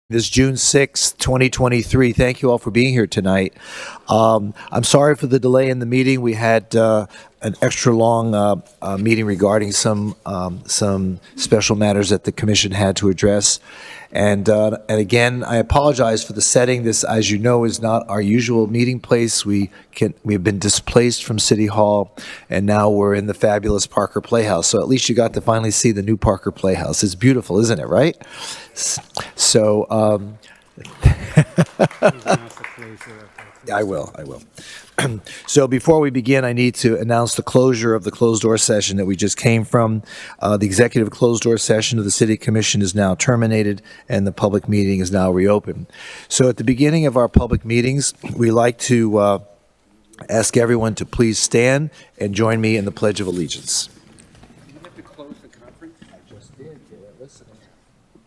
This June 6th, 2023. Thank you all for being here tonight. I'm sorry for the delay in the meeting. We had an extra long meeting regarding some special matters that the commission had to address. And again, I apologize for the setting. This, as you know, is not our usual meeting place. We've been displaced from City Hall, and now we're in the fabulous Parker Playhouse. So at least you got to finally see the new Parker Playhouse. It's beautiful, isn't it, right? So, I will. So before we begin, I need to announce the closure of the closed-door session that we just came from. The executive closed-door session of the City Commission is now terminated, and the public meeting is now reopened. So at the beginning of our public meetings, we like to ask everyone to please stand and join me in the Pledge of Allegiance. Do you have to close the conference? I just did. They were listening.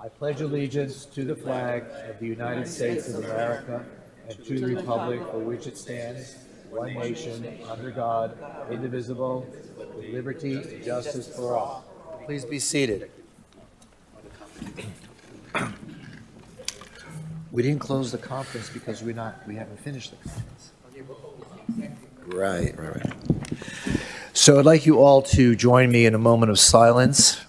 I pledge allegiance to the flag of the United States of America and to the republic for which it stands, one nation, under God, indivisible, with liberty and justice for all. Please be seated. We didn't close the conference because we haven't finished the conference. Right. So I'd like you all to join me in a moment of silence.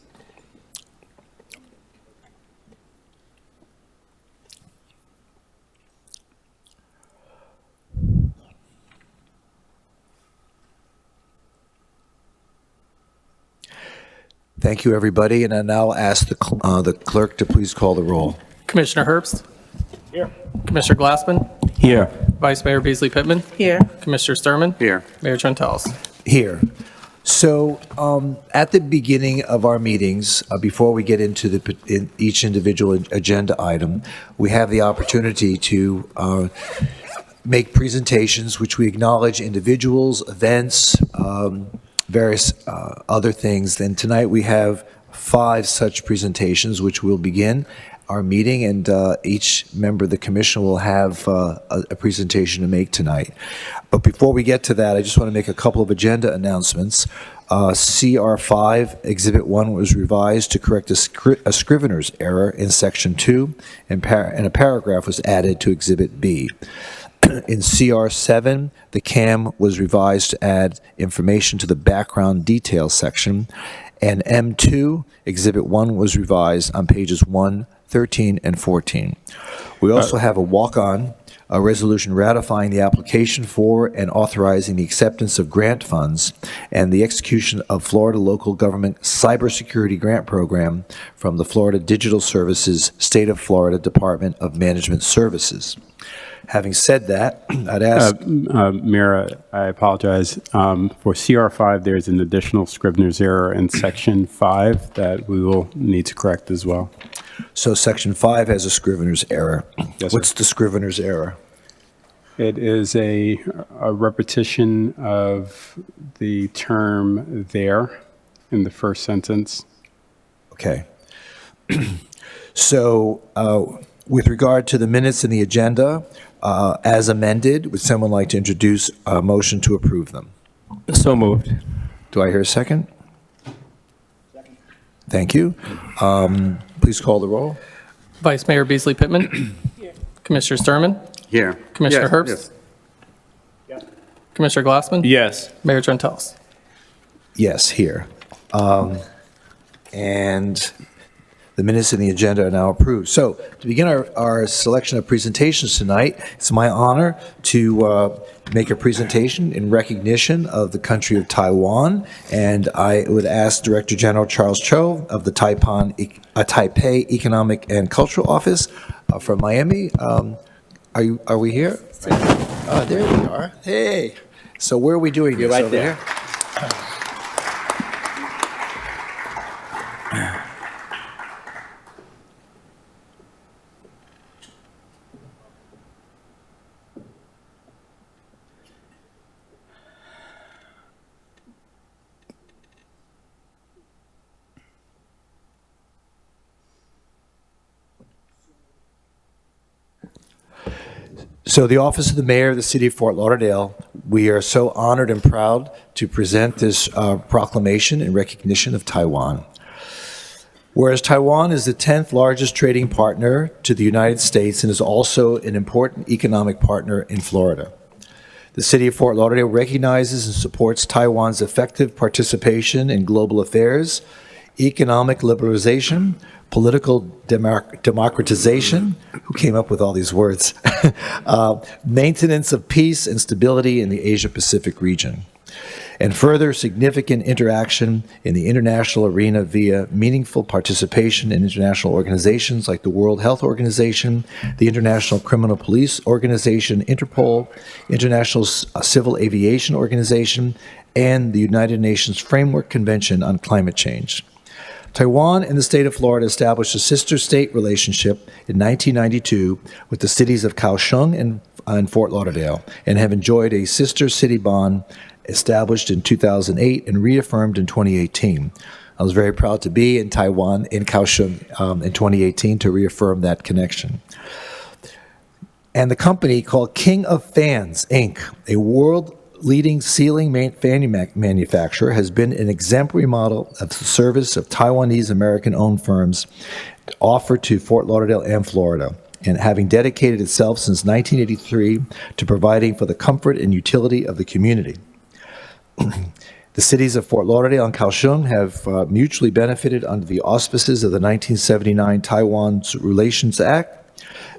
Thank you, everybody, and I now ask the clerk to please call the roll. Commissioner Herbst? Here. Commissioner Glassman? Here. Vice Mayor Beasley Pittman? Here. Commissioner Sturman? Here. Mayor Trentalis? Here. So at the beginning of our meetings, before we get into each individual agenda item, we have the opportunity to make presentations which we acknowledge individuals, events, various other things. And tonight we have 5 such presentations which will begin our meeting, and each member of the commission will have a presentation to make tonight. But before we get to that, I just want to make a couple of agenda announcements. CR5 Exhibit 1 was revised to correct a scrivener's error in Section 2, and a paragraph was added to Exhibit B. In CR7, the CAM was revised to add information to the background detail section, and M2, Exhibit 1 was revised on pages 1, 13, and 14. We also have a walk-on, a resolution ratifying the application for and authorizing the acceptance of grant funds and the execution of Florida Local Government Cybersecurity Grant Program from the Florida Digital Services State of Florida Department of Management Services. Having said that, I'd ask... Mayor, I apologize. For CR5, there's an additional scrivener's error in Section 5 that we will need to correct as well. So Section 5 has a scrivener's error. Yes, sir. What's the scrivener's error? It is a repetition of the term "there" in the first sentence. Okay. So with regard to the minutes and the agenda, as amended, would someone like to introduce a motion to approve them? So moved. Do I hear a second? Second. Thank you. Please call the roll. Vice Mayor Beasley Pittman? Here. Commissioner Sturman? Here. Commissioner Yes, Herbst? yes. Commissioner Glassman? Yes. Mayor Trentalis? Yes, here. And the minutes and the agenda are now approved. So to begin our selection of presentations tonight, it's my honor to make a presentation in recognition of the country of Taiwan. And I would ask Director General Charles Cho of the Taipei Economic and Cultural Office from Miami. Are we here? There we are. Hey. So where are we doing this? You're right over there. Here? So the Office of the Mayor of the City of Fort Lauderdale, we are so honored and proud to present this proclamation in recognition of Taiwan. Whereas Taiwan is the 10th largest trading partner to the United States and is also an important economic partner in Florida. The City of Fort Lauderdale recognizes and supports Taiwan's effective participation in global affairs, economic liberalization, political democratization, who came up with all these words, maintenance of peace and stability in the Asia-Pacific region, and further significant interaction in the international arena via meaningful participation in international organizations like the World Health Organization, the International Criminal Police Organization, Interpol, International Civil Aviation Organization, and the United Nations Framework Convention on Climate Change. Taiwan and the state of Florida established a sister state relationship in 1992 with the cities of Kaohsiung and Fort Lauderdale, and have enjoyed a sister city bond established in 2008 and reaffirmed in 2018. I was very proud to be in Taiwan, in Kaohsiung, in 2018 to reaffirm that connection. And the company called King of Fans, Inc., a world-leading ceiling fan manufacturer, has been an exemplary model of the service of Taiwanese American-owned firms offered to Fort Lauderdale and Florida, and having dedicated itself since 1983 to providing for the comfort and utility of the community. The cities of Fort Lauderdale and Kaohsiung have mutually benefited under the auspices of the 1979 Taiwan Relations Act,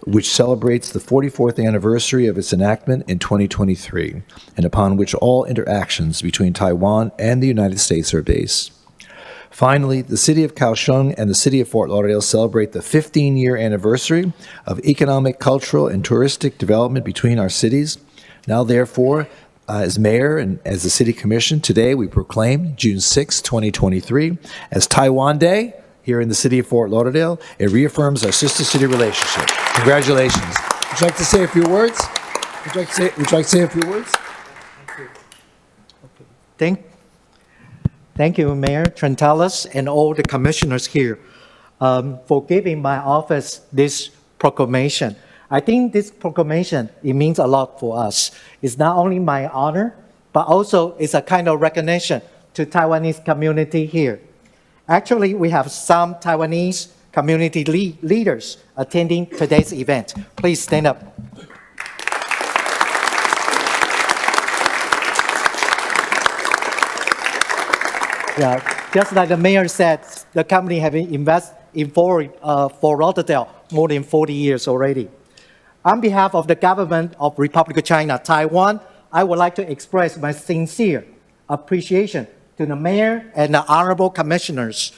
which celebrates the 44th anniversary of its enactment in 2023, and upon which all interactions between Taiwan and the United States are based. Finally, the City of Kaohsiung and the City of Fort Lauderdale celebrate the 15-year anniversary of economic, cultural, and touristic development between our cities. Now, therefore, as mayor and as the City Commission, today we proclaim June 6, 2023 as Taiwan Day here in the City of Fort Lauderdale. It reaffirms our sister city relationship. Congratulations. Would you like to say a few words? Would you like to say a few words? Thank you, Mayor Trentalis and all the commissioners here for giving my office this proclamation. I think this proclamation, it means a lot for us. It's not only my honor, but also it's a kind of recognition to Taiwanese community here. Actually, we have some Taiwanese community leaders attending today's event. Please stand up. Yeah, just like the mayor said, the company have invested in Fort Lauderdale more than 40 years already. On behalf of the government of Republic of China, Taiwan, I would like to express my sincere appreciation to the mayor and the honorable commissioners,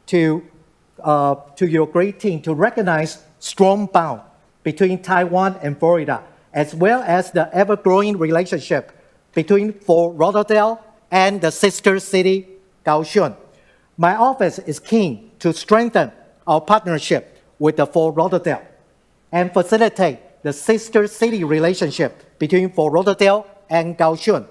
to your great team, to recognize strong bond between Taiwan and Florida, as well as the ever-growing relationship between Fort Lauderdale and the sister city, Kaohsiung. My office is keen to strengthen our partnership with the Fort Lauderdale and facilitate the sister city relationship between Fort Lauderdale and Kaohsiung.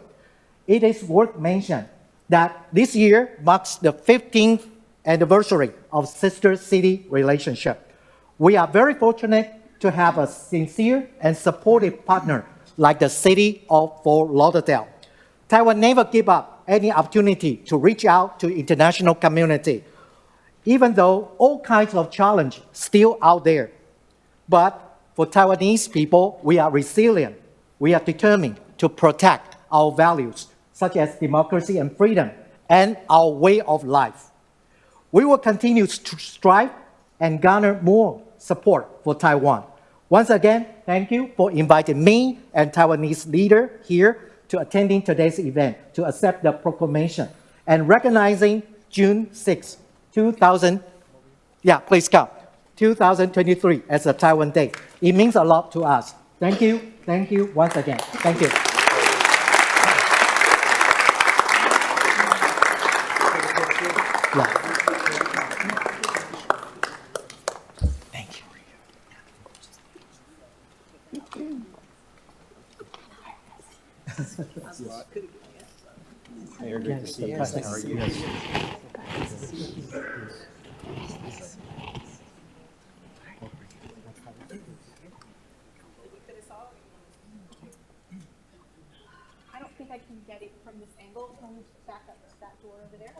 It is worth mentioning that this year marks the 15th anniversary of sister city relationship. We are very fortunate to have a sincere and supportive partner like the city of Fort Lauderdale. Taiwan never give up any opportunity to reach out to international community, even though all kinds of challenge still out there. But for Taiwanese people, we are resilient. We are determined to protect our values, such as democracy and freedom, and our way of life. We will continue to strive and garner more support for Taiwan. Once again, thank you for inviting me and Taiwanese leader here to attending today's event to accept the proclamation and recognizing June 6, 2023 as a Taiwan Day. It means a lot to us. Thank you once again. Thank you. Yeah. Thank you. Yes, the president. I don't think I can get it from this angle. Can we back up that door over there?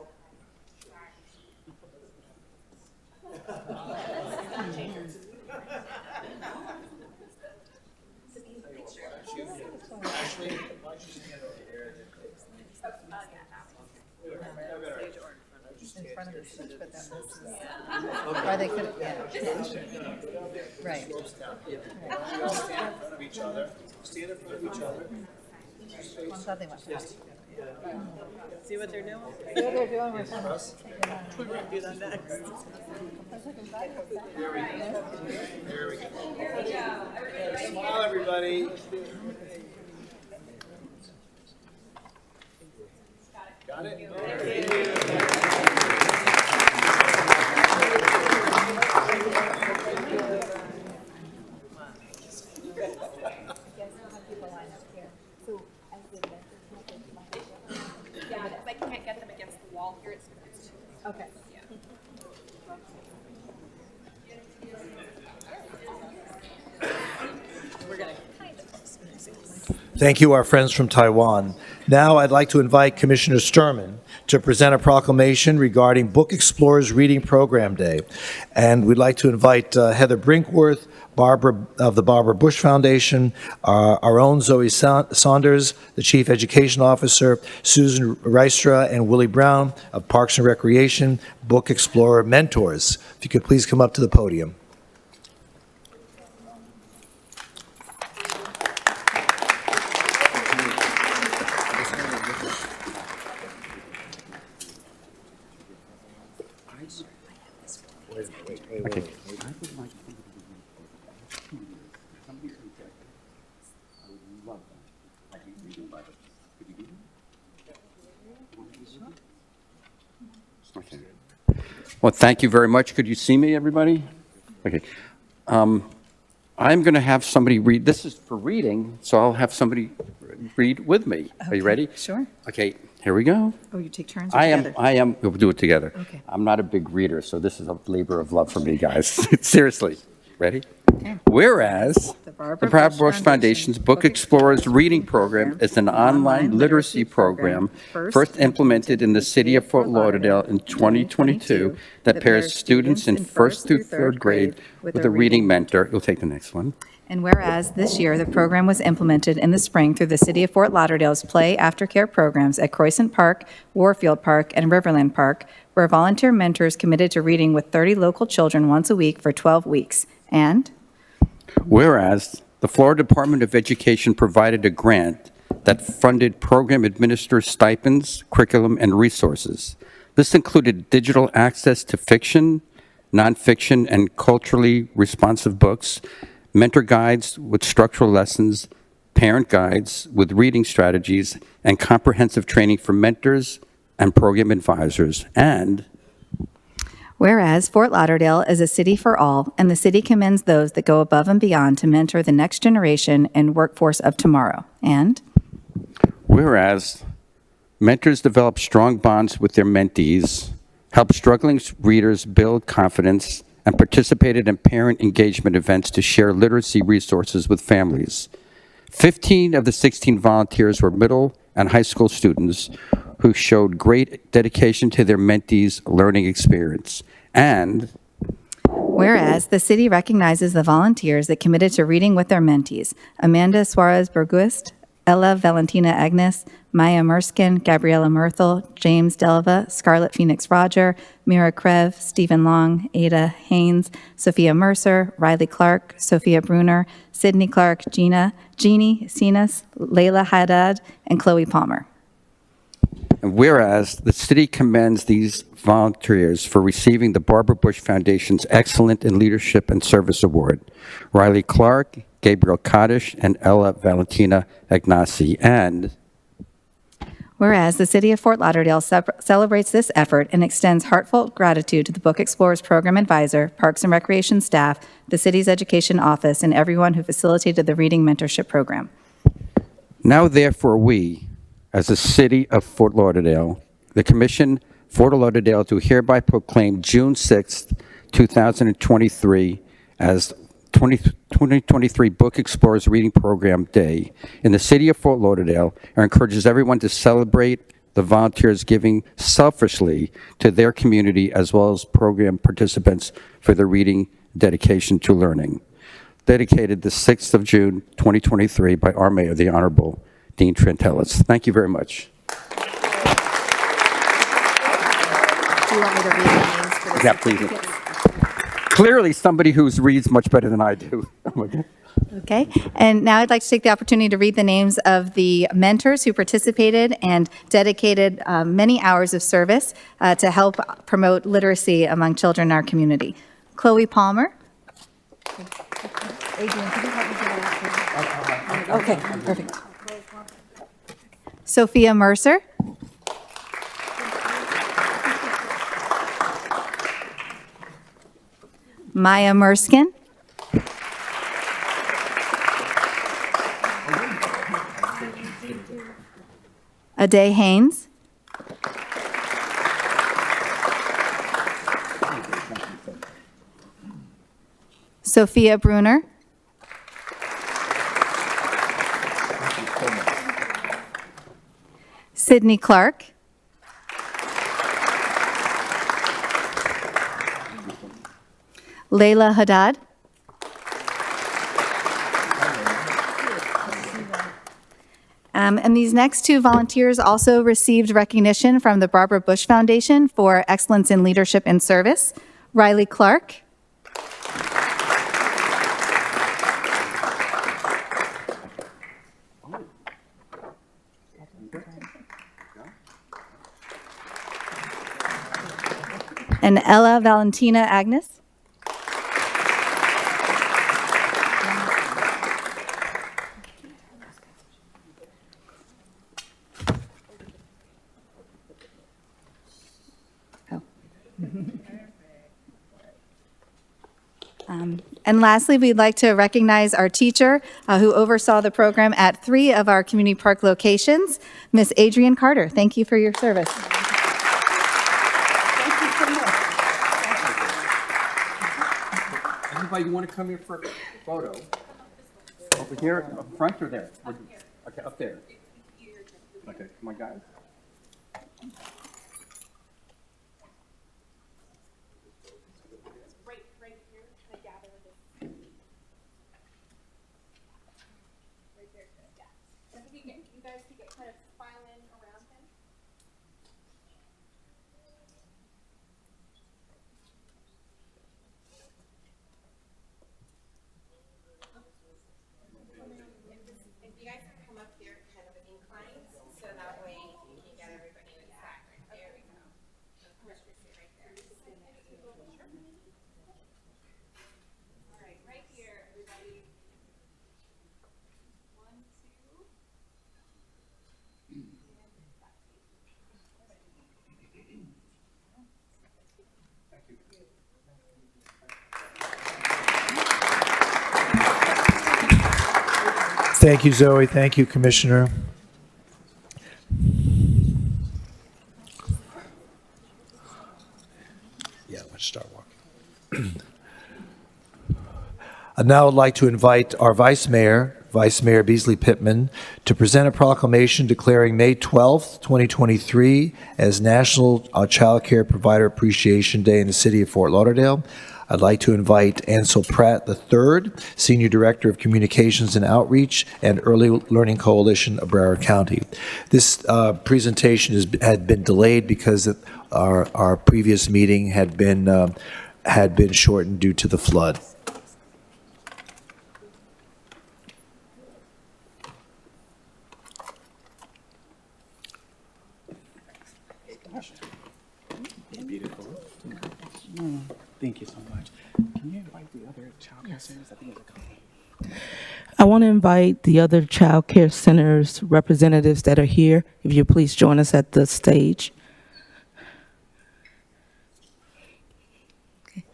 Or they could, yeah. Right. One thought they went fast. See what they're doing? See what they're doing with We're gonna do that next. Smile, everybody. Got it? Yeah, because I can't get them against the wall here. It's too. Okay. Thank you, our friends from Taiwan. Now I'd like to invite Commissioner Sturman to present a proclamation regarding Book Explorers Reading Program Day. And we'd like to invite Heather Brinkworth, Barbara of the Barbara Bush Foundation, our own Zoe Saunders, the Chief Education Officer, Susan Rystra, and Willie Brown of Parks and Recreation, Book Explorer Mentors. If you could please come up to the podium. Okay. Okay. Well, thank you very much. Could you see me, everybody? Okay. I'm going to have somebody read. This is for reading, so I'll have somebody read with me. Are you ready? Sure. Okay, here we go. Oh, you take turns or together? We'll do it together. Okay. I'm not a big reader, so this is a labor of love for me, guys. Seriously. Ready? Okay. Whereas The Barbara the Barbara Bush Bush Foundation's Book Explorers Reading Program is an online literacy program first implemented in the city of Fort Lauderdale in 2022 that pairs students in first through third grade with a reading mentor. You'll take the next one. And whereas this year, the program was implemented in the spring through the City of Fort Lauderdale's Play Aftercare programs at Croissant Park, Warfield Park, and Riverland Park, where volunteer mentors committed to reading with 30 local children once a week for 12 weeks. And Whereas the Florida Department of Education provided a grant that funded program administrators' stipends, curriculum, and resources. This included digital access to fiction, nonfiction, and culturally responsive books, mentor guides with structural lessons, parent guides with reading strategies, and comprehensive training for mentors and program advisors. And whereas Fort Lauderdale is a city for all, and the city commends those that go above and beyond to mentor the next generation and workforce of tomorrow. And whereas mentors develop strong bonds with their mentees, help struggling readers build confidence, and participated in parent engagement events to share literacy resources with families. 15 of the 16 volunteers were middle and high school students who showed great dedication to their mentees' learning experience. And whereas the city recognizes the volunteers that committed to reading with their mentees, Amanda Suarez-Berguist, Ella Valentina Agnes, Maya Merskin, Gabriela Murthel, James Delva, Scarlett Phoenix Roger, Mira Krev, Stephen Long, Ada Haynes, Sophia Mercer, Riley Clark, Sophia Bruner, Sydney Clark, Jeannie Sinas, Layla Haddad, and Chloe Palmer. And whereas the city commends these volunteers for receiving the Barbara Bush Foundation's Excellent in Leadership and Service Award, Riley Clark, Gabriel Kaddish, and Ella Valentina Agnasi. And whereas the City of Fort Lauderdale celebrates this effort and extends heartfelt gratitude to the Book Explorers Program Advisor, Parks and Recreation staff, the city's education office, and everyone who facilitated the Reading Mentorship Program. now therefore we, as the city of Fort Lauderdale, the Commission Fort Lauderdale do hereby proclaim June 6th, 2023 as 2023 Book Explorers Reading Program Day in the city of Fort Lauderdale and encourages everyone to celebrate the the volunteers giving selfishly to their community as well as program participants for their reading dedication to learning. Dedicated the 6th of June, 2023 by our mayor, the Honorable Dean Trantelis. Thank you very much. Do you want me to read the names for the Yeah, please. certificates? Clearly somebody who reads much better than I do. Oh my God. Okay, and now I'd like to take the opportunity to read the names of the mentors who participated and dedicated many hours of service to help promote literacy among children in our community. Chloe Palmer. Adrian, could you help me get it out? Okay, perfect. Sophia Mercer. Maya Merskin. Ade Haynes. Sophia Bruner. Sydney Clark. Layla Haddad. And these next two volunteers also received recognition from the Barbara Bush Foundation for Excellence in Leadership and Service. Riley Clark. And Ella Valentina Agnes. And lastly, we'd like to recognize our teacher who oversaw the program at 3 of our community park locations, Miss Adrian Carter. Thank you for your service. Anybody want to come here for a photo? Over here, up front or there? Okay, up there. Okay, come on, guys. Right here, can I gather this? Right there, yeah. And if you guys could get kind of file in around him. If you guys can come up here kind of inclined, so that way you can get everybody in back. There we go. Right there. All right, right here, everybody. 1, 2. Thank you, Zoe. Thank you, Commissioner. Yeah, let's start walking. I'd now like to invite our Vice Mayor Beasley Pittman, to present a proclamation declaring May 12th, 2023 as National Child Care Provider Appreciation Day in the city of Fort Lauderdale. I'd like to invite Ansel Pratt III, Senior Director of Communications and Outreach and Early Learning Coalition of Broward County. This presentation had been delayed because our previous meeting had been shortened due to the flood. Thank you so much. Can you invite the other child care centers? I think it's a couple. I want to invite the other child care centers representatives that are here. If you please join us at the stage. Okay.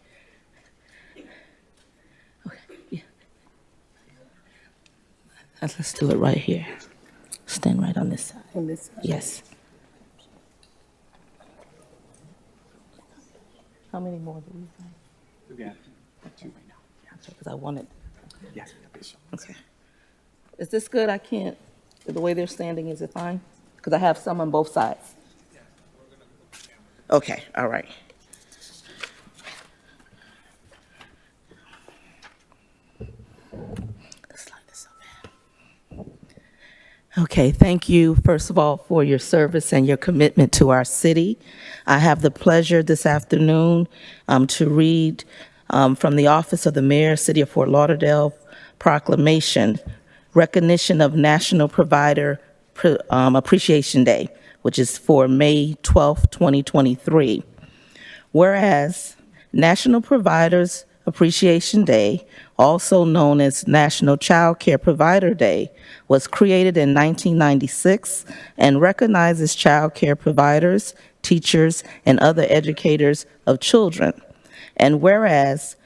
Okay. Yeah. Let's do it right here. Stand right on this side. On this side? Yes. How many more do we have? We have 2 right now. Because I wanted. Yes. Okay. Is this good? I can't. The way they're standing, is it fine? Because I have some on both sides. Okay, all right. This slide is so bad. Okay, thank you, first of all, for your service and your commitment to our city. I have the pleasure this afternoon to read from the Office of the Mayor, City of Fort Lauderdale proclamation, recognition of National Provider Appreciation Day, which is for May 12th, 2023. Whereas National Providers Appreciation Day, also known as National Child Care Provider Day, was created in 1996 and recognizes child care providers, teachers, and other educators of children. And whereas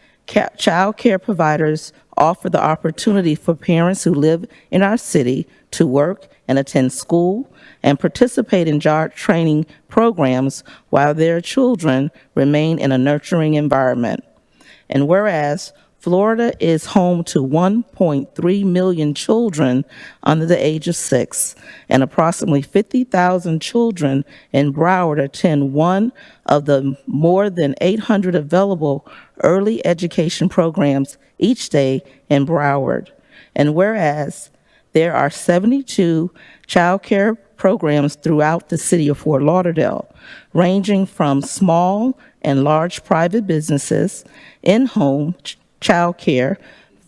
child care providers offer the opportunity for parents who live in our city to work and attend school and participate in job training programs while their children remain in a nurturing environment. And whereas Florida is home to 1.3 million children under the age of 6, and approximately 50,000 children in Broward attend one of the more than 800 available early education programs each day in Broward. And whereas there are 72 child care programs throughout the city of Fort Lauderdale, ranging from small and large private businesses, in-home child care,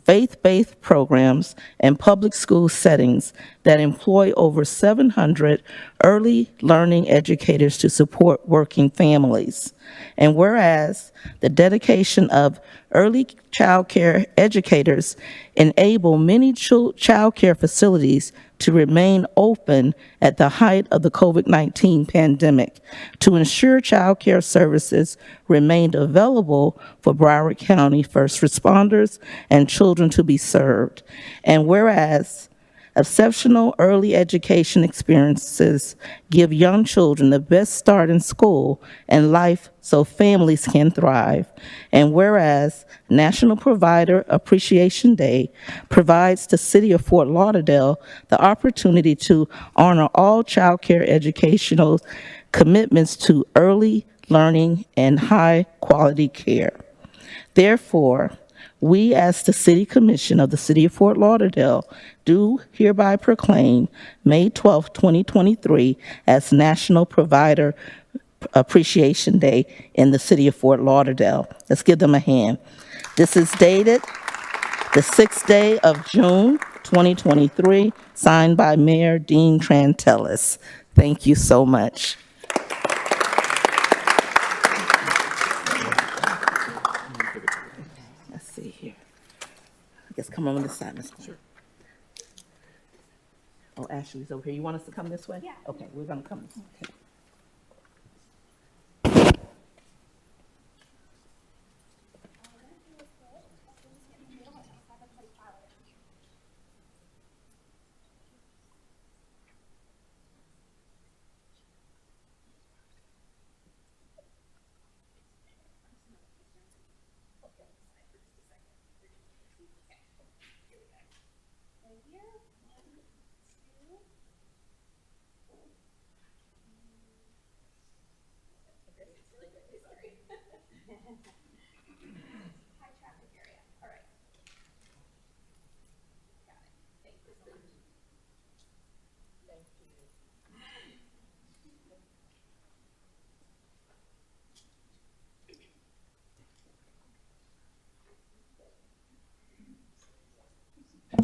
faith-based programs, and public school settings that employ over 700 early learning educators to support working families. And whereas the dedication of early child care educators enable many child care facilities to remain open at the height of the COVID-19 pandemic to ensure child care services remained available for Broward County first responders and children to be served. And whereas exceptional early education experiences give young children the best start in school and life so families can thrive. And whereas National Provider Appreciation Day provides the city of Fort Lauderdale the opportunity to honor all child care educational commitments to early learning and high quality care. Therefore, we, as the City Commission of the City of Fort Lauderdale, do hereby proclaim May 12, 2023 as National Provider Appreciation Day in the City of Fort Lauderdale. Let's give them a hand. This is dated the 6th day of June, 2023, signed by Mayor Dean Trantelis. Thank you so much. Let's see here. I guess come on this side, Ms. Sure. Oh, Ashley's over here. You want us to come this way? Yeah. Okay, we're gonna come. Okay.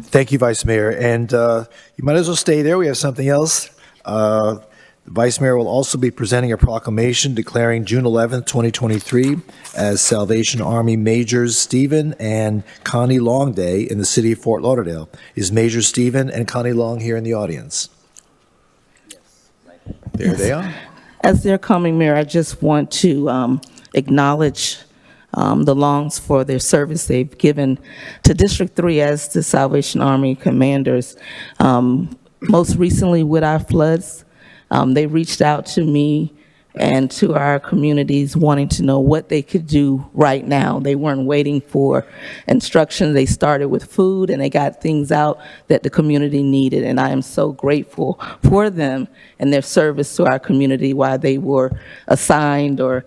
Thank you, Vice Mayor. And you might as well stay there. We have something else. The Vice Mayor will also be presenting a proclamation declaring June 11th, 2023 as Salvation Army Majors Stephen and Connie Long Day in the city of Fort Lauderdale. Is Major Stephen and Connie Long here in the audience? There they are. As they're coming, Mayor, I just want to acknowledge the Longs for their service they've given to District 3 as the Salvation Army commanders. Most recently with our floods, they reached out to me and to our communities wanting to know what they could do right now. They weren't waiting for instruction. They started with food and they got things out that the community needed. And I am so grateful for them and their service to our community while they were assigned or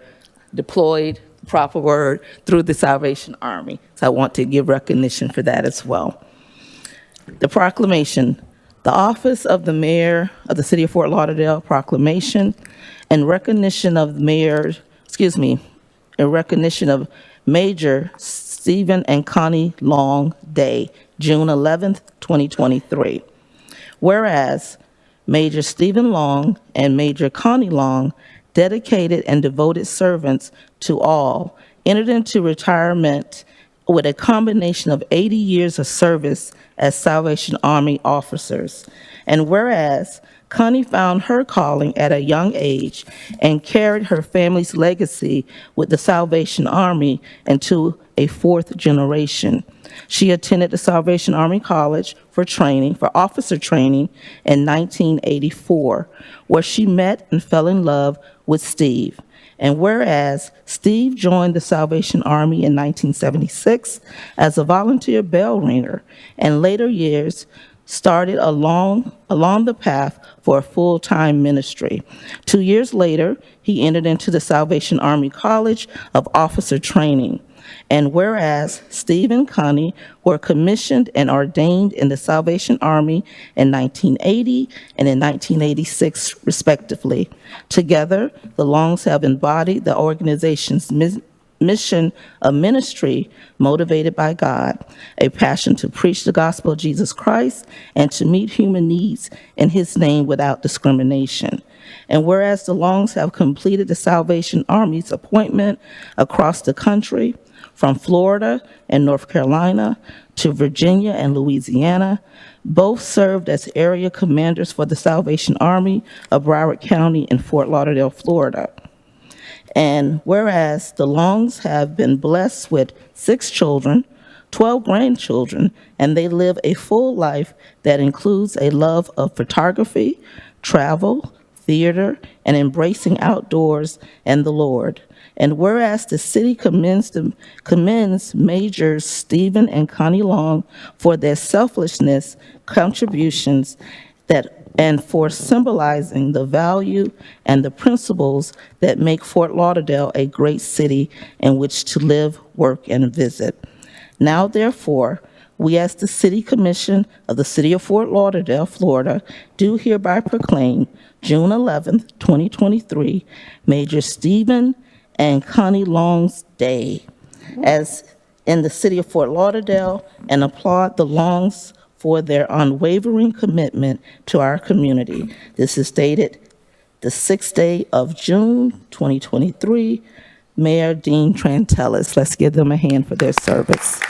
deployed, proper word, through the Salvation Army. So I want to give recognition for that as well. The proclamation, the office of the mayor of the city of Fort Lauderdale proclamation in recognition of in recognition of Major Stephen and Connie Long Day, June 11th, 2023. Whereas Major Stephen Long and Major Connie Long, dedicated and devoted servants to all, entered into retirement with a combination of 80 years of service as Salvation Army officers. And whereas Connie found her calling at a young age and carried her family's legacy with the Salvation Army into a fourth generation. She attended the Salvation Army College for officer training in 1984, where she met and fell in love with Steve. And whereas Steve joined the Salvation Army in 1976 as a volunteer bell ringer, and later years started along the path for a full-time ministry. 2 years later, he entered into the Salvation Army College of Officer Training. And whereas Steve and Connie were commissioned and ordained in the Salvation Army in 1980 and in 1986, respectively. Together, the Longs have embodied the organization's mission of ministry motivated by God, a passion to preach the gospel of Jesus Christ and to meet human needs in his name without discrimination. And whereas the Longs have completed the Salvation Army's appointment across the country, from Florida and North Carolina to Virginia and Louisiana, both served as area commanders for the Salvation Army of Broward County in Fort Lauderdale, Florida. And whereas the Longs have been blessed with 6 children, 12 grandchildren, and they live a full life that includes a love of photography, travel, theater, and embracing outdoors and the Lord. And whereas the city commends Majors Stephen and Connie Long for their selflessness, contributions, and for symbolizing the value and the principles that make Fort Lauderdale a great city in which to live, work, and visit. Now, therefore, we as the City Commission of the City of Fort Lauderdale, Florida, do hereby proclaim June 11th, 2023, Major Stephen and Connie Long's Day as in the City of Fort Lauderdale, and applaud the Longs for their unwavering commitment to our community. This is dated the 6th day of June, 2023. Mayor Dean Trantellis. Let's give them a hand for their service.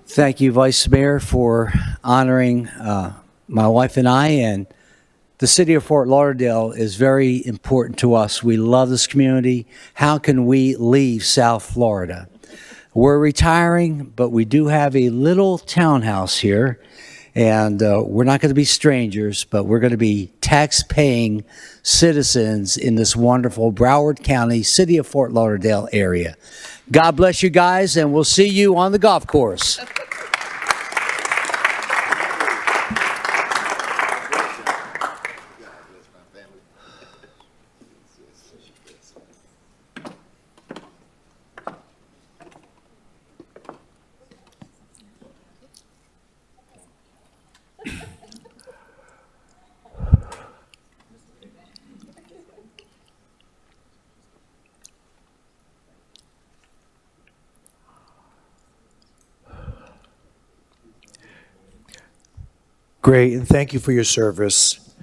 Thank you, Vice Mayor, for honoring my wife and I. And the city of Fort Lauderdale is very important to us. We love this community. How can we leave South Florida? We're retiring, but we do have a little townhouse here. And we're not going to be strangers, but we're going to be tax-paying citizens in this wonderful Broward County, city of Fort Lauderdale area. God bless you guys, and we'll see you on the golf course. Great, and thank you for your service.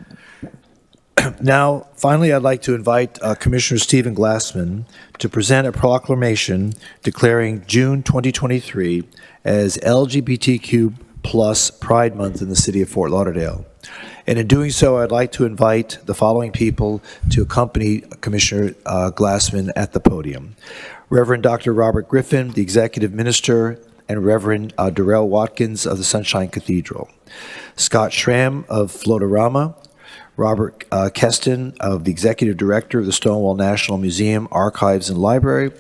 Now, finally, I'd like to invite Commissioner Stephen Glassman to present a proclamation declaring June 2023 as LGBTQ plus Pride Month in the city of Fort Lauderdale. And in doing so, I'd like to invite the following people to accompany Commissioner Glassman at the podium. Reverend Dr. Robert Griffin, the Executive Minister and Reverend Darrell Watkins of the Sunshine Cathedral. Scott Schramm of Floatorama, Robert Keston of the Executive Director of the Stonewall National Museum, Archives and Library,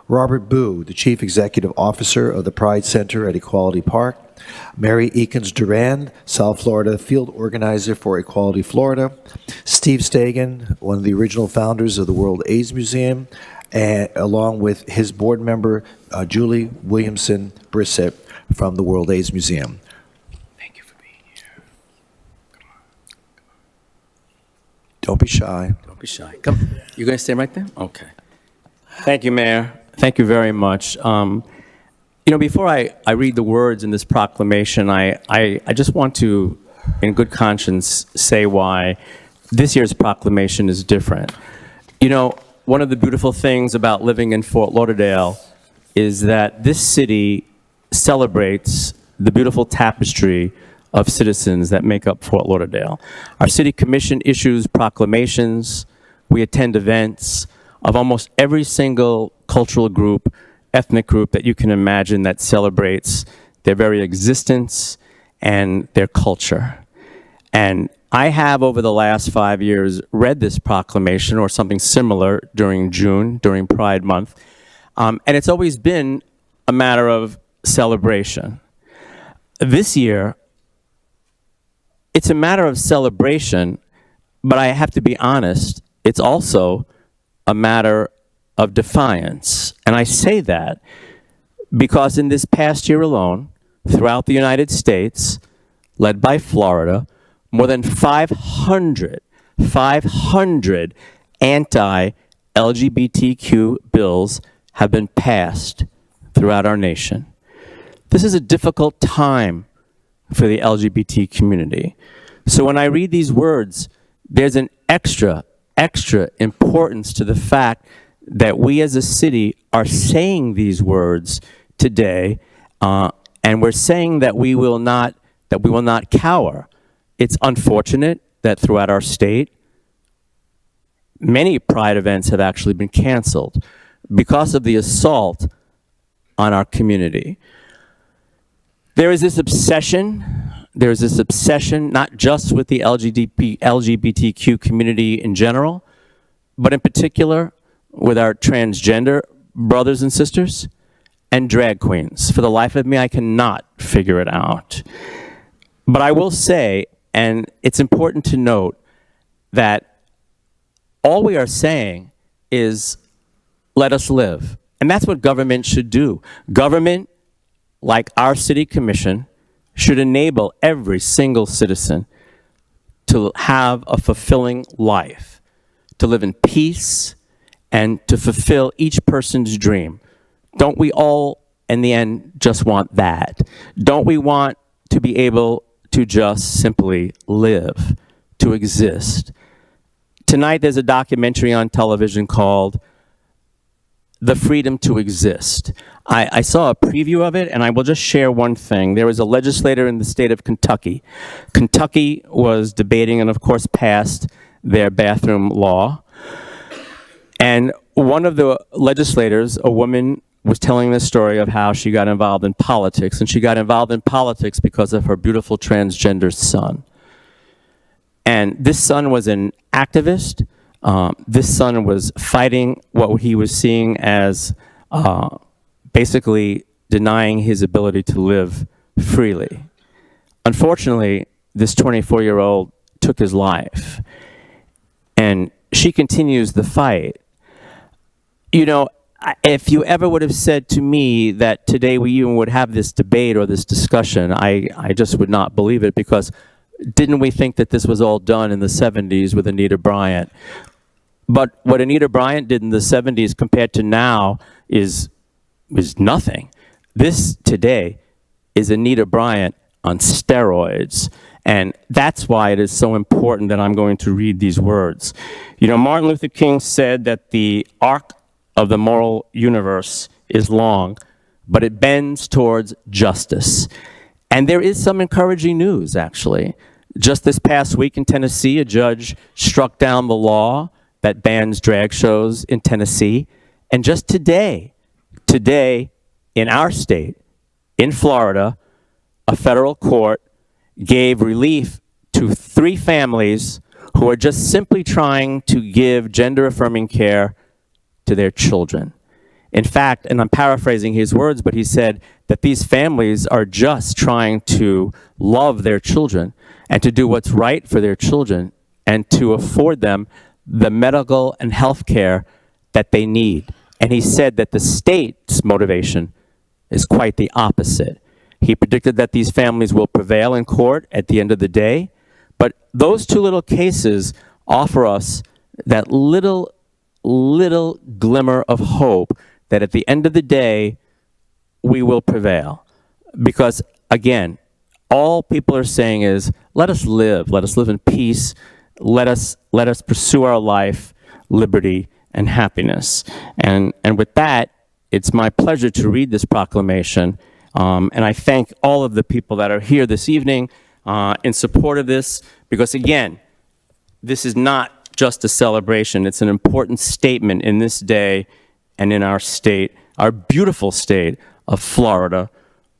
Robert Boo, the Chief Executive Officer of the Pride Center at Equality Park, Mary Eakins Durand, South Florida Field Organizer for Equality Florida, Steve Stagen, one of the original founders of the World AIDS Museum, and along with his board member, Julie Williamson Brissett from the World AIDS Museum. Thank you for being here. Don't be shy. Don't be shy. Come. You going to stay right there? Okay. Thank you, Mayor. Thank you very much. Before I read the words in this proclamation, I just want to, in good conscience, say why this year's proclamation is different. One of the beautiful things about living in Fort Lauderdale is that this city celebrates the beautiful tapestry of citizens that make up Fort Lauderdale. Our city commission issues proclamations. We attend events of almost every single cultural group, ethnic group that you can imagine that celebrates their very existence and their culture. And I have, over the last 5 years, read this proclamation or something similar during June, during Pride Month. And it's always been a matter of celebration. This year, it's a matter of celebration, but I have to be honest, it's also a matter of defiance. And I say that because in this past year alone, throughout the United States, led by Florida, more than 500 anti-LGBTQ bills have been passed throughout our nation. This is a difficult time for the LGBT community. So when I read these words, there's an extra importance to the fact that we as a city are saying these words today, and we're saying that we will not cower. It's unfortunate that throughout our state, many Pride events have actually been canceled because of the assault on our community. There is this obsession not just with the LGBTQ community in general, but in particular with our transgender brothers and sisters and drag queens. For the life of me, I cannot figure it out. But I will say, and it's important to note, that all we are saying is, let us live. And that's what government should do. Government, like our city commission, should enable every single citizen to have a fulfilling life, to live in peace, and to fulfill each person's dream. Don't we all, in the end, just want that? Don't we want to be able to just simply live, to exist? Tonight, there's a documentary on television called The Freedom to Exist. I saw a preview of it, and I will just share one thing. There was a legislator in the state of Kentucky. Kentucky was debating and, of course, passed their bathroom law. And one of the legislators, a woman, was telling this story of how she got involved in politics. And she got involved in politics because of her beautiful transgender son. And this son was an activist. This son was fighting what he was seeing as basically denying his ability to live freely. Unfortunately, this 24-year-old took his life. And she continues the fight. If you ever would have said to me that today we even would have this debate or this discussion, I just would not believe it, because didn't we think that this was all done in the 70s with Anita Bryant? But what Anita Bryant did in the 70s compared to now is nothing. This today is Anita Bryant on steroids. And that's why it is so important that I'm going to read these words. Martin Luther King said that the arc of the moral universe is long, but it bends towards justice. And there is some encouraging news, actually. Just this past week in Tennessee, a judge struck down the law that bans drag shows in Tennessee. And just today in our state, in Florida, a federal court gave relief to 3 families who are just simply trying to give gender-affirming care to their children. In fact, and I'm paraphrasing his words, but he said that these families are just trying to love their children and to do what's right for their children and to afford them the medical and health care that they need. And he said that the state's motivation is quite the opposite. He predicted that these families will prevail in court at the end of the day, but those 2 little cases offer us that little glimmer of hope that at the end of the day, we will prevail. Because again, all people are saying is, let us live in peace, let us pursue our life, liberty, and happiness. And with that, it's my pleasure to read this proclamation, and I thank all of the people that are here this evening in support of this, because again, this is not just a celebration, it's an important statement in this day and in our state, our beautiful state of Florida,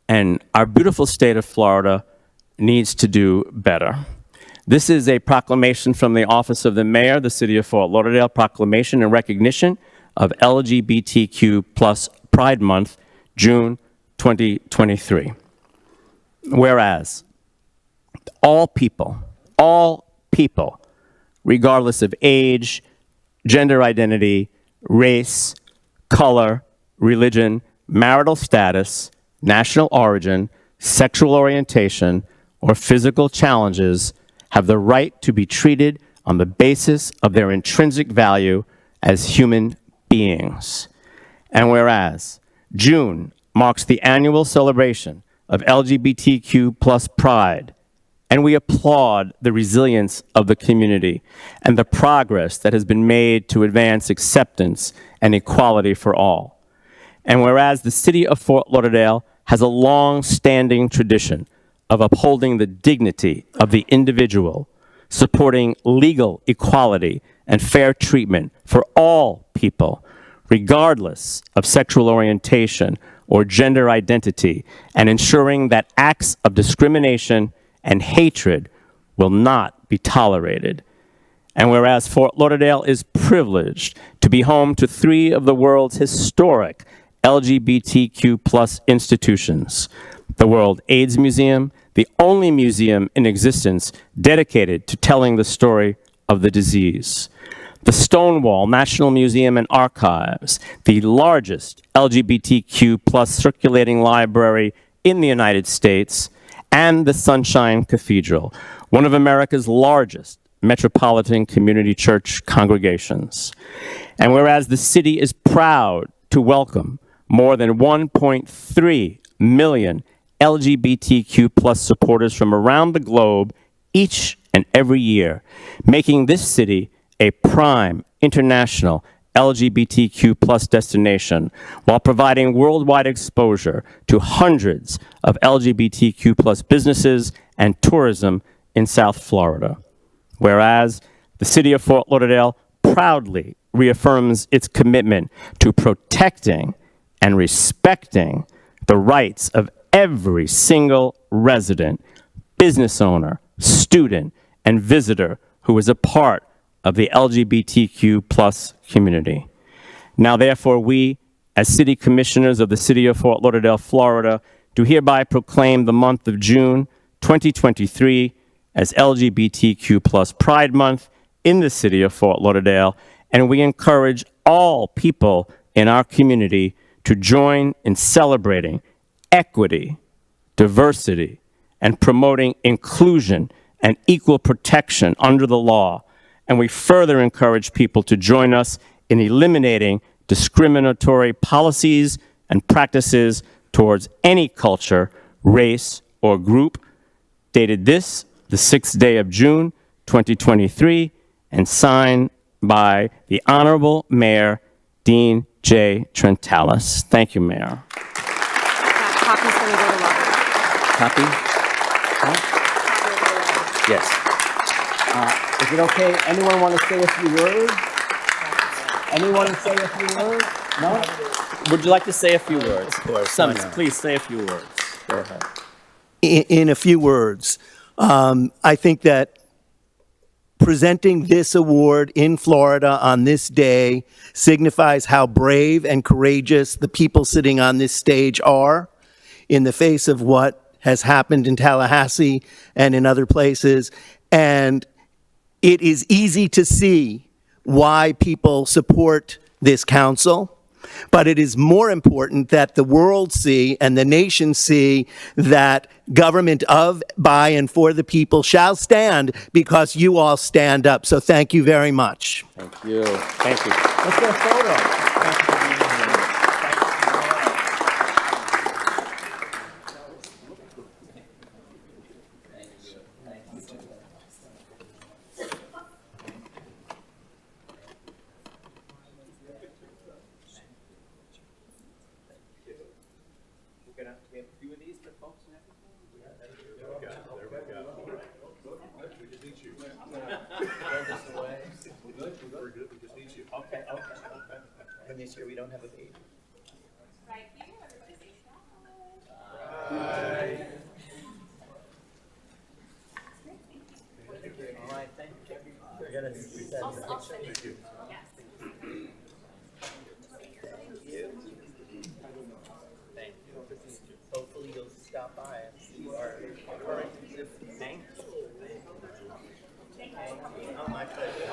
and our beautiful state of Florida needs to do better. This is a proclamation from the Office of the Mayor, the City of Fort Lauderdale, proclamation in recognition of LGBTQ+ Pride Month, June 2023. Whereas, all people, regardless of age, gender identity, race, color, religion, marital status, national origin, sexual orientation, or physical challenges have the right to be treated on the basis of their intrinsic value as human beings. And whereas June marks the annual celebration of LGBTQ+ Pride, and we applaud the resilience of the community and the progress that has been made to advance acceptance and equality for all. And whereas the City of Fort Lauderdale has a long-standing tradition of upholding the dignity of the individual, supporting legal equality and fair treatment for all people, regardless of sexual orientation or gender identity, and ensuring that acts of discrimination and hatred will not be tolerated. And whereas Fort Lauderdale is privileged to be home to 3 of the world's historic LGBTQ+ institutions, the World AIDS Museum, the only museum in existence dedicated to telling the story of the disease, the Stonewall National Museum and Archives, the largest LGBTQ+ circulating library in the United States, and the Sunshine Cathedral, one of America's largest metropolitan community church congregations. And whereas the city is proud to welcome more than 1.3 million LGBTQ+ supporters from around the globe each and every year, making this city a prime international LGBTQ+ destination, while providing worldwide exposure to hundreds of LGBTQ+ businesses and tourism in South Florida. Whereas the City of Fort Lauderdale proudly reaffirms its commitment to protecting and respecting the rights of every single resident, business owner, student, and visitor who is a part of the LGBTQ+ community. Now, therefore, we, as City Commissioners of the City of Fort Lauderdale, Florida, do hereby proclaim the month of June 2023 as LGBTQ+ Pride Month in the City of Fort Lauderdale, and we encourage all people in our community to join in celebrating equity, diversity, and promoting inclusion and equal protection under the law. And we further encourage people to join us in eliminating discriminatory policies and practices towards any culture, race, or group. Dated this, the 6th day of June, 2023, and signed by the Honorable Mayor, Dean J. Trentalis. Thank you, Mayor. Copy's going to go to Lauderdale. Copy? Yes. Is it okay? Anyone want to say a few words? Anyone want to say a few words? No? Would you like to say a few words? Of course. Some, please say a few words. in a few words. I think that presenting this award in Florida on this day signifies how brave and courageous the people sitting on this stage are in the face of what has happened in Tallahassee and in other places. And it is easy to see why people support this council. But it is more important that the world see and the nation see that government of, by, and for the people shall stand because you all stand up. So thank you very much. Thank you. Thank you. Let's get a photo. When this year we don't have a baby. Right here, everybody say bye. All right, thank you. We're gonna present the picture. Thank you. Thank you. Hopefully you'll stop by and see our current exhibit. Thank you. Oh, my pleasure.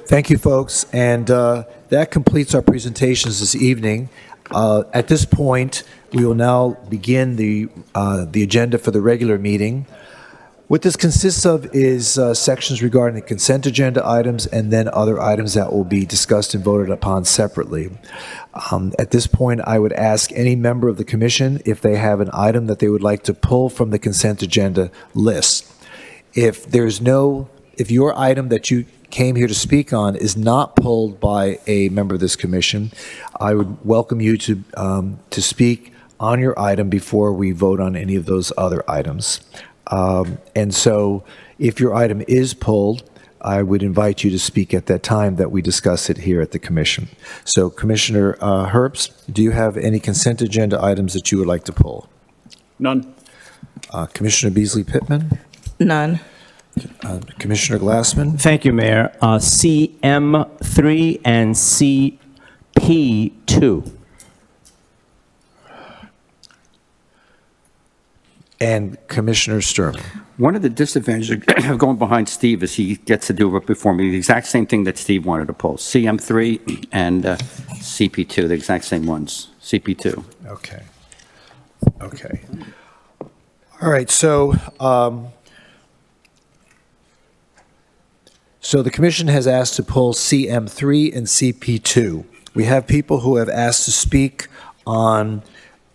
Thank you, folks. And that completes our presentations this evening. At this point, we will now begin the agenda for the regular meeting. What this consists of is sections regarding the consent agenda items and then other items that will be discussed and voted upon separately. At this point, I would ask any member of the commission if they have an item that they would like to pull from the consent agenda list. If your item that you came here to speak on is not pulled by a member of this commission, I would welcome you to speak on your item before we vote on any of those other items. And so if your item is pulled, I would invite you to speak at that time that we discuss it here at the commission. So Commissioner Herbst, do you have any consent agenda items that you would like to pull? None. Commissioner Beasley Pittman? None. Commissioner Glassman? Thank you, Mayor. CM3 and CP2. And Commissioner Sturman? One of the disadvantages of going behind Steve is he gets to do it before me, the exact same thing that Steve wanted to pull, CM3 and CP2, the exact same ones, CP2. Okay. Okay. All right, so the commission has asked to pull CM3 and CP2. We have people who have asked to speak on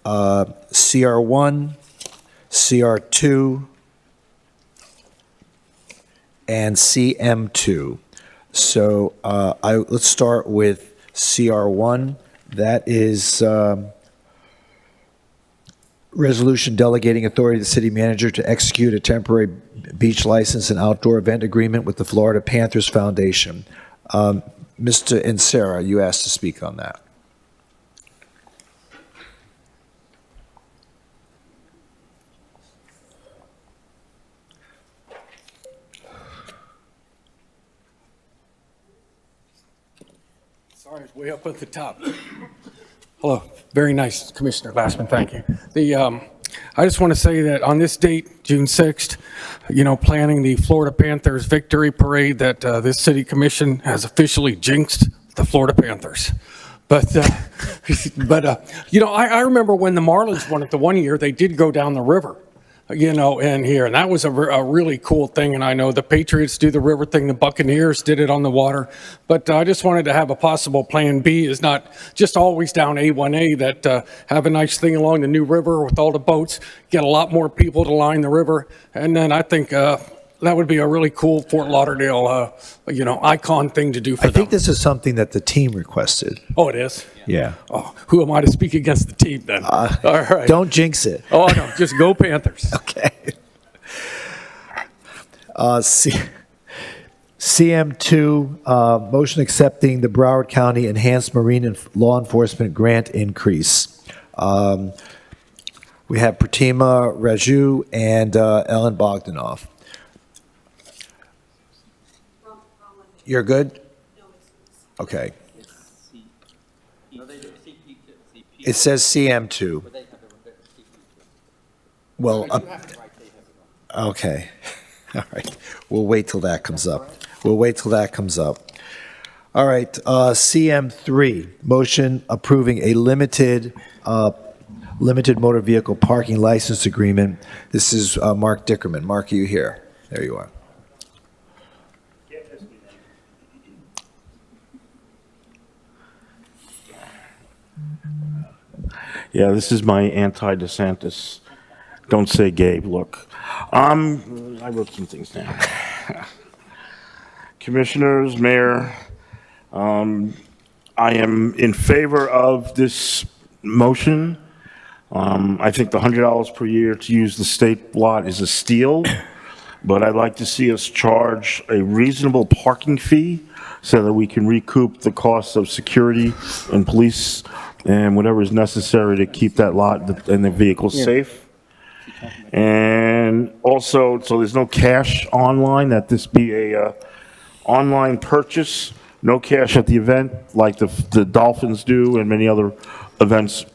CR1, CR2, and CM2. So let's start with CR1. That is resolution delegating authority to the city manager to execute a temporary beach license and outdoor event agreement with the Florida Panthers Foundation. Mr. and Sarah, you asked to speak on that. Sorry, it's way up at the top. Hello, very nice, Commissioner Glassman, thank you. I just want to say that on this date, June 6th, planning the Florida Panthers victory parade, that this city commission has officially jinxed the Florida Panthers. But I remember when the Marlins won it the one year, they did go down the river. In here. And that was a really cool thing. And I know the Patriots do the river thing. The Buccaneers did it on the water. But I just wanted to have a possible plan B, is not just always down A1A, that have a nice thing along the new river with all the boats, get a lot more people to line the river. And then I think that would be a really cool Fort Lauderdale, icon thing to do for them. I think this is something that the team requested. Oh, it is? Yeah. Oh, who am I to speak against the team then? All right. Don't jinx it. Oh, no, just go Panthers. Okay. CM2, motion accepting the Broward County Enhanced Marine and Law Enforcement Grant increase. We have Pratima Raju and Ellen Bogdanoff. You're good? Okay. It says CM2. Well, okay. All right. We'll wait till that comes up. All right. CM3, motion approving a limited motor vehicle parking license agreement. This is Mark Dickerman. Mark, are you here? There you are. Yeah, this is my anti-DeSantis, don't say Gabe look. I wrote some things down. Commissioners, Mayor, I am in favor of this motion. I think the $100 per year to use the state lot is a steal, but I'd like to see us charge a reasonable parking fee so that we can recoup the costs of security and police and whatever is necessary to keep that lot and the vehicles safe. And also, so there's no cash online, that this be a online purchase, no cash at the event like the Dolphins do and many other events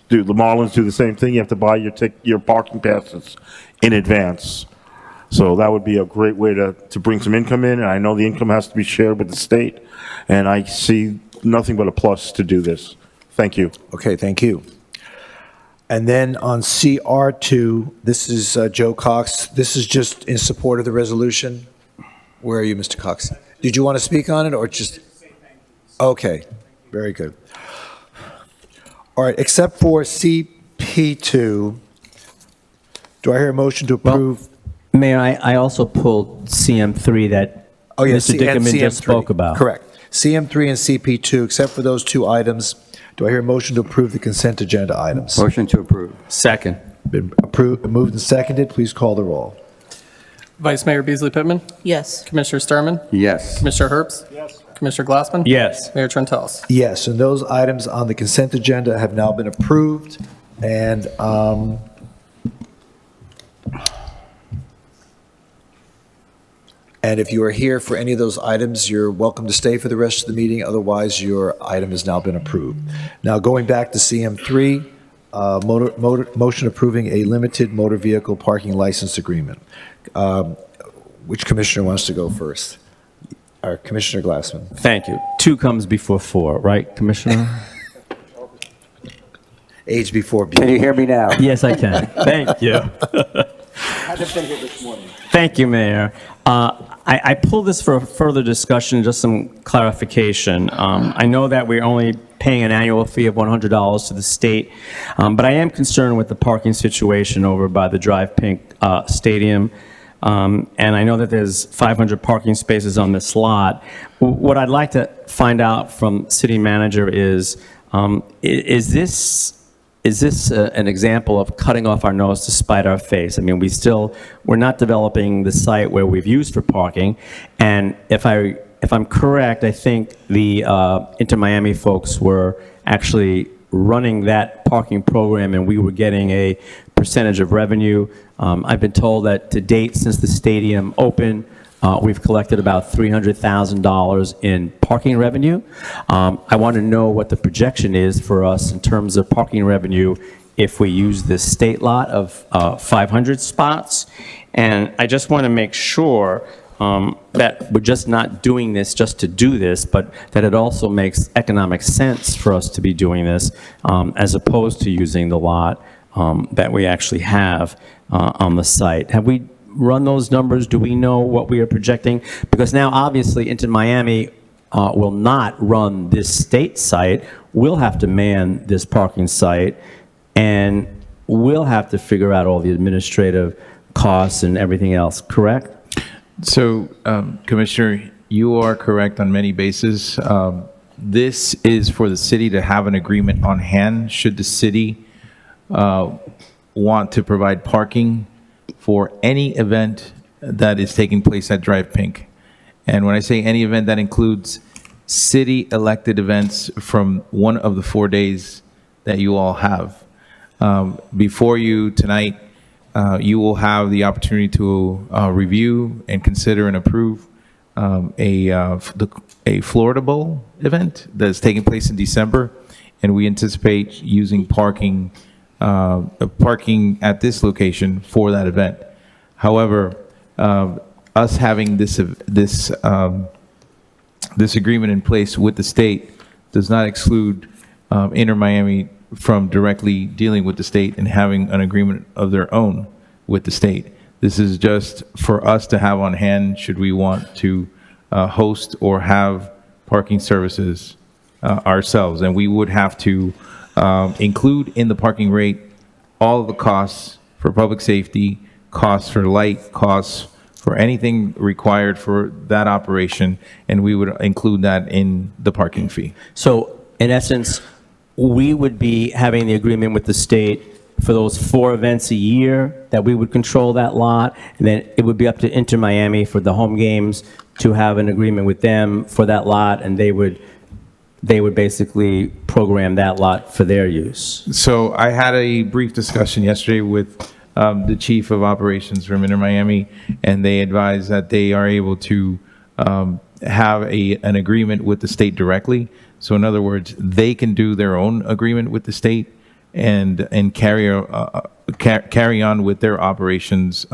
do. The Marlins do the same thing. You have to buy your parking passes in advance. So that would be a great way to bring some income in, and I know the income has to be shared with the state, and I see nothing but a plus to do this. Thank you. Okay, thank you. And then on CR2, this is Joe Cox. This is just in support of the resolution. Where are you, Mr. Cox? Did you want to speak on it or just? Okay, very good. All right, except for CP2, do I hear a motion to approve? Mayor, I also pulled CM3 that Mr. Dickerman just spoke about. Correct. CM3 and CP2, except for those two items, do I hear a motion to approve the consent agenda items? Motion to approve. Second. Been approved, moved and seconded. Please call the roll. Vice Mayor Beasley Pittman? Yes. Commissioner Sturman? Yes. Commissioner Herbst? Yes. Commissioner Glassman? Yes. Mayor Trentalis? Yes, and those items on the consent agenda have now been approved. And if you are here for any of those items, you're welcome to stay for the rest of the meeting. Otherwise, your item has now been approved. Now, going back to CM3, motion approving a limited motor vehicle parking license agreement. Which commissioner wants to go first? Our Commissioner Glassman. Thank you. 2 comes before 4, right, Commissioner? Age before B. Can you hear me now? Yes, I can. Thank you. Thank you, Mayor. I pulled this for further discussion, just some clarification. I know that we're only paying an annual fee of $100 to the state, but I am concerned with the parking situation over by the Drive Pink Stadium. And I know that there's 500 parking spaces on this lot. What I'd like to find out from city manager is this an example of cutting off our nose to spite our face? I mean, we're not developing the site where we've used for parking. And if I'm correct, I think the Inter-Miami folks were actually running that parking program and we were getting a percentage of revenue. I've been told that to date, since the stadium opened, we've collected about $300,000 in parking revenue. I want to know what the projection is for us in terms of parking revenue if we use this state lot of 500 spots. And I just want to make sure that we're just not doing this just to do this, but that it also makes economic sense for us to be doing this as opposed to using the lot that we actually have on the site. Have we run those numbers? Do we know what we are projecting? Because now obviously Inter-Miami will not run this state site. We'll have to man this parking site, and we'll have to figure out all the administrative costs and everything else, correct? So, Commissioner, you are correct on many bases. This is for the city to have an agreement on hand should the city want to provide parking for any event that is taking place at Drive Pink. And when I say any event, that includes city elected events from one of the 4 days that you all have. Before you tonight, you will have the opportunity to review and consider and approve a Florida Bowl event that's taking place in December, and we anticipate using parking at this location for that event. However, us having this agreement in place with the state does not exclude Inter Miami from directly dealing with the state and having an agreement of their own with the state. This is just for us to have on hand should we want to host or have parking services ourselves. And we would have to include in the parking rate all of the costs for public safety, costs for light, costs for anything required for that operation, and we would include that in the parking fee. So in essence, we would be having the agreement with the state for those 4 events a year that we would control that lot, and then it would be up to Inter Miami for the home games to have an agreement with them for that lot, and they would basically program that lot for their use. So I had a brief discussion yesterday with the chief of operations from Inter Miami, and they advised that they are able to have an agreement with the state directly. So in other words, they can do their own agreement with the state and carry on with their operations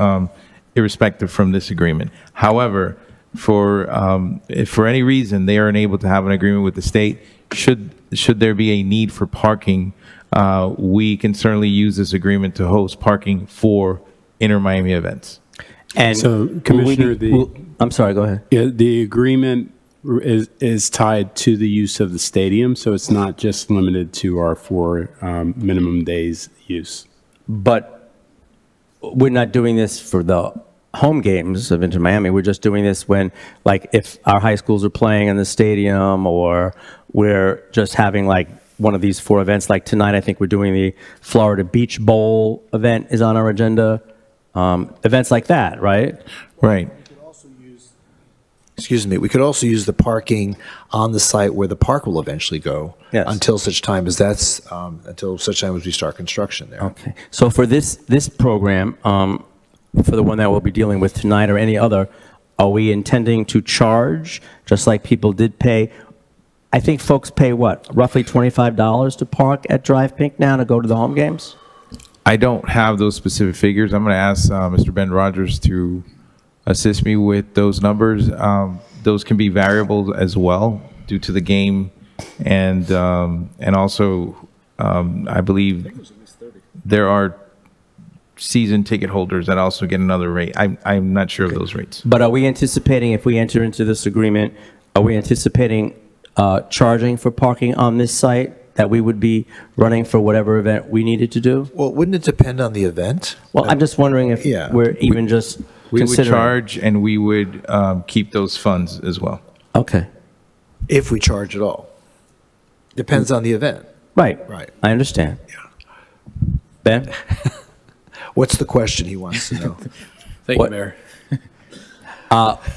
irrespective from this agreement. However, if for any reason they are unable to have an agreement with the state, should there be a need for parking, we can certainly use this agreement to host parking for Inter Miami events. And So, Commissioner, I'm sorry, go ahead. Yeah, the agreement is tied to the use of the stadium, so it's not just limited to our 4 minimum days use. But we're not doing this for the home games of Inter Miami. We're just doing this when, like, if our high schools are playing in the stadium, or we're just having like one of these 4 events. Like tonight, I think we're doing the Florida Beach Bowl event is on our agenda. Events like that, right? Right. Excuse me, we could also use the parking on the site where the park will eventually go. Yes. Until such time as we start construction there. Okay. So for this program, for the one that we'll be dealing with tonight or any other, are we intending to charge, just like people did pay? I think folks pay what, roughly $25 to park at Drive Pink now to go to the home games? I don't have those specific figures. I'm going to ask Mr. Ben Rogers to assist me with those numbers. Those can be variable as well due to the game, and also I believe there are season ticket holders that also get another rate. I'm not sure of those rates. But are we anticipating, if we enter into this agreement, are we anticipating charging for parking on this site that we would be running for whatever event we needed to do? Well, wouldn't it depend on the event? Well, I'm just wondering if we're even just We would considering. charge, and we would keep those funds as well. Okay. If we charge at all. Depends on the event. Right. Right. I understand. Ben? What's the question he wants to know? Thank What- you, Mayor.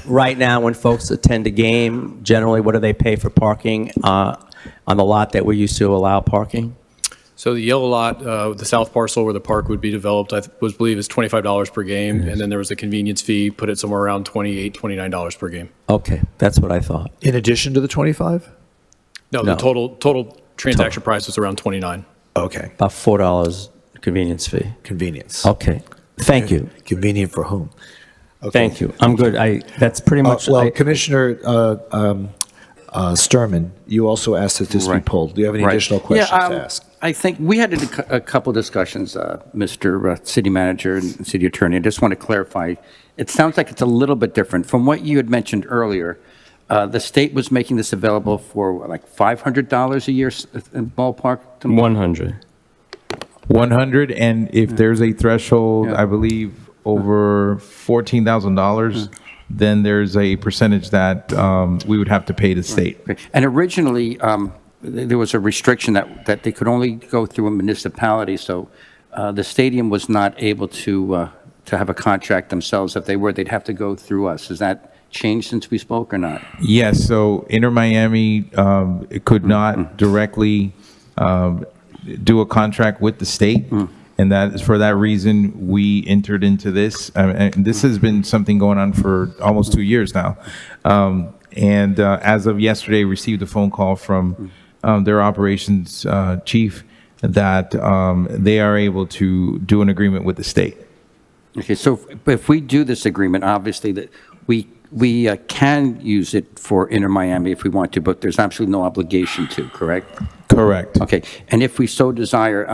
Right now, when folks attend a game, generally, what do they pay for parking on the lot that we used to allow parking? So the yellow lot, the south parcel where the park would be developed, I believe is $25 per game. And then there was a convenience fee, put it somewhere around $28, $29 per game. Okay, that's what I thought. In addition to the 25? No, No. the total transaction price was around 29. Okay, About $4 convenience fee. convenience. Okay, thank you. Convenient for whom? Okay. Thank you. I'm good. That's pretty much. Well, Commissioner Sturman, you also asked that this be Right. pulled. Do you have any Right. additional questions Yeah, to ask? I think we had a couple discussions, Mr. City Manager and City Attorney. I just want to clarify. It sounds like it's a little bit different. From what you had mentioned earlier, the state was making this available for like $500 a year in ballpark? 100. 100, and if there's a threshold, Yeah. I believe, over $14,000, then there's a percentage that we would have to pay the state. Okay. And originally, there was a restriction that they could only go through a municipality, so the stadium was not able to have a contract themselves. If they were, they'd have to go through us. Has that changed since we spoke or not? Yes, so Inter Miami it could not directly do a contract with the state. And that is for that reason we entered into this. And this has been something going on for almost 2 years now. And as of yesterday, received a phone call from their operations chief that they are able to do an agreement with the state. Okay, so if we do this agreement, obviously that we can use it for Inner Miami if we want to, but there's absolutely no obligation to, correct? Correct. Okay, and if we so desire,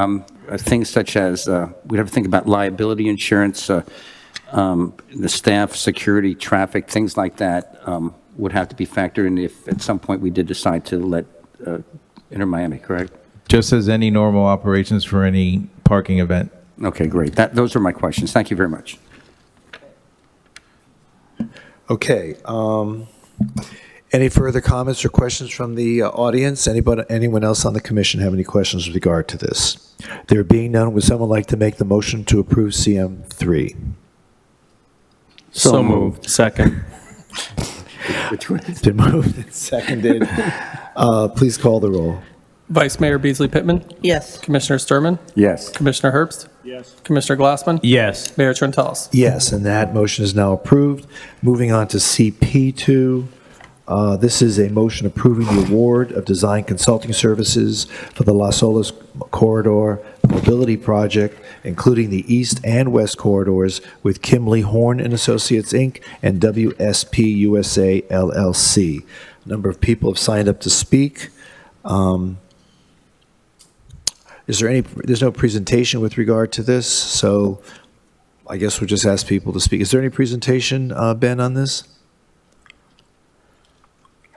things such as, we'd have to think about liability insurance, the staff, security, traffic, things like that would have to be factored in if at some point we did decide to let Inner Miami, correct? Just as any normal operations for any parking event. Okay, great. Those are my questions. Thank you very much. Okay. Any further comments or questions from the audience? Anyone else on the commission have any questions with regard to this? There being none, would someone like to make the motion to approve CM3? So moved. Second. It's been moved and seconded. Please call the roll. Vice Mayor Beasley Pittman? Yes. Commissioner Sturman? Yes. Commissioner Herbst? Yes. Commissioner Glassman? Yes. Mayor Trentalis? Yes, and that motion is now approved. Moving on to CP2. This is a motion approving the award of design consulting services for the Las Olas Corridor Mobility Project, including the east and west corridors, with Kimley Horn and Associates, Inc. and WSP USA LLC. A number of people have signed up to speak. There's no presentation with regard to this, so I guess we'll just ask people to speak. Is there any presentation, Ben, on this?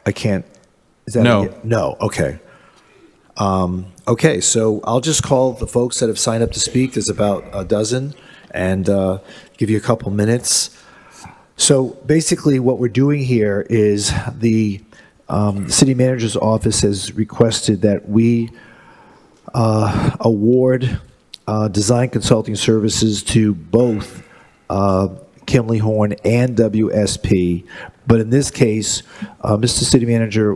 I can't. Is that No. No, okay. Okay, so I'll just call the folks that have signed up to speak. There's about a dozen, and give you a couple minutes. So basically what we're doing here is the city manager's office has requested that we award design consulting services to both Kimley Horn and WSP. But in this case, Mr. City Manager,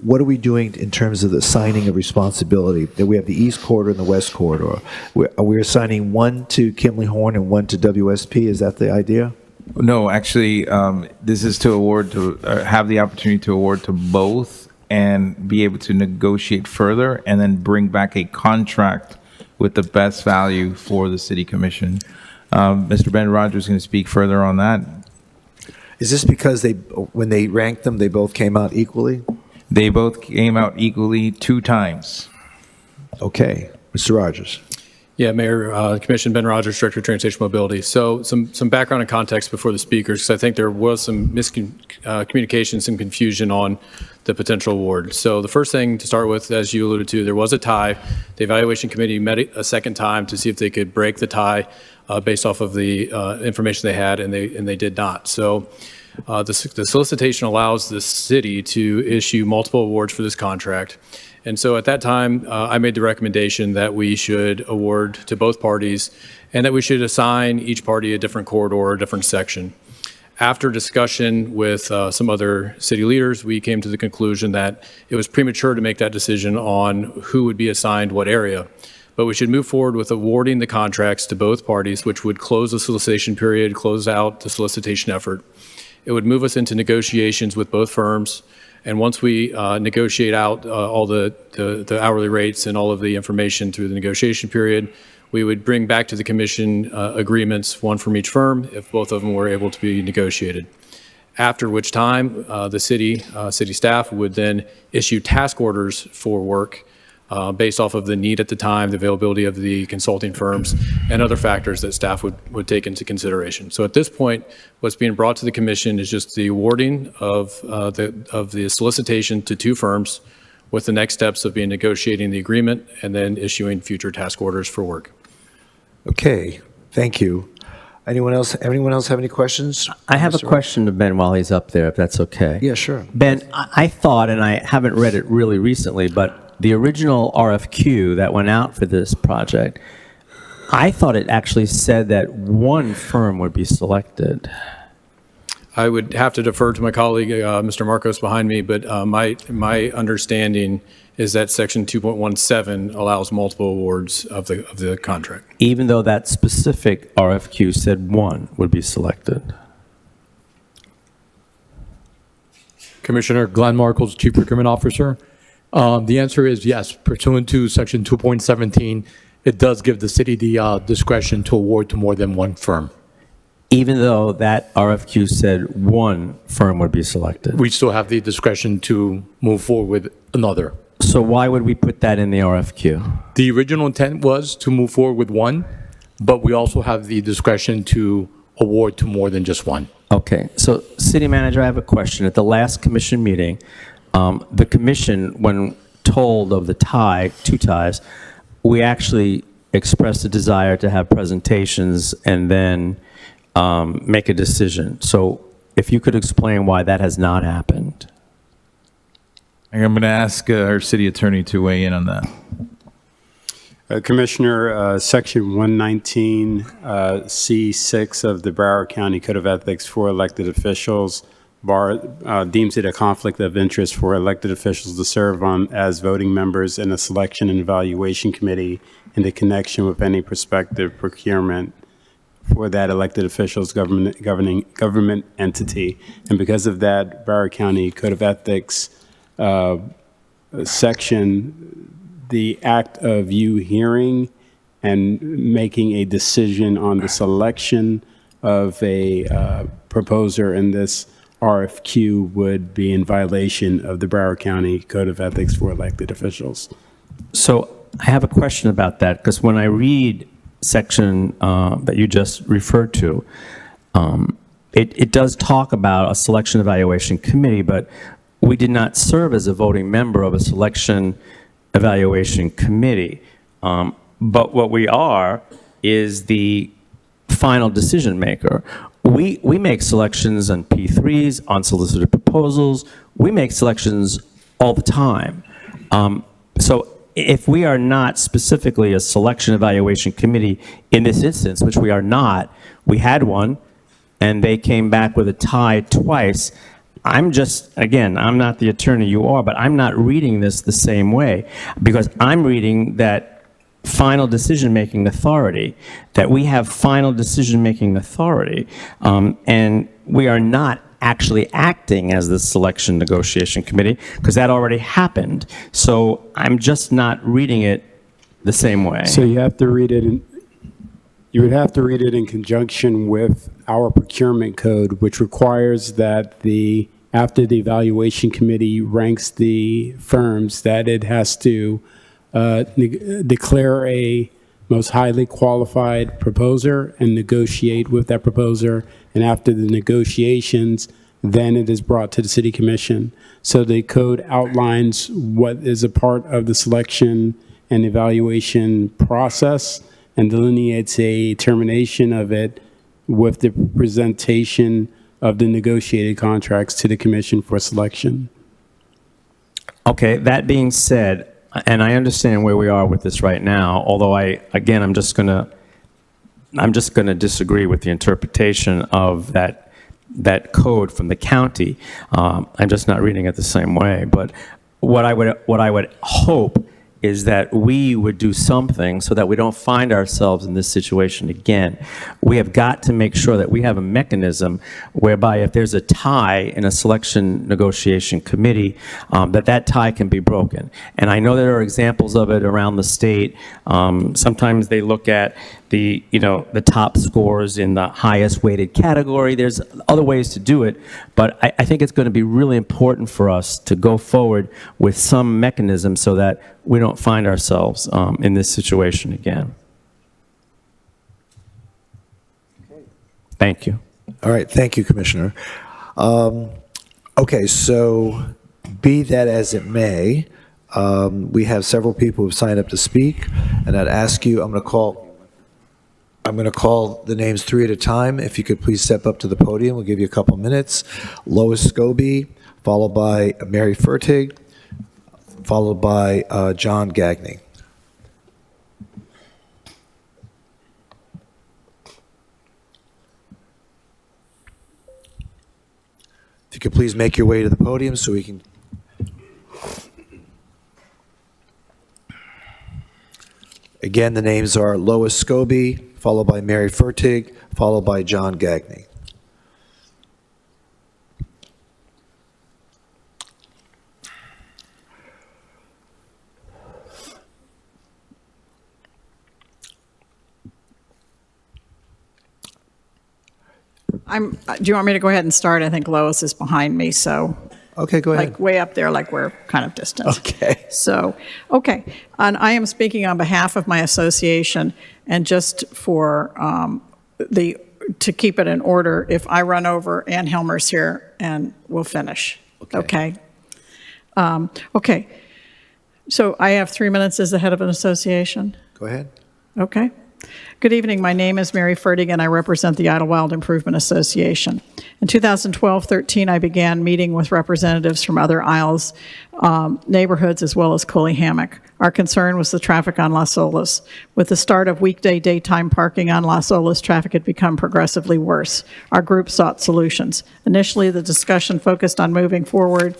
what are we doing in terms of the assigning of responsibility? That we have the East Corridor and the West Corridor. Are we assigning one to Kimley Horn and one to WSP? Is that the idea? No, actually, this is to award to have the opportunity to award to both and be able to negotiate further and then bring back a contract with the best value for the city commission. Mr. Ben Rogers is going to speak further on that. Is this because when they ranked them, they both came out equally? They both came out equally 2 times. Okay, Mr. Rogers. Yeah, Mayor, Commission, Ben Rogers, Director of Transportation Mobility. So some background and context before the speakers, because I think there was some miscommunication, some confusion on the potential award. So the first thing to start with, as you alluded to, there was a tie. The evaluation committee met a second time to see if they could break the tie based off of the information they had, and they did not. So the solicitation allows the city to issue multiple awards for this contract. And so at that time, I made the recommendation that we should award to both parties and that we should assign each party a different corridor or a different section. After discussion with some other city leaders, we came to the conclusion that it was premature to make that decision on who would be assigned what area. But we should move forward with awarding the contracts to both parties, which would close the solicitation period, close out the solicitation effort. It would move us into negotiations with both firms. And once we negotiate out all the hourly rates and all of the information through the negotiation period, we would bring back to the commission agreements, one from each firm, if both of them were able to be negotiated. After which time, the city staff would then issue task orders for work based off of the need at the time, the availability of the consulting firms, and other factors that staff would take into consideration. So at this point, what's being brought to the commission is just the awarding of the solicitation to 2 firms, with the next steps of being negotiating the agreement and then issuing future task orders for work. Okay, thank you. Anyone else have any questions? I have a question to Ben while he's up there, if that's okay. Yeah, sure. Ben, I thought, and I haven't read it really recently, but the original RFQ that went out for this project, I thought it actually said that one firm would be selected. I would have to defer to my colleague, Mr. Marcos behind me, but my understanding is that Section 2.17 allows multiple awards of the contract. Even though that specific RFQ said one would be selected. Commissioner Glenn Markles, Chief Procurement Officer. The answer is yes. Pursuant to Section 2.17, it does give the city the discretion to award to more than one firm. Even though that RFQ said one firm would be selected. We still have the discretion to move forward with another. So why would we put that in the RFQ? The original intent was to move forward with one, but we also have the discretion to award to more than just one. Okay, so City Manager, I have a question. At the last commission meeting, the commission, when told of the tie, two ties, we actually expressed a desire to have presentations and then make a decision. So if you could explain why that has not happened. I'm going to ask our city attorney to weigh in on that. Commissioner, Section 119C6 of the Broward County Code of Ethics for elected officials deems it a conflict of interest for elected officials to serve on as voting members in a selection and evaluation committee in the connection with any prospective procurement for that elected official's government entity. And because of that, Broward County Code of Ethics section, the act of you hearing and making a decision on the selection of a proposer in this RFQ would be in violation of the Broward County Code of Ethics for elected officials. So I have a question about that, because when I read section that you just referred to, it does talk about a selection evaluation committee, but we did not serve as a voting member of a selection evaluation committee. But what we are is the final decision maker. We make selections on P3s, on solicited proposals. We make selections all the time. So if we are not specifically a selection evaluation committee in this instance, which we are not, we had one, and they came back with a tie twice. I'm just, again, I'm not the attorney you are, but I'm not reading this the same way, because I'm reading that final decision-making authority, that we have final decision-making authority, and we are not actually acting as the selection negotiation committee, because that already happened. So I'm just not reading it the same way. So you have to read it you would have to read it in conjunction with our procurement code, which requires that after the evaluation committee ranks the firms, that it has to declare a most highly qualified proposer and negotiate with that proposer. And after the negotiations, then it is brought to the city commission. So the code outlines what is a part of the selection and evaluation process and delineates a termination of it with the presentation of the negotiated contracts to the commission for selection. Okay, that being said, and I understand where we are with this right now, although I'm just gonna disagree with the interpretation of that code from the county. I'm just not reading it the same way. But what I would hope is that we would do something so that we don't find ourselves in this situation again. We have got to make sure that we have a mechanism whereby if there's a tie in a selection negotiation committee, that tie can be broken. And I know there are examples of it around the state. Sometimes they look at the top scores in the highest weighted category. There's other ways to do it, but I think it's going to be really important for us to go forward with some mechanism so that we don't find ourselves in this situation again. Thank you. All right, thank you, Commissioner. Okay, so be that as it may, we have several people who've signed up to speak, and I'd ask you, I'm going to call the names three at a time. If you could please step up to the podium, we'll give you a couple minutes. Lois Scobie, followed by Mary Fertig, followed by John Gagney. you could please make your way to the podium so we can. Again, the names are Lois Scobie, followed by Mary Fertig, followed by John Gagney. Do you want me to go ahead and start? I think Lois is behind me, so. Okay, go ahead. Like way up there, like we're kind of distant. Okay. So, okay. And I am speaking on behalf of my association, and just for to keep it in order, if I run over, Ann Helmer's here, and we'll finish. Okay. Okay. So I have 3 minutes as the head of an association. Go ahead. Okay. Good evening. My name is Mary Fertig, and I represent the Idlewild Improvement Association. In 2012-13, I began meeting with representatives from other Isles neighborhoods as well as Coley Hammock. Our concern was the traffic on Las Olas. With the start of weekday daytime parking on Las Olas, traffic had become progressively worse. Our group sought solutions. Initially, the discussion focused on moving forward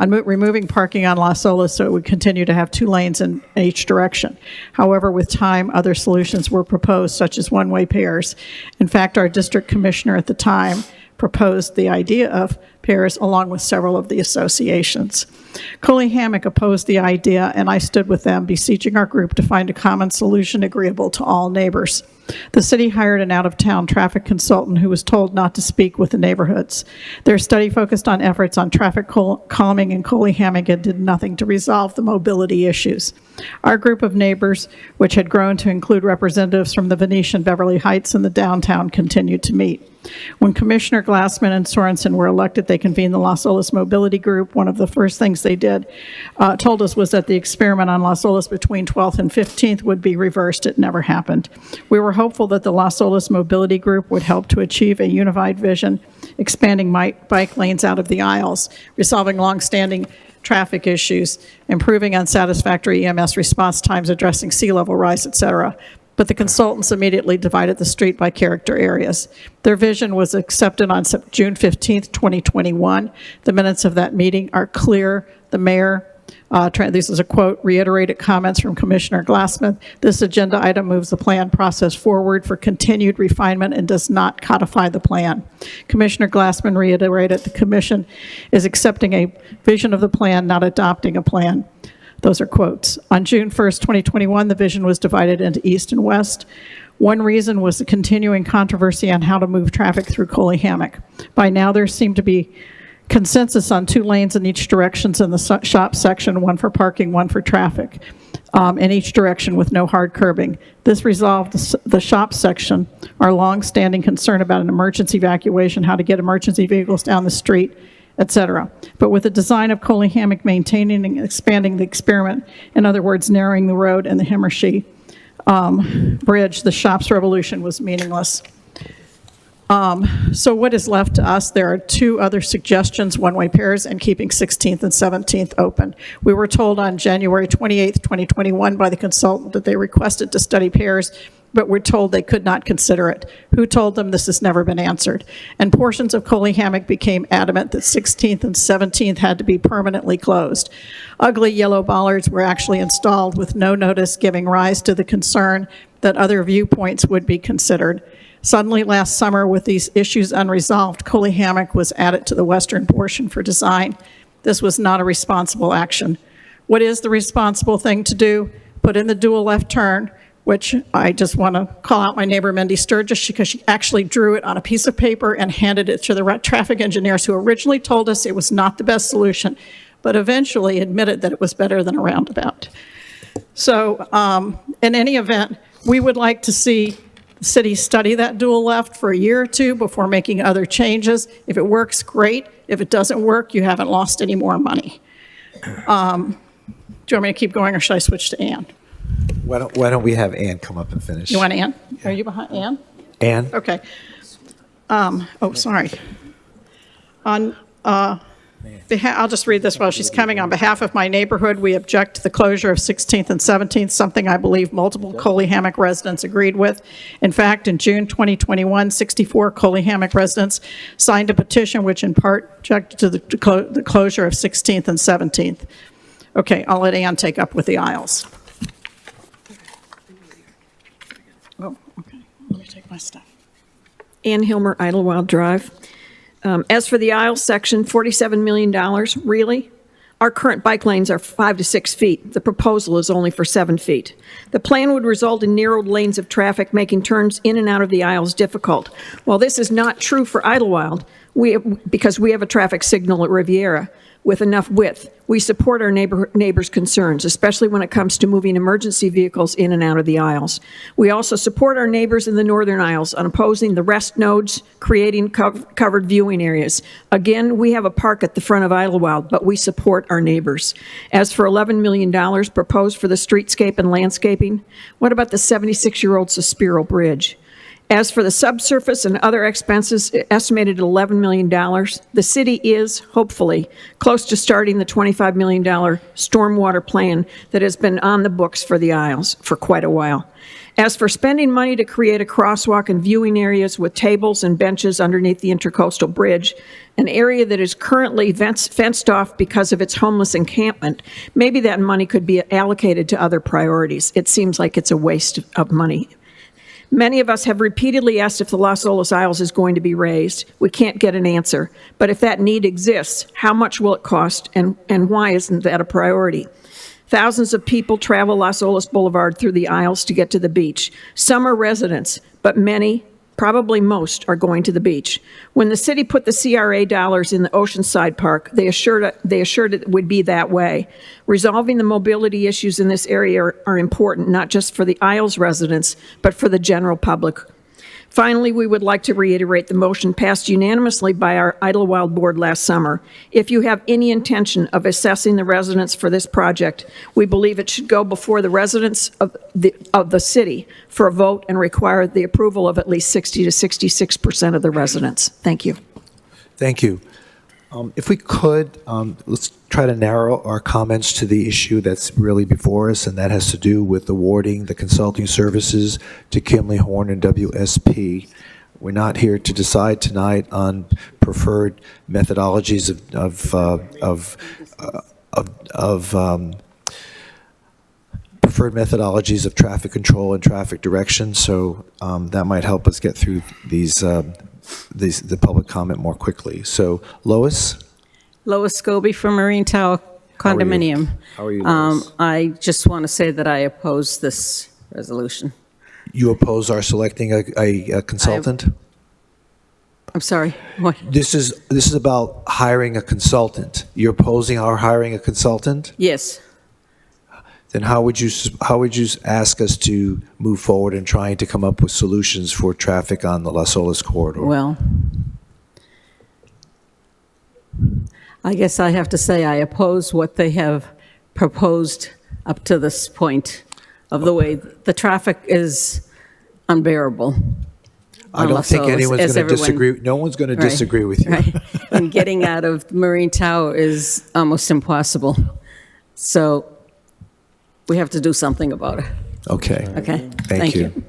on removing parking on Las Olas so it would continue to have 2 lanes in each direction. However, with time, other solutions were proposed, such as one-way pairs. In fact, our district commissioner at the time proposed the idea of pairs along with several of the associations. Coley Hammock opposed the idea, and I stood with them, beseeching our group to find a common solution agreeable to all neighbors. The city hired an out-of-town traffic consultant who was told not to speak with the neighborhoods. Their study focused on efforts on traffic calming in Coley Hammock and did nothing to resolve the mobility issues. Our group of neighbors, which had grown to include representatives from the Venetian, Beverly Heights, and the downtown, continued to meet. When Commissioner Glassman and Sorensen were elected, they convened the Las Olas Mobility Group. One of the first things they told us was that the experiment on Las Olas between 12th and 15th would be reversed. It never happened. We were hopeful that the Las Olas Mobility Group would help to achieve a unified vision, expanding bike lanes out of the aisles, resolving long-standing traffic issues, improving unsatisfactory EMS response times, addressing sea level rise, etc. But the consultants immediately divided the street by character areas. Their vision was accepted on June 15th, 2021. The minutes of that meeting are clear. The mayor, this is a quote, reiterated comments from Commissioner Glassman. This agenda item moves the plan process forward for continued refinement and does not codify the plan. Commissioner Glassman reiterated the commission is accepting a vision of the plan, not adopting a plan. Those are quotes. On June 1st, 2021, the vision was divided into east and west. One reason was the continuing controversy on how to move traffic through Coley Hammock. By now, there seemed to be consensus on 2 lanes in each direction in the shop section, 1 for parking, 1 for traffic, in each direction with no hard curbing. This resolved the shop section, our long-standing concern about an emergency evacuation, how to get emergency vehicles down the street, etc. But with the design of Coley Hammock maintaining and expanding the experiment, in other words, narrowing the road and the Himmershey Bridge, the shop's revolution was meaningless. So what is left to us? There are 2 other suggestions, one-way pairs and keeping 16th and 17th open. We were told on January 28th, 2021 by the consultant that they requested to study pairs, but we're told they could not consider it. Who told them? This has never been answered. And portions of Coley Hammock became adamant that 16th and 17th had to be permanently closed. Ugly yellow bollards were actually installed with no notice, giving rise to the concern that other viewpoints would be considered. Suddenly last summer, with these issues unresolved, Coley Hammock was added to the western portion for design. This was not a responsible action. What is the responsible thing to do? Put in the dual left turn, which I just want to call out my neighbor Mindy Sturgis because she actually drew it on a piece of paper and handed it to the traffic engineers who originally told us it was not the best solution, but eventually admitted that it was better than a roundabout. So in any event, we would like to see the city study that dual left for a year or 2 before making other changes. If it works, great. If it doesn't work, you haven't lost any more money. Do you want me to keep going or should I switch to Ann? Why don't we have Ann come up and finish? You want Ann? Are you behind Ann? Ann? Okay. Oh, sorry. On I'll just read this while she's coming. On behalf of my neighborhood, we object to the closure of 16th and 17th, something I believe multiple Coley-Hammock residents agreed with. In fact, in June 2021, 64 Coley-Hammock residents signed a petition which in part objected to the closure of 16th and 17th. Okay, I'll let Ann take up with the aisles. Oh, okay. Let me take my stuff. Ann Hilmer, Idlewild Drive. As for the aisle section, $47 million, really? Our current bike lanes are 5 to 6 feet. The proposal is only for 7 feet. The plan would result in narrowed lanes of traffic, making turns in and out of the aisles difficult. While this is not true for Idlewild, because we have a traffic signal at Riviera with enough width, we support our neighbors' concerns, especially when it comes to moving emergency vehicles in and out of the aisles. We also support our neighbors in the northern aisles on opposing the rest nodes, creating covered viewing areas. Again, we have a park at the front of Idlewild, but we support our neighbors. As for $11 million proposed for the streetscape and landscaping, what about the 76-year-old Suspiral Bridge? As for the subsurface and other expenses, estimated at $11 million, the city is, hopefully, close to starting the $25 million stormwater plan that has been on the books for the aisles for quite a while. As for spending money to create a crosswalk and viewing areas with tables and benches underneath the Intercoastal Bridge, an area that is currently fenced off because of its homeless encampment, maybe that money could be allocated to other priorities. It seems like it's a waste of money. Many of us have repeatedly asked if the Las Olas Isles is going to be raised. We can't get an answer. But if that need exists, how much will it cost, and why isn't that a priority? Thousands of people travel Las Olas Boulevard through the aisles to get to the beach. Some are residents, but many, probably most, are going to the beach. When the city put the CRA dollars in the Oceanside Park, they assured it would be that way. Resolving the mobility issues in this area are important, not just for the Isles residents, but for the general public. Finally, we would like to reiterate the motion passed unanimously by our Idlewild board last summer. If you have any intention of assessing the residents for this project, we believe it should go before the residents of the city for a vote and require the approval of at least 60 to 66% of the residents. Thank you. Thank you. If we could, let's try to narrow our comments to the issue that's really before us, and that has to do with awarding the consulting services to Kimley Horn and WSP. We're not here to decide tonight on preferred methodologies preferred methodologies of traffic control and traffic direction. So that might help us get through the public comment more quickly. So, Lois? Lois Scobie from Marine Tower Condominium. How are you, Lois? I just want to say that I oppose this resolution. You oppose our selecting a consultant? I'm sorry, what? This is about hiring a consultant. You're opposing our hiring a consultant? Yes. Then how would you ask us to move forward in trying to come up with solutions for traffic on the Las Olas corridor? Well, I guess I have to say I oppose what they have proposed up to this point of the way the traffic is unbearable. I don't think anyone's going to disagree. No one's going to disagree with you. Right. And getting out of Marine Tower is almost impossible. So we have to do something about it. Okay. Okay. Thank you.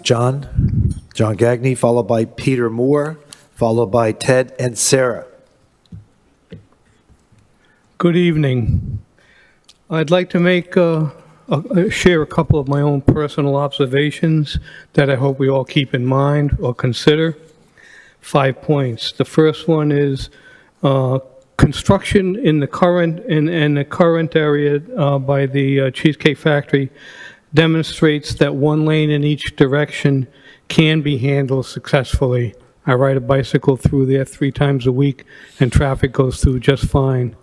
John Gagney, followed by Peter Moore, followed by Ted and Sarah. Good evening. I'd like to share a couple of my own personal observations that I hope we all keep in mind or consider. 5 points. The first one is construction in the current area by the Cheesecake Factory demonstrates that one lane in each direction can be handled successfully. I ride a bicycle through there 3 times a week, and traffic goes through just fine.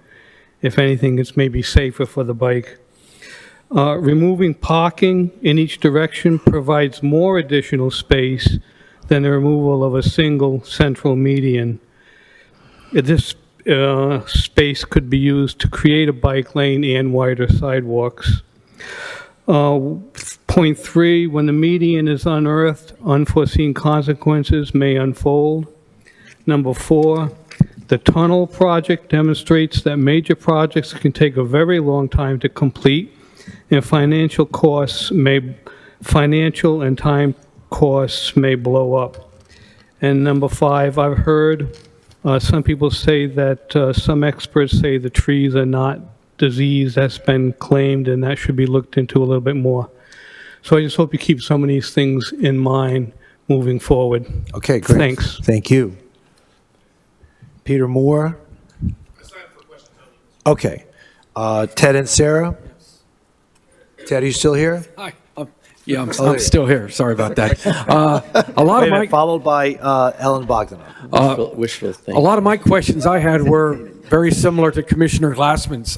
If anything, it's maybe safer for the bike. Removing parking in each direction provides more additional space than the removal of a single central median. This space could be used to create a bike lane and wider sidewalks. Point 3, when the median is unearthed, unforeseen consequences may unfold. Number 4, The tunnel project demonstrates that major projects can take a very long time to complete, and financial and time costs may blow up. And number 5, I've heard some people say that some experts say the trees are not disease that's been claimed, and that should be looked into a little bit more. So I just hope you keep some of these things in mind moving forward. Okay, great. Thanks. Thank you. Peter Moore? Okay. Ted and Sarah? Ted, are you still here? Hi. Yeah, I'm still here. Sorry about that. A lot of my Followed by Ellen Bogdanoff. Wishful thinking. a lot of my questions I had were very similar to Commissioner Glassman's.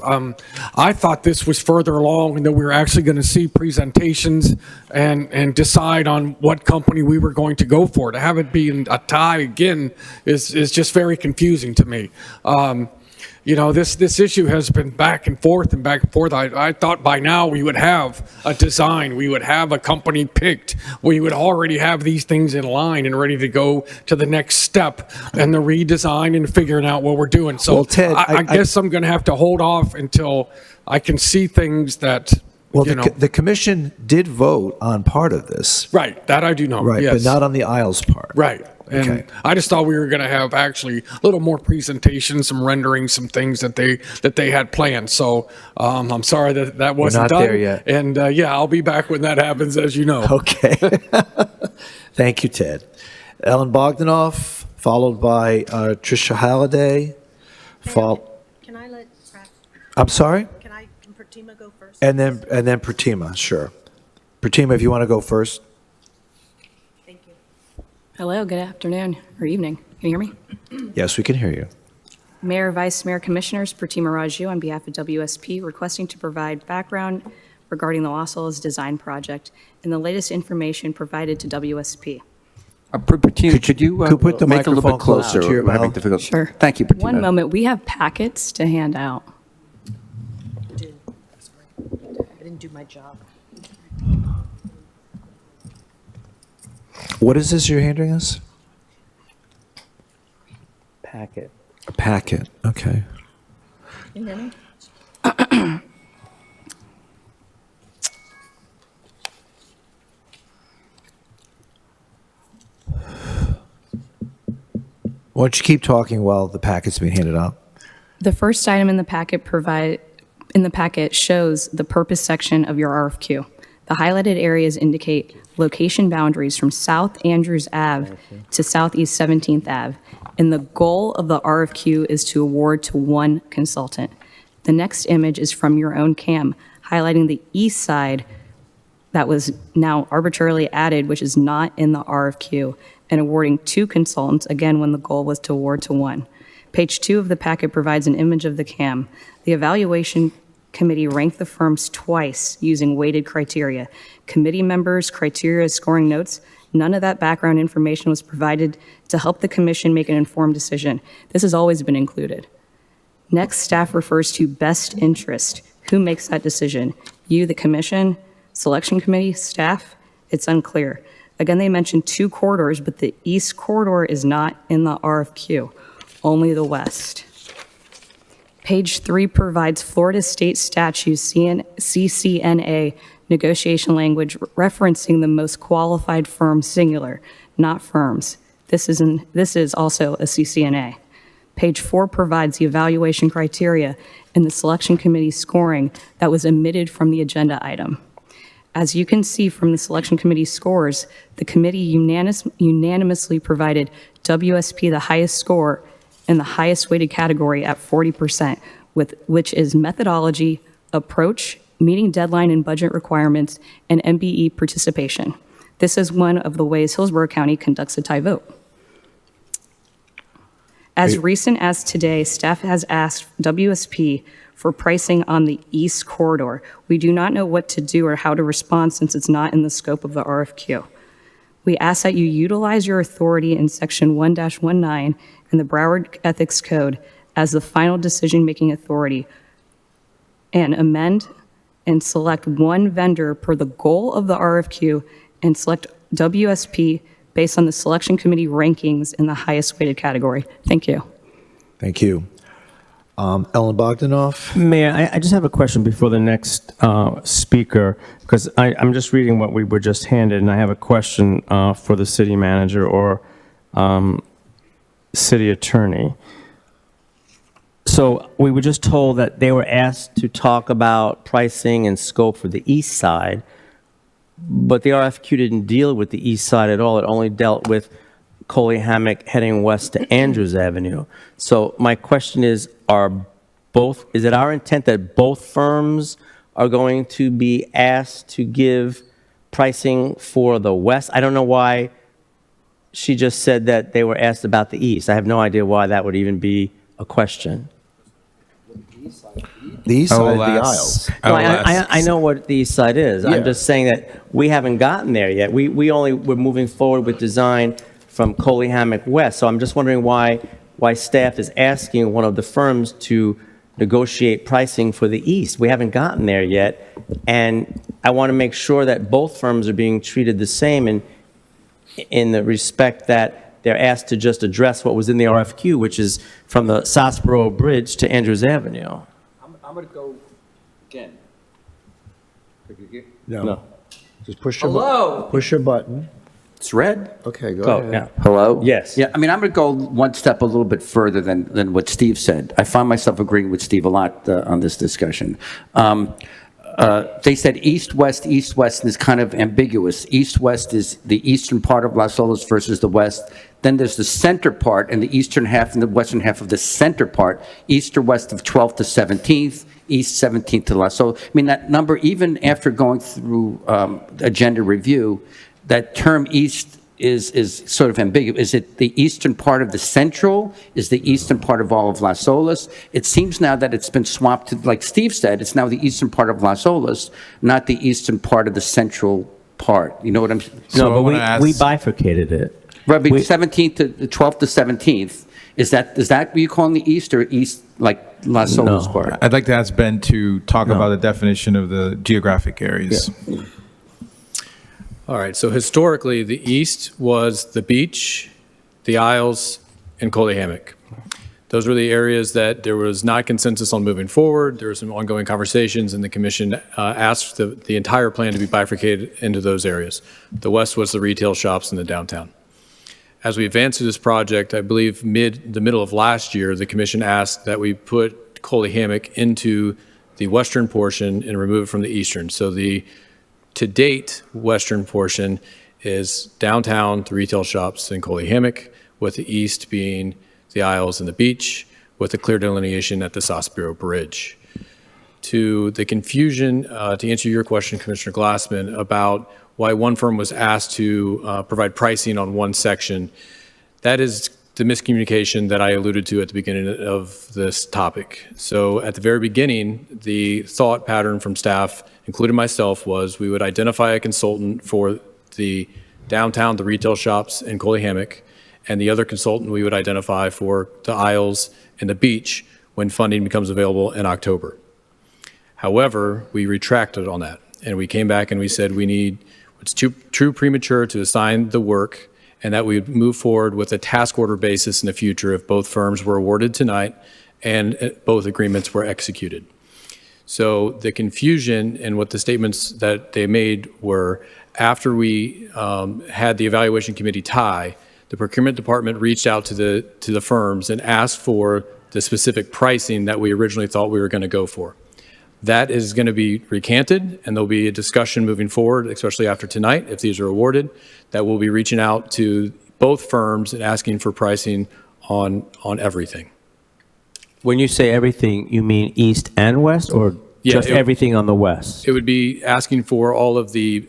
I thought this was further along and that we were actually going to see presentations and decide on what company we were going to go for. To have it be a tie again is just very confusing to me. You know, this issue has been back and forth and back and forth. I thought by now we would have a design, we would have a company picked, we would already have these things in line and ready to go to the next step and the redesign and figuring out what we're doing. So Well, Ted, I guess I'm going to have to hold off until I can see things that, Well, you know. the commission did vote on part of this. Right, that I do know. Right, yes. but not on the aisles part. Right. And Okay. I just thought we were going to have actually a little more presentation, some rendering, some things that they had planned. So I'm sorry that wasn't not done. there yet. And yeah, I'll be back when that happens, as you know. Okay. Thank you, Ted. Ellen Bogdanoff, followed by Tricia Halliday. Can I let I'm sorry? can Pratima go first? And then Pratima, sure. Pratima, if you want to go first. Thank you. Hello, good afternoon or evening. Can you hear me? Yes, we can hear you. Mayor, Vice Mayor, Commissioners, Pratima Raju on behalf of WSP requesting to provide background regarding the Los Olas design project and the latest information provided to WSP. Pratima, could you put the make it a little microphone bit closer? closer to your We're having mouth. difficulty. Sure. Thank you, Pratima. One moment, we have packets to hand out. Sorry. I didn't do my job. What is this you're handing us? Packet. A packet, okay. Can you hear me? Why don't you keep talking while the packet's being handed out? The first item in the packet shows the purpose section of your RFQ. The highlighted areas indicate location boundaries from South Andrews Ave to Southeast 17th Ave, and the goal of the RFQ is to award to one consultant. The next image is from your own CAM, highlighting the east side that was now arbitrarily added, which is not in the RFQ, and awarding two consultants, again, when the goal was to award to one. Page 2 of the packet provides an image of the CAM. The evaluation committee ranked the firms twice using weighted criteria. Committee members' criteria scoring notes, none of that background information was provided to help the commission make an informed decision. This has always been included. Next, staff refers to best interest. Who makes that decision? You, the commission, selection committee, staff? It's unclear. Again, they mentioned two corridors, but the east corridor is not in the RFQ, only the west. Page 3 provides Florida State Statute CCNA negotiation language referencing the most qualified firm singular, not firms. This is also a CCNA. Page 4 provides the evaluation criteria and the selection committee scoring that was omitted from the agenda item. As you can see from the selection committee scores, the committee unanimously provided WSP the highest score in the highest weighted category at 40%, which is methodology, approach, meeting deadline and budget requirements, and MBE participation. This is one of the ways Hillsborough County conducts a tie vote. As recent as today, staff has asked WSP for pricing on the east corridor. We do not know what to do or how to respond since it's not in the scope of the RFQ. We ask that you utilize your authority in Section 1-19 in the Broward Ethics Code as the final decision-making authority and amend and select one vendor per the goal of the RFQ and select WSP based on the selection committee rankings in the highest weighted category. Thank you. Thank you. Ellen Bogdanoff? Mayor, I just have a question before the next speaker, because I'm just reading what we were just handed, and I have a question for the city manager or city attorney. So we were just told that they were asked to talk about pricing and scope for the east side, but the RFQ didn't deal with the east side at all. It only dealt with Coley Hammock heading west to Andrews Avenue. So my question is it our intent that both firms are going to be asked to give pricing for the west? I don't know why she just said that they were asked about the east. I have no idea why that would even be a question. The east side of the aisles. Well, I know what the east side is. Yeah. I'm just saying that we haven't gotten there yet. We're moving forward with design from Coley Hammock West. So I'm just wondering why staff is asking one of the firms to negotiate pricing for the east. We haven't gotten there yet. And I want to make sure that both firms are being treated the same in the respect that they're asked to just address what was in the RFQ, which is from the Sosboro Bridge to Andrews Avenue. I'm going to go again. No. Just push your Hello? button. Push your button. It's red. Okay, go Go, ahead. yeah. Hello? Yes. Yeah, I mean, I'm going to go one step a little bit further than what Steve said. I find myself agreeing with Steve a lot on this discussion. They said east-west, east-west, and it's kind of ambiguous. East-west is the eastern part of Las Olas versus the west. Then there's the center part and the eastern half and the western half of the center part, east or west of 12th to 17th, east 17th to Las Olas. I mean, that number, even after going through agenda review, that term east is sort of ambiguous. Is it the eastern part of the central? Is the eastern part of all of Las Olas? It seems now that it's been swapped to, like Steve said, it's now the eastern part of Las Olas, not the eastern part of the central part. You know what I'm saying? No, but we bifurcated it. Right, but 17th to 12th to 17th, is that what you calling the east or east, like Las Olas part? I'd like to ask Ben to talk about the definition of the geographic areas. Yeah. All right, so historically, the east was the beach, the Isles, and Coley Hammock. Those were the areas that there was not consensus on moving forward. There were some ongoing conversations, and the commission asked the entire plan to be bifurcated into those areas. The west was the retail shops in the downtown. As we advanced through this project, I believe the middle of last year, the commission asked that we put Coley Hammock into the western portion and remove it from the eastern. So the to date western portion is downtown, the retail shops, and Coley Hammock, with the east being the Isles and the beach, with a clear delineation at the Sosboro Bridge. To the confusion, to answer your question, Commissioner Glassman, about why one firm was asked to provide pricing on one section, that is the miscommunication that I alluded to at the beginning of this topic. So at the very beginning, the thought pattern from staff, including myself, was we would identify a consultant for the downtown, the retail shops, and Coley Hammock, and the other consultant we would identify for the Isles and the beach when funding becomes available in October. However, we retracted on that, and we came back and we said it's too premature to assign the work, and that we would move forward with a task order basis in the future if both firms were awarded tonight and both agreements were executed. So the confusion and what the statements that they made were, after we had the evaluation committee tie, the procurement department reached out to the firms and asked for the specific pricing that we originally thought we were going to go for. That is going to be recanted, and there'll be a discussion moving forward, especially after tonight, if these are awarded, that we'll be reaching out to both firms and asking for pricing on everything. When you say everything, you mean east and west, or just everything on the west? It would be asking for all of the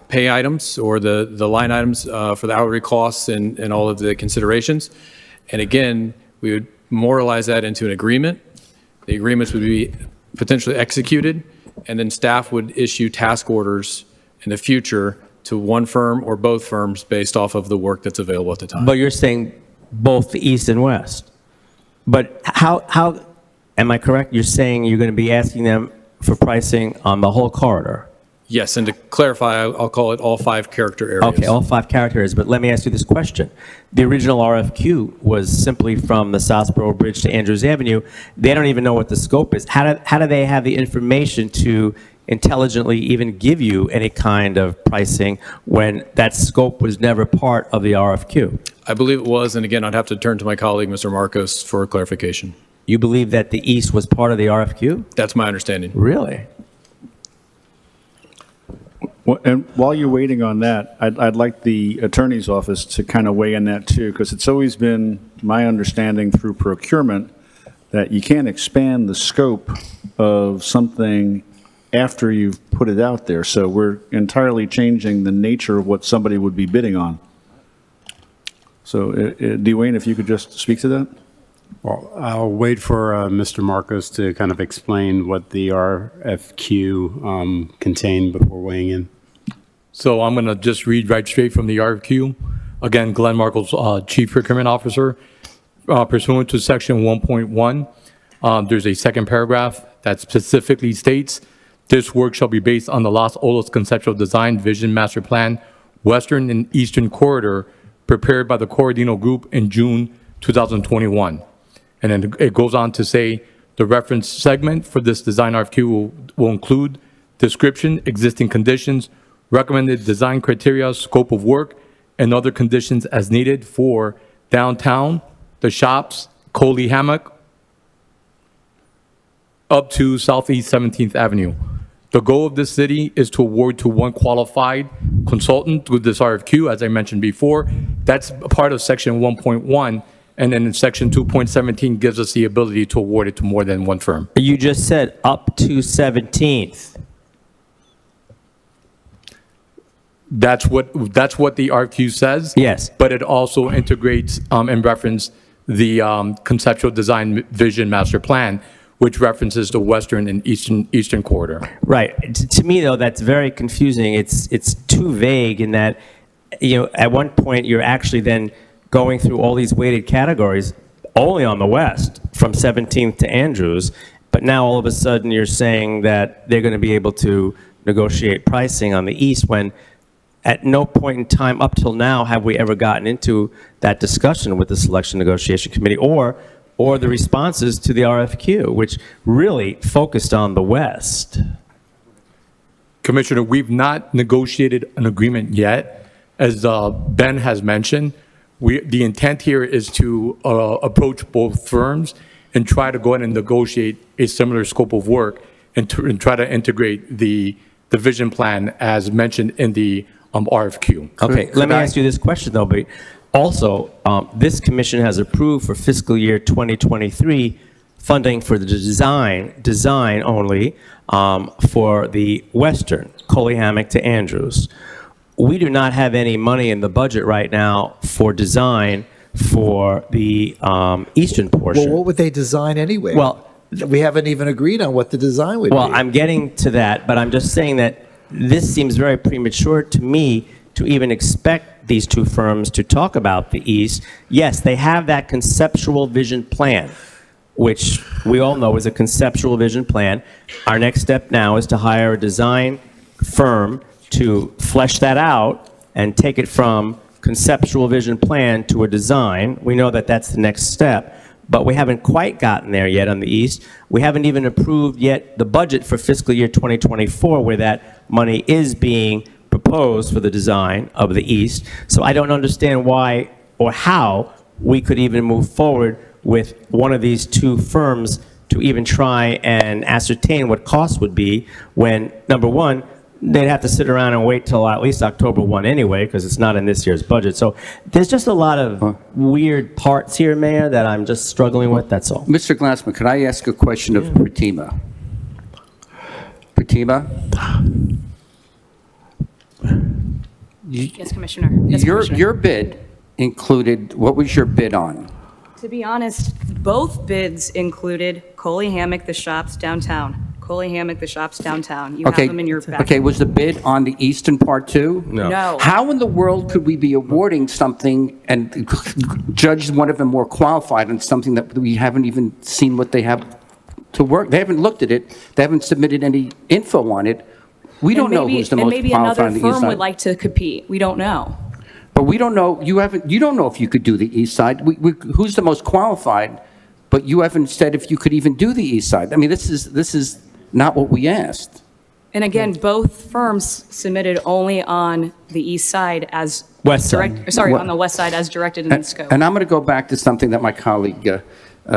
pay items or the line items for the hourly costs and all of the considerations. And again, we would memorialize that into an agreement. The agreements would be potentially executed, and then staff would issue task orders in the future to one firm or both firms based off of the work that's available at the time. But you're saying both the east and west. But how am I correct? You're saying you're going to be asking them for pricing on the whole corridor? Yes, and to clarify, I'll call it all 5 character areas. Okay, all 5 characters, but let me ask you this question. The original RFQ was simply from the Southborough Bridge to Andrews Avenue. They don't even know what the scope is. How do they have the information to intelligently even give you any kind of pricing when that scope was never part of the RFQ? I believe it was, and again, I'd have to turn to my colleague, Mr. Marcos, for clarification. You believe that the East was part of the RFQ? That's my understanding. Really? Well, and while you're waiting on that, I'd like the attorney's office to kind of weigh in that too, because it's always been my understanding through procurement that you can't expand the scope of something after you've put it out there. So we're entirely changing the nature of what somebody would be bidding on. So, Dwayne, if you could just speak to that? Well, I'll wait for Mr. Marcos to kind of explain what the RFQ contained before weighing in. So I'm going to just read right straight from the RFQ. Again, Glenn Markles, Chief Procurement Officer. Pursuant to Section 1.1, there's a second paragraph that specifically states, this work shall be based on the Los Olos Conceptual Design Vision Master Plan, Western and Eastern Corridor, prepared by the Corradino Group in June 2021. And then it goes on to say, the reference segment for this design RFQ will include description, existing conditions, recommended design criteria, scope of work, and other conditions as needed for downtown, the shops, Coley Hammock, up to Southeast 17th Avenue. The goal of this city is to award to one qualified consultant with this RFQ, as I mentioned before. That's part of Section 1.1. And then in Section 2.17 gives us the ability to award it to more than one firm. You just said up to 17th. That's what the RFQ says. Yes. But it also integrates and reference the conceptual design vision master plan, which references the western and eastern corridor. Right. To me, though, that's very confusing. It's too vague in that, at one point you're actually then going through all these weighted categories only on the west from 17th to Andrews, but now all of a sudden you're saying that they're going to be able to negotiate pricing on the east when at no point in time up till now have we ever gotten into that discussion with the Selection Negotiation Committee or the responses to the RFQ, which really focused on the west. Commissioner, we've not negotiated an agreement yet. As Ben has mentioned, the intent here is to approach both firms and try to go ahead and negotiate a similar scope of work and try to integrate the vision plan as mentioned in the RFQ. Okay, let me ask you this question though, but also this commission has approved for fiscal year 2023 funding for the design only for the western Coley Hammock to Andrews. We do not have any money in the budget right now for design for the eastern portion. Well, what would they design anyway? Well, we haven't even agreed on what the design would be. Well, I'm getting to that, but I'm just saying that this seems very premature to me to even expect these two firms to talk about the east. Yes, they have that conceptual vision plan, which we all know is a conceptual vision plan. Our next step now is to hire a design firm to flesh that out and take it from conceptual vision plan to a design. We know that that's the next step, but we haven't quite gotten there yet on the east. We haven't even approved yet the budget for fiscal year 2024 where that money is being proposed for the design of the east. So I don't understand why or how we could even move forward with one of these two firms to even try and ascertain what costs would be when, number one, they'd have to sit around and wait till at least October 1 anyway, because it's not in this year's budget. So there's just a lot of weird parts here, Mayor, that I'm just struggling with, that's all. Mr. Glassman, could I ask a question of Pratima? Pratima? Yes, Commissioner. Yes, Commissioner. Your bid included, what was your bid on? To be honest, both bids included Coley Hammock, the shops downtown. Coley Hammock, the shops downtown. You have them in your back. Okay, was the bid on the eastern part too? No. How in the world could we be awarding something and judge one of them more qualified on something that we haven't even seen what they have to work? They haven't looked at it. They haven't submitted any info on it. We don't know who's the most And maybe qualified another on the east firm side. would like to compete. We don't know. But we don't know, you don't know if you could do the east side. Who's the most qualified, but you haven't said if you could even do the east side. I mean, this is not what we asked. And again, both firms submitted only on the east side as West side. on the west side as directed in the scope. And I'm going to go back to something that my colleague,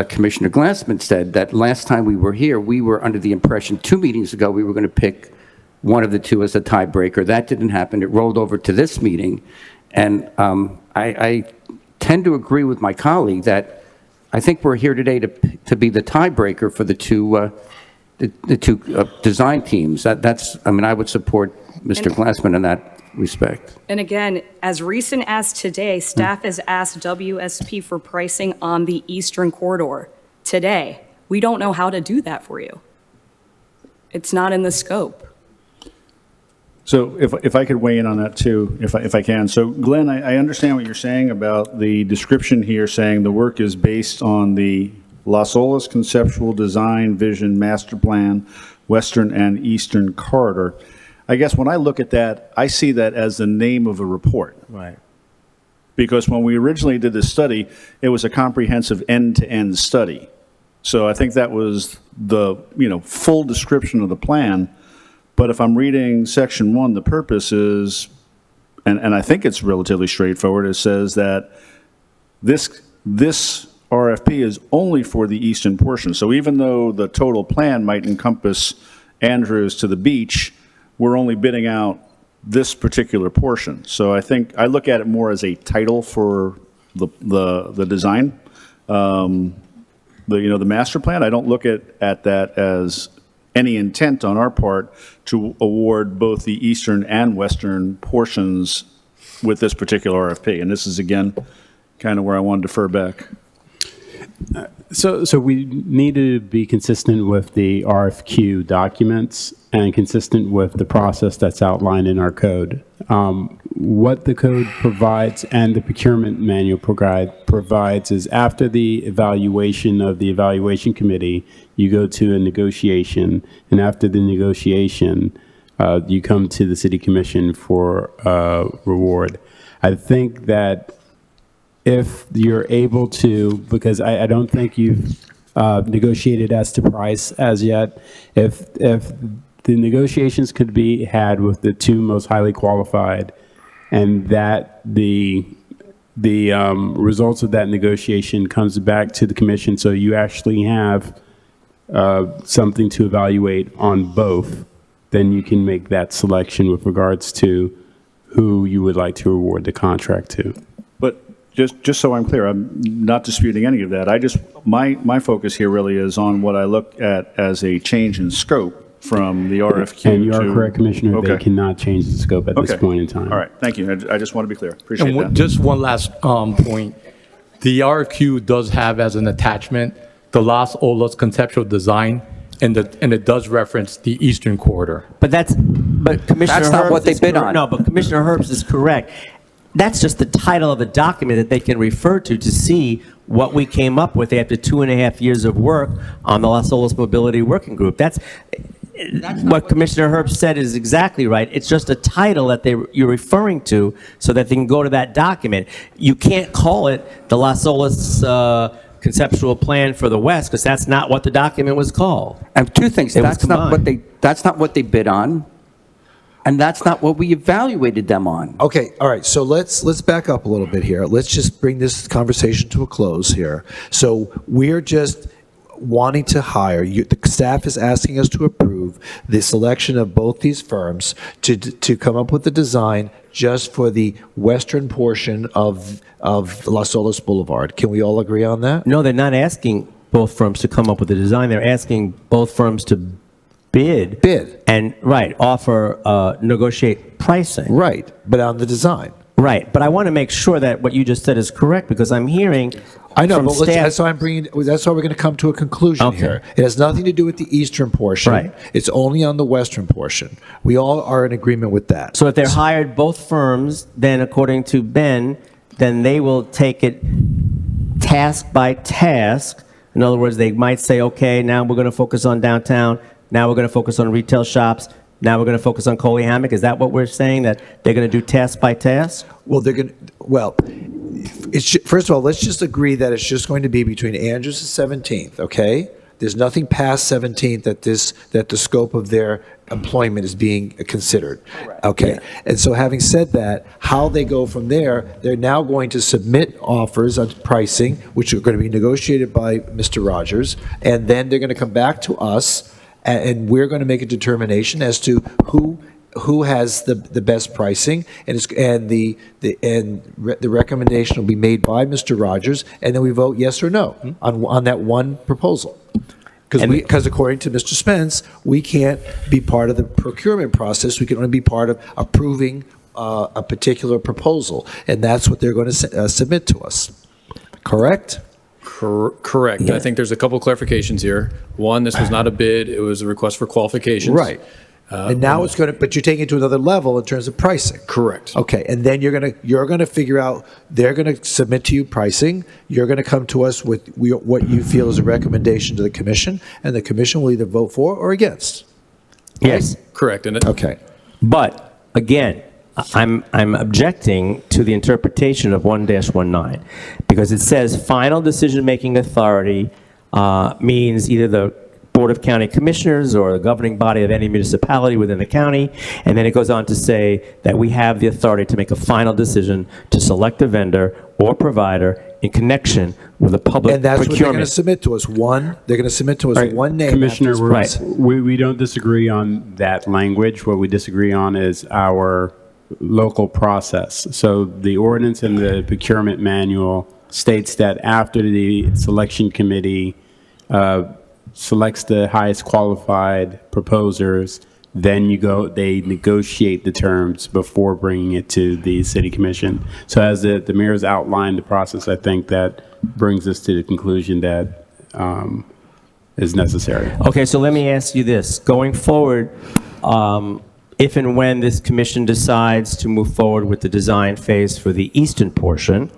Commissioner Glassman, said, that last time we were here, we were under the impression 2 meetings ago we were going to pick one of the two as a tiebreaker. That didn't happen. It rolled over to this meeting. And I tend to agree with my colleague that I think we're here today to be the tiebreaker for the two design teams. I mean, I would support Mr. Glassman in that respect. And again, as recent as today, staff has asked WSP for pricing on the eastern corridor today. We don't know how to do that for you. It's not in the scope. So if I could weigh in on that too, if I can. So Glenn, I understand what you're saying about the description here saying the work is based on the Las Olas Conceptual Design Vision Master Plan, Western and Eastern Corridor. I guess when I look at that, I see that as the name of a report. Right. Because when we originally did this study, it was a comprehensive end-to-end study. So I think that was the, full description of the plan. But if I'm reading section 1, the purpose is, and I think it's relatively straightforward, it says that this RFP is only for the eastern portion. So even though the total plan might encompass Andrews to the beach, we're only bidding out this particular portion. So I think I look at it more as a title for the design, the master plan. I don't look at that as any intent on our part to award both the eastern and western portions with this particular RFP. And this is, again, kind of where I want to defer back. So we need to be consistent with the RFQ documents and consistent with the process that's outlined in our code. What the code provides and the procurement manual provides is after the evaluation of the evaluation committee, you go to a negotiation, and after the negotiation, you come to the city commission for reward. I think that if you're able to, because I don't think you've negotiated as to price as yet, if the negotiations could be had with the two most highly qualified, and that the results of that negotiation comes back to the commission, so you actually have something to evaluate on both, then you can make that selection with regards to who you would like to award the contract to. But just so I'm clear, I'm not disputing any of that. My focus here really is on what I look at as a change in scope from the RFQ to... And you are correct, Commissioner. Okay. They cannot change the scope at this point in time. All right, thank you. I just want to be clear. Appreciate And that. just one last point. The RFQ does have as an attachment the Las Olas conceptual design, and it does reference the Eastern Corridor. But Commissioner That's not Herbst what they is bid correct. on. No, but Commissioner Herbst is correct. That's just the title of the document that they can refer to see what we came up with after 2.5 years of work on the Las Olas Mobility Working Group. That's what Commissioner Herbst said is exactly right. It's just a title that you're referring to so that they can go to that document. You can't call it the Las Olas conceptual plan for the West, because that's not what the document was called. And two things, It was that's not what they bid on, and that's not what we evaluated them on. Okay, all right, so let's back up a little bit here. Let's just bring this conversation to a close here. So we're just wanting to hire, the staff is asking us to approve the selection of both these firms to come up with the design just for the western portion of Las Olas Boulevard. Can we all agree on that? No, they're not asking both firms to come up with a design. They're asking both firms to bid. And, offer, negotiate pricing. Right, but on the design. Right, but I want to make sure that what you just said is correct, because I'm hearing I know, from but staff... that's why we're going to come to a conclusion here. It has nothing to do with the eastern portion. Right. It's only on the western portion. We all are in agreement with that. So if they're hired both firms, then according to Ben, then they will take it task by task. In other words, they might say, okay, now we're going to focus on downtown. Now we're going to focus on retail shops. Now we're going to focus on Coley Hammock. Is that what we're saying, that they're going to do task by task? Well, first of all, let's just agree that it's just going to be between Andrews and 17th, okay? There's nothing past 17th that the scope of their employment is being considered. Okay. And so having said that, how they go from there, they're now going to submit offers on pricing, which are going to be negotiated by Mr. Rogers, and then they're going to come back to us, and we're going to make a determination as to who has the best pricing, and the recommendation will be made by Mr. Rogers, and then we vote yes or no on that one proposal. Because according to Mr. Spence, we can't be part of the procurement process. We can only be part of approving a particular proposal, and that's what they're going to submit to us. Correct? Correct. I think there's a couple clarifications here. One, this was not a bid; it was a request for qualifications. Right. And now it's going to, but you're taking it to another level in terms of pricing. Correct. Okay, and then you're going to figure out, they're going to submit to you pricing, you're going to come to us with what you feel is a recommendation to the commission, and the commission will either vote for or against. Yes. Correct. Okay. But, again, I'm objecting to the interpretation of 1-19, because it says final decision-making authority means either the Board of County Commissioners or the governing body of any municipality within the county, and then it goes on to say that we have the authority to make a final decision to select a vendor or provider in connection with a public procurement. And that's what they're going to submit to us. They're going to submit to us one name. Commissioner, after this we don't disagree on that language. What we disagree on is our local process. So the ordinance and the procurement manual states that after the selection committee selects the highest qualified proposers, then they negotiate the terms before bringing it to the city commission. So as the mayor's outlined the process, I think that brings us to the conclusion that is necessary. Okay, so let me ask you this. Going forward, if and when this commission decides to move forward with the design phase for the eastern portion,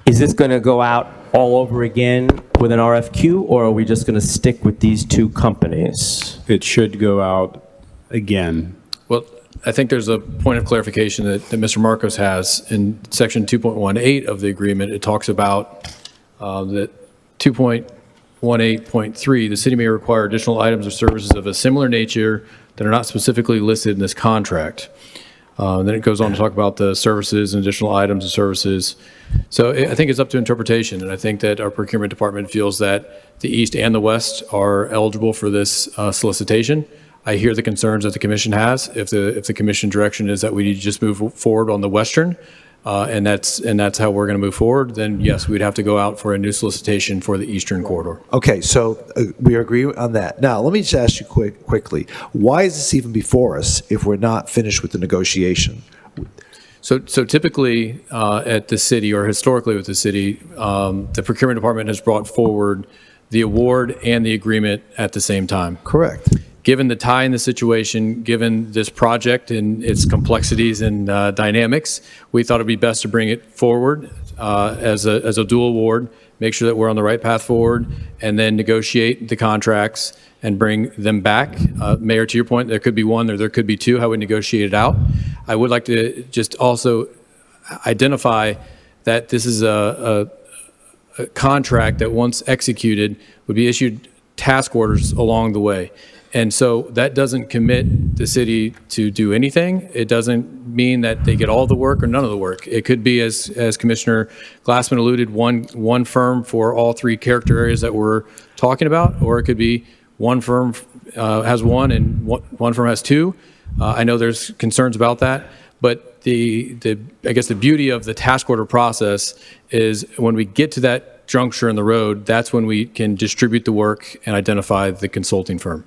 is this going to go out all over again with an RFQ, or are we just going to stick with these two companies? It should go out again. Well, I think there's a point of clarification that Mr. Marcos has in section 2.18 of the agreement. It talks about that 2.18.3, the city may require additional items or services of a similar nature that are not specifically listed in this contract. Then it goes on to talk about the services and additional items and services. So I think it's up to interpretation, and I think that our procurement department feels that the east and the west are eligible for this solicitation. I hear the concerns that the commission has. If the commission direction is that we need to just move forward on the western, and that's how we're going to move forward, then yes, we'd have to go out for a new solicitation for the eastern corridor. Okay, so we agree on that. Now, let me just ask you quickly, why is this even before us if we're not finished with the negotiation? So typically at the city, or historically with the city, the procurement department has brought forward the award and the agreement at the same time. Correct. Given the tie in the situation, given this project and its complexities and dynamics, we thought it'd be best to bring it forward as a dual award, make sure that we're on the right path forward, and then negotiate the contracts and bring them back. Mayor, to your point, there could be one or there could be two, how we negotiate it out. I would like to just also identify that this is a contract that once executed would be issued task orders along the way. And so that doesn't commit the city to do anything. It doesn't mean that they get all the work or none of the work. It could be, as Commissioner Glassman alluded, one firm for all three character areas that we're talking about, or it could be one firm has one and one firm has two. I know there's concerns about that, but I guess the beauty of the task order process is when we get to that juncture in the road, that's when we can distribute the work and identify the consulting firm.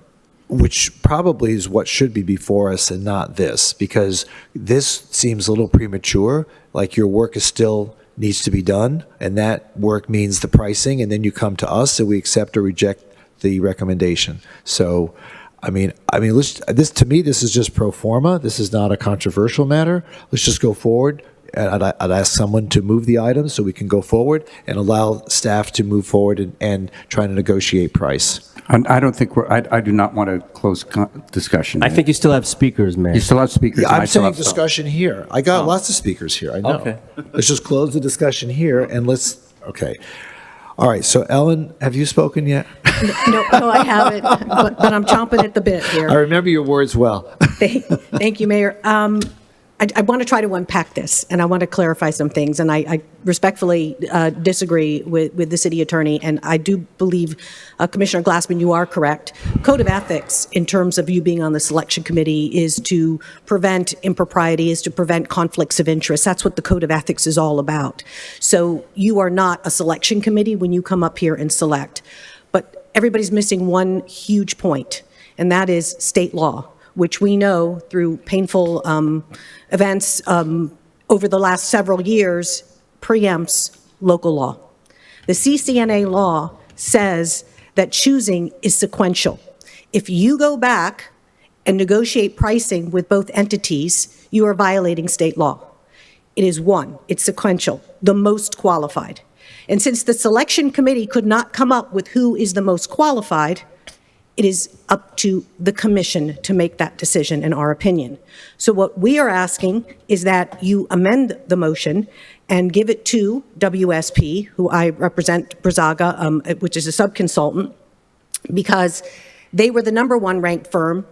Which probably is what should be before us and not this, because this seems a little premature, like your work is still needs to be done, and that work means the pricing, and then you come to us and we accept or reject the recommendation. So, I mean, this to me, this is just pro forma. This is not a controversial matter. Let's just go forward. I'd ask someone to move the item so we can go forward and allow staff to move forward and try to negotiate price. I don't think I do not want to close discussion. I think you still have speakers, Mayor. You still have speakers. Yeah, and I I'm still saying have some. discussion here. I got lots of speakers here, I know. Okay. Let's just close the discussion here and okay. All right, so Ellen, have you spoken yet? No, I haven't, but I'm chomping at the bit here. I remember your words well. Thank you, Mayor. I want to try to unpack this, and I want to clarify some things, and I respectfully disagree with the city attorney, and I do believe, Commissioner Glassman, you are correct. Code of ethics, in terms of you being on the selection committee, is to prevent impropriety, is to prevent conflicts of interest. That's what the Code of ethics is all about. So you are not a selection committee when you come up here and select. But everybody's missing one huge point, and that is state law, which we know through painful events over the last several years preempts local law. The CCNA law says that choosing is sequential. If you go back and negotiate pricing with both entities, you are violating state law. It is one, it's sequential, the most qualified. And since the selection committee could not come up with who is the most qualified, it is up to the commission to make that decision, in our opinion. So what we are asking is that you amend the motion and give it to WSP, who I represent, Brazaga, which is a subconsultant, because they were the #1 ranked firm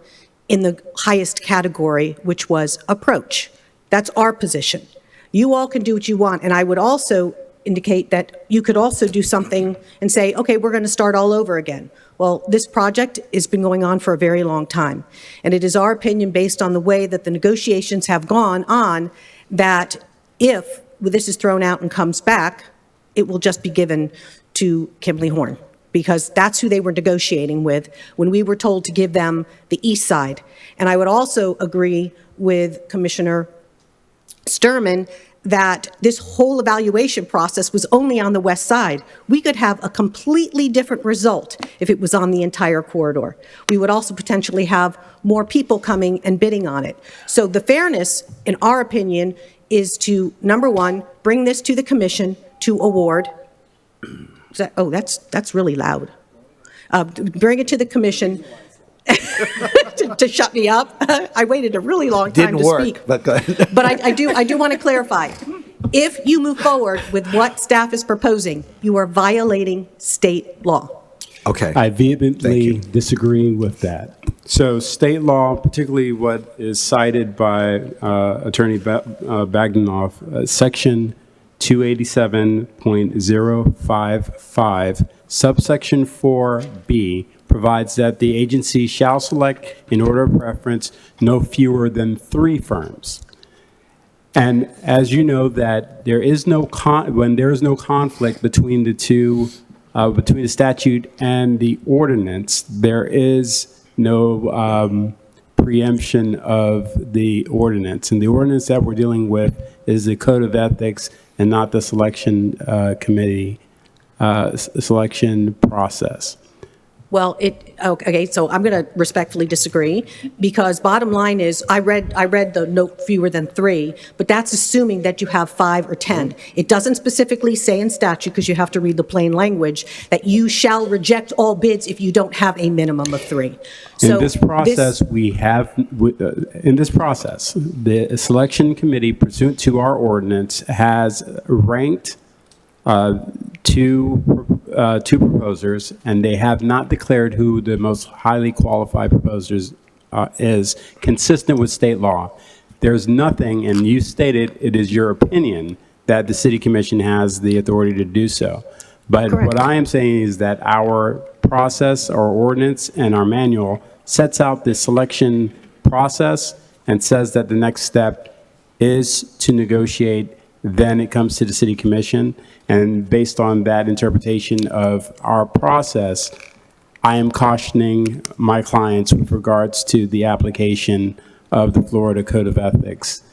in the highest category, which was approach. That's our position. You all can do what you want, and I would also indicate that you could also do something and say, okay, we're going to start all over again. Well, this project has been going on for a very long time, and it is our opinion, based on the way that the negotiations have gone on, that if this is thrown out and comes back, it will just be given to Kimberly Horn, because that's who they were negotiating with when we were told to give them the east side. And I would also agree with Commissioner Sturman that this whole evaluation process was only on the west side. We could have a completely different result if it was on the entire corridor. We would also potentially have more people coming and bidding on it. So the fairness, in our opinion, is to, #1, bring this to the commission to award. That's really loud. Bring it to the commission to shut me up. I waited a really long time to speak. But go ahead. But I do want to clarify. If you move forward with what staff is proposing, you are violating state law. Okay. I vehemently disagree with that. So state law, particularly what is cited by Attorney Bagdanoff, Section 287.055, subsection 4B, provides that the agency shall select, in order of preference, no fewer than 3 firms. And as you know, that there is no when there is no conflict between the two, between the statute and the ordinance, there is no preemption of the ordinance. And the ordinance that we're dealing with is the Code of Ethics and not the selection committee selection process. Well, okay, so I'm going to respectfully disagree, because bottom line is, I read the no fewer than 3, but that's assuming that you have 5 or 10. It doesn't specifically say in statute, because you have to read the plain language, that you shall reject all bids if you don't have a minimum of 3. So in this process, the selection committee, pursuant to our ordinance, has ranked two proposers, and they have not declared who the most highly qualified proposers is, consistent with state law. There's nothing, and you stated it is your opinion that the city commission has the authority to do so. But Correct. What I am saying is that our process, our ordinance, and our manual sets out the selection process and says that the next step is to negotiate. Then it comes to the city commission, and based on that interpretation of our process, I am cautioning my clients with regards to the application of the Florida Code of Ethics.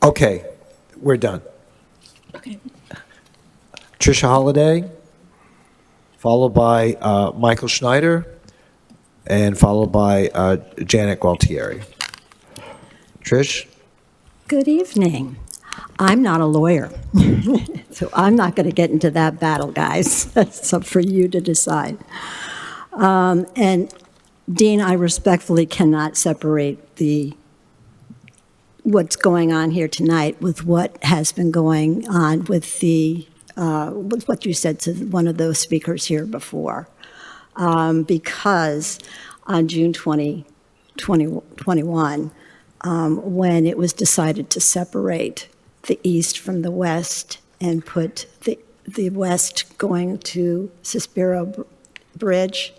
Okay, we're done. Tricia Holiday, followed by Michael Schneider, and followed by Janet Gualtieri. Trish? Good evening. I'm not a lawyer, so I'm not going to get into that battle, guys. That's up for you to decide. And Dean, I respectfully cannot separate what's going on here tonight with what has been going on with with what you said to one of those speakers here before. Because on June 2021, when it was decided to separate the east from the west and put the west going to Suspiro Bridge,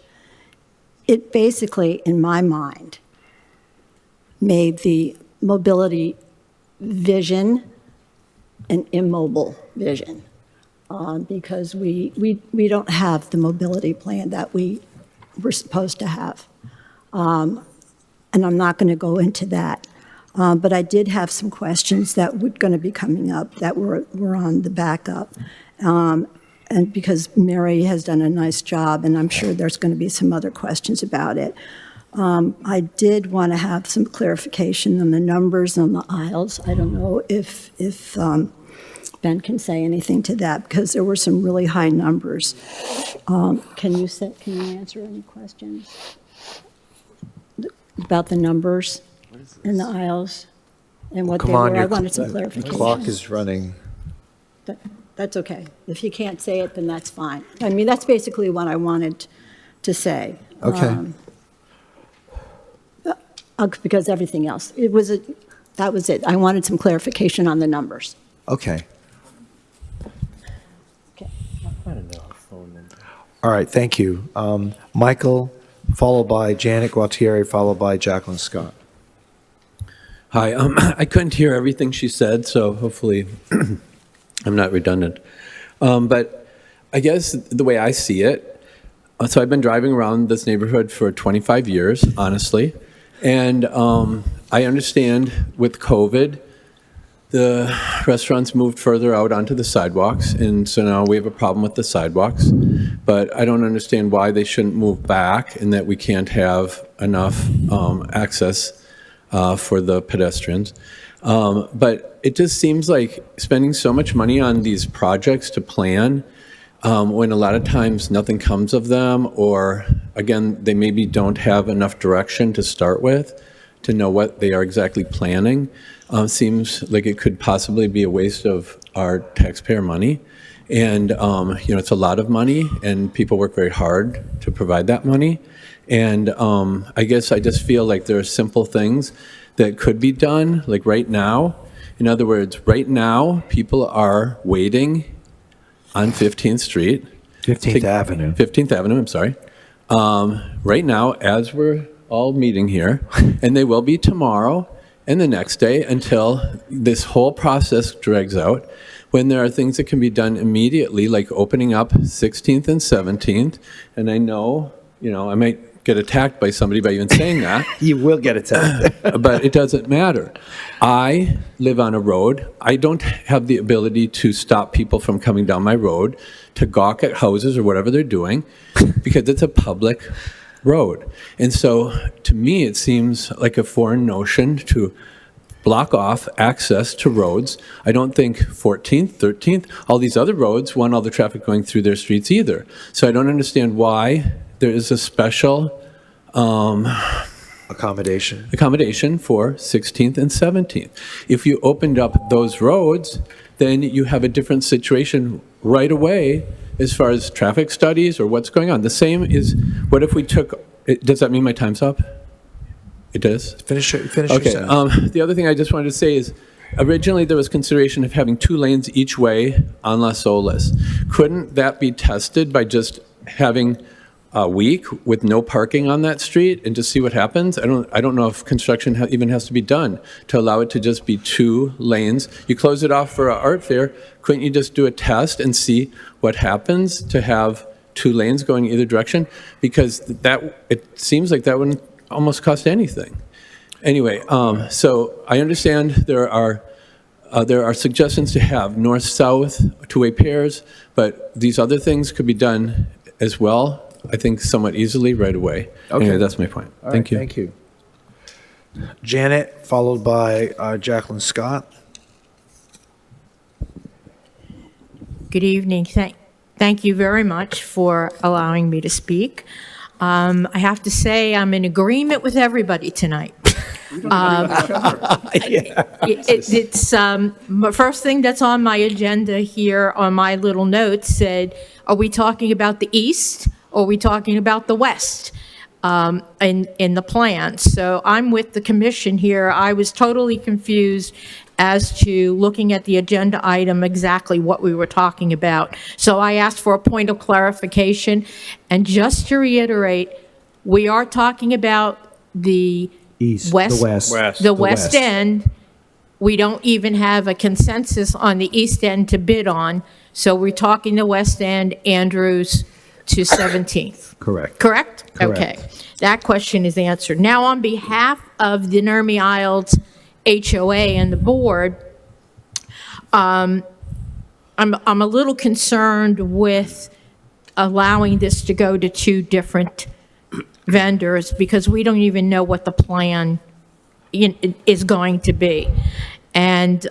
it basically, in my mind, made the mobility vision an immobile vision, because we don't have the mobility plan that we were supposed to have. And I'm not going to go into that. But I did have some questions that were going to be coming up that were on the backup. And because Mary has done a nice job, and I'm sure there's going to be some other questions about it. I did want to have some clarification on the numbers on the aisles. I don't know if Ben can say anything to that, because there were some really high numbers. Can you answer any questions about the numbers in the aisles and what they were? I wanted some clarification. The clock is running. That's okay. If you can't say it, then that's fine. I mean, that's basically what I wanted to say. Okay. Because everything else, that was it. I wanted some clarification on the numbers. Okay. Okay. All right, thank you. Michael, followed by Janet Gualtieri, followed by Jacqueline Scott. Hi, I couldn't hear everything she said, so hopefully I'm not redundant. But I guess the way I see it, so I've been driving around this neighborhood for 25 years, honestly, and I understand with COVID, the restaurants moved further out onto the sidewalks, and so now we have a problem with the sidewalks. But I don't understand why they shouldn't move back and that we can't have enough access for the pedestrians. But it just seems like spending so much money on these projects to plan when a lot of times nothing comes of them, or again, they maybe don't have enough direction to start with to know what they are exactly planning. Seems like it could possibly be a waste of our taxpayer money. And, it's a lot of money, and people work very hard to provide that money. And I guess I just feel like there are simple things that could be done, like right now. In other words, right now, people are waiting on 15th Street. 15th Avenue. 15th Avenue, I'm sorry. Right now, as we're all meeting here, and they will be tomorrow and the next day until this whole process drags out, when there are things that can be done immediately, like opening up 16th and 17th. And I know, I might get attacked by somebody by even saying that. You will get attacked. But it doesn't matter. I live on a road. I don't have the ability to stop people from coming down my road, to gawk at houses or whatever they're doing, because it's a public road. And so to me, it seems like a foreign notion to block off access to roads. I don't think 14th, 13th, all these other roads want all the traffic going through their streets either. So I don't understand why there is a special accommodation for 16th and 17th. If you opened up those roads, then you have a different situation right away as far as traffic studies or what's going on. The same is, what if we took, does that mean my time's up? It does? Finish your Okay, sentence. the other thing I just wanted to say is, originally there was consideration of having 2 lanes each way on Las Olas. Couldn't that be tested by just having a week with no parking on that street and just see what happens? I don't know if construction even has to be done to allow it to just be 2 lanes. You close it off for an art fair, couldn't you just do a test and see what happens to have 2 lanes going either direction? Because it seems like that wouldn't almost cost anything. Anyway, so I understand there are suggestions to have north-south 2-way pairs, but these other things could be done as well, I think somewhat easily right away. Okay. Anyway, that's my point. All Thank right, you. Thank you. Janet, followed by Jacqueline Scott. Good evening. Thank you very much for allowing me to speak. I have to say I'm in agreement with everybody tonight. It's first thing that's on my agenda here on my little notes said, are we talking about the east or are we talking about the west in the plan? So I'm with the commission here. I was totally confused as to looking at the agenda item exactly what we were talking about. So I asked for a point of clarification. And just to reiterate, we are talking about the west end. We don't even have a consensus on the east end to bid on. So we're talking the west end, Andrews to 17th. Correct. Correct? Okay. That question is answered. Now, on behalf of the Nurmi Isles HOA and the board, I'm a little concerned with allowing this to go to two different vendors because we don't even know what the plan is going to be. And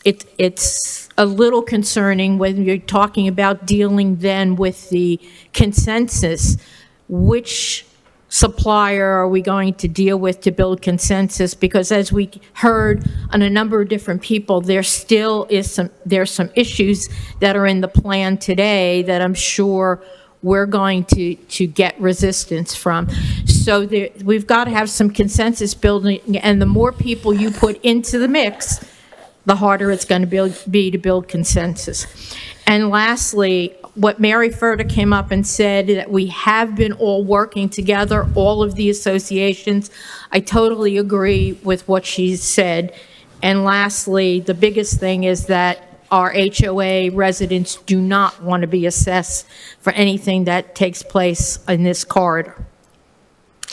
it's a little concerning when you're talking about dealing then with the consensus. Which supplier are we going to deal with to build consensus? Because as we heard on a number of different people, there's some issues that are in the plan today that I'm sure we're going to get resistance from. So we've got to have some consensus building, and the more people you put into the mix, the harder it's going to be to build consensus. And lastly, what Mary Furta came up and said, that we have been all working together, all of the associations. I totally agree with what she said. And lastly, the biggest thing is that our HOA residents do not want to be assessed for anything that takes place in this corridor.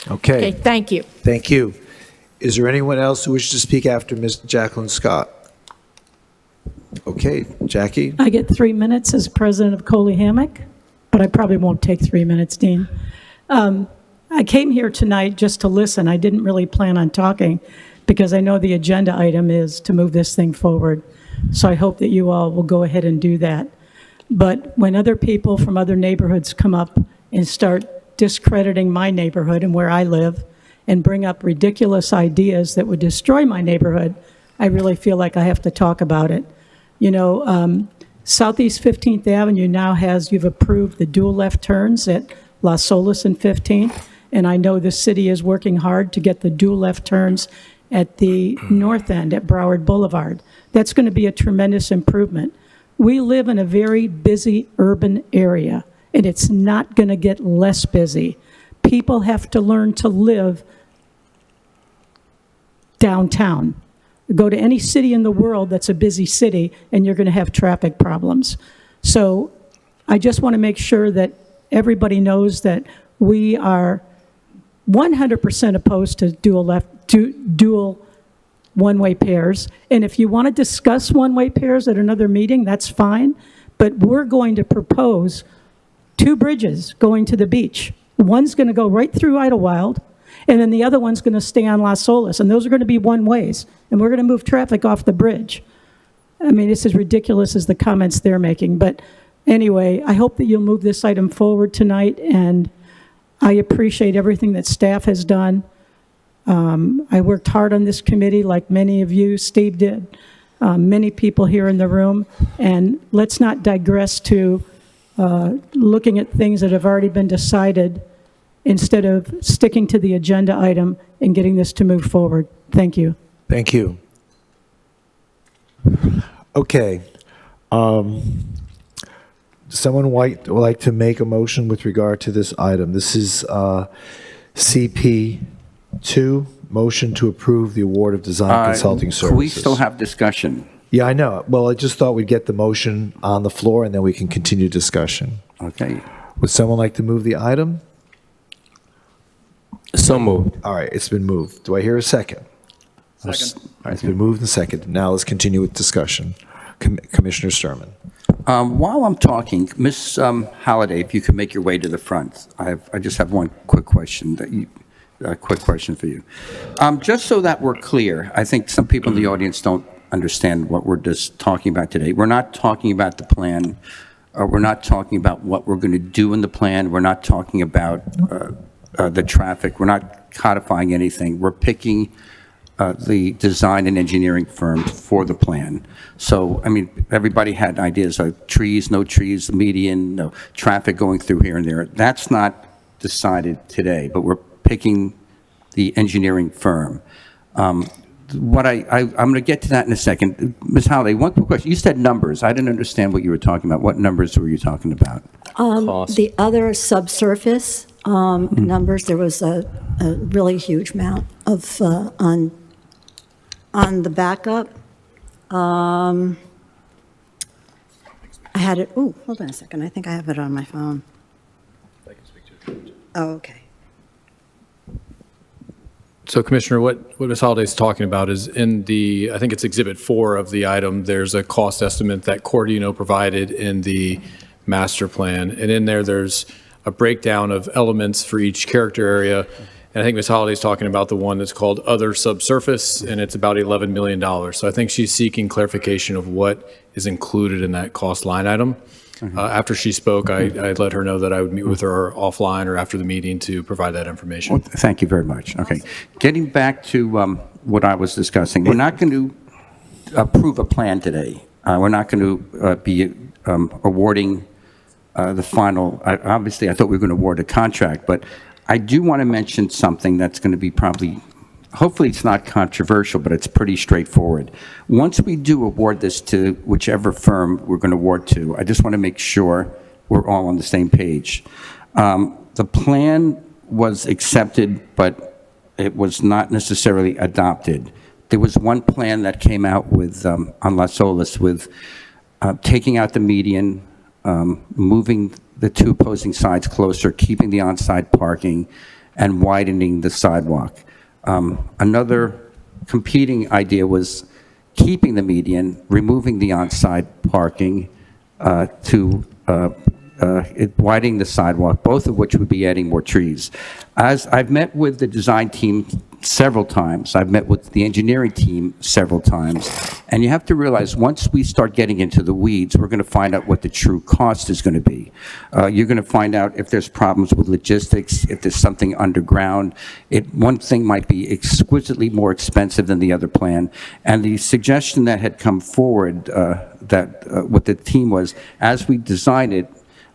Okay. Thank you. Thank you. Is there anyone else who wishes to speak after Ms. Jacqueline Scott? Okay, Jackie? I get 3 minutes as president of Coley Hammock, but I probably won't take 3 minutes, Dean. I came here tonight just to listen. I didn't really plan on talking because I know the agenda item is to move this thing forward. So I hope that you all will go ahead and do that. But when other people from other neighborhoods come up and start discrediting my neighborhood and where I live and bring up ridiculous ideas that would destroy my neighborhood, I really feel like I have to talk about it. You know, Southeast 15th Avenue now you've approved the dual left turns at Las Solas and 15th, and I know the city is working hard to get the dual left turns at the north end at Broward Boulevard. That's going to be a tremendous improvement. We live in a very busy urban area, and it's not going to get less busy. People have to learn to live downtown. Go to any city in the world that's a busy city, and you're going to have traffic problems. So I just want to make sure that everybody knows that we are 100% opposed to dual one-way pairs. And if you want to discuss one-way pairs at another meeting, that's fine. But we're going to propose 2 bridges going to the beach. One's going to go right through Idlewild, and then the other one's going to stay on Las Solas, and those are going to be one-ways, and we're going to move traffic off the bridge. I mean, it's as ridiculous as the comments they're making, but anyway, I hope that you'll move this item forward tonight, and I appreciate everything that staff has done. I worked hard on this committee like many of you, Steve did, many people here in the room, and let's not digress to looking at things that have already been decided instead of sticking to the agenda item and getting this to move forward. Thank you. Thank you. Okay. Someone would like to make a motion with regard to this item. This is CP2, motion to approve the award of design consulting services. Can we still have discussion? Yeah, I know. Well, I just thought we'd get the motion on the floor and then we can continue discussion. Okay. Would someone like to move the item? So moved. All right, it's been moved. Do I hear a second? Second. All right, it's been moved and seconded. Now let's continue with discussion. Commissioner Sturman. While I'm talking, Ms. Holliday, if you could make your way to the front. I just have one quick question. a quick question for you. Just so that we're clear, I think some people in the audience don't understand what we're just talking about today. We're not talking about the plan. We're not talking about what we're going to do in the plan. We're not talking about the traffic. We're not codifying anything. We're picking the design and engineering firm for the plan. So, I mean, everybody had ideas of trees, no trees, median, no traffic going through here and there. That's not decided today, but we're picking the engineering firm. I'm going to get to that in a second. Ms. Holliday, one quick question. You said numbers. I didn't understand what you were talking about. What numbers were you talking about? The other subsurface numbers, there was a really huge amount of, on the backup. I had it, hold on a second. I think I have it on my phone. Oh, okay. So, Commissioner, what Ms. Holliday's talking about is in the, I think it's Exhibit 4 of the item, there's a cost estimate that Cordino provided in the master plan. And in there, there's a breakdown of elements for each character area. And I think Ms. Holliday's talking about the one that's called Other Subsurface, and it's about $11 million. So I think she's seeking clarification of what is included in that cost line item. After she spoke, I let her know that I would meet with her offline or after the meeting to provide that information. Well, thank you very much. Okay. Getting back to what I was discussing, we're not going to approve a plan today. We're not going to be awarding the final. Obviously, I thought we were going to award a contract, but I do want to mention something that's going to be probably, hopefully it's not controversial, but it's pretty straightforward. Once we do award this to whichever firm we're going to award to, I just want to make sure we're all on the same page. The plan was accepted, but it was not necessarily adopted. There was one plan that came out with, on Las Olas, with taking out the median, moving the two opposing sides closer, keeping the on-site parking, and widening the sidewalk. Another competing idea was keeping the median, removing the on-site parking, widening the sidewalk, both of which would be adding more trees. As I've met with the design team several times, I've met with the engineering team several times, and you have to realize once we start getting into the weeds, we're going to find out what the true cost is going to be. You're going to find out if there's problems with logistics, if there's something underground. One thing might be exquisitely more expensive than the other plan, and the suggestion that had come forward what the team was, as we design it,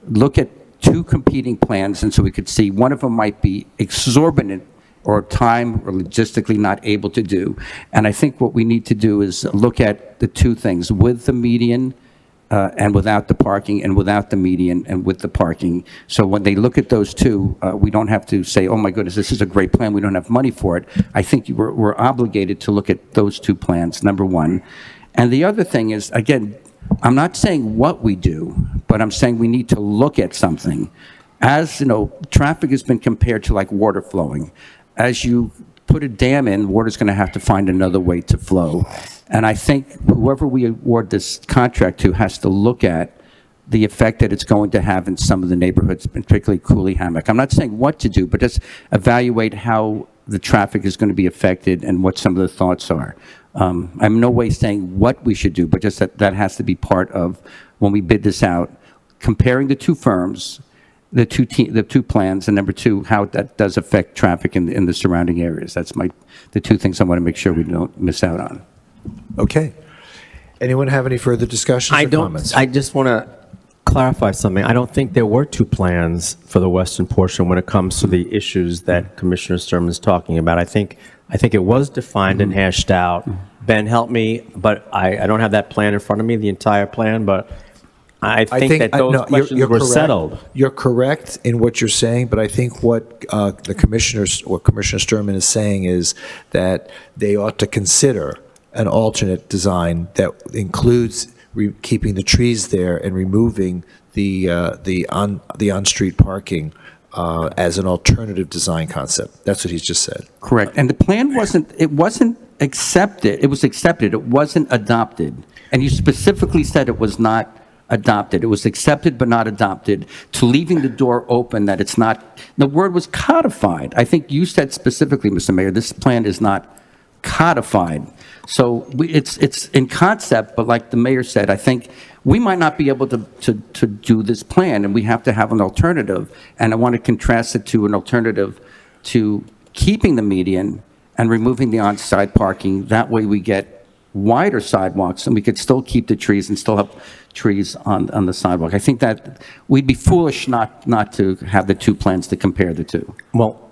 look at two competing plans, and so we could see one of them might be exorbitant or time or logistically not able to do. And I think what we need to do is look at the two things, with the median and without the parking, and without the median and with the parking. So when they look at those two, we don't have to say, oh my goodness, this is a great plan, we don't have money for it. I think we're obligated to look at those two plans, number one. And the other thing is, again, I'm not saying what we do, but I'm saying we need to look at something. As you know, traffic has been compared to like water flowing. As you put a dam in, water's going to have to find another way to flow. And I think whoever we award this contract to has to look at the effect that it's going to have in some of the neighborhoods, particularly Cooley Hammock. I'm not saying what to do, but just evaluate how the traffic is going to be affected and what some of the thoughts are. I'm in no way saying what we should do, but just that has to be part of when we bid this out, comparing the two firms, the two plans, and number two, how that does affect traffic in the surrounding areas. That's the two things I want to make sure we don't miss out on. Okay. Anyone have any further discussions or comments? I just want to clarify something. I don't think there were two plans for the western portion when it comes to the issues that Commissioner Sturman is talking about. I think it was defined and hashed out. Ben, help me, but I don't have that plan in front of me, the entire plan, but I think that those questions were correct. settled. You're correct in what you're saying, but I think what the commissioners or Commissioner Sturman is saying is that they ought to consider an alternate design that includes keeping the trees there and removing the on-street parking as an alternative design concept. That's what he's just said. Correct. And the plan wasn't accepted. It was accepted. It wasn't adopted. And you specifically said it was not adopted. It was accepted but not adopted, to leaving the door open that it's not, the word was codified. I think you said specifically, Mr. Mayor, this plan is not codified. So it's in concept, but like the mayor said, I think we might not be able to do this plan, and we have to have an alternative. And I want to contrast it to an alternative to keeping the median and removing the on-site parking. That way we get wider sidewalks, and we could still keep the trees and still have trees on the sidewalk. I think that we'd be foolish not to have the two plans to compare the two. Well,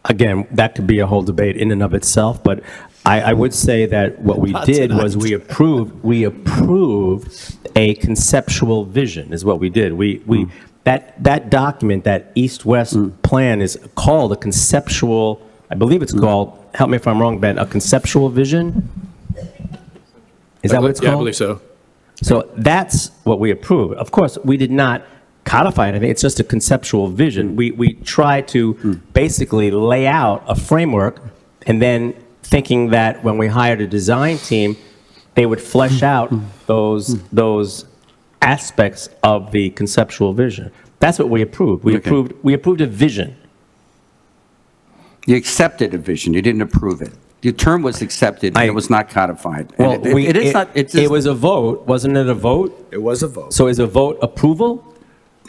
again, that could be a whole debate in and of itself, but I would say that what we did was we approved a conceptual vision, is what we did. That document, that east-west plan is called a conceptual, I believe it's called, help me if I'm wrong, Ben, a conceptual vision? Is that what it's called? Yeah, I believe so. So that's what we approved. Of course, we did not codify anything. It's just a conceptual vision. We tried to basically lay out a framework, and then thinking that when we hired a design team, they would flesh out those aspects of the conceptual vision. That's what we approved. We approved a vision. You accepted a vision, you didn't approve it. The term was accepted, and it was not codified. Well, And it was a vote, wasn't it a vote? It was a vote. So is a vote approval?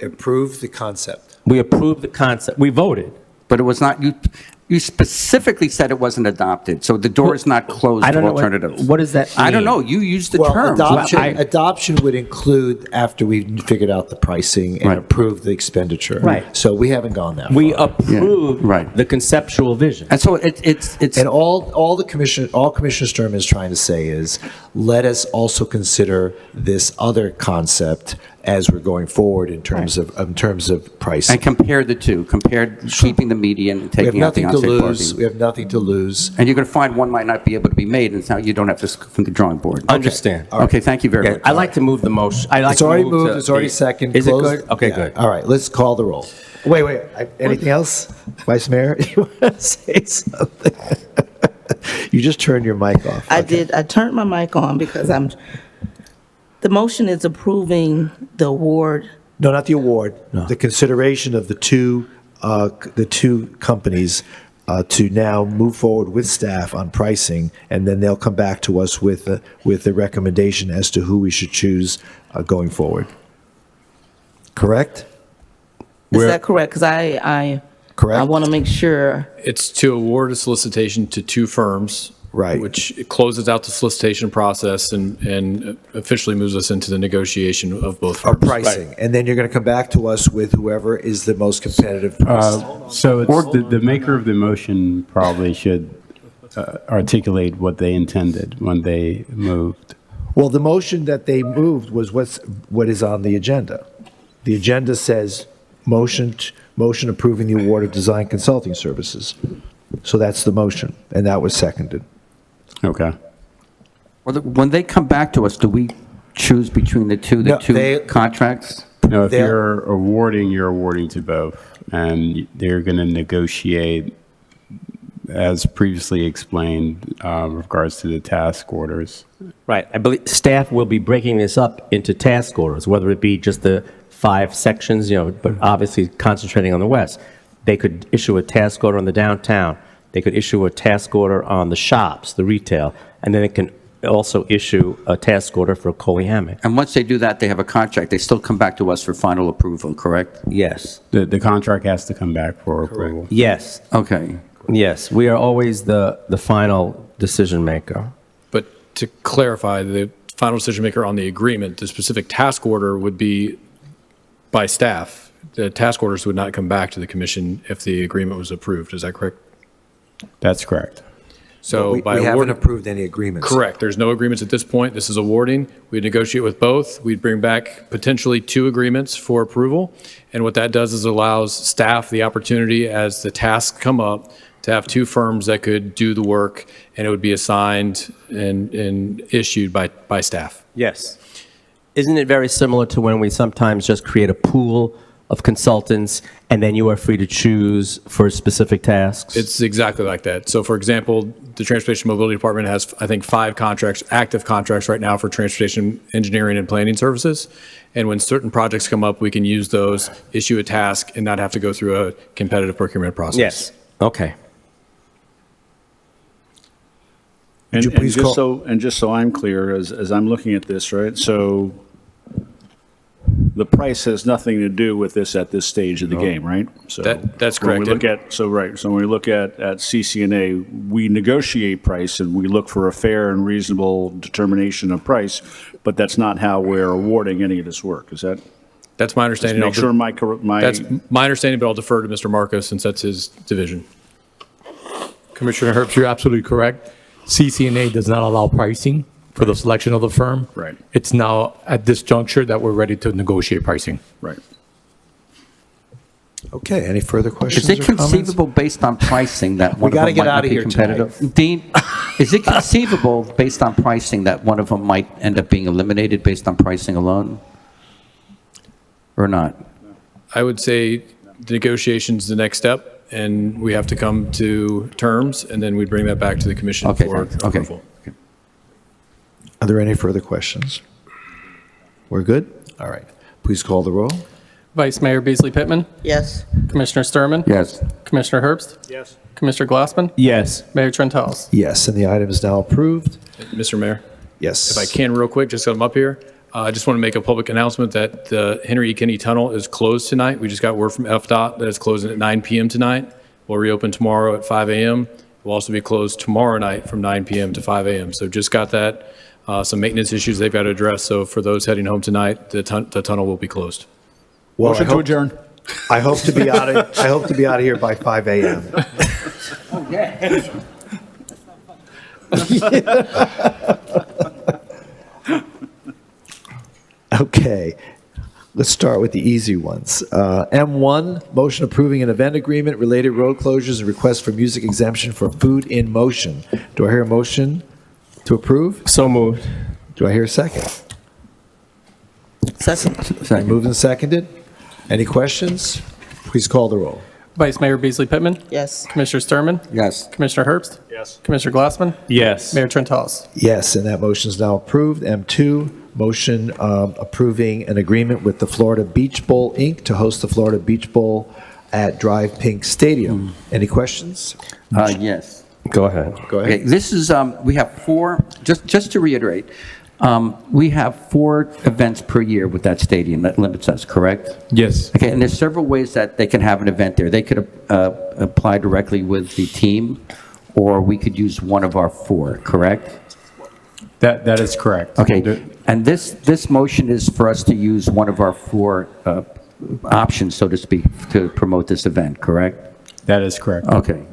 Approved the concept. We approved the concept. We voted. But it was not, you specifically said it wasn't adopted, so the door is not closed I to don't know alternatives. what does that mean? I don't know, you used the Well, term. adoption would include after we figured out the pricing and approved the expenditure. Right. So we haven't gone that We far. approved the conceptual vision. And so it's And all Commissioner Sturman is trying to say is, let us also consider this other concept as we're going forward in terms of pricing. And compare the two, compare keeping the median and We have taking out the nothing to on-site lose. parking. We have nothing to lose. And you're going to find one might not be able to be made, and now you don't have to from the drawing board. Understand. Okay, thank you very much. I'd like to move the motion. It's already moved, it's already second. Is it closed. good? Okay, Yeah. good. All right, let's call the roll. Wait, anything else? Vice Mayor, you want to say something? You just turned your mic off. I did. I turned my mic on because the motion is approving the award. No, not the award. The consideration of the two companies to now move forward with staff on pricing, and then they'll come back to us with a recommendation as to who we should choose going forward. Correct? Is that correct? Because I want to make sure. It's to award a solicitation to two firms. Right. Which closes out the solicitation process and officially moves us into the negotiation of both firms. Pricing. And then you're going to come back to us with whoever is the most competitive price. So it's the maker of the motion probably should articulate what they intended when they moved. Well, the motion that they moved was what is on the agenda. The agenda says motion approving the award of design consulting services. So that's the motion, and that was seconded. Okay. When they come back to us, do we choose between the two contracts? No, if you're awarding to both, and they're going to negotiate, as previously explained, with regards to the task orders. Right. I believe staff will be breaking this up into task orders, whether it be just the 5 sections, but obviously concentrating on the west. They could issue a task order on the downtown. They could issue a task order on the shops, the retail, and then it can also issue a task order for Colehammock. And once they do that, they have a contract. They still come back to us for final approval, correct? Yes. The contract has to come back for approval. Yes. Okay. Yes. We are always the final decision maker. But to clarify, the final decision maker on the agreement, the specific task order would be by staff. The task orders would not come back to the commission if the agreement was approved. Is that correct? That's correct. So we haven't approved any agreements. Correct. There's no agreements at this point. This is awarding. We'd negotiate with both. We'd bring back potentially 2 agreements for approval. And what that does is allows staff the opportunity, as the tasks come up, to have 2 firms that could do the work, and it would be assigned and issued by staff. Yes. Isn't it very similar to when we sometimes just create a pool of consultants, and then you are free to choose for specific tasks? It's exactly like that. So for example, the Transportation Mobility Department has, I think, 5 contracts, active contracts right now for transportation engineering and planning services. And when certain projects come up, we can use those, issue a task, and not have to go through a competitive procurement process. Yes. Okay. And, you please call- just so I'm clear, as I'm looking at this, right, so the price has nothing to do with this at this stage of the game, right? So That's when we correct. look at, so when we look at CCNA, we negotiate price and we look for a fair and reasonable determination of price, but that's not how we're awarding any of this work, is that? That's my understanding. Make sure That's my understanding, but I'll defer to Mr. Marcos since that's his division. Commissioner Herbst, you're absolutely correct. CCNA does not allow pricing for the selection of the firm. Right. It's now at this juncture that we're ready to negotiate pricing. Right. Okay, any further questions Is it or comments? conceivable based on pricing that one of gotta them get might out not of be here competitive? Dean, is it conceivable based on pricing that one of them might end up being eliminated based on pricing alone? Or not? I would say the negotiation's the next step, and we have to come to terms, and then we bring that back to the commission Okay, for thanks. Okay. approval. Are there any further questions? We're good? All right. Please call the roll. Vice Mayor Beasley Pittman, Yes. Commissioner Sturman, Yes. Commissioner Herbst, Yes. Commissioner Glassman, Yes. Mayor Trentalis. Yes, and the item is now approved. Mr. Mayor, Yes. if I can real quick, just 'cause I'm up here, I just want to make a public announcement that the Henry E. Kinney Tunnel is closed tonight. We just got word from FDOT that it's closing at 9 PM tonight. We'll reopen tomorrow at 5 AM. We'll also be closed tomorrow night from 9 PM to 5 AM. So just got that, some maintenance issues they've got to address. So for those heading home tonight, the tunnel will be closed. Well, Motion to adjourn. I hope to be out of, I hope to be out of here by 5 AM. Okay, let's start with the easy ones. M1, motion approving an event agreement, related road closures, and request for music exemption for Food in Motion. Do I hear a motion to approve? So moved. Do I hear a second? Second. Moved and seconded. Any questions? Please call the roll. Vice Mayor Beasley Pittman, Yes. Commissioner Sturman, Yes. Commissioner Herbst, Yes. Commissioner Glassman, Yes. Mayor Trentalis. Yes, and that motion is now approved. M2, motion approving an agreement with the Florida Beach Bowl, Inc. to host the Florida Beach Bowl at Drive Pink Stadium. Any questions? Yes. Go ahead. Go Okay, ahead. this is, we have 4, just to reiterate, we have 4 events per year with that stadium. That limits us, correct? Yes. Okay, and there's several ways that they can have an event there. They could apply directly with the team, or we could use one of our 4, correct? That is correct. Okay, and this motion is for us to use one of our 4 options, so to speak, to promote this event, correct? That is correct. Okay.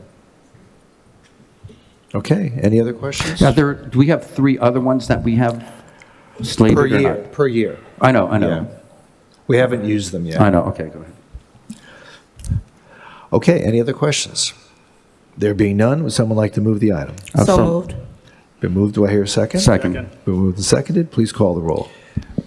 Okay, any other questions? Now, do we have 3 other ones that we have slated Per or year, not? per year. I know. Yeah. We haven't used them yet. I know, okay, go ahead. Okay, any other questions? There being none, would someone like to move the item? So moved. Been moved, do I hear a second? Second. Been moved and seconded, please call the roll.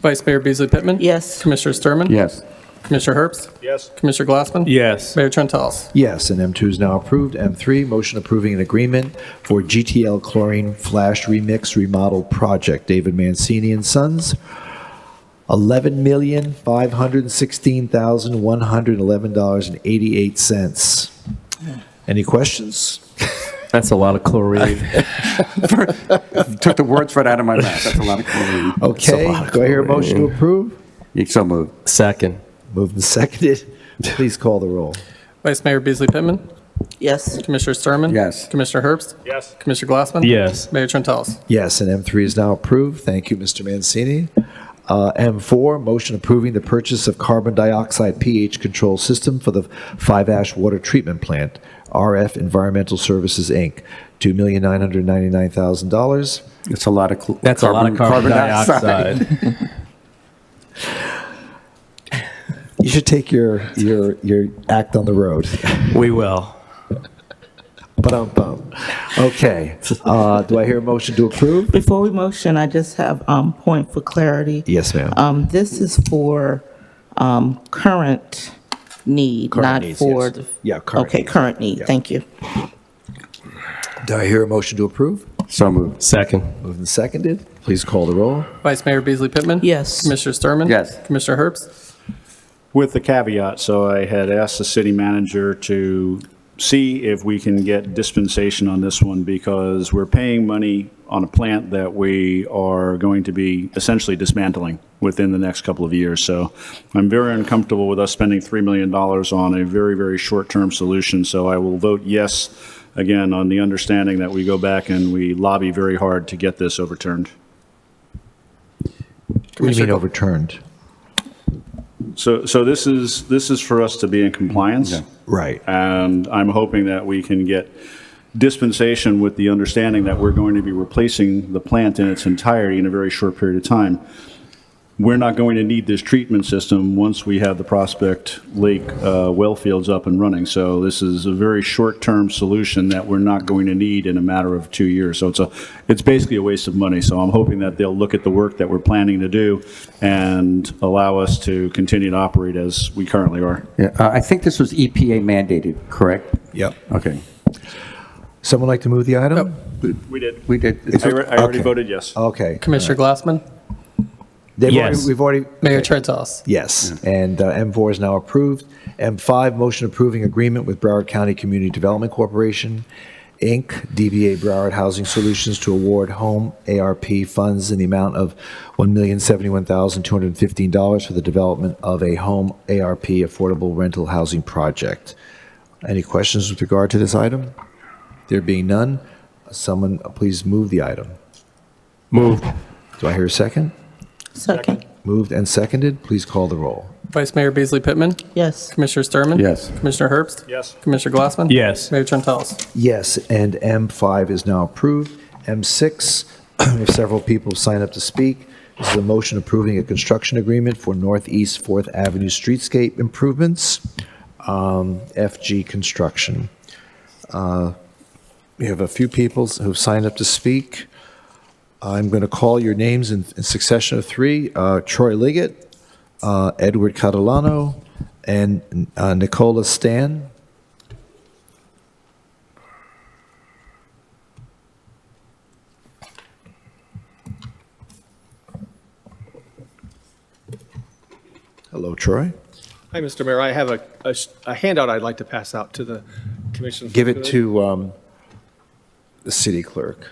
Vice Mayor Beasley Pittman, Yes. Commissioner Sturman, Yes. Commissioner Herbst, Yes. Commissioner Glassman, Yes. Mayor Trentalis. Yes, and M2 is now approved. M3, motion approving an agreement for GTL Chlorine Flash Remix Remodel Project. David Mancini and Sons, $11,516,111.88. Any questions? That's a lot of chlorine. Took the words right out of my mouth. That's a lot of chlorine. Okay, do I hear a motion to approve? So moved. Second. Moved and seconded. Please call the roll. Vice Mayor Beasley Pittman, Yes. Commissioner Sturman, Yes. Commissioner Herbst, Yes. Commissioner Glassman, Yes. Mayor Trentalis. Yes, and M3 is now approved. Thank you, Mr. Mancini. M4, motion approving the purchase of carbon dioxide pH control system for the 5-ash water treatment plant, RF Environmental Services, Inc., $2,999,000. It's a lot of That's a lot of carbon dioxide. You should take your act on the road. We will. Ba-dum-bum. Okay, do I hear a motion to approve? Before we motion, I just have point for clarity. Yes, ma'am. This is for current need, Current not needs, for yes. the... Yeah, current Okay, needs. current need, Yeah. thank you. Do I hear a motion to approve? So moved. Second. Moved and seconded. Please call the roll. Vice Mayor Beasley Pittman? Yes. Commissioner Sturman? Yes. Commissioner Herbst? With the caveat, so I had asked the city manager to see if we can get dispensation on this one because we're paying money on a plant that we are going to be essentially dismantling within the next couple of years. So I'm very uncomfortable with us spending $3 million on a very, very short-term solution. So I will vote yes, again, on the understanding that we go back and we lobby very hard to get this overturned. What do you mean overturned? So this is for us to be in compliance. Right. And I'm hoping that we can get dispensation with the understanding that we're going to be replacing the plant in its entirety in a very short period of time. We're not going to need this treatment system once we have the Prospect Lake well fields up and running. So this is a very short-term solution that we're not going to need in a matter of 2 years. So it's basically a waste of money. So I'm hoping that they'll look at the work that we're planning to do and allow us to continue to operate as we currently are. Yeah, I think this was EPA mandated, correct? Yep. Okay. Someone like to move the item? We did. We did. I already Okay. voted yes. Okay. Commissioner Glassman? Yes. We've already. Mayor okay. Trentalles? Yes, and M4 is now approved. M5, motion approving agreement with Broward County Community Development Corporation, Inc., DBA Broward Housing Solutions to award home ARP funds in the amount of $1,071,215 for the development of a home ARP affordable rental housing project. Any questions with regard to this item? There being none, someone please move the item. Moved. Do I hear a second? Second. Moved and seconded. Please call the roll. Vice Mayor Beasley Pittman? Yes. Commissioner Sturman? Yes. Commissioner Herbst? Yes. Commissioner Glassman? Yes. Mayor Trentalles? Yes, and M5 is now approved. M6, we have several people sign up to speak. This is a motion approving a construction agreement for Northeast 4th Avenue streetscape improvements, FG Construction. We have a few people who've signed up to speak. I'm going to call your names in succession of three. Troy Liggett, Edward Catalano, and Nicola Stan. Hello, Troy. Hi, Mr. Mayor. I have a handout I'd like to pass out to the commission. Give it to the city clerk.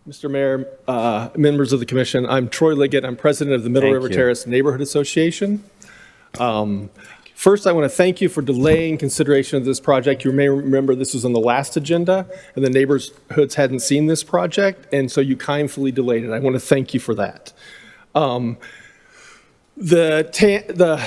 Mr. Mayor, members of the commission, I'm Troy Liggett. I'm president of the Middle River Terrace Neighborhood Association. First, I want to thank you for delaying consideration of this project. You may remember this was on the last agenda, and the neighborhoods hadn't seen this project, and so you kindly delayed it. I want to thank you for that. The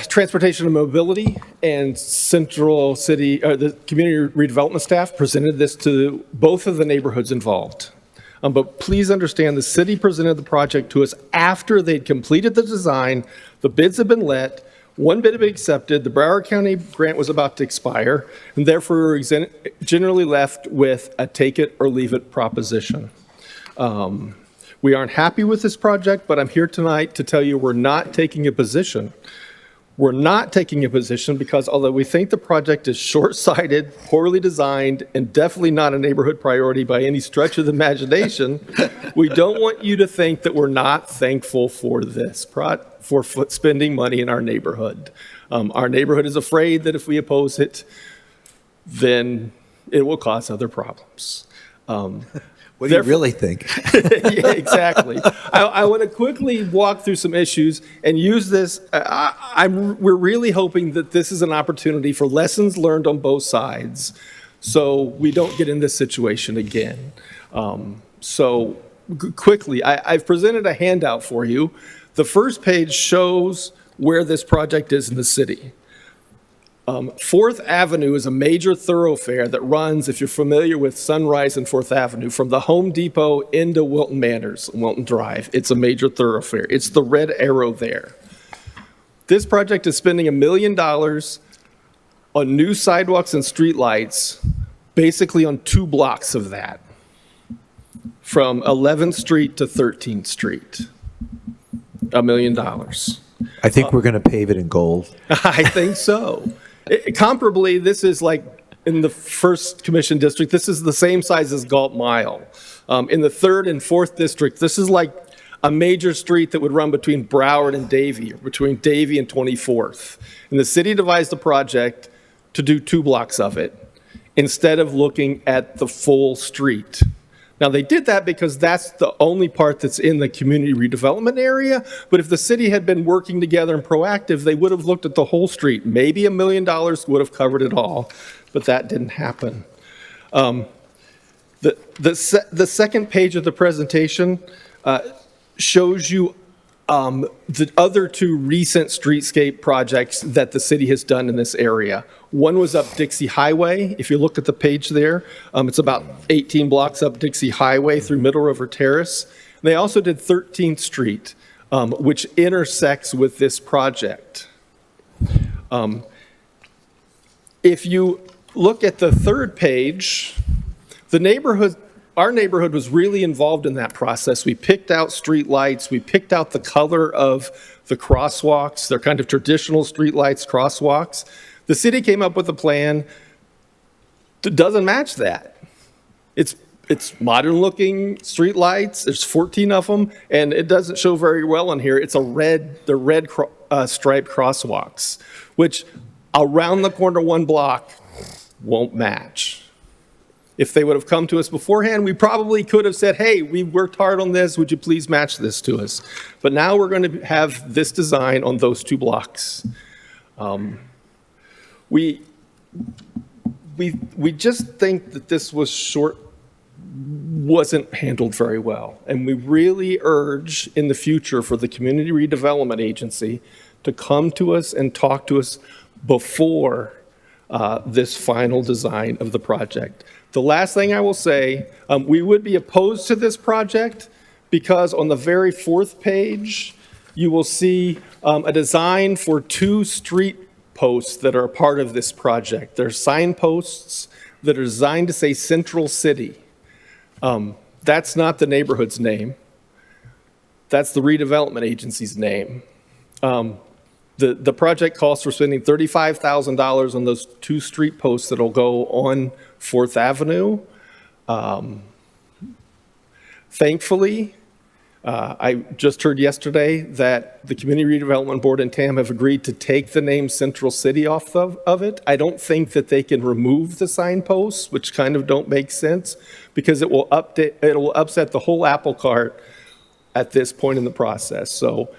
Transportation and Mobility and Central City, the Community Redevelopment staff presented this to both of the neighborhoods involved. But please understand, the city presented the project to us after they'd completed the design, the bids had been let, one bid had been accepted, the Broward County grant was about to expire, and therefore we were generally left with a take it or leave it proposition. We aren't happy with this project, but I'm here tonight to tell you we're not taking a position. We're not taking a position because although we think the project is short-sighted, poorly designed, and definitely not a neighborhood priority by any stretch of the imagination, we don't want you to think that we're not thankful for this, for spending money in our neighborhood. Our neighborhood is afraid that if we oppose it, then it will cause other problems. What do you really think? Yeah, exactly. I want to quickly walk through some issues and use this. We're really hoping that this is an opportunity for lessons learned on both sides so we don't get in this situation again. Quickly, I've presented a handout for you. The first page shows where this project is in the city. 4th Avenue is a major thoroughfare that runs, if you're familiar with Sunrise and 4th Avenue, from the Home Depot into Wilton Manors, Wilton Drive. It's a major thoroughfare. It's the red arrow there. This project is spending $1 million on new sidewalks and streetlights, basically on 2 blocks of that, from 11th Street to 13th Street. $1 million. I think we're going to pave it in gold. I think so. Comparably, this is like in the 1st Commission District, this is the same size as Galt Mile. In the 3rd and 4th District, this is like a major street that would run between Broward and Davie, or between Davie and 24th. And the city devised a project to do 2 blocks of it, instead of looking at the full street. Now, they did that because that's the only part that's in the community redevelopment area, but if the city had been working together and proactive, they would have looked at the whole street. Maybe $1 million would have covered it all, but that didn't happen. The second page of the presentation shows you the other 2 recent streetscape projects that the city has done in this area. One was up Dixie Highway. If you look at the page there, it's about 18 blocks up Dixie Highway through Middle River Terrace. They also did 13th Street, which intersects with this project. If you look at the 3rd page, our neighborhood was really involved in that process. We picked out street lights. We picked out the color of the crosswalks. They're kind of traditional street lights, crosswalks. The city came up with a plan that doesn't match that. It's modern-looking street lights. There's 14 of them, and it doesn't show very well on here. It's the red striped crosswalks, which around the corner 1 block won't match. If they would have come to us beforehand, we probably could have said, hey, we worked hard on this, would you please match this to us? But now we're going to have this design on those 2 blocks. We just think that this wasn't handled very well. And we really urge in the future for the Community Redevelopment Agency to come to us and talk to us before this final design of the project. The last thing I will say, we would be opposed to this project because on the very 4th page, you will see a design for 2 street posts that are a part of this project. They're signposts that are designed to say Central City. That's not the neighborhood's name. That's the redevelopment agency's name. The project calls for spending $35,000 on those 2 street posts that'll go on 4th Avenue. Thankfully, I just heard yesterday that the Community Redevelopment Board and TAM have agreed to take the name Central City off of it. I don't think that they can remove the signposts, which kind of don't make sense, because it will upset the whole apple cart at this point in the process. So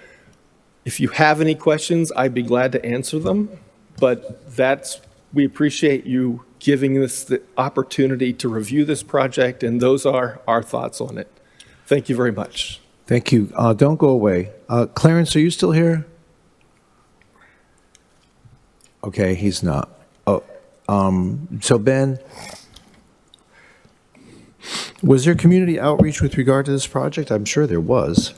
if you have any questions, I'd be glad to answer them, but we appreciate you giving us the opportunity to review this project, and those are our thoughts on it. Thank you very much. Thank you. Don't go away. Clarence, are you still here? Okay, he's not. Oh, so Ben, was there community outreach with regard to this project? I'm sure there was.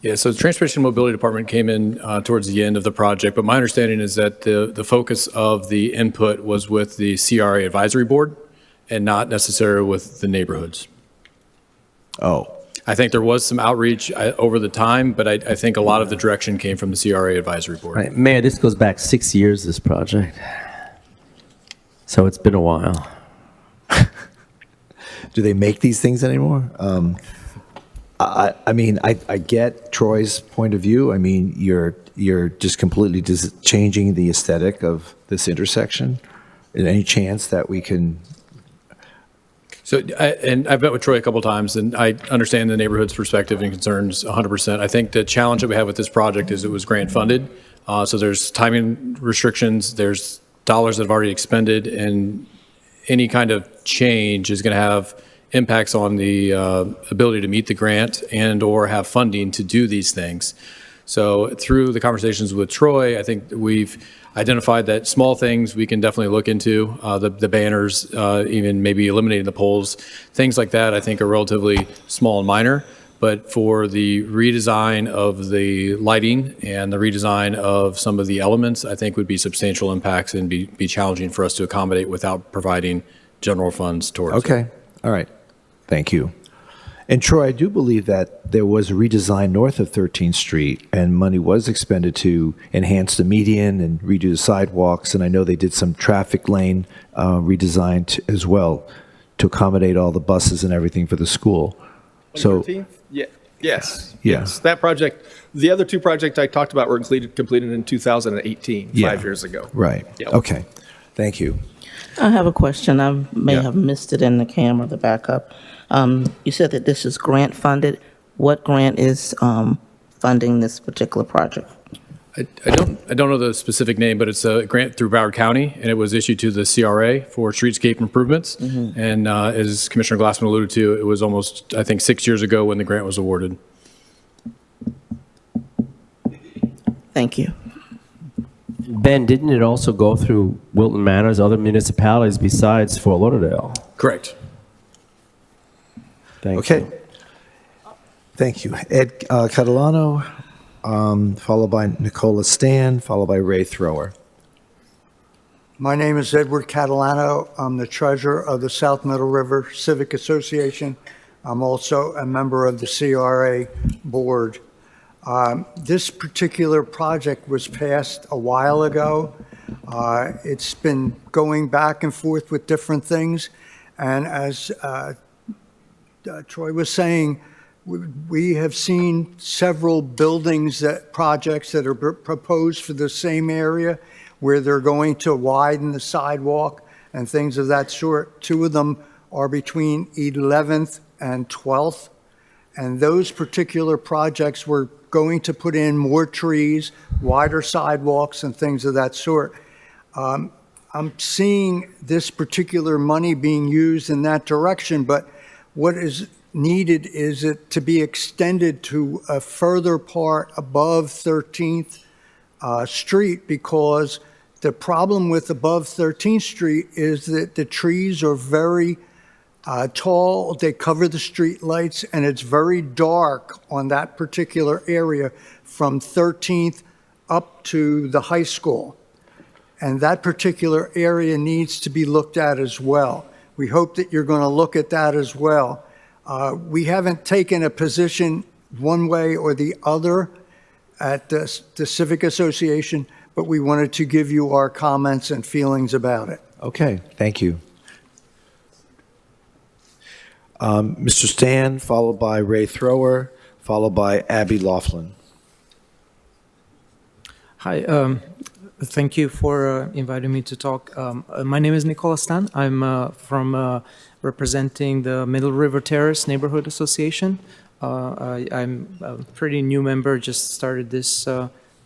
Yeah, so the Transportation and Mobility Department came in towards the end of the project, but my understanding is that the focus of the input was with the CRA Advisory Board and not necessarily with the neighborhoods. Oh. I think there was some outreach over the time, but I think a lot of the direction came from the CRA Advisory Board. Right. Mayor, this goes back 6 years, this project. So it's been a while. Do they make these things anymore? I mean, I get Troy's point of view. I mean, you're just completely changing the aesthetic of this intersection. Is there any chance that we can? So, and I've met with Troy a couple times, and I understand the neighborhood's perspective and concerns 100%. I think the challenge that we have with this project is it was grant funded. So there's timing restrictions, there's dollars that have already expended, and any kind of change is going to have impacts on the ability to meet the grant and or have funding to do these things. So through the conversations with Troy, I think we've identified that small things we can definitely look into, the banners, even maybe eliminating the poles, things like that I think are relatively small and minor. But for the redesign of the lighting and the redesign of some of the elements, I think would be substantial impacts and be challenging for us to accommodate without providing general funds towards it. Okay, all right. Thank you. And Troy, I do believe that there was a redesign north of 13th Street, and money was expended to enhance the median and redo the sidewalks, and I know they did some traffic lane redesign as well to accommodate all the buses and everything for the school. So, 13th? Yeah. Yes. Yeah. Yes. That project, the other two projects I talked about were completed in 2018, Yeah. 5 years ago. right, Yeah. okay. Thank you. I have a question. I may Yeah. have missed it in the camera, the backup. You said that this is grant funded. What grant is funding this particular project? I don't know the specific name, but it's a grant through Broward County, and it was issued to the CRA for streetscape improvements. And as Commissioner Glassman alluded to, it was almost, I think, 6 years ago when the grant was awarded. Thank you. Ben, didn't it also go through Wilton Manors, other municipalities besides Fort Lauderdale? Correct. Thank Okay. Thank you. Ed Catalano, followed by Nicola Stan, followed by Ray Thrower. My name is Edward Catalano. I'm the treasurer of the South Middle River Civic Association. I'm also a member of the CRA board. This particular project was passed a while ago. It's been going back and forth with different things. And as Troy was saying, we have seen several projects that are proposed for the same area where they're going to widen the sidewalk and things of that sort. Two of them are between 11th and 12th. And those particular projects were going to put in more trees, wider sidewalks, and things of that sort. I'm seeing this particular money being used in that direction, but what is needed is it to be extended to a further part above 13th Street, because the problem with above 13th Street is that the trees are very tall, they cover the street lights, and it's very dark on that particular area from 13th up to the high school. And that particular area needs to be looked at as well. We hope that you're going to look at that as well. We haven't taken a position one way or the other at the Civic Association, but we wanted to give you our comments and feelings about it. Okay, thank you. Mr. Stan, followed by Ray Thrower, followed by Abby Laughlin. Hi, thank you for inviting me to talk. My name is Nicola Stan. I'm from representing the Middle River Terrace Neighborhood Association. I'm a pretty new member, just started this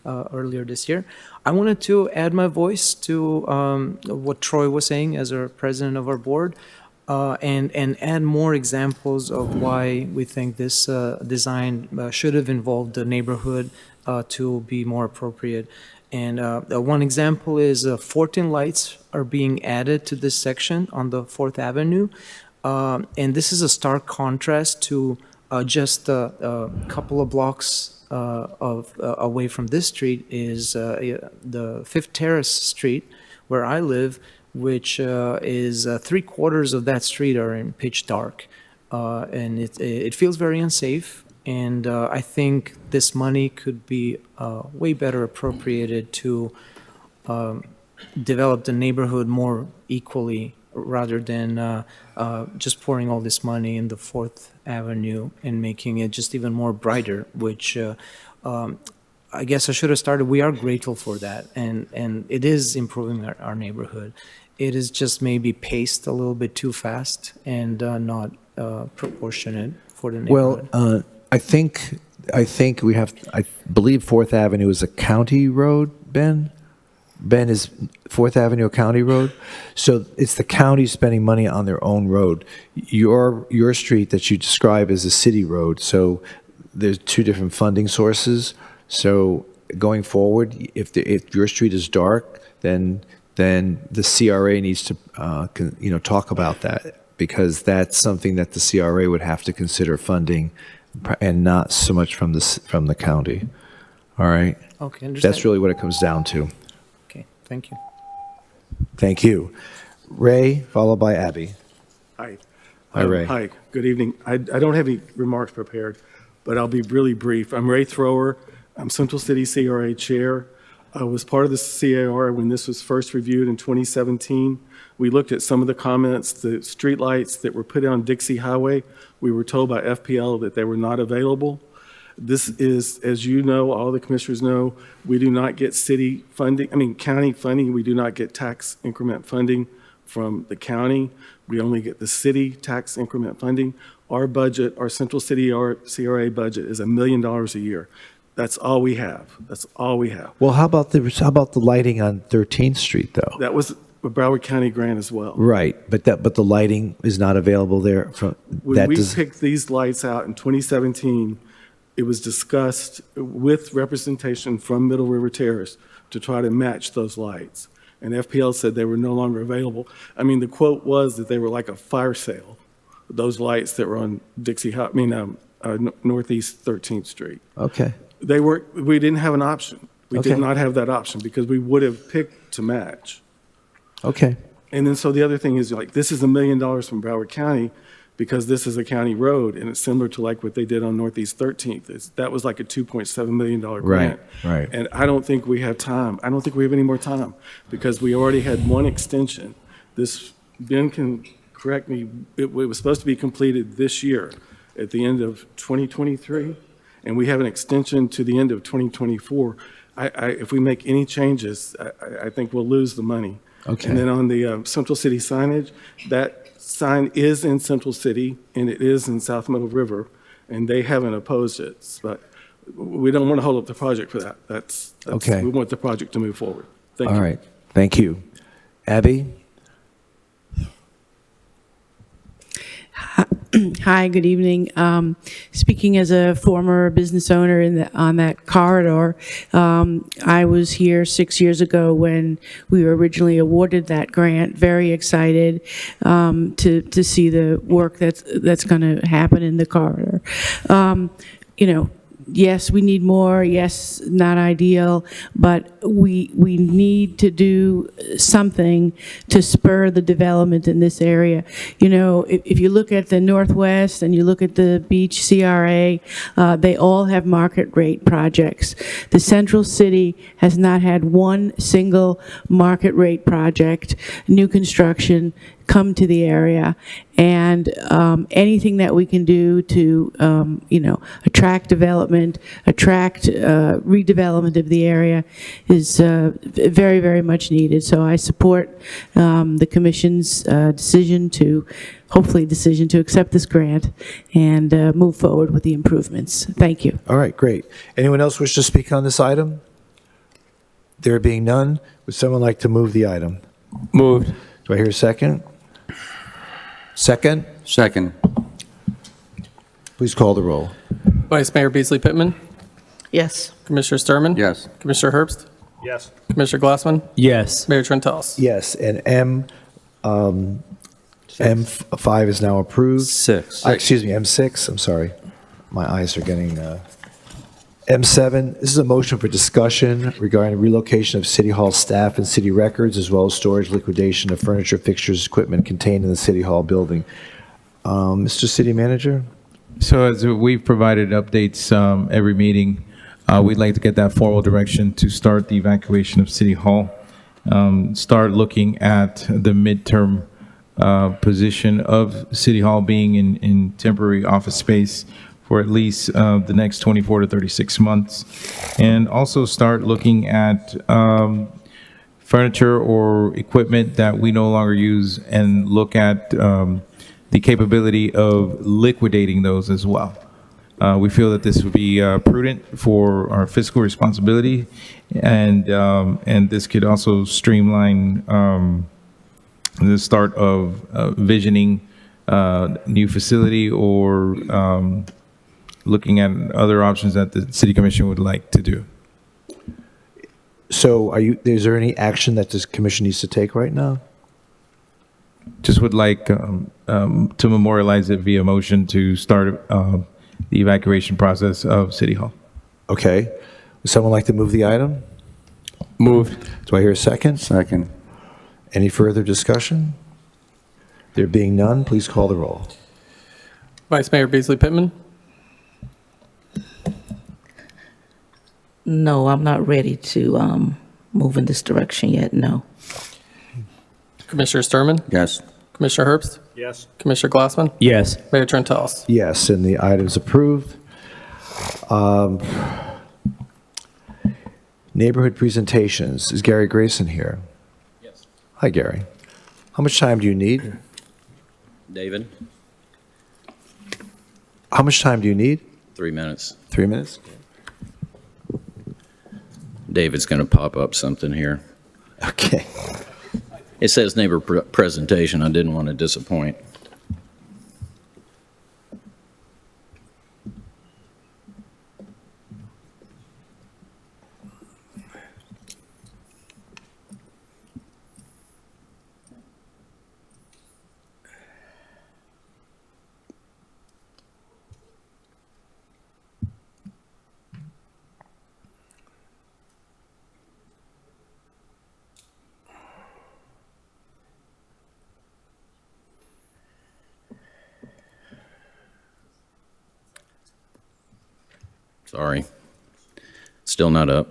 earlier this year. I wanted to add my voice to what Troy was saying as our president of our board, and add more examples of why we think this design should have involved the neighborhood to be more appropriate. And one example is 14 lights are being added to this section on the 4th Avenue. And this is a stark contrast to just a couple of blocks away from this street is the 5th Terrace Street, where I live, which is 3/4 of that street are in pitch dark. And it feels very unsafe. And I think this money could be way better appropriated to develop the neighborhood more equally, rather than just pouring all this money in the 4th Avenue and making it just even more brighter, which I guess I should have started. We are grateful for that, and it is improving our neighborhood. It is just maybe paced a little bit too fast and not proportionate for the neighborhood. Well, I think we have, I believe 4th Avenue is a county road, Ben? Ben, is 4th Avenue a county road? So it's the county spending money on their own road. Your street that you describe is a city road, so there's two different funding sources. So going forward, if your street is dark, then the CRA needs to talk about that, because that's something that the CRA would have to consider funding, and not so much from the county. All right? Okay, understand. That's really what it comes down to. Okay, thank you. Thank you. Ray, followed by Abby. Hi. Hi, Ray. Hi, good evening. I don't have any remarks prepared, but I'll be really brief. I'm Ray Thrower. I'm Central City CRA Chair. I was part of the CAR when this was first reviewed in 2017. We looked at some of the comments, the streetlights that were put on Dixie Highway. We were told by FPL that they were not available. This is, as you know, all the commissioners know, we do not get city funding, county funding. We do not get tax increment funding from the county. We only get the city tax increment funding. Our budget, our Central City CRA budget is $1 million a year. That's all we have. That's all we have. Well, how about the lighting on 13th Street, though? That was a Broward County grant as well. Right, but the lighting is not available there. When we picked these lights out in 2017, it was discussed with representation from Middle River Terrace to try to match those lights. And FPL said they were no longer available. The quote was that they were like a fire sale, those lights that were on Northeast 13th Street. Okay. We didn't have an option. We Okay. did not have that option because we would have picked to match. Okay. And then so the other thing is this is $1 million from Broward County because this is a county road and it's similar to like what they did on Northeast 13th. That was like a $2.7 million grant. Right. And I don't think we have time. I don't think we have any more time because we already had one extension. Ben can correct me, it was supposed to be completed this year at the end of 2023, and we have an extension to the end of 2024. If we make any changes, I think we'll lose the money. Okay. And then on the Central City signage, that sign is in Central City, and it is in South Middle River, and they haven't opposed it. But we don't want to hold up the project for that. That's Okay. We want the project to move forward. Thank All you. right. Thank you. Abby? Hi, good evening. Speaking as a former business owner on that corridor, I was here 6 years ago when we were originally awarded that grant. Very excited to see the work that's going to happen in the corridor. Yes, we need more. Yes, not ideal, but we need to do something to spur the development in this area. If you look at the Northwest and you look at the Beach CRA, they all have market rate projects. The Central City has not had one single market rate project, new construction, come to the area, and anything that we can do to, attract development, attract redevelopment of the area is very, very much needed. So I support the Commission's decision to accept this grant and move forward with the improvements. Thank you. All right, great. Anyone else wish to speak on this item? There being none, would someone like to move the item? Moved. Do I hear a second? Second? Second. Please call the roll. Vice Mayor Beasley Pittman, Yes. Commissioner Sturman. Yes. Commissioner Herbst, Yes. Commissioner Glassman, Yes. Mayor Trentalis. Yes, and M5 is now approved. Six. Excuse me, M6, I'm sorry. My eyes are getting... M7, this is a motion for discussion regarding relocation of City Hall staff and city records, as well as storage liquidation of furniture, fixtures, equipment contained in the City Hall building. Mr. City Manager? So as we've provided updates every meeting, we'd like to get that formal direction to start the evacuation of City Hall, start looking at the midterm position of City Hall being in temporary office space for at least the next 24 to 36 months, and also start looking at furniture or equipment that we no longer use and look at the capability of liquidating those as well. We feel that this would be prudent for our fiscal responsibility, and this could also streamline the start of visioning new facility or looking at other options that the City Commission would like to do. So is there any action that this commission needs to take right now? Just would like to memorialize it via motion to start the evacuation process of City Hall. Okay. Would someone like to move the item? Moved. Do I hear a second? Second. Any further discussion? There being none, please call the roll. Vice Mayor Beasley Pittman, No, I'm not ready to move in this direction yet, no. Commissioner Sturman, Yes. Commissioner Herbst, Yes. Commissioner Glassman, Yes. Mayor Trentalis. Yes, and the item's approved. Neighborhood presentations. Is Gary Grayson here? Yes. Hi, Gary. How much time do you need? David, How much time do you need? 3 minutes. 3 minutes? David's going to pop up something here. Okay. It says neighbor presentation. I didn't want to disappoint. Sorry. Still not up.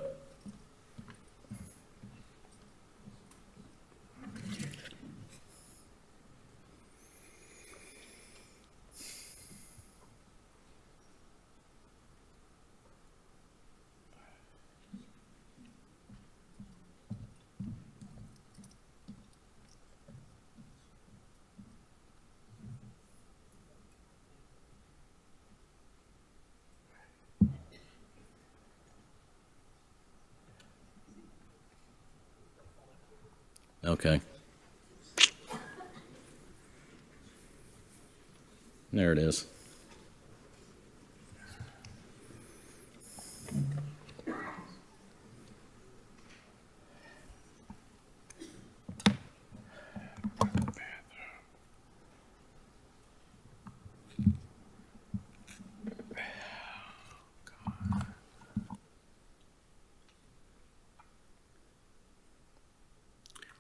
Okay. There it is.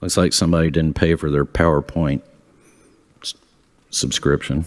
Looks like somebody didn't pay for their PowerPoint subscription.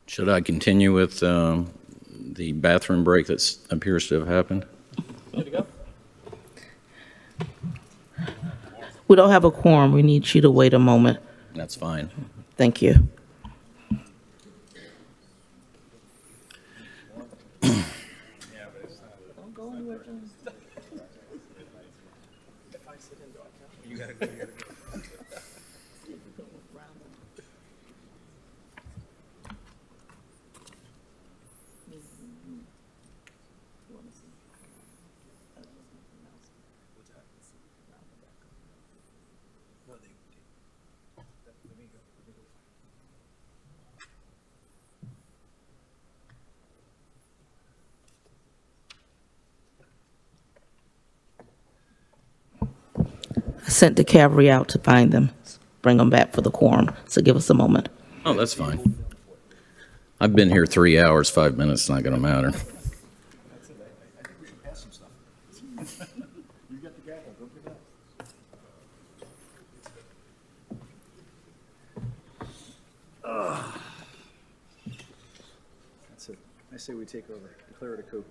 Should I continue with the bathroom break that appears to have happened? We don't have a quorum. We need you to wait a moment. That's fine. Thank you. I sent the cavalry out to find them, bring them back for the quorum, so give us a moment. Oh, that's fine. I've been here 3 hours, 5 minutes, not going to matter. That's it. I say we take over. Declare it a coup.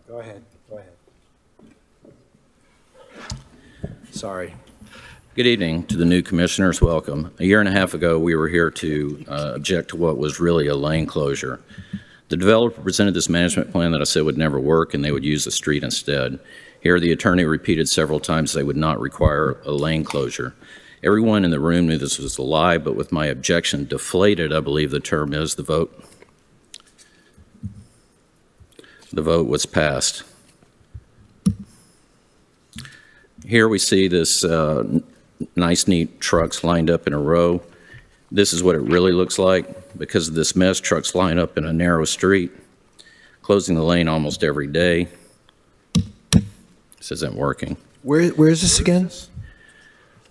Go ahead. Sorry. Good evening to the new commissioners. Welcome. A year and a half ago, we were here to object to what was really a lane closure. The developer presented this management plan that I said would never work, and they would use the street instead. Here, the attorney repeated several times they would not require a lane closure. Everyone in the room knew this was a lie, but with my objection deflated, I believe the term is, the vote was passed. Here we see this nice, neat trucks lined up in a row. This is what it really looks like. Because of this mess, trucks line up in a narrow street, closing the lane almost every day. This isn't working. Where is this again? This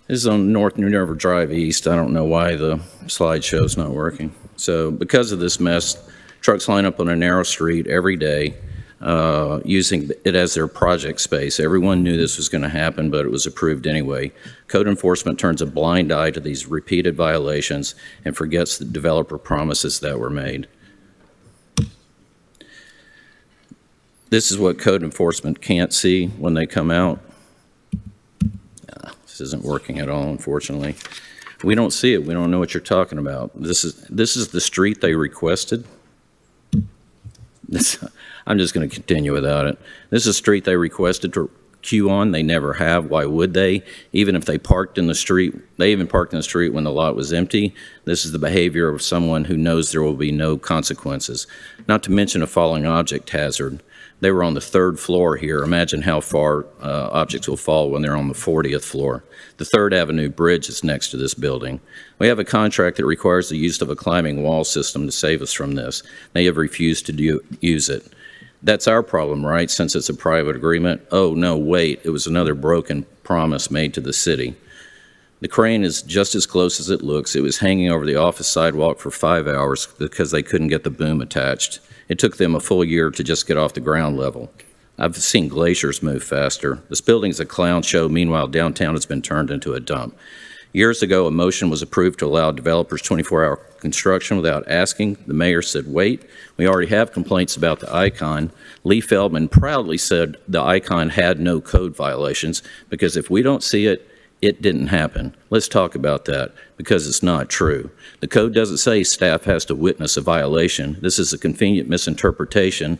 is on North New River Drive East. I don't know why the slideshow's not working. So because of this mess, trucks line up on a narrow street every day, using it as their project space. Everyone knew this was going to happen, but it was approved anyway. Code enforcement turns a blind eye to these repeated violations and forgets the developer promises that were made. This is what code enforcement can't see when they come out. This isn't working at all, unfortunately. We don't see it. We don't know what you're talking about. This is the street they requested. I'm just going to continue without it. This is a street they requested to queue on. They never have. Why would they? Even if they parked in the street, they even parked in the street when the lot was empty. This is the behavior of someone who knows there will be no consequences. Not to mention a falling object hazard. They were on the 3rd floor here. Imagine how far objects will fall when they're on the 40th floor. The 3rd Avenue Bridge is next to this building. We have a contract that requires the use of a climbing wall system to save us from this. They have refused to use it. That's our problem, right, since it's a private agreement? Oh, no, wait, it was another broken promise made to the city. The crane is just as close as it looks. It was hanging over the office sidewalk for 5 hours because they couldn't get the boom attached. It took them a full year to just get off the ground level. I've seen glaciers move faster. This building's a clown show. Meanwhile, downtown has been turned into a dump. Years ago, a motion was approved to allow developers 24-hour construction without asking. The mayor said, wait, we already have complaints about the icon. Lee Feldman proudly said the icon had no code violations because if we don't see it, it didn't happen. Let's talk about that because it's not true. The code doesn't say staff has to witness a violation. This is a convenient misinterpretation.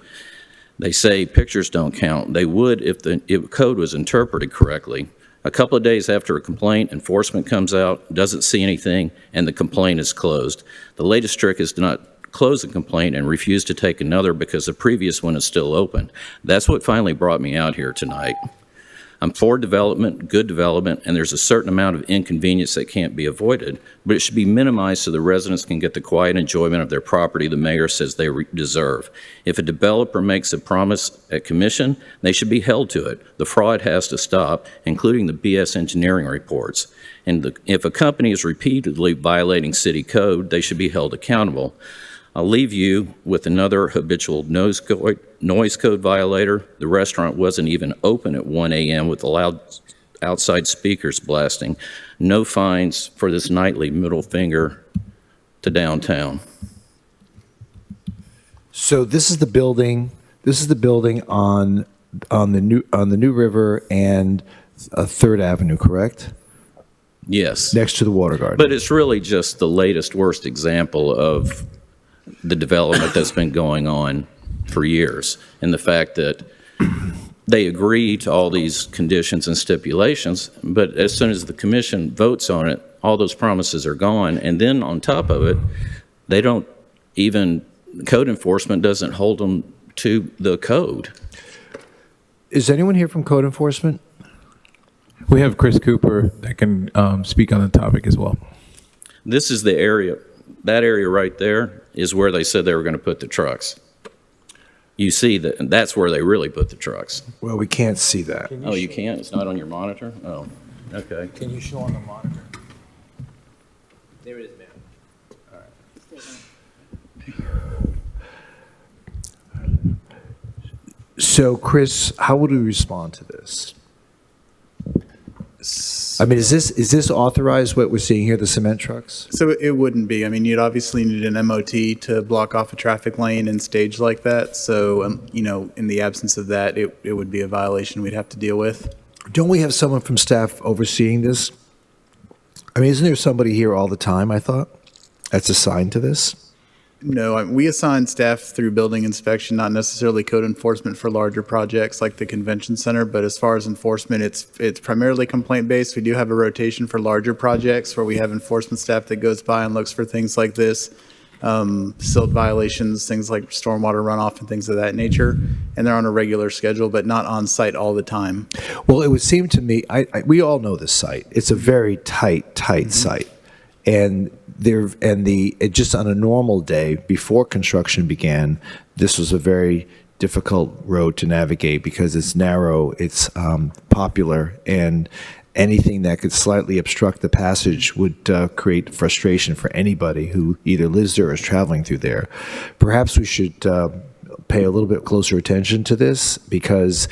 They say pictures don't count. They would if the code was interpreted correctly. A couple of days after a complaint, enforcement comes out, doesn't see anything, and the complaint is closed. The latest trick is to not close the complaint and refuse to take another because the previous one is still open. That's what finally brought me out here tonight. I'm for development, good development, and there's a certain amount of inconvenience that can't be avoided, but it should be minimized so the residents can get the quiet enjoyment of their property the mayor says they deserve. If a developer makes a promise at commission, they should be held to it. The fraud has to stop, including the BS engineering reports. And if a company is repeatedly violating city code, they should be held accountable. I'll leave you with another habitual noise code violator. The restaurant wasn't even open at 1 a.m. with the loud outside speakers blasting. No fines for this nightly middle finger to downtown. So this is the building. This is the building on the New River and 3rd Avenue, correct? Yes. Next to the water garden. But it's really just the latest, worst example of the development that's been going on for years, and the fact that they agree to all these conditions and stipulations, but as soon as the commission votes on it, all those promises are gone, and then on top of it, they don't even, code enforcement doesn't hold them to the code. Is anyone here from code enforcement? We have Chris Cooper that can speak on the topic as well. This is the area, that area right there is where they said they were going to put the trucks. You see that that's where they really put the trucks. Well, we can't see that. Oh, you can't? It's not on your monitor? Oh, okay. Can you show on the monitor? There it is, ma'am. So, Chris, how would we respond to this? I mean, is this authorized, what we're seeing here, the cement trucks? So it wouldn't be. I mean, you'd obviously need an MOT to block off a traffic lane and stage like that. So, in the absence of that, it would be a violation we'd have to deal with. Don't we have someone from staff overseeing this? I mean, isn't there somebody here all the time, I thought, that's assigned to this? No, we assign staff through building inspection, not necessarily code enforcement for larger projects like the convention center. But as far as enforcement, it's primarily complaint based. We do have a rotation for larger projects where we have enforcement staff that goes by and looks for things like this, silt violations, things like stormwater runoff and things of that nature. And they're on a regular schedule, but not on site all the time. Well, it would seem to me, we all know this site. It's a very tight site. And just on a normal day before construction began, this was a very difficult road to navigate because it's narrow, it's popular, and anything that could slightly obstruct the passage would create frustration for anybody who either lives there or is traveling through there. Perhaps we should pay a little bit closer attention to this because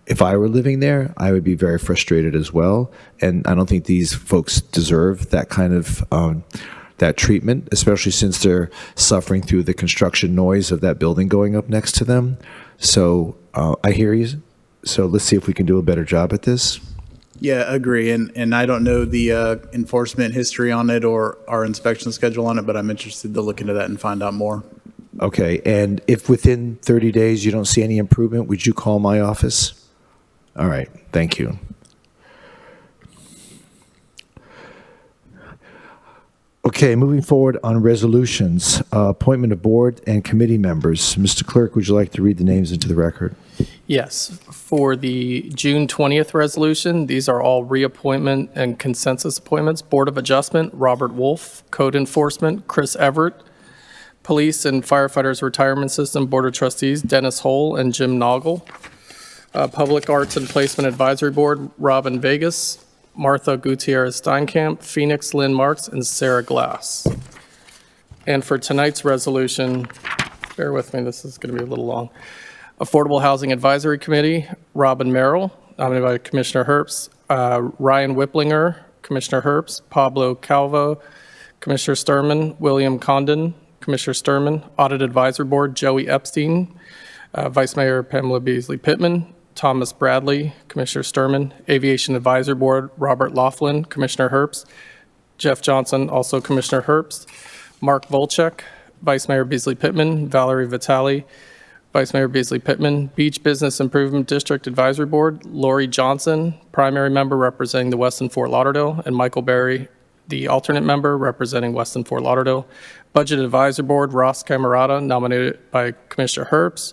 if I were living there, I would be very frustrated as well. And I don't think these folks deserve that kind of that treatment, especially since they're suffering through the construction noise of that building going up next to them. So I hear you. So let's see if we can do a better job at this. Yeah, agree. And I don't know the enforcement history on it or our inspection schedule on it, but I'm interested to look into that and find out more. Okay, and if within 30 days you don't see any improvement, would you call my office? All right, thank you. Okay, moving forward on resolutions, appointment of board and committee members. Mr. Clerk, would you like to read the names into the record? Yes. For the June 20th resolution, these are all reappointment and consensus appointments. Board of Adjustment, Robert Wolf. Code Enforcement, Chris Everett. Police and Firefighters Retirement System Board of Trustees, Dennis Hole and Jim Noggle. Public Arts and Placement Advisory Board, Robin Vegas, Martha Gutierrez Steinkamp, Phoenix Lynn Marks, and Sarah Glass. And for tonight's resolution, bear with me, this is going to be a little long. Affordable Housing Advisory Committee, Robin Merrill, nominated by Commissioner Herbst, Ryan Whipplinger, Commissioner Herbst, Pablo Calvo, Commissioner Sturman, William Condon, Commissioner Sturman. Audit Advisory Board, Joey Epstein, Vice Mayor Pamela Beasley Pittman, Thomas Bradley, Commissioner Sturman. Aviation Advisory Board, Robert Laughlin, Commissioner Herbst, Jeff Johnson, also Commissioner Herbst, Mark Volchek, Vice Mayor Beasley Pittman, Valerie Vitale, Vice Mayor Beasley Pittman. Beach Business Improvement District Advisory Board, Lori Johnson, primary member representing the Weston Fort Lauderdale, and Michael Berry, the alternate member representing Weston Fort Lauderdale. Budget Advisory Board, Ross Camerata, nominated by Commissioner Herbst,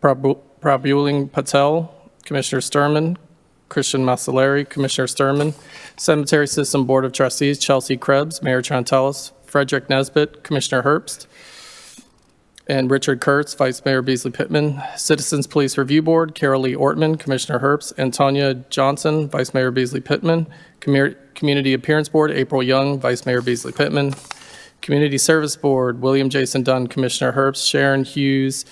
Prabuling Patel, Commissioner Sturman, Christian Masaleri, Commissioner Sturman. Cemetery System Board of Trustees, Chelsea Krebs, Mayor Trantelis, Frederick Nesbitt, Commissioner Herbst, and Richard Kurtz, Vice Mayor Beasley Pittman. Citizens Police Review Board, Carol Lee Ortman, Commissioner Herbst, Antonia Johnson, Vice Mayor Beasley Pittman. Community Appearance Board, April Young, Vice Mayor Beasley Pittman. Community Service Board, William Jason Dunn, Commissioner Herbst, Sharon Hughes,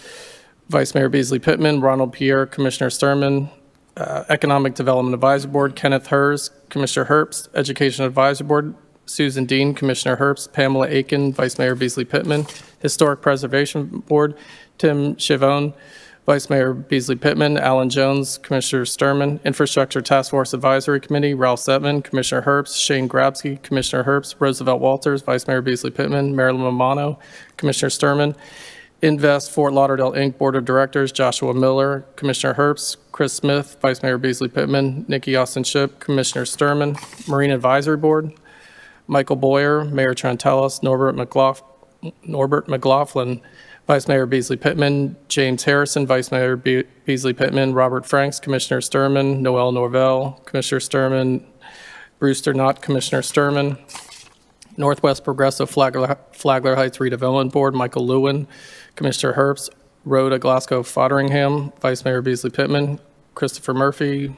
Vice Mayor Beasley Pittman, Ronald Pierre, Commissioner Sturman. Economic Development Advisory Board, Kenneth Hers, Commissioner Herbst. Education Advisory Board, Susan Dean, Commissioner Herbst. Pamela Aiken, Vice Mayor Beasley Pittman. Historic Preservation Board, Tim Chivone, Vice Mayor Beasley Pittman. Alan Jones, Commissioner Sturman. Infrastructure Task Force Advisory Committee, Ralph Setman, Commissioner Herbst. Shane Grabsky, Commissioner Herbst. Roosevelt Walters, Vice Mayor Beasley Pittman. Marilyn Romano, Commissioner Sturman. Invest Fort Lauderdale Inc. Board of Directors, Joshua Miller, Commissioner Herbst. Chris Smith, Vice Mayor Beasley Pittman. Nikki Austin Ship, Commissioner Sturman. Marine Advisory Board, Michael Boyer, Mayor Trantelis. Norbert McLaughlin, Vice Mayor Beasley Pittman. James Harrison, Vice Mayor Beasley Pittman. Robert Franks, Commissioner Sturman. Noel Norvell, Commissioner Sturman. Brewster Knott, Commissioner Sturman. Northwest Progressive Flagler Heights Redevelopment Board, Michael Lewin. Commissioner Herbst. Rhoda Glasgow Fodderingham, Vice Mayor Beasley Pittman. Christopher Murphy.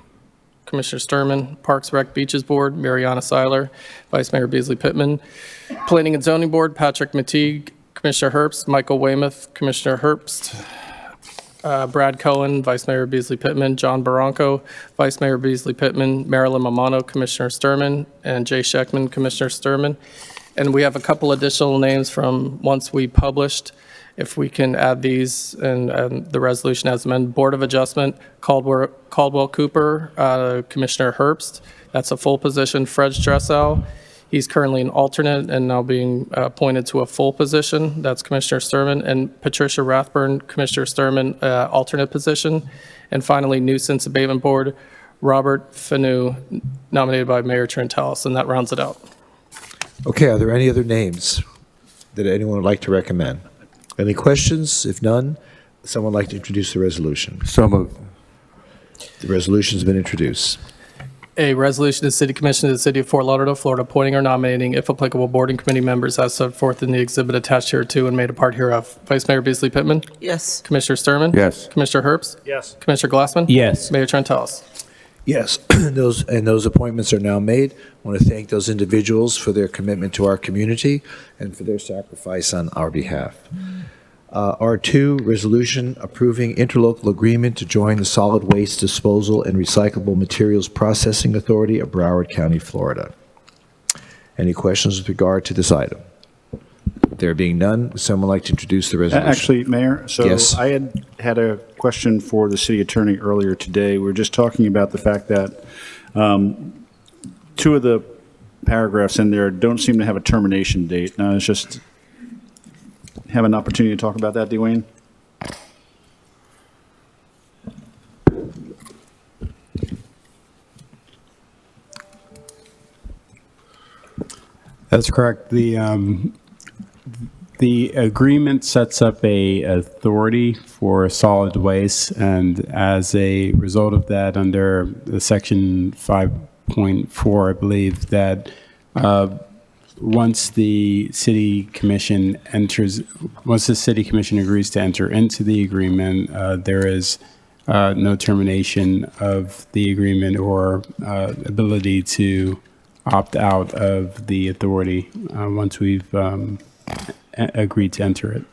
Commissioner Sturman. Parks Rec Beaches Board, Mariana Seiler, Vice Mayor Beasley Pittman. Planning and Zoning Board, Patrick Matteague. Commissioner Herbst. Michael Weymouth, Commissioner Herbst. Brad Cohen, Vice Mayor Beasley Pittman, John Barranco, Vice Mayor Beasley Pittman, Marilyn Mamano, Commissioner Sturman, and Jay Scheckman, Commissioner Sturman. And we have a couple additional names from once we published. If we can add these and the resolution as amended. Board of Adjustment, Caldwell Cooper, Commissioner Herbst. That's a full position. Fred Dressel. He's currently an alternate and now being appointed to a full position. That's Commissioner Sturman. And Patricia Rathburn, Commissioner Sturman, alternate position. And finally, Nuisance Abatement Board, Robert Fanu, nominated by Mayor Trentalis. And that rounds it out. Okay, are there any other names that anyone would like to recommend? Any questions? If none, someone would like to introduce the resolution. So moved. The resolution's been introduced. A resolution to the City Commission of the City of Fort Lauderdale, Florida, appointing or nominating, if applicable, board and committee members as set forth in the exhibit attached hereto and made a part hereof. Vice Mayor Beasley Pittman? Yes. Commissioner Sturman? Yes. Commissioner Herbst? Yes. Commissioner Glassman? Yes. Mayor Trentalis? Yes, those appointments are now made. I want to thank those individuals for their commitment to our community and for their sacrifice on our behalf. R2, resolution approving interlocal agreement to join the Solid Waste Disposal and Recyclable Materials Processing Authority of Broward County, Florida. Any questions with regard to this item? There being none, would someone like to introduce the resolution? Actually, Mayor, so Yes. I had a question for the city attorney earlier today. We were just talking about the fact that two of the paragraphs in there don't seem to have a termination date. Now, it's just have an opportunity to talk about that, Dwayne? That's correct. The agreement sets up a authority for solid waste, and as a result of that, under the section 5.4, I believe that once the city commission agrees to enter into the agreement, there is no termination of the agreement or ability to opt out of the authority once we've agreed to enter it.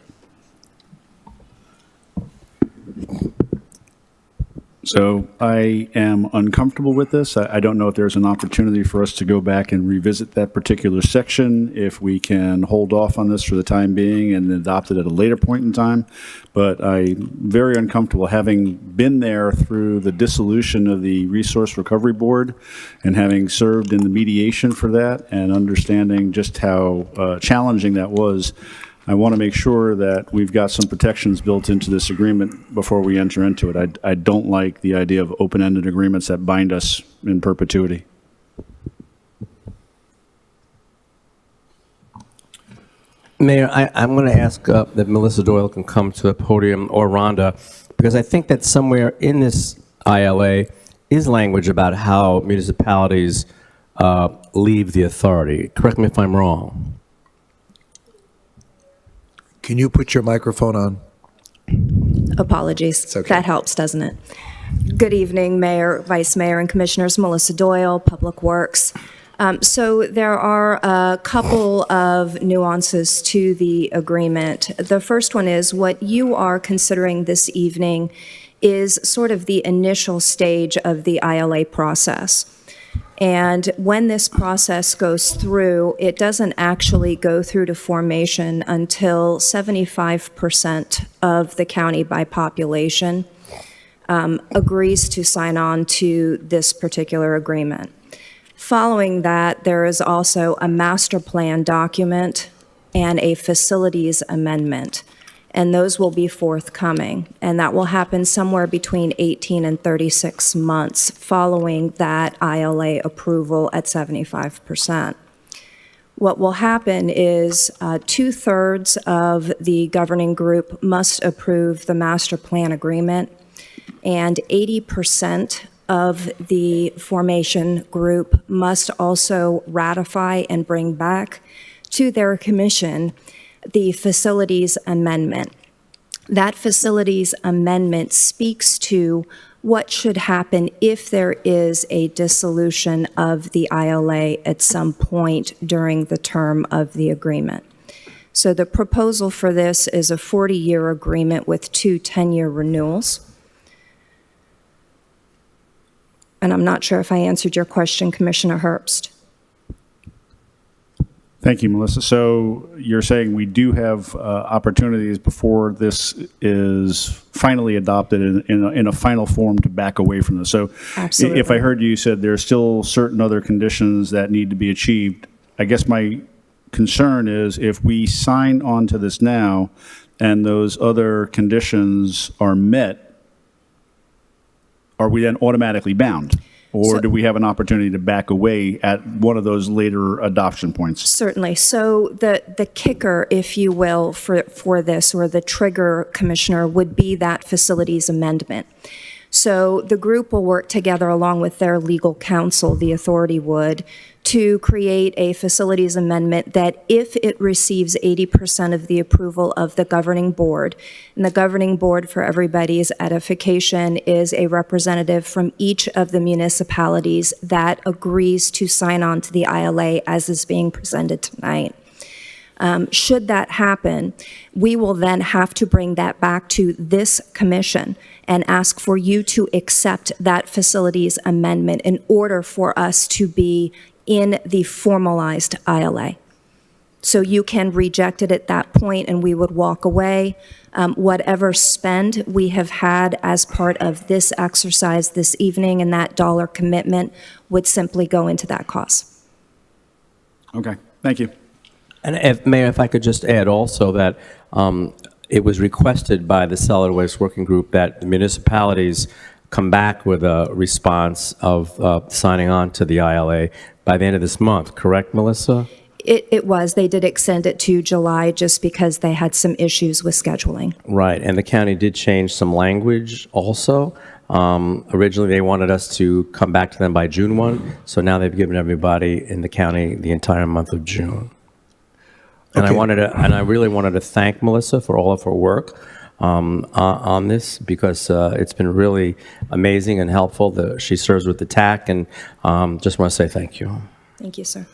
So I am uncomfortable with this. I don't know if there's an opportunity for us to go back and revisit that particular section, if we can hold off on this for the time being and adopt it at a later point in time. But I'm very uncomfortable, having been there through the dissolution of the Resource Recovery Board and having served in the mediation for that and understanding just how challenging that was. I want to make sure that we've got some protections built into this agreement before we enter into it. I don't like the idea of open-ended agreements that bind us in perpetuity. Mayor, I'm going to ask that Melissa Doyle can come to the podium, or Rhonda, because I think that somewhere in this ILA is language about how municipalities leave the authority. Correct me if I'm wrong. Can you put your microphone on? Apologies. okay. That helps, doesn't it? Good evening, Mayor, Vice Mayor, and Commissioners. Melissa Doyle, Public Works. So there are a couple of nuances to the agreement. The first one is what you are considering this evening is sort of the initial stage of the ILA process. And when this process goes through, it doesn't actually go through to formation until 75% of the county by population agrees to sign on to this particular agreement. Following that, there is also a master plan document and a facilities amendment, and those will be forthcoming. And that will happen somewhere between 18 and 36 months following that ILA approval at 75%. What will happen is 2/3 of the governing group must approve the master plan agreement, and 80% of the formation group must also ratify and bring back to their commission the facilities amendment. That facilities amendment speaks to what should happen if there is a dissolution of the ILA at some point during the term of the agreement. So the proposal for this is a 40-year agreement with 2 10-year renewals. And I'm not sure if I answered your question, Commissioner Herbst. Thank you, Melissa. So you're saying we do have opportunities before this is finally adopted in a final form to back away from this. So Absolutely. if I heard you said there are still certain other conditions that need to be achieved, I guess my concern is if we sign on to this now and those other conditions are met, are we then automatically bound? Or do we have an opportunity to back away at one of those later adoption points? Certainly. So the kicker, if you will, for this, or the trigger, Commissioner, would be that facilities amendment. So the group will work together along with their legal counsel, the authority would, to create a facilities amendment that if it receives 80% of the approval of the governing board, and the governing board, for everybody's edification, is a representative from each of the municipalities that agrees to sign on to the ILA as is being presented tonight. Should that happen, we will then have to bring that back to this commission and ask for you to accept that facilities amendment in order for us to be in the formalized ILA. So you can reject it at that point and we would walk away. Whatever spend we have had as part of this exercise this evening and that dollar commitment would simply go into that cost. Okay, thank you. And Mayor, if I could just add also that it was requested by the Solid Waste Working Group that the municipalities come back with a response of signing on to the ILA by the end of this month, correct, Melissa? It was. They did extend it to July just because they had some issues with scheduling. Right, and the county did change some language also. Originally, they wanted us to come back to them by June 1, so now they've given everybody in the county the entire month of June. And Okay. I really wanted to thank Melissa for all of her work on this because it's been really amazing and helpful. She serves with the TAC, and just want to say thank you. Thank you, sir.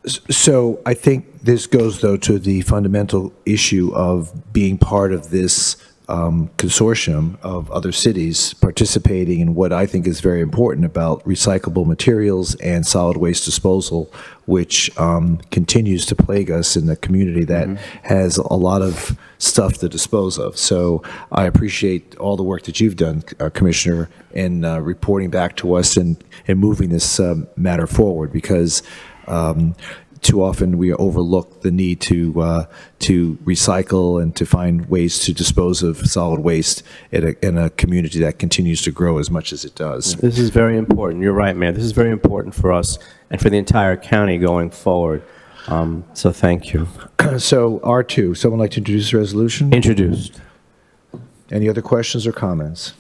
So I think this goes, though, to the fundamental issue of being part of this consortium of other cities participating in what I think is very important about recyclable materials and solid waste disposal, which continues to plague us in the community that has a lot of stuff to dispose of. So I appreciate all the work that you've done, Commissioner, in reporting back to us and moving this matter forward, because too often we overlook the need to recycle and to find ways to dispose of solid waste in a community that continues to grow as much as it does. This is very important. You're right, Mayor. This is very important for us and for the entire county going forward. So thank you. So R2, someone like to introduce the resolution? Introduced. Any other questions or comments?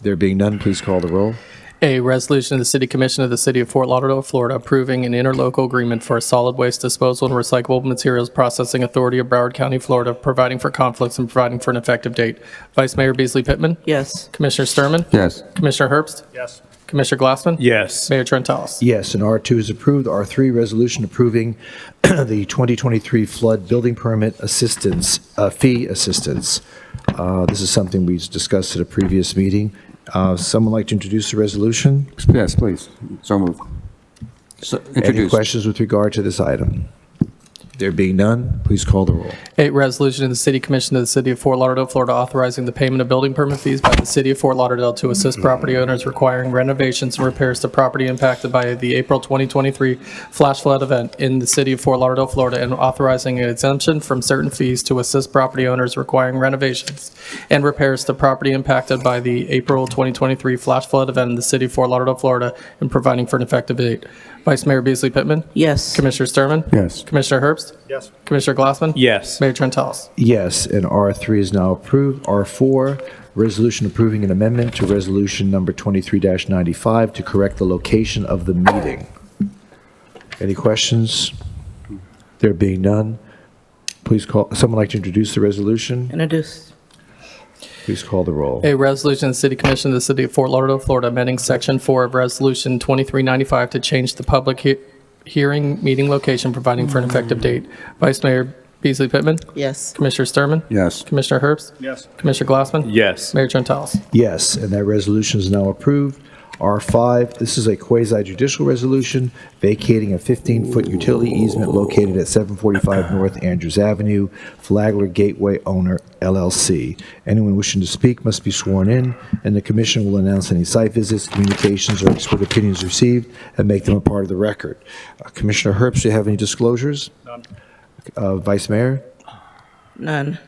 There being none, please call the roll. A resolution of the City Commission of the City of Fort Lauderdale, Florida, approving an interlocal agreement for a solid waste disposal and recyclable materials processing authority of Broward County, Florida, providing for conflicts and providing for an effective date. Vice Mayor Beasley Pittman? Yes. Commissioner Sturman? Yes. Commissioner Herbst? Yes. Commissioner Glassman? Yes. Mayor Trentalis? Yes, and R2 is approved. R3, resolution approving the 2023 flood building permit assistance, fee assistance. This is something we discussed at a previous meeting. Someone like to introduce the resolution? Yes, please. So moved. So, Any introduced. questions with regard to this item? There being none, please call the roll. A resolution of the City Commission of the City of Fort Lauderdale, Florida, authorizing the payment of building permit fees by the City of Fort Lauderdale to assist property owners requiring renovations and repairs to property impacted by the April 2023 flash flood event in the City of Fort Lauderdale, Florida, and authorizing an exemption from certain fees to assist property owners requiring renovations and repairs to property impacted by the April 2023 flash flood event in the City of Fort Lauderdale, Florida, and providing for an effective date. Vice Mayor Beasley Pittman? Yes. Commissioner Sturman? Yes. Commissioner Herbst? Yes. Commissioner Glassman? Yes. Mayor Trentalis? Yes, and R3 is now approved. R4, resolution approving an amendment to resolution number 23-95 to correct the location of the meeting. Any questions? There being none, please call, someone like to introduce the resolution? Introduce. Please call the roll. A resolution of the City Commission of the City of Fort Lauderdale, Florida, amending Section 4 of Resolution 2395 to change the public hearing meeting location, providing for an effective date. Vice Mayor Beasley Pittman? Yes. Commissioner Sturman? Yes. Commissioner Herbst? Yes. Commissioner Glassman? Yes. Mayor Trentalis. Yes, and that resolution is now approved. R5, this is a quasi-judicial resolution vacating a 15-foot utility easement located at 745 North Andrews Avenue, Flagler Gateway Owner, LLC. Anyone wishing to speak must be sworn in, and the commission will announce any site visits, communications, or expert opinions received and make them a part of the record. Commissioner Herbst, do you have any disclosures? None. Vice Mayor? None.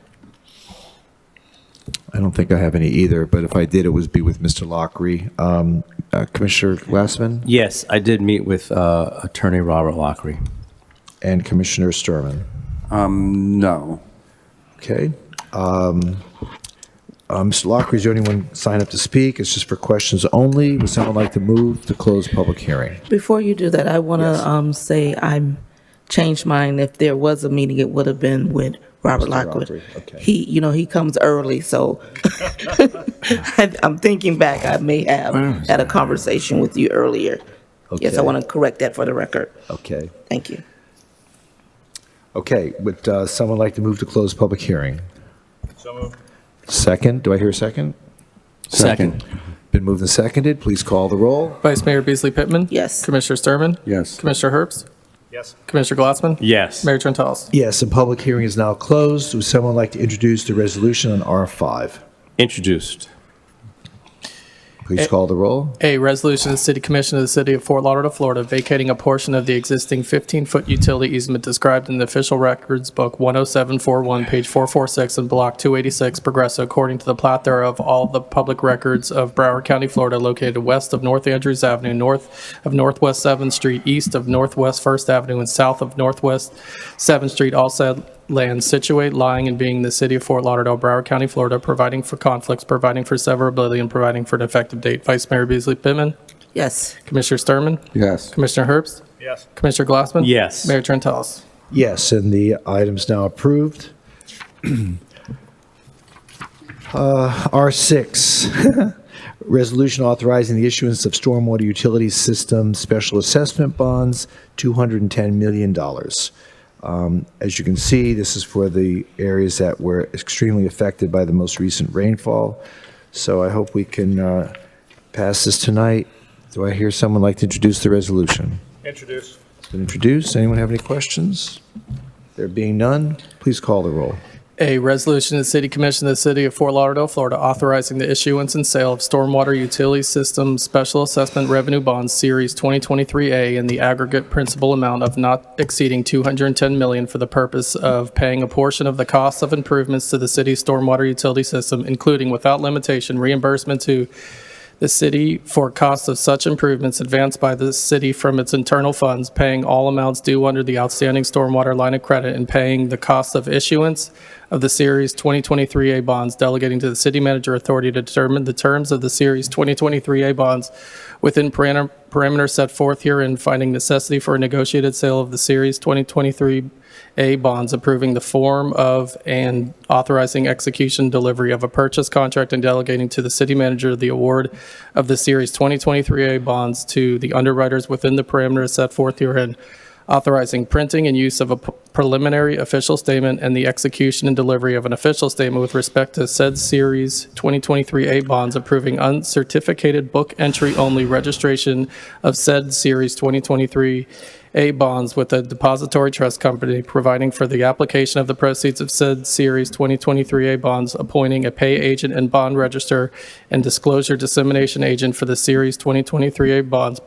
I don't think I have any either, but if I did, it would be with Mr. Lockery. Commissioner Glassman Yes, I did meet with Attorney Robert Lockery. and Commissioner Sturman. No. Okay. Mr. Lockery, is there anyone sign up to speak? It's just for questions only. Would someone like to move to close public hearing? Before you do that, I want to say I'm changed mine. If there was a meeting, it would have been with Robert Lockwood. Okay. He comes early, so I'm thinking back, I may have had a conversation with you earlier. Yes, I Okay. want to correct that for the record. Okay. Thank you. Okay, would someone like to move to close public hearing? So moved. Second, do I hear a second? Second. Been moved and seconded, please call the roll. Vice Mayor Beasley Pittman? Yes. Commissioner Sturman? Yes. Commissioner Herbst? Yes. Commissioner Glassman? Yes. Mayor Trentalis. Yes, the public hearing is now closed. Would someone like to introduce the resolution on R5? Introduced. Please call the roll. A resolution of the City Commission of the City of Fort Lauderdale, Florida, vacating a portion of the existing 15-foot utility easement described in the Official Records Book 10741, page 446, and Block 286, Progresso, according to the plat thereof, all the public records of Broward County, Florida, located west of North Andrews Avenue, north of Northwest 7th Street, east of Northwest 1st Avenue, and south of Northwest 7th Street, all said land situate, lying, and being in the City of Fort Lauderdale, Broward County, Florida, providing for conflicts, providing for severability, and providing for an effective date. Vice Mayor Beasley Pittman? Yes. Commissioner Sturman? Yes. Commissioner Herbst? Yes. Commissioner Glassman? Yes. Mayor Trentalis. Yes, and the item's now approved. R6, resolution authorizing the issuance of stormwater utility system special assessment bonds, $210 million. As you can see, this is for the areas that were extremely affected by the most recent rainfall. So I hope we can pass this tonight. Do I hear someone like to introduce the resolution? Introduce. It's been introduced. Anyone have any questions? There being none, please call the roll. A resolution of the City Commission of the City of Fort Lauderdale, Florida, authorizing the issuance and sale of stormwater utility system special assessment revenue bonds series 2023A in the aggregate principal amount of not exceeding $210 million for the purpose of paying a portion of the costs of improvements to the city's stormwater utility system, including without limitation reimbursement to the city for costs of such improvements advanced by the city from its internal funds, paying all amounts due under the outstanding stormwater line of credit, and paying the cost of issuance of the Series 2023A bonds, delegating to the city manager authority to determine the terms of the Series 2023A bonds within parameters set forth herein, finding necessity for a negotiated sale of the Series 2023A bonds, approving the form of and authorizing execution delivery of a purchase contract, and delegating to the city manager the award of the Series 2023A bonds to the underwriters within the parameters set forth herein, authorizing printing and use of a preliminary official statement and the execution and delivery of an official statement with respect to said Series 2023A bonds, approving uncertificated book entry only registration of said Series 2023A bonds with a depository trust company, providing for the application of the proceeds of said Series 2023A bonds, appointing a pay agent and bond register and disclosure dissemination agent for the Series 2023A bonds,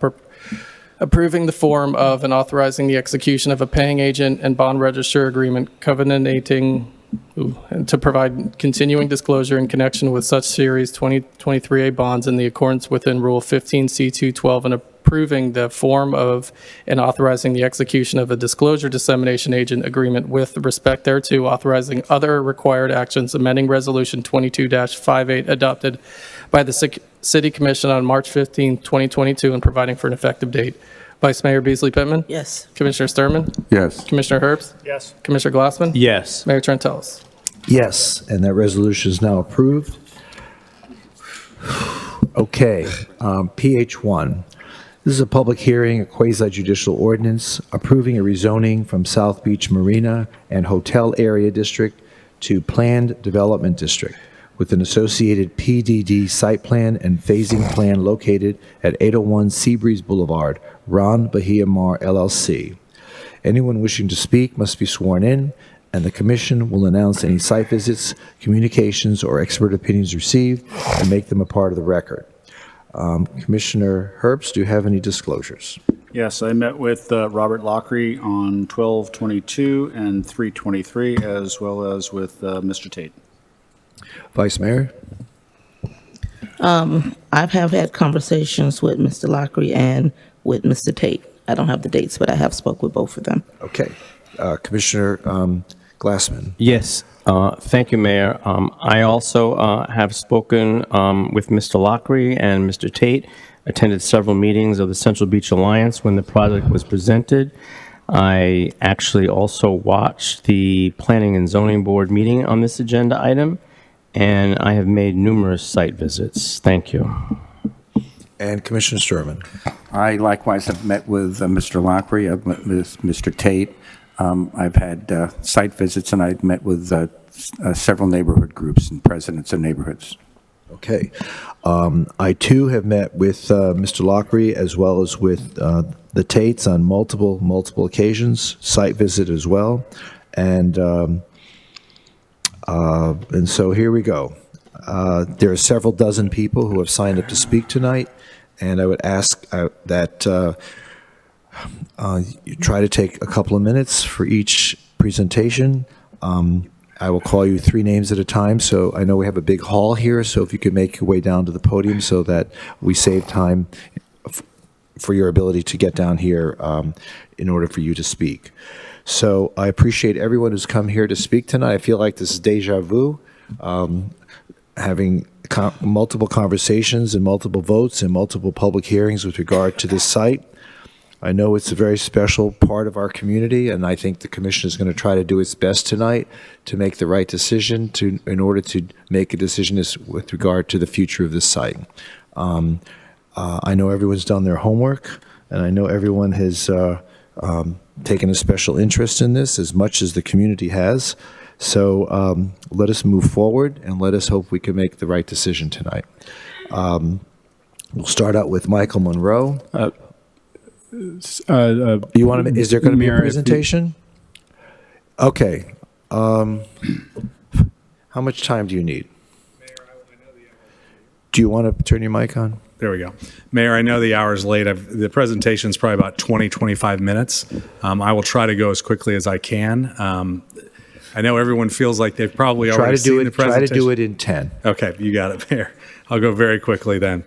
approving the form of and authorizing the execution of a paying agent and bond register agreement covenanting and to provide continuing disclosure in connection with such Series 2023A bonds in the accordance within Rule 15C212, and approving the form of and authorizing the execution of a disclosure dissemination agent agreement with respect thereto, authorizing other required actions, amending Resolution 22-58 adopted by the City Commission on March 15, 2022, and providing for an effective date. Vice Mayor Beasley Pittman? Yes. Commissioner Sturman? Yes. Commissioner Herbst? Yes. Commissioner Glassman? Yes. Mayor Trentalis? Yes, and that resolution is now approved. Okay, PH1. This is a public hearing, a quasi-judicial ordinance approving a rezoning from South Beach Marina and Hotel Area District to Planned Development District with an associated PDD site plan and phasing plan located at 801 Seabreeze Boulevard, Ron Bahia Mar LLC. Anyone wishing to speak must be sworn in, and the commission will announce any site visits, communications, or expert opinions received and make them a part of the record. Commissioner Herbst, do you have any disclosures? Yes, I met with Robert Lockery on 12/22 and 3/23, as well as with Mr. Tate. Vice Mayor? I have had conversations with Mr. Lockery and with Mr. Tate. I don't have the dates, but I have spoke with both of them. Okay. Commissioner Glassman? Yes. Thank you, Mayor. I also have spoken with Mr. Lockery and Mr. Tate, attended several meetings of the Central Beach Alliance when the project was presented. I actually also watched the Planning and Zoning Board meeting on this agenda item, and I have made numerous site visits. Thank you. And Commissioner Sturman? I likewise have met with Mr. Lockery, I've met with Mr. Tate. I've had site visits, and I've met with several neighborhood groups and presidents of neighborhoods. Okay. I, too, have met with Mr. Lockery as well as with the Tates on multiple occasions, site visit as well. And so here we go. There are several dozen people who have signed up to speak tonight, and I would ask that you try to take a couple of minutes for each presentation. I will call you 3 names at a time, so I know we have a big hall here, so if you could make your way down to the podium so that we save time for your ability to get down here in order for you to speak. So I appreciate everyone who's come here to speak tonight. I feel like this is deja vu, having multiple conversations and multiple votes and multiple public hearings with regard to this site. I know it's a very special part of our community, and I think the commission is going to try to do its best tonight to make the right decision in order to make a decision with regard to the future of this site. I know everyone's done their homework, and I know everyone has taken a special interest in this as much as the community has. So let us move forward, and let us hope we can make the right decision tonight. We'll start out with Michael Monroe. You want to? Is there going to be a presentation? Okay. How much time do you need? Do you want to turn your mic on? There we go. Mayor, I know the hour's late. The presentation's probably about 25 minutes. I will try to go as quickly as I can. I know everyone feels like they've probably already seen the presentation. Try to do it in 10. Okay, you got it, Mayor. I'll go very quickly then.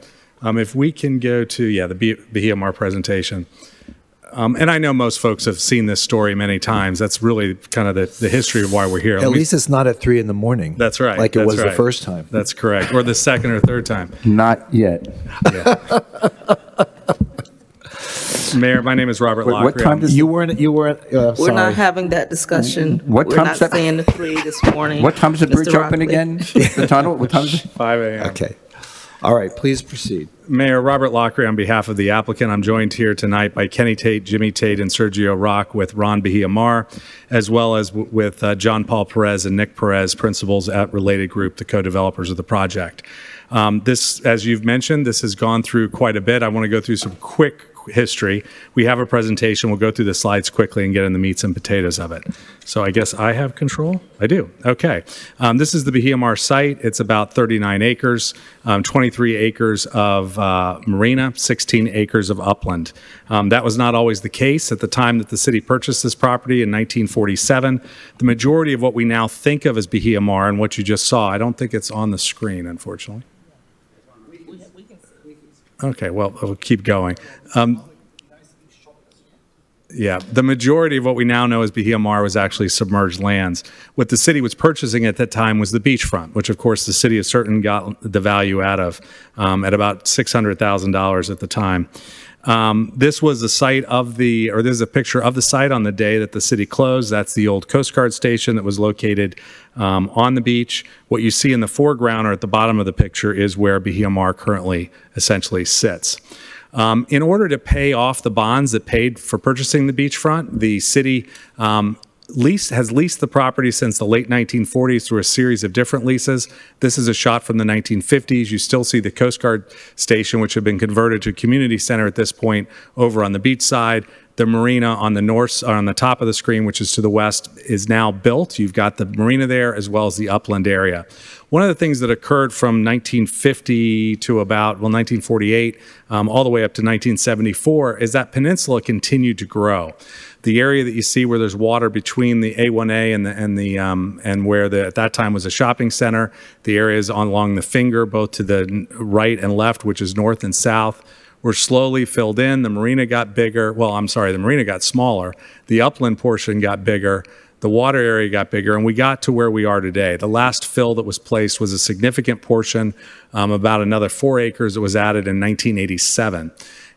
If we can go to, the Bahia Mar presentation. And I know most folks have seen this story many times. That's really kind of the history of why we're here. At least it's not at 3 in the morning. That's right. Like it was the first time. That's correct. Or the second or third time. Not yet. Yeah. Mayor, my name is Robert Lockery. What time does you weren't. We're sorry. not having that discussion. What We're time not is that? saying the 3 this morning. What time does the bridge Mr. open Rockley. again? The tunnel? What time is it? 5 a.m. Okay. All right. Please proceed. Mayor, Robert Lockery on behalf of the applicant. I'm joined here tonight by Kenny Tate, Jimmy Tate, and Sergio Rock with Ron Bahia Mar, as well as with John Paul Perez and Nick Perez, principals at Related Group, the co-developers of the project. This, as you've mentioned, this has gone through quite a bit. I want to go through some quick history. We have a presentation. We'll go through the slides quickly and get in the meats and potatoes of it. So I guess I have control? I do. Okay. This is the Bahia Mar site. It's about 39 acres, 23 acres of marina, 16 acres of upland. That was not always the case at the time that the city purchased this property in 1947. The majority of what we now think of as Bahia Mar and what you just saw, I don't think it's on the screen, unfortunately. Okay, well, we'll keep going. Yeah, the majority of what we now know as Bahia Mar was actually submerged lands. What the city was purchasing at that time was the beachfront, which of course the city of Certain got the value out of at about $600,000 at the time. This was the site of this is a picture of the site on the day that the city closed. That's the old Coast Guard station that was located on the beach. What you see in the foreground or at the bottom of the picture is where Bahia Mar currently essentially sits. In order to pay off the bonds that paid for purchasing the beachfront, the city has leased the property since the late 1940s through a series of different leases. This is a shot from the 1950s. You still see the Coast Guard station, which had been converted to a community center at this point, over on the beach side. The marina on the top of the screen, which is to the west, is now built. You've got the marina there as well as the upland area. One of the things that occurred from 1950 to about, 1948, all the way up to 1974, is that peninsula continued to grow. The area that you see where there's water between the A1A and where at that time was a shopping center, the areas along the finger, both to the right and left, which is north and south, were slowly filled in. The marina got bigger. The marina got smaller. The upland portion got bigger. The water area got bigger, and we got to where we are today. The last fill that was placed was a significant portion, about another 4 acres that was added in 1987.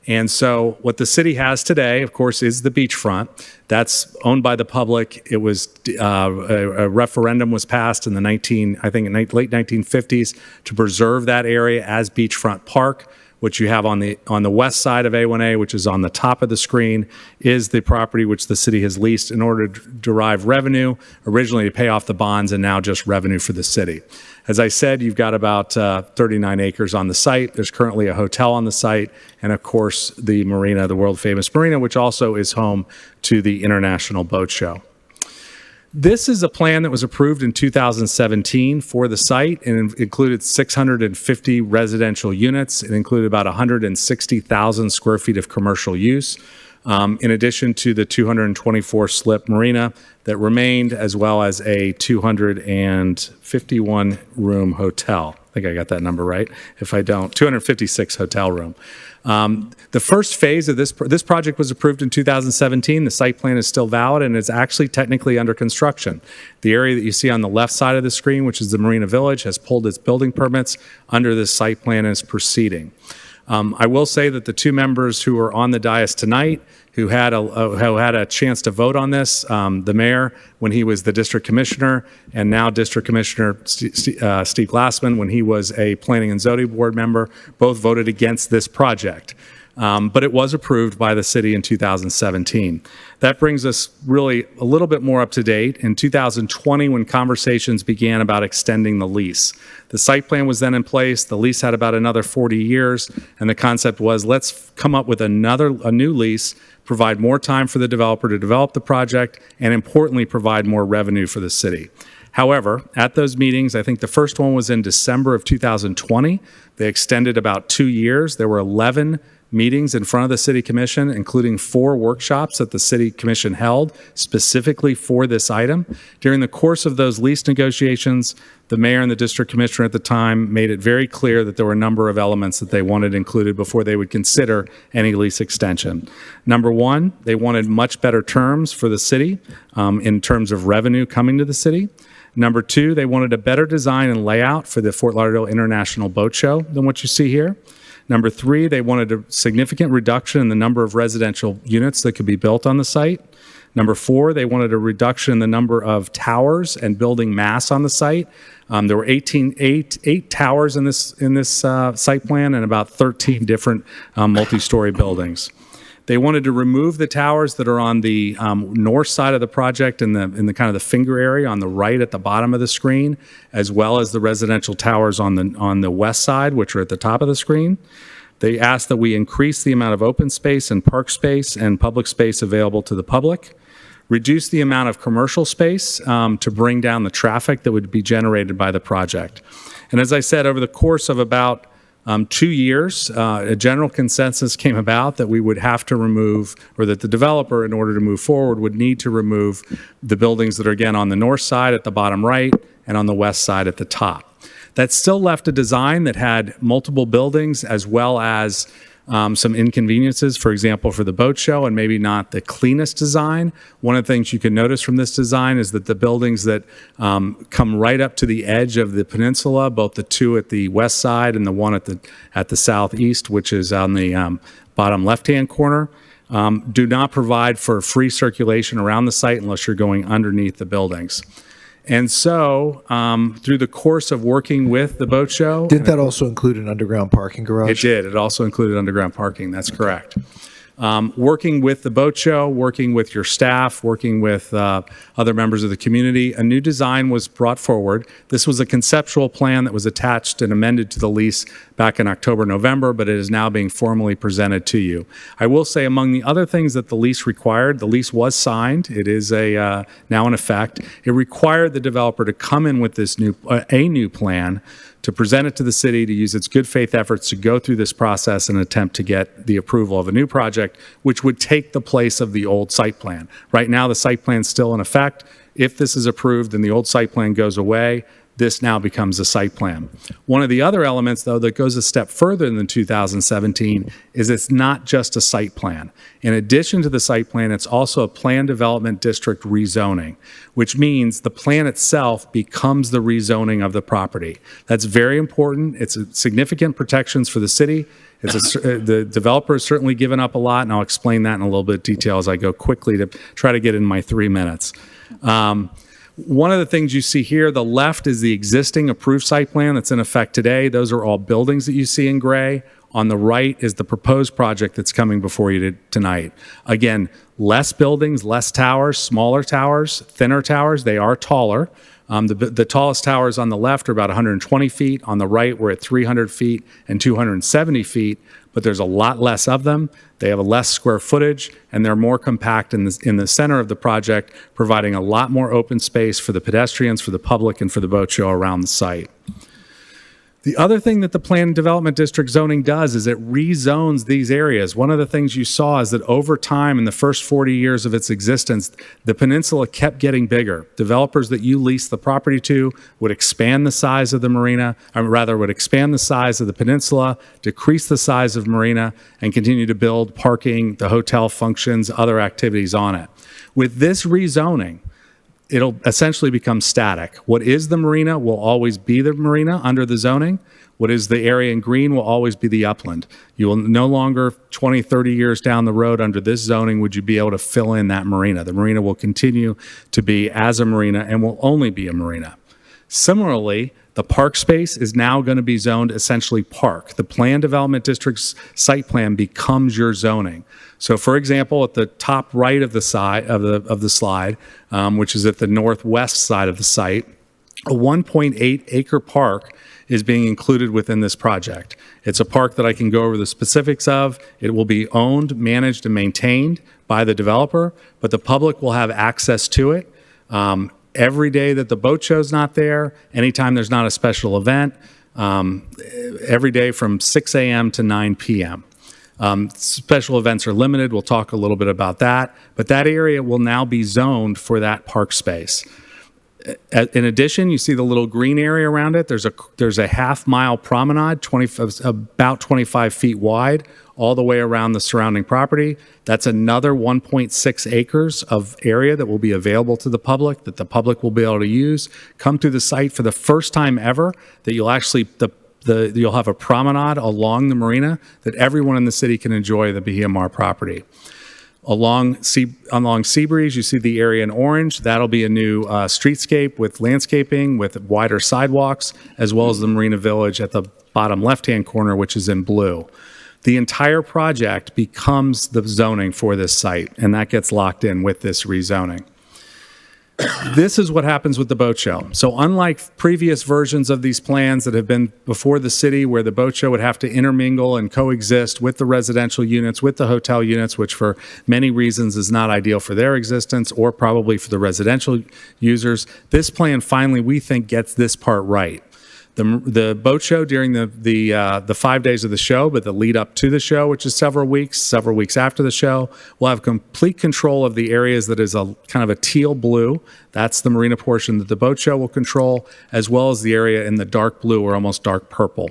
And so what the city has today, of course, is the beachfront. That's owned by the public. It was a referendum was passed in the late 1950s to preserve that area as beachfront park. What you have on the west side of A1A, which is on the top of the screen, is the property which the city has leased in order to derive revenue, originally to pay off the bonds and now just revenue for the city. As I said, you've got about 39 acres on the site. There's currently a hotel on the site, and of course the marina, the world famous marina, which also is home to the International Boat Show. This is a plan that was approved in 2017 for the site, and it included 650 residential units. It included about 160,000 square feet of commercial use, in addition to the 224 slip marina that remained, as well as a 251 room hotel. I think I got that number right. If I don't, 256 hotel room. The first phase of this project was approved in 2017. The site plan is still valid and is actually technically under construction. The area that you see on the left side of the screen, which is the Marina Village, has pulled its building permits under this site plan and is proceeding. I will say that the two members who are on the dais tonight who had a chance to vote on this, the mayor when he was the district commissioner, and now District Commissioner Steve Glassman when he was a planning and zoning board member, both voted against this project. But it was approved by the city in 2017. That brings us really a little bit more up to date. In 2020, when conversations began about extending the lease, the site plan was then in place. The lease had about another 40 years, and the concept was let's come up with a new lease, provide more time for the developer to develop the project, and importantly, provide more revenue for the city. However, at those meetings, I think the first one was in December of 2020. They extended about 2 years. There were 11 meetings in front of the City Commission, including 4 workshops that the City Commission held specifically for this item. During the course of those lease negotiations, the mayor and the district commissioner at the time made it very clear that there were a number of elements that they wanted included before they would consider any lease extension. Number one, they wanted much better terms for the city in terms of revenue coming to the city. Number two, they wanted a better design and layout for the Fort Lauderdale International Boat Show than what you see here. Number three, they wanted a significant reduction in the number of residential units that could be built on the site. Number four, they wanted a reduction in the number of towers and building mass on the site. There were eight towers in this site plan and about 13 different multi-story buildings. They wanted to remove the towers that are on the north side of the project in the kind of the finger area on the right at the bottom of the screen, as well as the residential towers on the west side, which are at the top of the screen. They asked that we increase the amount of open space and park space and public space available to the public, reduce the amount of commercial space to bring down the traffic that would be generated by the project. And as I said, over the course of about 2 years, a general consensus came about that we would have to remove, or that the developer, in order to move forward, would need to remove the buildings that are, again, on the north side at the bottom right and on the west side at the top. That still left a design that had multiple buildings as well as some inconveniences, for example, for the boat show, and maybe not the cleanest design. One of the things you can notice from this design is that the buildings that come right up to the edge of the peninsula, both the two at the west side and the one at the southeast, which is on the bottom left-hand corner, do not provide for free circulation around the site unless you're going underneath the buildings. And so, through the course of working with the boat show... Didn't that also include an underground parking garage? It did. It also included underground parking. That's correct. Working with the boat show, working with your staff, working with other members of the community, a new design was brought forward. This was a conceptual plan that was attached and amended to the lease back in October, November, but it is now being formally presented to you. I will say among the other things that the lease required, the lease was signed. It is now in effect. It required the developer to come in with this new plan to present it to the city, to use its good faith efforts to go through this process and attempt to get the approval of a new project, which would take the place of the old site plan. Right now, the site plan is still in effect. If this is approved and the old site plan goes away, this now becomes a site plan. One of the other elements, though, that goes a step further than 2017 is it's not just a site plan. In addition to the site plan, it's also a planned development district rezoning, which means the plan itself becomes the rezoning of the property. That's very important. It's significant protections for the city. The developer has certainly given up a lot, and I'll explain that in a little bit of detail as I go quickly to try to get in my 3 minutes. One of the things you see here, the left is the existing approved site plan that's in effect today. Those are all buildings that you see in gray. On the right is the proposed project that's coming before you tonight. Again, less buildings, less towers, smaller towers, thinner towers. They are taller. The tallest towers on the left are about 120 feet. On the right, we're at 300 feet and 270 feet, but there's a lot less of them. They have a less square footage, and they're more compact in the center of the project, providing a lot more open space for the pedestrians, for the public, and for the boat show around the site. The other thing that the planned development district zoning does is it rezones these areas. One of the things you saw is that over time, in the first 40 years of its existence, the peninsula kept getting bigger. Developers that you leased the property to would expand the size of the marina, or rather would expand the size of the peninsula, decrease the size of marina, and continue to build parking, the hotel functions, other activities on it. With this rezoning, it'll essentially become static. What is the marina will always be the marina under the zoning. What is the area in green will always be the upland. You will no longer, 20, 30 years down the road under this zoning, would you be able to fill in that marina. The marina will continue to be as a marina and will only be a marina. Similarly, the park space is now going to be zoned essentially park. The planned development district's site plan becomes your zoning. So, for example, at the top right of the slide, which is at the northwest side of the site, a 1.8 acre park is being included within this project. It's a park that I can go over the specifics of. It will be owned, managed, and maintained by the developer, but the public will have access to it. Every day that the boat show's not there, anytime there's not a special event, every day from 6 a.m. to 9 p.m. Special events are limited. We'll talk a little bit about that. But that area will now be zoned for that park space. In addition, you see the little green area around it. There's a half-mile promenade, about 25 feet wide, all the way around the surrounding property. That's another 1.6 acres of area that will be available to the public, that the public will be able to use. Come through the site for the first time ever, that you'll actually, you'll have a promenade along the marina that everyone in the city can enjoy the Bahia Mar property. Along Seabreeze, you see the area in orange. That'll be a new streetscape with landscaping, with wider sidewalks, as well as the Marina Village at the bottom left-hand corner, which is in blue. The entire project becomes the zoning for this site, and that gets locked in with this rezoning. This is what happens with the boat show. So unlike previous versions of these plans that have been before the city, where the boat show would have to intermingle and coexist with the residential units, with the hotel units, which for many reasons is not ideal for their existence or probably for the residential users, this plan finally, we think, gets this part right. The boat show during the 5 days of the show, but the lead up to the show, which is several weeks after the show, we'll have complete control of the areas that is a kind of a teal blue. That's the marina portion that the boat show will control, as well as the area in the dark blue or almost dark purple.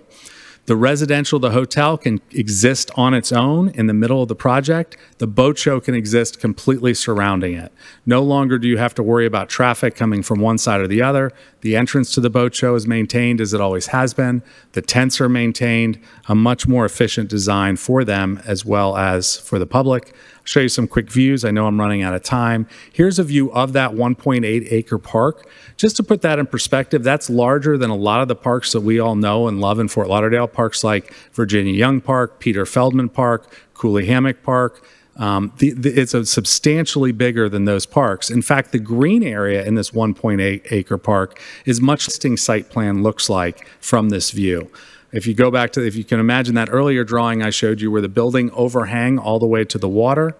The residential, the hotel can exist on its own in the middle of the project. The boat show can exist completely surrounding it. No longer do you have to worry about traffic coming from one side or the other. The entrance to the boat show is maintained as it always has been. The tents are maintained, a much more efficient design for them as well as for the public. I'll show you some quick views. I know I'm running out of time. Here's a view of that 1.8 acre park. Just to put that in perspective, that's larger than a lot of the parks that we all know and love in Fort Lauderdale, parks like Virginia Young Park, Peter Feldman Park, Cooley Hammock Park. It's substantially bigger than those parks. In fact, the green area in this 1.8 acre park is much existing site plan looks like from this view. If you go back to, if you can imagine that earlier drawing I showed you where the building overhang all the way to the water,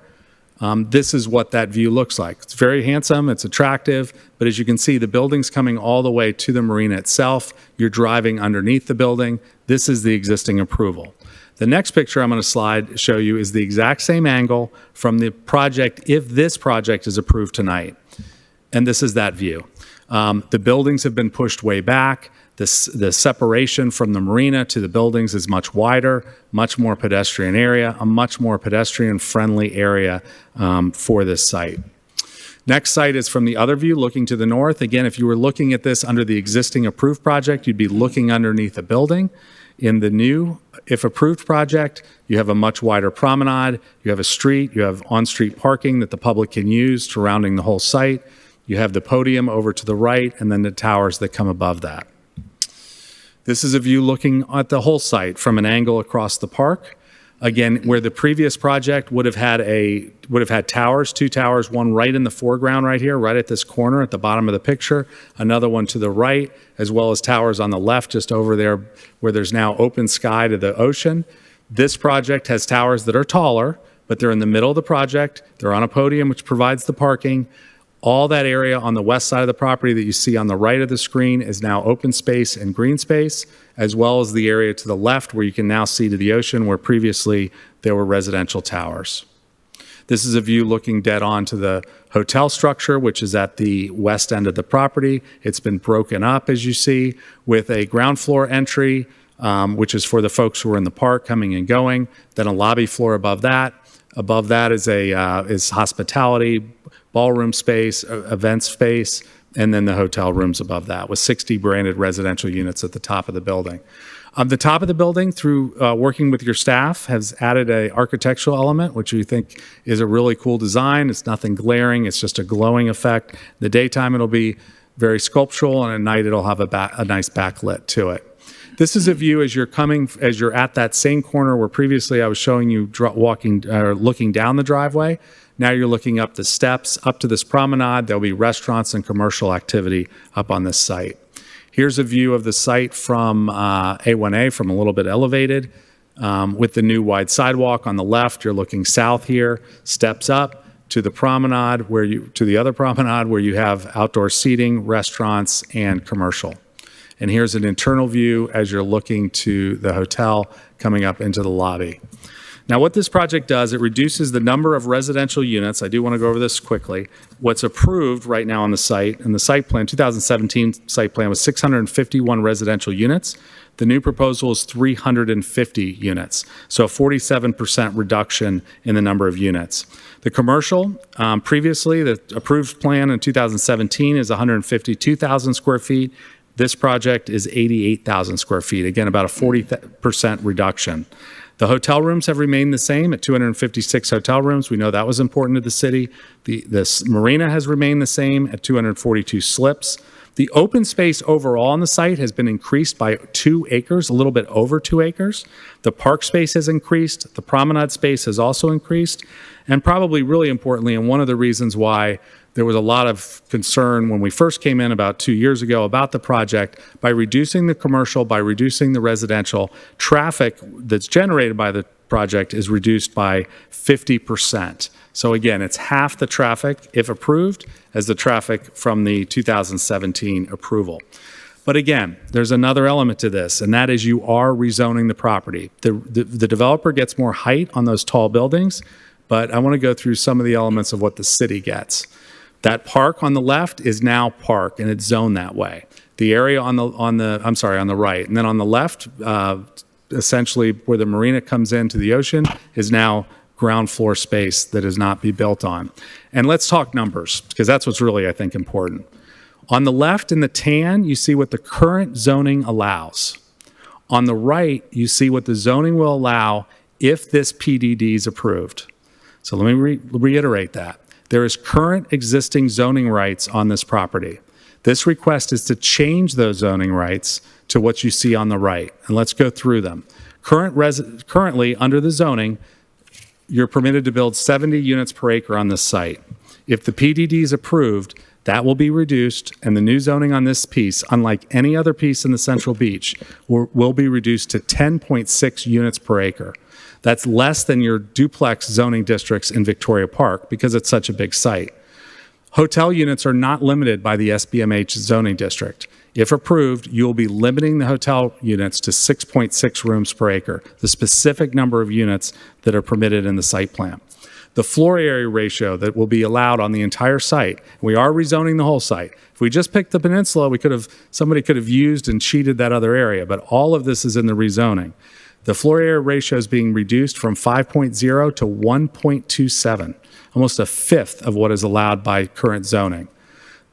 this is what that view looks like. It's very handsome, it's attractive, but as you can see, the building's coming all the way to the marina itself. You're driving underneath the building. This is the existing approval. The next picture I'm going to show you is the exact same angle from the project if this project is approved tonight. And this is that view. The buildings have been pushed way back. The separation from the marina to the buildings is much wider, much more pedestrian area, a much more pedestrian-friendly area for this site. Next site is from the other view, looking to the north. Again, if you were looking at this under the existing approved project, you'd be looking underneath a building. In the new, if approved project, you have a much wider promenade, you have a street, you have on-street parking that the public can use surrounding the whole site. You have the podium over to the right, and then the towers that come above that. This is a view looking at the whole site from an angle across the park. Again, where the previous project would have had towers, two towers, one right in the foreground right here, right at this corner at the bottom of the picture, another one to the right, as well as towers on the left just over there where there's now open sky to the ocean. This project has towers that are taller, but they're in the middle of the project. They're on a podium, which provides the parking. All that area on the west side of the property that you see on the right of the screen is now open space and green space, as well as the area to the left where you can now see to the ocean where previously there were residential towers. This is a view looking dead on to the hotel structure, which is at the west end of the property. It's been broken up, as you see, with a ground floor entry, which is for the folks who are in the park coming and going, then a lobby floor above that. Above that is hospitality, ballroom space, event space, and then the hotel rooms above that with 60 branded residential units at the top of the building. The top of the building, through working with your staff, has added an architectural element, which we think is a really cool design. It's nothing glaring. It's just a glowing effect. In the daytime, it'll be very sculptural, and at night, it'll have a nice backlit to it. This is a view as you're at that same corner where previously I was showing you looking down the driveway. Now you're looking up the steps, up to this promenade. There'll be restaurants and commercial activity up on this site. Here's a view of the site from A1A, from a little bit elevated, with the new wide sidewalk on the left. You're looking south here, steps up to the promenade, to the other promenade where you have outdoor seating, restaurants, and commercial. And here's an internal view as you're looking to the hotel coming up into the lobby. Now, what this project does, it reduces the number of residential units. I do want to go over this quickly. What's approved right now on the site, and the site plan, 2017 site plan was 651 residential units. The new proposal is 350 units, so a 47% reduction in the number of units. The commercial, previously, the approved plan in 2017 is 152,000 square feet. This project is 88,000 square feet, again, about a 40% reduction. The hotel rooms have remained the same at 256 hotel rooms. We know that was important to the city. The marina has remained the same at 242 slips. The open space overall on the site has been increased by 2 acres, a little bit over 2 acres. The park space has increased. The promenade space has also increased. And probably really importantly, and one of the reasons why there was a lot of concern when we first came in about 2 years ago about the project, by reducing the commercial, by reducing the residential, traffic that's generated by the project is reduced by 50%. So again, it's half the traffic, if approved, as the traffic from the 2017 approval. But again, there's another element to this, and that is you are rezoning the property. The developer gets more height on those tall buildings, but I want to go through some of the elements of what the city gets. That park on the left is now park, and it's zoned that way. The area on the right, and then on the left, essentially where the marina comes into the ocean is now ground floor space that is not be built on. And let's talk numbers, because that's what's really, I think, important. On the left in the tan, you see what the current zoning allows. On the right, you see what the zoning will allow if this PDD is approved. So let me reiterate that. There is current existing zoning rights on this property. This request is to change those zoning rights to what you see on the right. And let's go through them. Currently, under the zoning, you're permitted to build 70 units per acre on this site. If the PDD is approved, that will be reduced, and the new zoning on this piece, unlike any other piece in the Central Beach, will be reduced to 10.6 units per acre. That's less than your duplex zoning districts in Victoria Park because it's such a big site. Hotel units are not limited by the SBMH zoning district. If approved, you will be limiting the hotel units to 6.6 rooms per acre, the specific number of units that are permitted in the site plan. The floor area ratio that will be allowed on the entire site, we are rezoning the whole site. If we just picked the peninsula, somebody could have used and cheated that other area, but all of this is in the rezoning. The floor area ratio is being reduced from 5.0 to 1.27, almost a fifth of what is allowed by current zoning.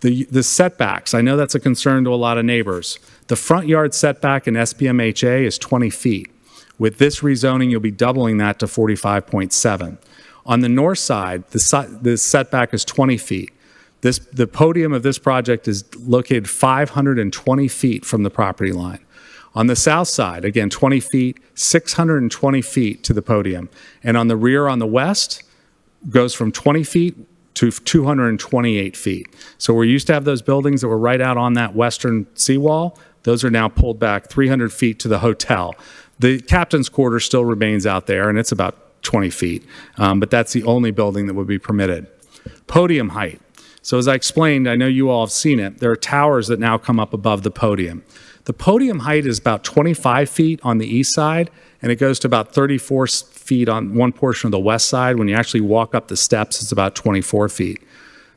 The setbacks, I know that's a concern to a lot of neighbors. The front yard setback in SBMHA is 20 feet. With this rezoning, you'll be doubling that to 45.7. On the north side, the setback is 20 feet. The podium of this project is located 520 feet from the property line. On the south side, again, 20 feet, 620 feet to the podium. And on the rear on the west, goes from 20 feet to 228 feet. So we used to have those buildings that were right out on that western seawall. Those are now pulled back 300 feet to the hotel. The captain's quarter still remains out there, and it's about 20 feet. But that's the only building that would be permitted. Podium height. So as I explained, I know you all have seen it. There are towers that now come up above the podium. The podium height is about 25 feet on the east side, and it goes to about 34 feet on one portion of the west side. When you actually walk up the steps, it's about 24 feet.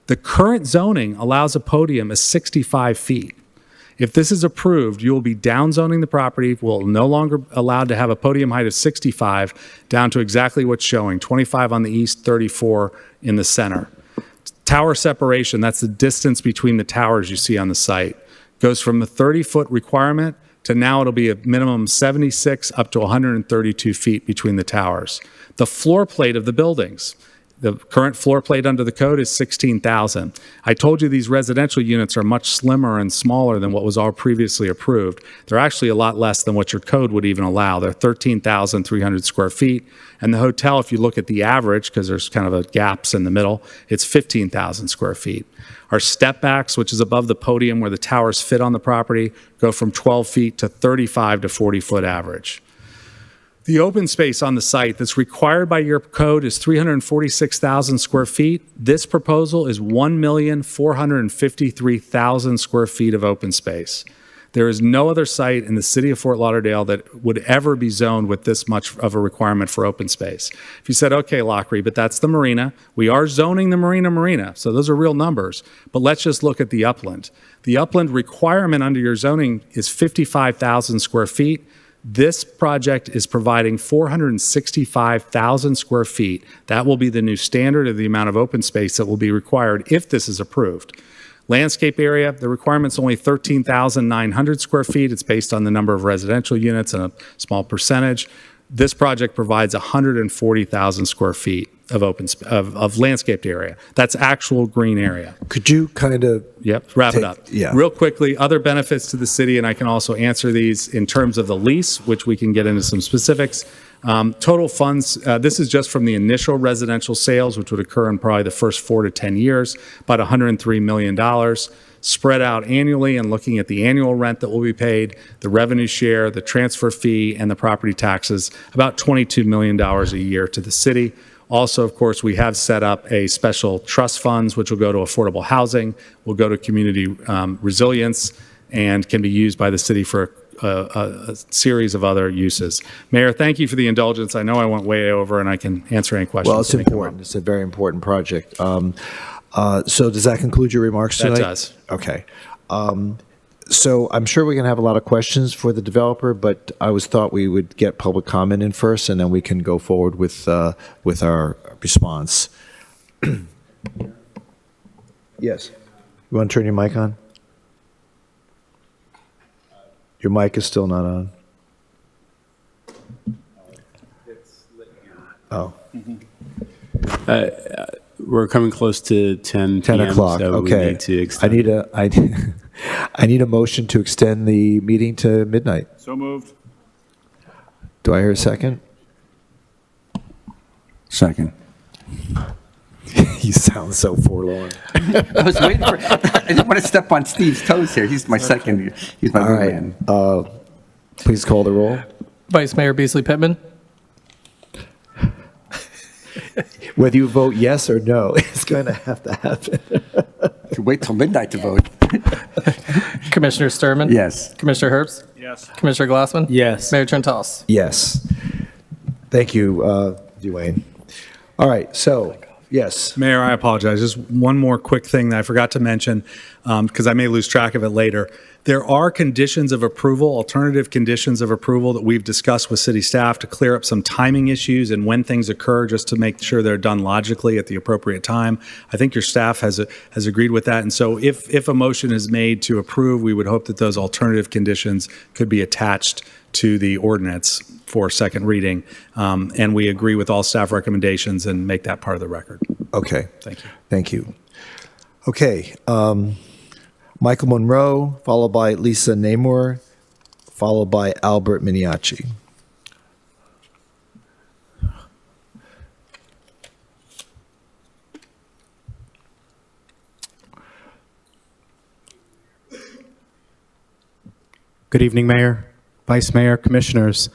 The current zoning allows a podium of 65 feet. If this is approved, you will be downzoning the property, will no longer allowed to have a podium height of 65 down to exactly what's showing, 25 on the east, 34 in the center. Tower separation, that's the distance between the towers you see on the site, goes from the 30-foot requirement to now it'll be a minimum 76 up to 132 feet between the towers. The floor plate of the buildings. The current floor plate under the code is 16,000. I told you these residential units are much slimmer and smaller than what was all previously approved. They're actually a lot less than what your code would even allow. They're 13,300 square feet. And the hotel, if you look at the average, because there's kind of a gaps in the middle, it's 15,000 square feet. Our step backs, which is above the podium where the towers fit on the property, go from 12 feet to 35 to 40 foot average. The open space on the site that's required by your code is 346,000 square feet. This proposal is 1,453,000 square feet of open space. There is no other site in the city of Fort Lauderdale that would ever be zoned with this much of a requirement for open space. If you said, okay, Lockery, but that's the marina. We are zoning the marina, so those are real numbers. But let's just look at the upland. The upland requirement under your zoning is 55,000 square feet. This project is providing 465,000 square feet. That will be the new standard of the amount of open space that will be required if this is approved. Landscape area, the requirement's only 13,900 square feet. It's based on the number of residential units and a small percentage. This project provides 140,000 square feet of of landscaped area. That's actual green area. Could you kind of wrap it up? Yeah. Real quickly, other benefits to the city, and I can also answer these in terms of the lease, which we can get into some specifics. Total funds, this is just from the initial residential sales, which would occur in probably the first 4 to 10 years, about $103 million. Spread out annually and looking at the annual rent that will be paid, the revenue share, the transfer fee, and the property taxes, about $22 million a year to the city. Also, of course, we have set up a special trust funds, which will go to affordable housing, will go to community resilience, and can be used by the city for a series of other uses. Mayor, thank you for the indulgence. I know I went way over, and I can answer any questions. Well, it's important. It's a very important project. So does that conclude your remarks tonight? That does. Okay. So I'm sure we're going to have a lot of questions for the developer, but I was thought we would get public comment in first, and then we can go forward with our response. Yes. You want to turn your mic on? Your mic is still not on. Oh. We're coming close to 10 10 PM, o'clock, so we okay. need to extend. I need a motion to extend the meeting to midnight. So moved. Do I hear a second? Second. You sound so forlorn. I was waiting for, I didn't want to step on Steve's toes here. He's my second, he's my All right. man. Please call the roll. Vice Mayor Beasley Pittman. Whether you vote yes or no, it's going to happen. Wait till midnight to vote. Commissioner Sturman. Yes. Commissioner Herbst. Yes. Commissioner Glassman. Yes. Mayor Trentalles. Yes. Thank you, Dwayne. All right, so, yes. Mayor, I apologize. Just one more quick thing that I forgot to mention, because I may lose track of it later. There are conditions of approval, alternative conditions of approval that we've discussed with city staff to clear up some timing issues and when things occur, just to make sure they're done logically at the appropriate time. I think your staff has agreed with that. And so if a motion is made to approve, we would hope that those alternative conditions could be attached to the ordinance for second reading. And we agree with all staff recommendations and make that part of the record. Okay. Thank you. Thank you. Okay. Michael Monroe, followed by Lisa Namor, followed by Albert Miniacci. Good evening, Mayor, Vice Mayor, Commissioners.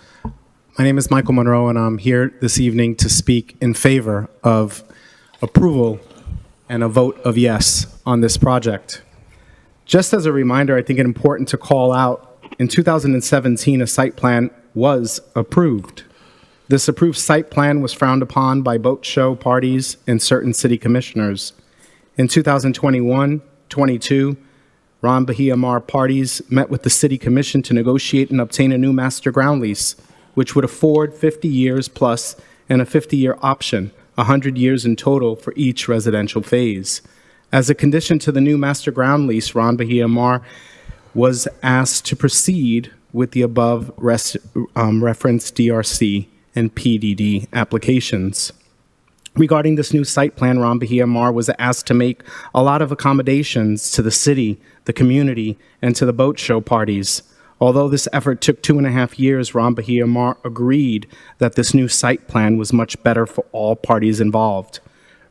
My name is Michael Monroe, and I'm here this evening to speak in favor of approval and a vote of yes on this project. Just as a reminder, I think it's important to call out, in 2017, a site plan was approved. This approved site plan was frowned upon by boat show parties and certain city commissioners. In 2021-22, Ron Bahia Mar parties met with the city commission to negotiate and obtain a new master ground lease, which would afford 50 years plus and a 50-year option, 100 years in total for each residential phase. As a condition to the new master ground lease, Ron Bahia Mar was asked to proceed with the above referenced DRC and PDD applications. Regarding this new site plan, Ron Bahia Mar was asked to make a lot of accommodations to the city, the community, and to the boat show parties. Although this effort took 2.5 years, Ron Bahia Mar agreed that this new site plan was much better for all parties involved.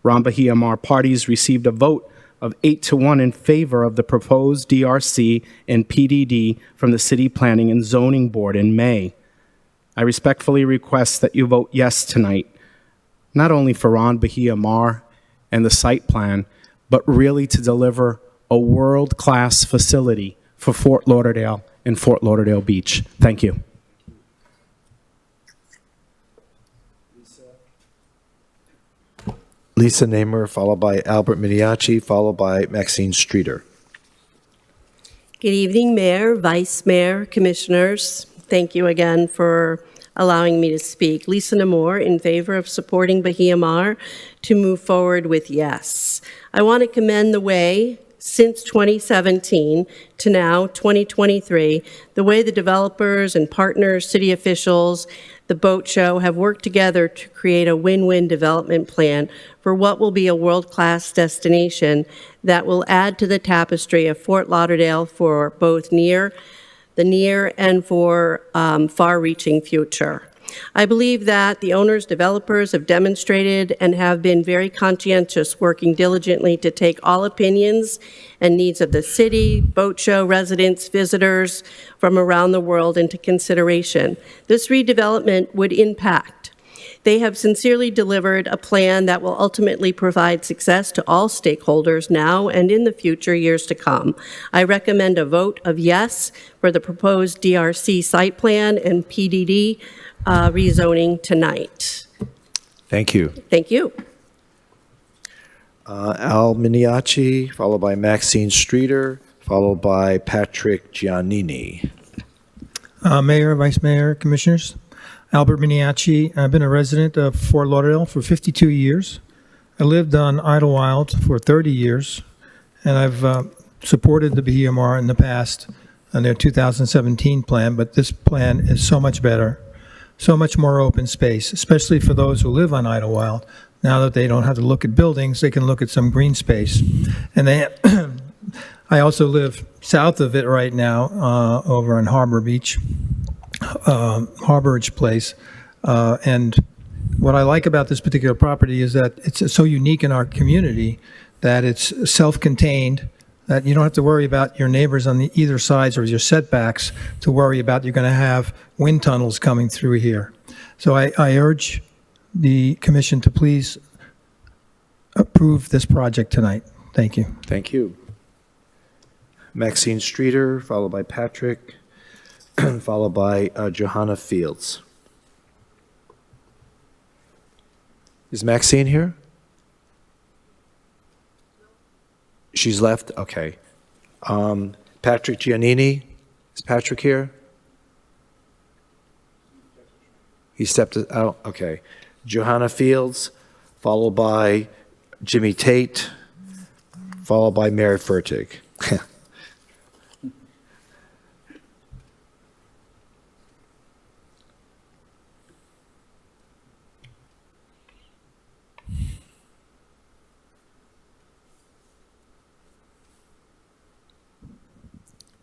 Ron Bahia Mar parties received a vote of 8-1 in favor of the proposed DRC and PDD from the City Planning and Zoning Board in May. I respectfully request that you vote yes tonight, not only for Ron Bahia Mar and the site plan, but really to deliver a world-class facility for Fort Lauderdale and Fort Lauderdale Beach. Thank you. Lisa Namer, followed by Albert Miniacci, followed by Maxine Streeter. Good evening, Mayor, Vice Mayor, Commissioners. Thank you again for allowing me to speak. Lisa Namor, in favor of supporting Bahia Mar to move forward with yes. I want to commend the way, since 2017 to now, 2023, the way the developers and partners, city officials, the boat show have worked together to create a win-win development plan for what will be a world-class destination that will add to the tapestry of Fort Lauderdale for both the near and for far-reaching future. I believe that the owners, developers have demonstrated and have been very conscientious, working diligently to take all opinions and needs of the city, boat show residents, visitors from around the world into consideration. This redevelopment would impact. They have sincerely delivered a plan that will ultimately provide success to all stakeholders now and in the future years to come. I recommend a vote of yes for the proposed DRC site plan and PDD rezoning tonight. Thank you. Thank you. Al Miniacci, followed by Maxine Streeter, followed by Patrick Giannini. Mayor, Vice Mayor, Commissioners, Albert Miniacci. I've been a resident of Fort Lauderdale for 52 years. I lived on Idlewild for 30 years, and I've supported the BMR in the past on their 2017 plan, but this plan is so much better, so much more open space, especially for those who live on Idlewild. Now that they don't have to look at buildings, they can look at some green space. And they I also live south of it right now, over on Harbor Beach, Harborage Place. And what I like about this particular property is that it's so unique in our community that it's self-contained, that you don't have to worry about your neighbors on the either sides or your setbacks to worry about you're going to have wind tunnels coming through here. So I urge the commission to please approve this project tonight. Thank you. Thank you. Maxine Streeter, followed by Patrick, followed by Johanna Fields. Is Maxine here? She's left? Okay. Patrick Giannini, is Patrick here? He stepped out, okay. Johanna Fields, followed by Jimmy Tate, followed by Mary Fertig.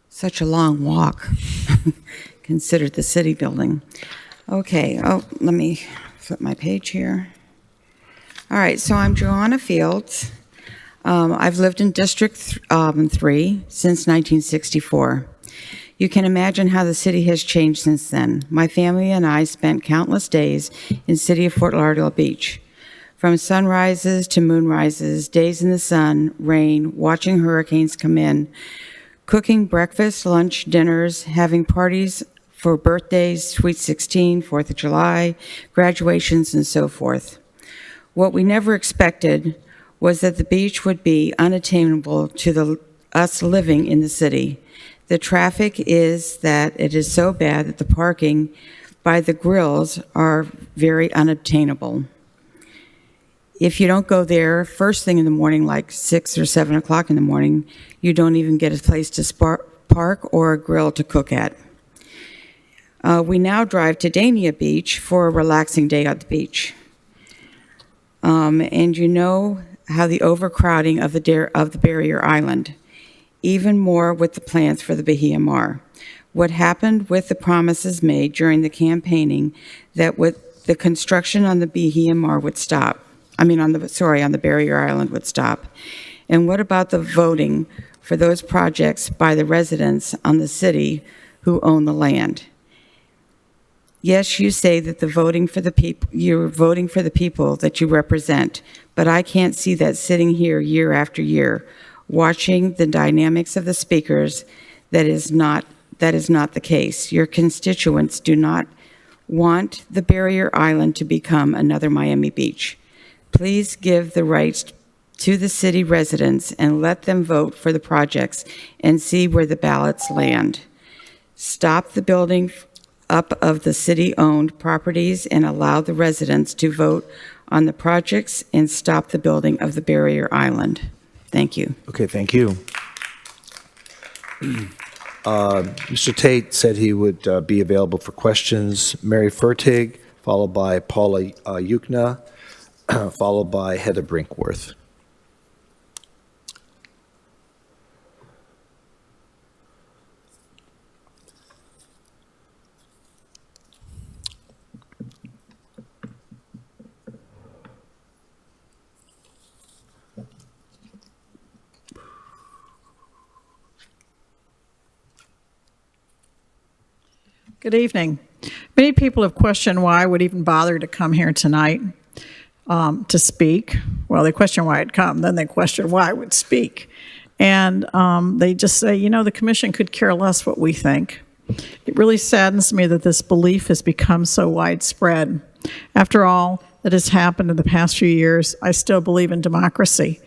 Such a long walk, considered the city building. Okay, let me flip my page here. All right, so I'm Joanna Fields. I've lived in District 3 since 1964. You can imagine how the city has changed since then. My family and I spent countless days in the city of Fort Lauderdale Beach. From sunrises to moonrises, days in the sun, rain, watching hurricanes come in, cooking breakfast, lunch, dinners, having parties for birthdays, Sweet 16, 4th of July, graduations, and so forth. What we never expected was that the beach would be unattainable to us living in the city. The traffic is that it is so bad that the parking by the grills are very unobtainable. If you don't go there first thing in the morning, like 6 or 7 o'clock in the morning, you don't even get a place to park or a grill to cook at. We now drive to Dania Beach for a relaxing day at the beach. And you know how the overcrowding of the barrier island, even more with the plans for the Bahia Mar. What happened with the promises made during the campaigning that with the construction on the Bahia Mar would stop. On the barrier island would stop. And what about the voting for those projects by the residents on the city who own the land? Yes, you say that you're voting for the people that you represent, but I can't see that sitting here year after year, watching the dynamics of the speakers. That is not the case. Your constituents do not want the barrier island to become another Miami Beach. Please give the rights to the city residents and let them vote for the projects and see where the ballots land. Stop the building up of the city-owned properties and allow the residents to vote on the projects and stop the building of the barrier island. Thank you. Okay, thank you. Mr. Tate said he would be available for questions. Mary Fertig, followed by Paula Yukna, followed by Heather Brinkworth. Good evening. Many people have questioned why I would even bother to come here tonight to speak. Well, they question why I'd come, then they question why I would speak. And they just say, the commission could care less what we think. It really saddens me that this belief has become so widespread. After all that has happened in the past few years, I still believe in democracy.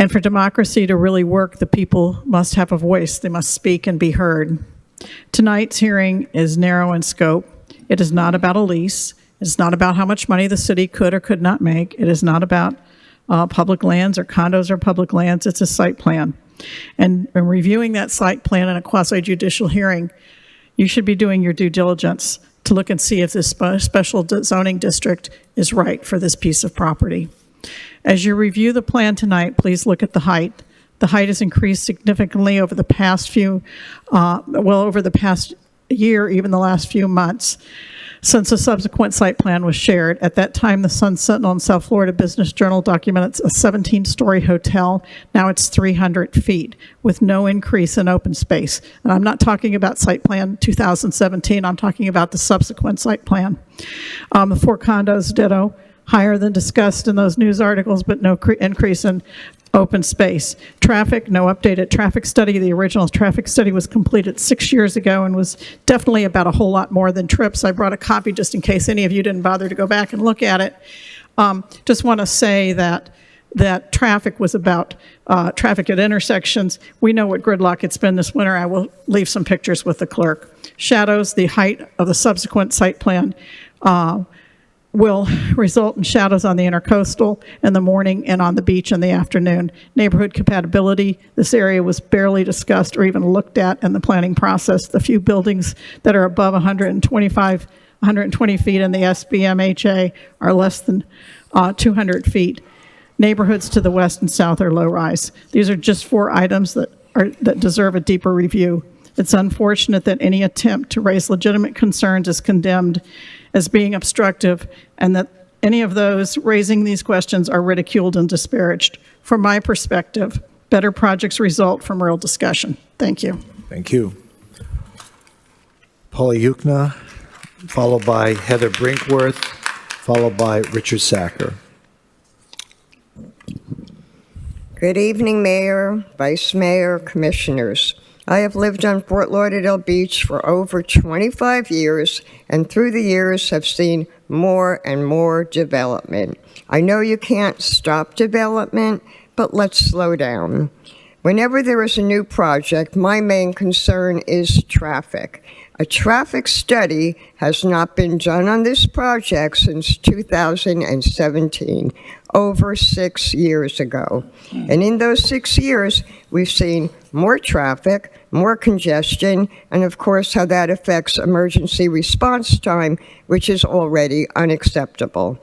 And for democracy to really work, the people must have a voice. They must speak and be heard. Tonight's hearing is narrow in scope. It is not about a lease. It's not about how much money the city could or could not make. It is not about public lands or condos or public lands. It's a site plan. And in reviewing that site plan in a quasi-judicial hearing, you should be doing your due diligence to look and see if this special zoning district is right for this piece of property. As you review the plan tonight, please look at the height. The height has increased significantly over the past over the past year, even the last few months, since a subsequent site plan was shared. At that time, the Sun Sentinel and South Florida Business Journal documented a 17-story hotel. Now it's 300 feet with no increase in open space. And I'm not talking about site plan 2017. I'm talking about the subsequent site plan. The 4 condos, ditto, higher than discussed in those news articles, but no increase in open space. Traffic, no updated traffic study. The original traffic study was completed 6 years ago and was definitely about a whole lot more than trips. I brought a copy just in case any of you didn't bother to go back and look at it. Just want to say that traffic was about traffic at intersections. We know what gridlock it's been this winter. I will leave some pictures with the clerk. Shadows, the height of the subsequent site plan will result in shadows on the intercoastal in the morning and on the beach in the afternoon. Neighborhood compatibility, this area was barely discussed or even looked at in the planning process. The few buildings that are above 120 feet in the SBMHA are less than 200 feet. Neighborhoods to the west and south are low-rise. These are just 4 items that deserve a deeper review. It's unfortunate that any attempt to raise legitimate concerns is condemned as being obstructive, and that any of those raising these questions are ridiculed and disparaged. From my perspective, better projects result from real discussion. Thank you. Thank you. Paula Yukna, followed by Heather Brinkworth, followed by Richard Sacker. Good evening, Mayor, Vice Mayor, Commissioners. I have lived on Fort Lauderdale Beach for over 25 years, and through the years have seen more and more development. I know you can't stop development, but let's slow down. Whenever there is a new project, my main concern is traffic. A traffic study has not been done on this project since 2017, over 6 years ago. And in those 6 years, we've seen more traffic, more congestion, and of course how that affects emergency response time, which is already unacceptable.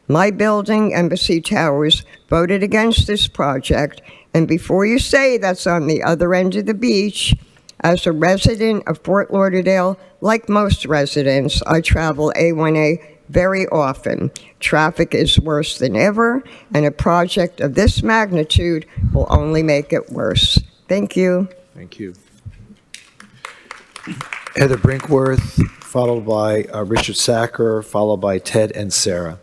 My building, Embassy Towers, voted against this project, and before you say that's on the other end of the beach, as a resident of Fort Lauderdale, like most residents, I travel A1A very often. Traffic is worse than ever, and a project of this magnitude will only make it worse. Thank you. Thank you. Heather Brinkworth, followed by Richard Sacker, followed by Ted and Sarah.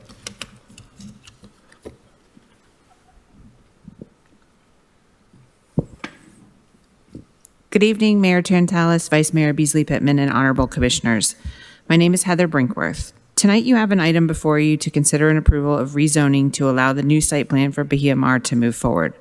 Good evening, Mayor Tarantalis, Vice Mayor Beasley Pittman, and honorable commissioners. My name is Heather Brinkworth. Tonight you have an item before you to consider an approval of rezoning to allow the new site plan for Bahia Mar to move forward.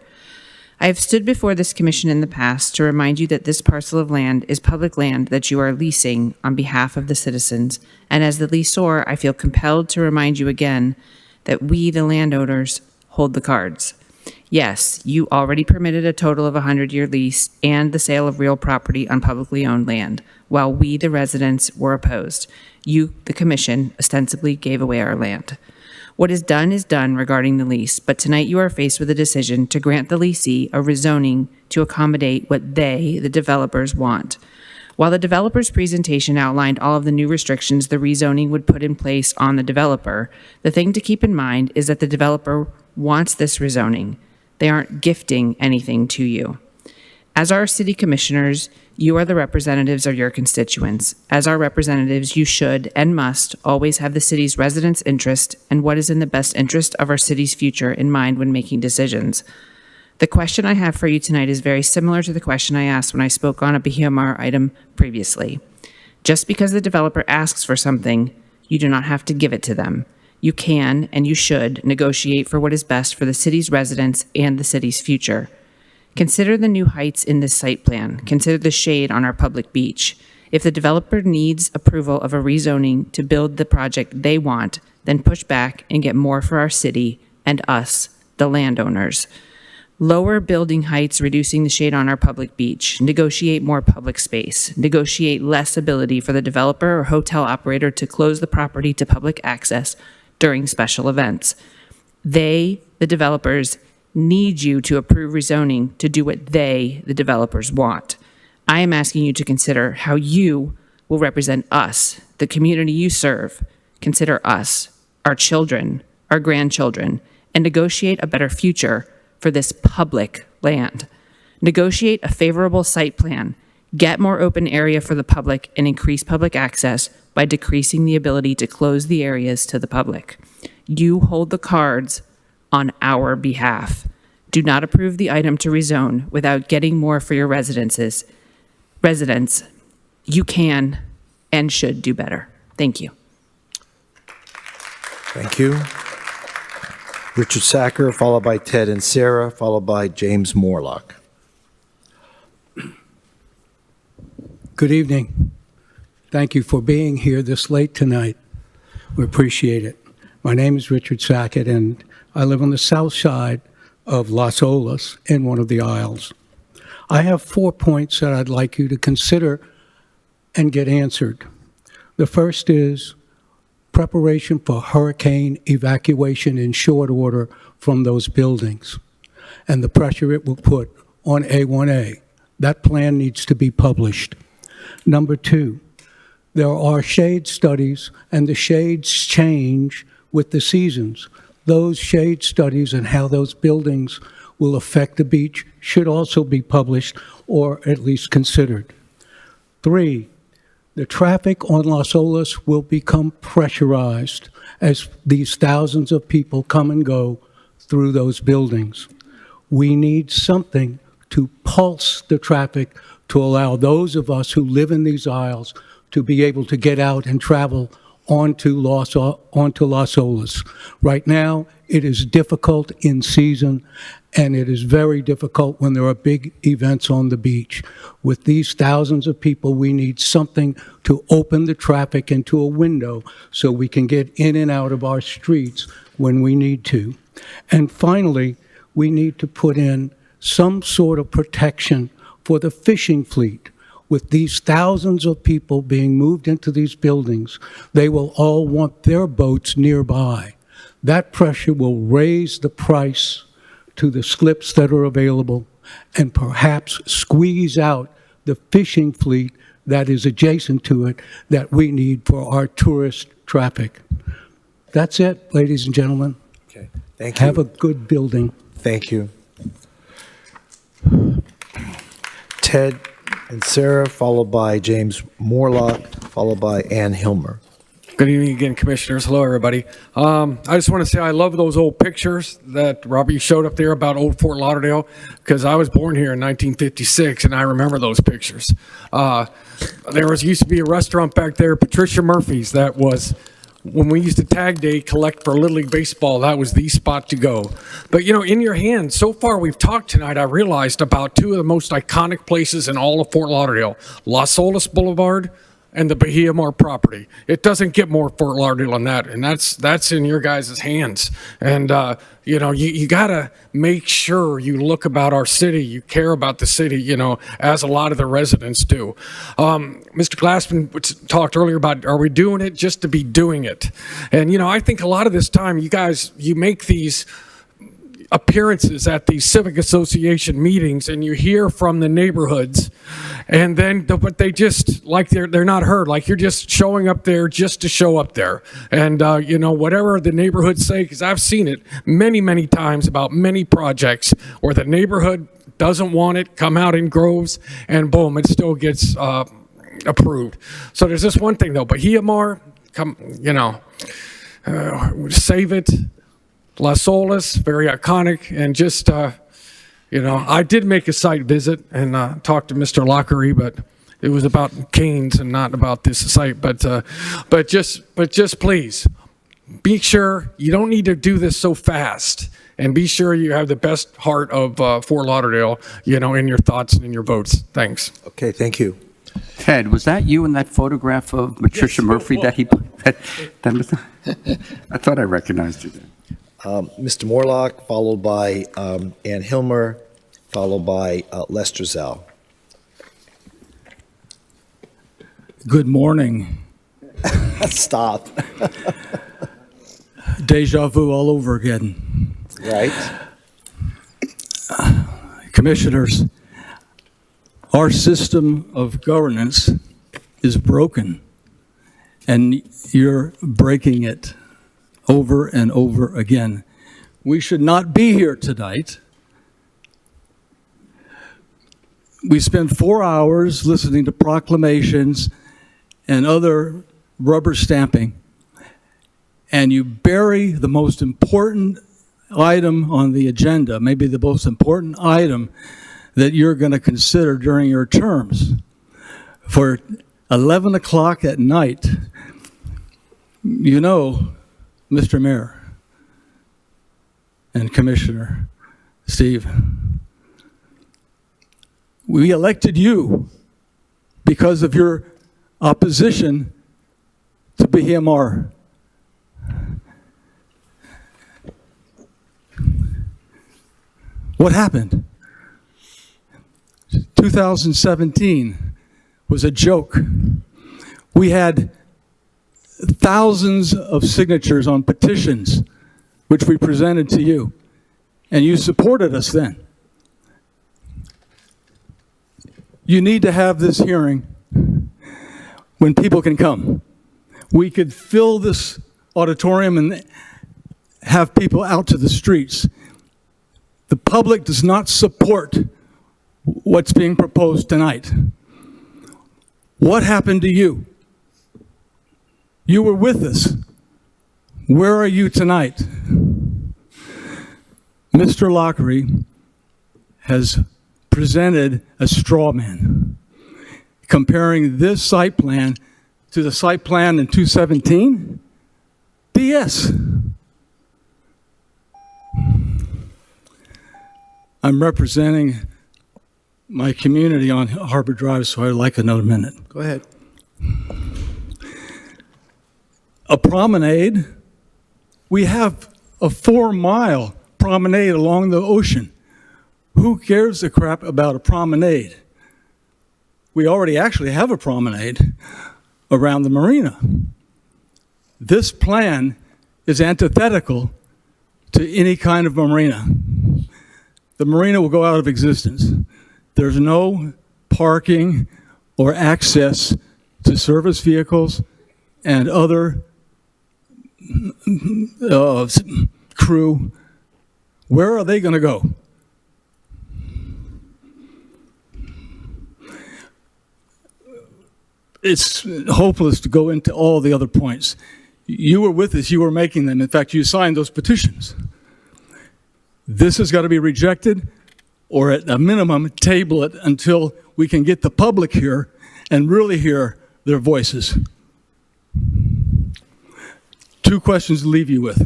I have stood before this commission in the past to remind you that this parcel of land is public land that you are leasing on behalf of the citizens, and as the lessor, I feel compelled to remind you again that we, the landowners, hold the cards. Yes, you already permitted a total of a 100-year lease and the sale of real property on publicly owned land, while we, the residents, were opposed. You, the commission, ostensibly gave away our land. What is done regarding the lease, but tonight you are faced with a decision to grant the leasee a rezoning to accommodate what they, the developers, want. While the developer's presentation outlined all of the new restrictions the rezoning would put in place on the developer, the thing to keep in mind is that the developer wants this rezoning. They aren't gifting anything to you. As our city commissioners, you are the representatives of your constituents. As our representatives, you should and must always have the city's residents' interest and what is in the best interest of our city's future in mind when making decisions. The question I have for you tonight is very similar to the question I asked when I spoke on a Bahia Mar item previously. Just because the developer asks for something, you do not have to give it to them. You can and you should negotiate for what is best for the city's residents and the city's future. Consider the new heights in this site plan. Consider the shade on our public beach. If the developer needs approval of a rezoning to build the project they want, then push back and get more for our city and us, the landowners. Lower building heights, reducing the shade on our public beach. Negotiate more public space. Negotiate less ability for the developer or hotel operator to close the property to public access during special events. They, the developers, need you to approve rezoning to do what they, the developers, want. I am asking you to consider how you will represent us, the community you serve. Consider us, our children, our grandchildren, and negotiate a better future for this public land. Negotiate a favorable site plan, get more open area for the public, and increase public access by decreasing the ability to close the areas to the public. You hold the cards on our behalf. Do not approve the item to rezone without getting more for your residents. You can and should do better. Thank you. Thank you. Richard Sacker, followed by Ted and Sarah, followed by James Morlock. Good evening. Thank you for being here this late tonight. We appreciate it. My name is Richard Sackett, and I live on the south side of Las Olas in one of the aisles. I have 4 points that I'd like you to consider and get answered. The first is preparation for hurricane evacuation in short order from those buildings and the pressure it will put on A1A. That plan needs to be published. Number 2, there are shade studies, and the shades change with the seasons. Those shade studies and how those buildings will affect the beach should also be published or at least considered. 3, the traffic on Las Olas will become pressurized as these thousands of people come and go through those buildings. We need something to pulse the traffic to allow those of us who live in these aisles to be able to get out and travel onto Las Olas. Right now, it is difficult in season, and it is very difficult when there are big events on the beach. With these thousands of people, we need something to open the traffic into a window so we can get in and out of our streets when we need to. And finally, we need to put in some sort of protection for the fishing fleet. With these thousands of people being moved into these buildings, they will all want their boats nearby. That pressure will raise the price to the slips that are available and perhaps squeeze out the fishing fleet that is adjacent to it that we need for our tourist traffic. That's it, ladies and gentlemen. Okay, thank you. Have a good building. Thank you. Ted and Sarah, followed by James Morlock, followed by Ann Hilmer. Good evening again, Commissioners. Hello, everybody. I just want to say I love those old pictures that Robbie showed up there about old Fort Lauderdale, because I was born here in 1956, and I remember those pictures. There used to be a restaurant back there, Patricia Murphy's, that was, when we used to tag day, collect for Little League Baseball, that was the spot to go. But, you know, in your hands, so far we've talked tonight, I realized about 2 of the most iconic places in all of Fort Lauderdale, Las Olas Boulevard and the Bahia Mar property. It doesn't get more Fort Lauderdale than that, and that's in your guys' hands. And, you know, you got to make sure you look about our city, you care about the city, you know, as a lot of the residents do. Mr. Glassman talked earlier about, are we doing it just to be doing it? And, you know, I think a lot of this time, you guys, you make these appearances at these civic association meetings and you hear from the neighborhoods, and then but they just like they're not heard, like you're just showing up there just to show up there. And you know, whatever the neighborhoods say, because I've seen it many times about many projects where the neighborhood doesn't want it, come out in groves, and boom, it still gets approved. So there's this one thing though, Bahia Mar, come, you know, save it. Las Olas, very iconic, and just, you know, I did make a site visit and talk to Mr. Lockery, but it was about canes and not about this site. But just please, be sure you don't need to do this so fast. And be sure you have the best heart of Fort Lauderdale, in your thoughts and in your votes. Thanks. Okay, thank you. Ted, was that you in that photograph of Patricia Murphy that he I thought I recognized you there. Mr. Morlock, followed by Ann Hilmer, followed by Lester Zell. Good morning. Stop. Deja vu all over again. Right. Commissioners, our system of governance is broken, and you're breaking it over and over again. We should not be here tonight. We spent 4 hours listening to proclamations and other rubber stamping, and you bury the most important item on the agenda, maybe the most important item that you're going to consider during your terms. For 11 o'clock at night, Mr. Mayor and Commissioner Steve, we elected you because of your opposition to BMR. What happened? 2017 was a joke. We had thousands of signatures on petitions, which we presented to you, and you supported us then. You need to have this hearing when people can come. We could fill this auditorium and have people out to the streets. The public does not support what's being proposed tonight. What happened to you? You were with us. Where are you tonight? Mr. Lockery has presented a straw man, comparing this site plan to the site plan in 2017? BS. I'm representing my community on Harbor Drive, so I'd like another minute. Go ahead. A promenade. We have a 4-mile promenade along the ocean. Who cares a crap about a promenade? We already actually have a promenade around the marina. This plan is antithetical to any kind of marina. The marina will go out of existence. There's no parking or access to service vehicles and other crew. Where are they going to go? It's hopeless to go into all the other points. You were with us. You were making them. In fact, you signed those petitions. This has got to be rejected, or at a minimum, table it until we can get the public here and really hear their voices. 2 questions to leave you with.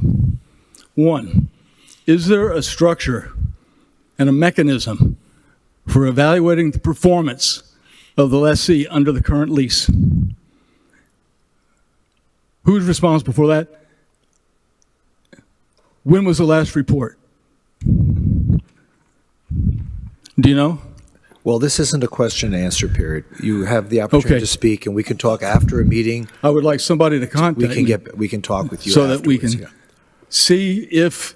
1, is there a structure and a mechanism for evaluating the performance of the lessee under the current lease? Who's responsible for that? When was the last report? Do you know? Well, this isn't a question and answer period. You have the opportunity to speak, and we can talk after a meeting. I would like somebody to contact me. We can talk with you so afterwards. that we can see if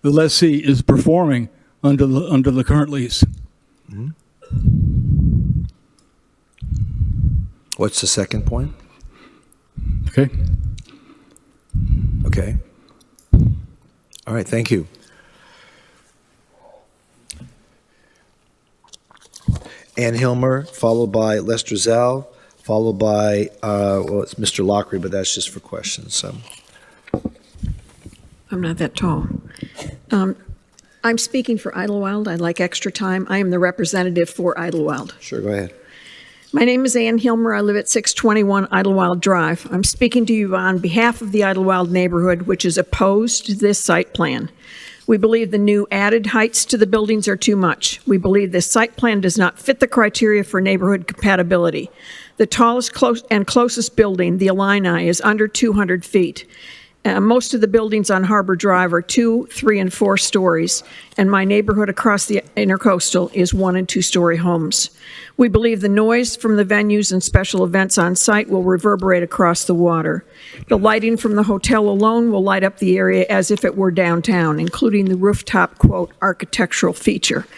the lessee is performing under the current lease. Mm-hmm. What's the second point? Okay. Okay. All right, thank you. Ann Hilmer, followed by Lester Zell, followed by, it's Mr. Lockery, but that's just for questions. So. I'm not that tall. I'm speaking for Idlewild. I'd like extra time. I am the representative for Idlewild. Sure, go ahead. My name is Ann Hilmer. I live at 621 Idlewild Drive. I'm speaking to you on behalf of the Idlewild neighborhood, which is opposed to this site plan. We believe the new added heights to the buildings are too much. We believe this site plan does not fit the criteria for neighborhood compatibility. The tallest closest building, the Illini, is under 200 feet. Most of the buildings on Harbor Drive are 2, 3, and 4 stories, and my neighborhood across the Intercoastal is 1- and 2-story homes. We believe the noise from the venues and special events on site will reverberate across the water. The lighting from the hotel alone will light up the area as if it were downtown, including the rooftop, quote, architectural feature.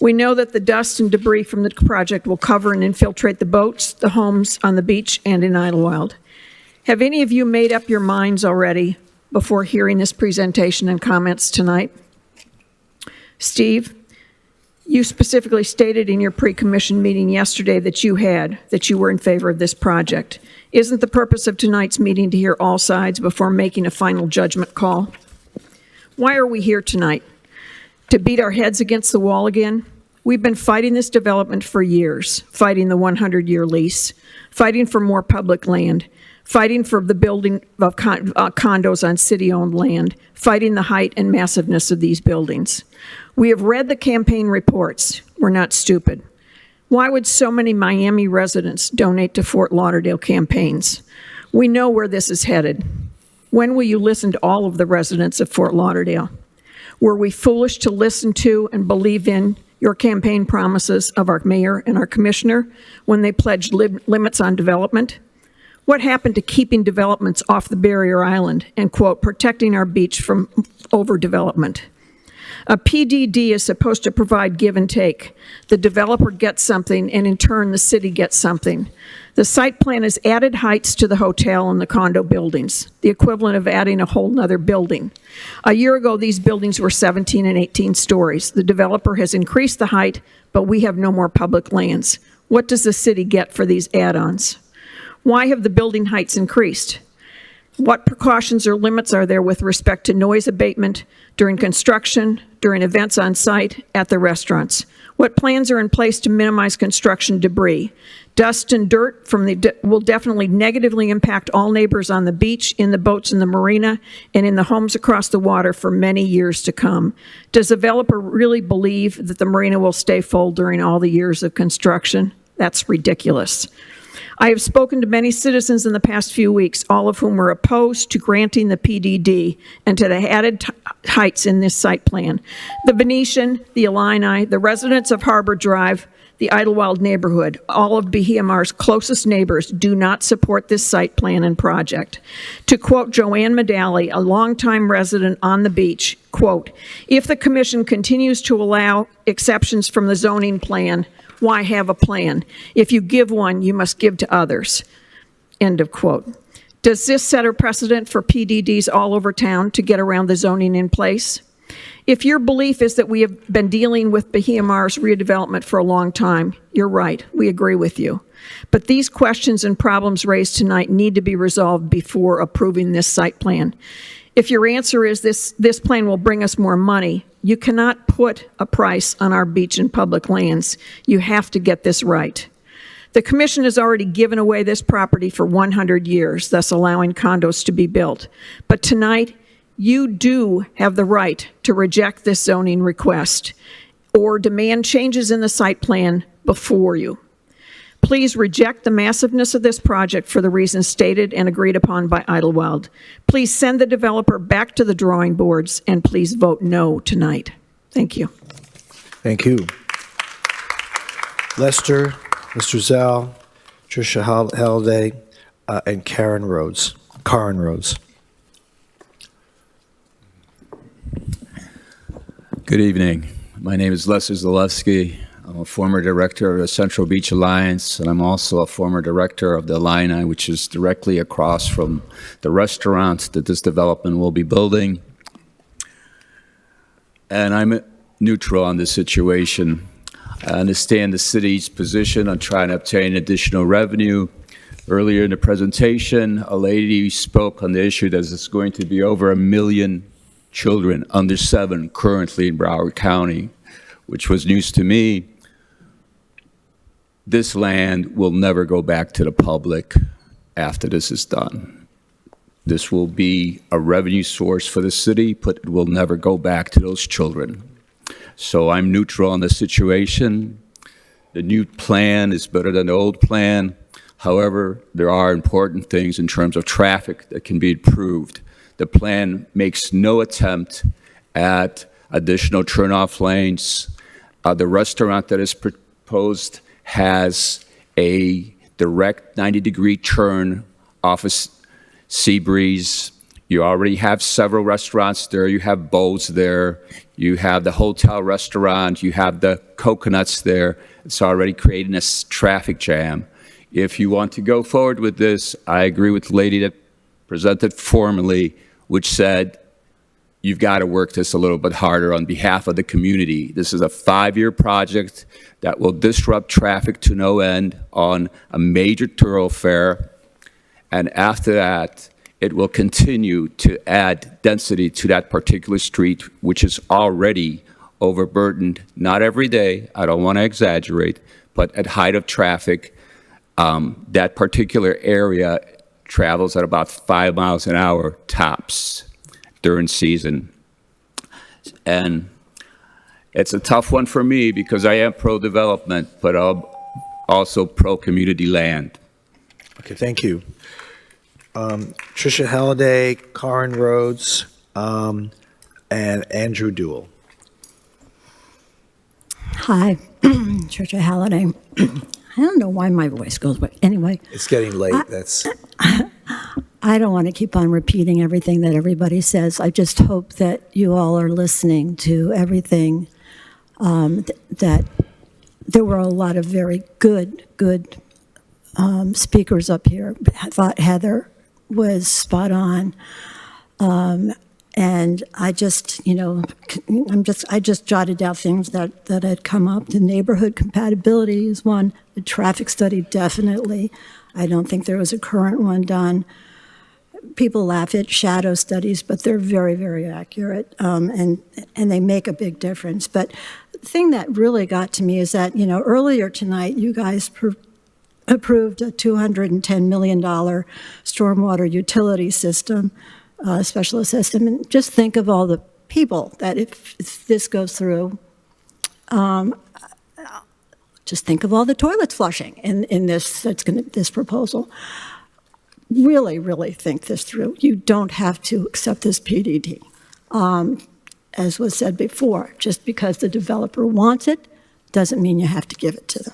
We know that the dust and debris from the project will cover and infiltrate the boats, the homes on the beach, and in Idlewild. Have any of you made up your minds already before hearing this presentation and comments tonight? Steve, you specifically stated in your pre-commission meeting yesterday that you were in favor of this project. Isn't the purpose of tonight's meeting to hear all sides before making a final judgment call? Why are we here tonight? To beat our heads against the wall again? We've been fighting this development for years, fighting the 100-year lease, fighting for more public land, fighting for the building of condos on city-owned land, fighting the height and massiveness of these buildings. We have read the campaign reports. We're not stupid. Why would so many Miami residents donate to Fort Lauderdale campaigns? We know where this is headed. When will you listen to all of the residents of Fort Lauderdale? Were we foolish to listen to and believe in your campaign promises of our mayor and our commissioner when they pledged limits on development? What happened to keeping developments off the barrier island and, quote, protecting our beach from overdevelopment? A PDD is supposed to provide give and take. The developer gets something, and in turn, the city gets something. The site plan has added heights to the hotel and the condo buildings, the equivalent of adding a whole nother building. A year ago, these buildings were 17 and 18 stories. The developer has increased the height, but we have no more public lands. What does the city get for these add-ons? Why have the building heights increased? What precautions or limits are there with respect to noise abatement during construction, during events on site, at the restaurants? What plans are in place to minimize construction debris? Dust and dirt will definitely negatively impact all neighbors on the beach, in the boats in the marina, and in the homes across the water for many years to come. Does the developer really believe that the marina will stay full during all the years of construction? That's ridiculous. I have spoken to many citizens in the past few weeks, all of whom were opposed to granting the PDD and to the added heights in this site plan. The Venetian, the Illini, the residents of Harbor Drive, the Idlewild neighborhood, all of Bahia Mar's closest neighbors do not support this site plan and project. To quote Joanne Medalley, a longtime resident on the beach, quote, "If the commission continues to allow exceptions from the zoning plan, why have a plan? If you give one, you must give to others." End of quote. Does this set a precedent for PDDs all over town to get around the zoning in place? If your belief is that we have been dealing with Bahia Mar's redevelopment for a long time, you're right. We agree with you. But these questions and problems raised tonight need to be resolved before approving this site plan. If your answer is this plan will bring us more money, you cannot put a price on our beach and public lands. You have to get this right. The commission has already given away this property for 100 years, thus allowing condos to be built. But tonight, you do have the right to reject this zoning request or demand changes in the site plan before you. Please reject the massiveness of this project for the reasons stated and agreed upon by Idlewild. Please send the developer back to the drawing boards, and please vote no tonight. Thank you. Thank you. Lester, Mr. Zal, Tricia Halliday, and Karen Rhodes. Good evening. My name is Lester Zalewski. I'm a former director of the Central Beach Alliance, and I'm also a former director of the Illini, which is directly across from the restaurant that this development will be building. And I'm neutral on this situation. I understand the city's position on trying to obtain additional revenue. Earlier in the presentation, a lady spoke on the issue that there's going to be over 1 million children under 7 currently in Broward County, which was news to me. this land will never go back to the public after this is done. This will be a revenue source for the city, but it will never go back to those children. So I'm neutral on the situation. The new plan is better than the old plan. However, there are important things in terms of traffic that can be improved. The plan makes no attempt at additional turnoff lanes. The restaurant that is proposed has a direct 90-degree turn off of Seabreeze. You already have several restaurants there. You have Bo's there. You have the hotel restaurant. You have the Coconuts there. It's already creating a traffic jam. If you want to go forward with this, I agree with the lady that presented formally, which said, you've got to work this a little bit harder on behalf of the community. This is a 5-year project that will disrupt traffic to no end on a major thoroughfare. And after that, it will continue to add density to that particular street, which is already overburdened, not every day, I don't want to exaggerate, but at height of traffic, that particular area travels at about 5 miles an hour tops during season. And it's a tough one for me because I am pro-development, but I'm also pro-community land. Okay, thank you. Tricia Halliday, Karen Rhodes, and Andrew Duell. Hi, Tricia Halliday. I don't know why my voice goes, but anyway. It's getting late. That's. I don't want to keep on repeating everything that everybody says. I just hope that you all are listening to everything, that there were a lot of very good speakers up here. I thought Heather was spot on. And I just, I just jotted down things that had come up. The neighborhood compatibility is one. The traffic study, definitely. I don't think there was a current one done. People laugh at shadow studies, but they're very, very accurate, and they make a big difference. But the thing that really got to me is that, earlier tonight, you guys approved a $210 million stormwater utility system, specialist system. And just think of all the people that if this goes through, just think of all the toilets flushing in this proposal. Really, really think this through. You don't have to accept this PDD. As was said before, just because the developer wants it doesn't mean you have to give it to them.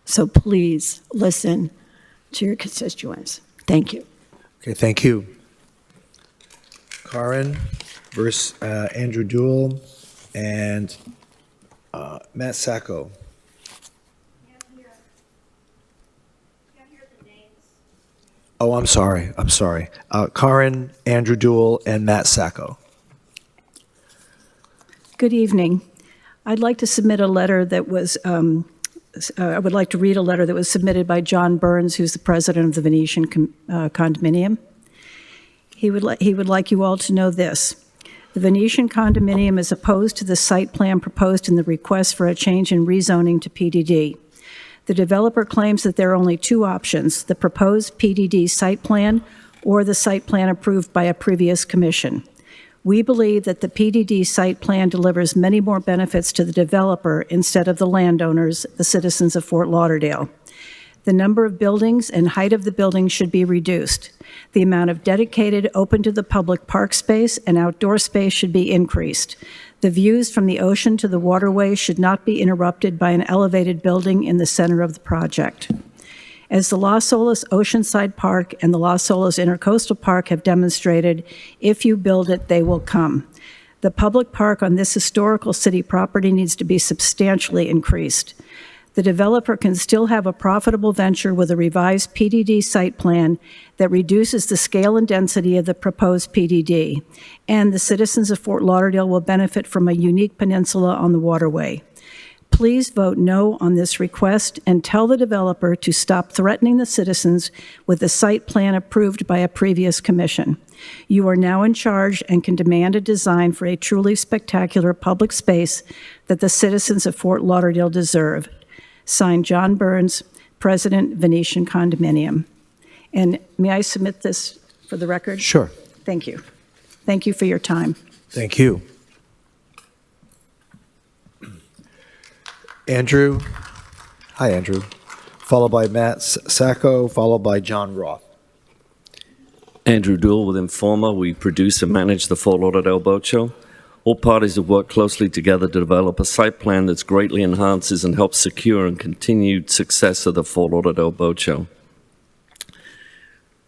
So please listen to your constituents. Thank you. Okay, thank you. Karen versus Andrew Duell and Matt Sacco. Oh, I'm sorry. Karen, Andrew Duell, and Matt Sacco. Good evening. I'd like to submit a letter that was, I would like to read a letter that was submitted by John Burns, who's the president of the Venetian Condominium. He would like you all to know this. The Venetian Condominium is opposed to the site plan proposed in the request for a change in rezoning to PDD. The developer claims that there are only two options, the proposed PDD site plan or the site plan approved by a previous commission. We believe that the PDD site plan delivers many more benefits to the developer instead of the landowners, the citizens of Fort Lauderdale. The number of buildings and height of the buildings should be reduced. The amount of dedicated, open to the public park space and outdoor space should be increased. The views from the ocean to the waterway should not be interrupted by an elevated building in the center of the project. As the Las Olas Oceanside Park and the Las Olas Intercoastal Park have demonstrated, if you build it, they will come. The public park on this historical city property needs to be substantially increased. The developer can still have a profitable venture with a revised PDD site plan that reduces the scale and density of the proposed PDD, and the citizens of Fort Lauderdale will benefit from a unique peninsula on the waterway. Please vote no on this request and tell the developer to stop threatening the citizens with the site plan approved by a previous commission. You are now in charge and can demand a design for a truly spectacular public space that the citizens of Fort Lauderdale deserve. Signed, John Burns, President, Venetian Condominium. And may I submit this for the record? Sure. Thank you. Thank you for your time. Thank you. Andrew. Hi, Andrew. Followed by Matt Sacco, followed by John Roth. Andrew Dool with Informa. We produce and manage the Fort Lauderdale Boat Show. All parties have worked closely together to develop a site plan that greatly enhances and helps secure and continued success of the Fort Lauderdale Boat Show.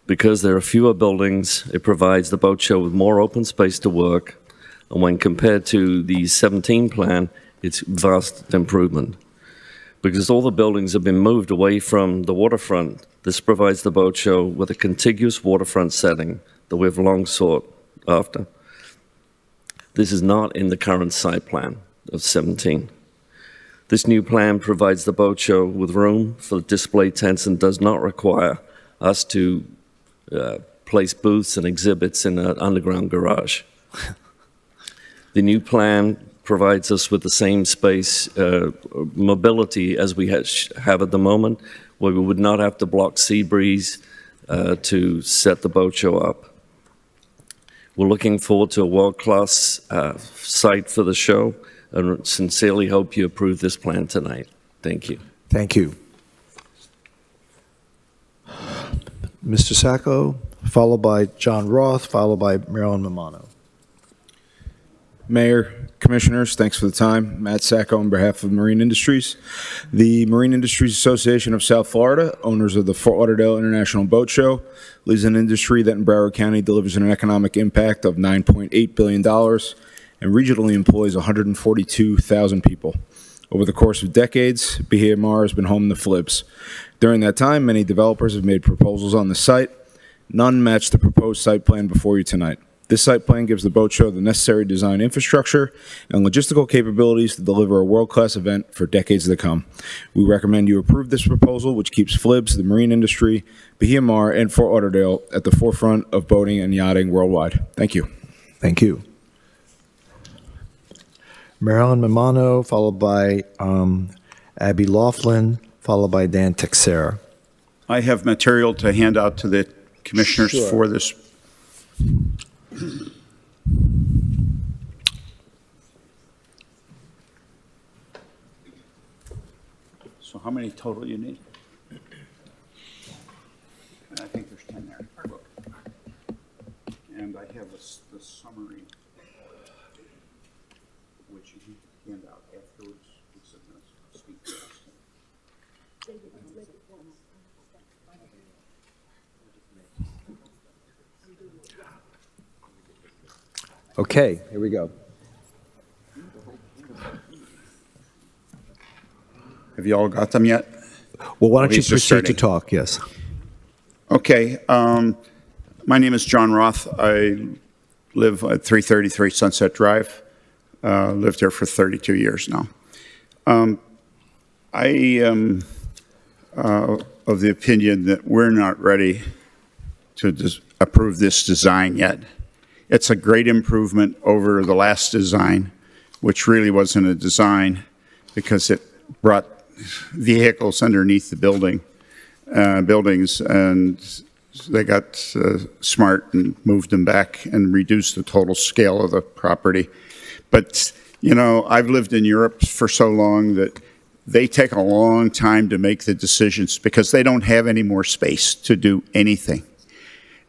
Because there are fewer buildings, it provides the boat show with more open space to work, and when compared to the 17 plan, it's vast improvement. Because all the buildings have been moved away from the waterfront, this provides the boat show with a contiguous waterfront setting that we've long sought after. This is not in the current site plan of 17. This new plan provides the boat show with room for display tents and does not require us to place booths and exhibits in an underground garage. The new plan provides us with the same space mobility as we have at the moment, where we would not have to block sea breeze to set the boat show up. We're looking forward to a world-class site for the show and sincerely hope you approve this plan tonight. Thank you. Thank you. Mr. Sacco, followed by John Roth, followed by Marilyn Mamano. Mayor, Commissioners, thanks for the time. Matt Sacco on behalf of Marine Industries. The Marine Industries Association of South Florida, owners of the Fort Lauderdale International Boat Show, leads an industry that in Broward County delivers an economic impact of $9.8 billion and regionally employs 142,000 people. Over the course of decades, BHMR has been home to FLIBs. During that time, many developers have made proposals on the site. None match the proposed site plan before you tonight. This site plan gives the boat show the necessary design infrastructure and logistical capabilities to deliver a world-class event for decades to come. We recommend you approve this proposal, which keeps FLIBs, the marine industry, BHMR, and Fort Lauderdale at the forefront of boating and yachting worldwide. Thank you. Thank you. Marilyn Mamano, followed by Abby Laughlin, followed by Dan Texera. I have material to hand out to the commissioners Sure. for this. So how many total you need? I think there's 10 there. And I have the summary, which you can hand out afterwards. It's in the speaker. Okay, here we go. Have you all got them yet? Well, why don't you He's just proceed to starting. talk? Yes. Okay. My name is John Roth. I live at 333 Sunset Drive. Lived there for 32 years now. I am of the opinion that we're not ready to approve this design yet. It's a great improvement over the last design, which really wasn't a design because it brought vehicles underneath the buildings, and they got smart and moved them back and reduced the total scale of the property. But, you know, I've lived in Europe for so long that they take a long time to make the decisions because they don't have any more space to do anything.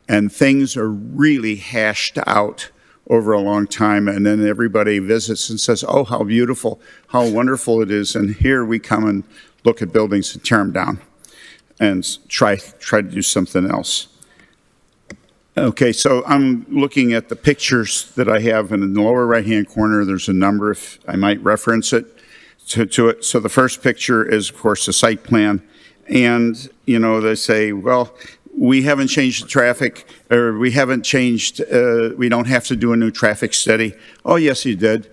And things are really hashed out over a long time, and then everybody visits and says, oh, how beautiful, how wonderful it is, and here we come and look at buildings and tear them down and try to do something else. Okay, so I'm looking at the pictures that I have, and in the lower right-hand corner, there's a number, if I might reference it, to it. So the first picture is, of course, the site plan, and, you know, they say, well, we haven't changed the traffic, or we haven't changed, we don't have to do a new traffic study. Oh, yes, you did.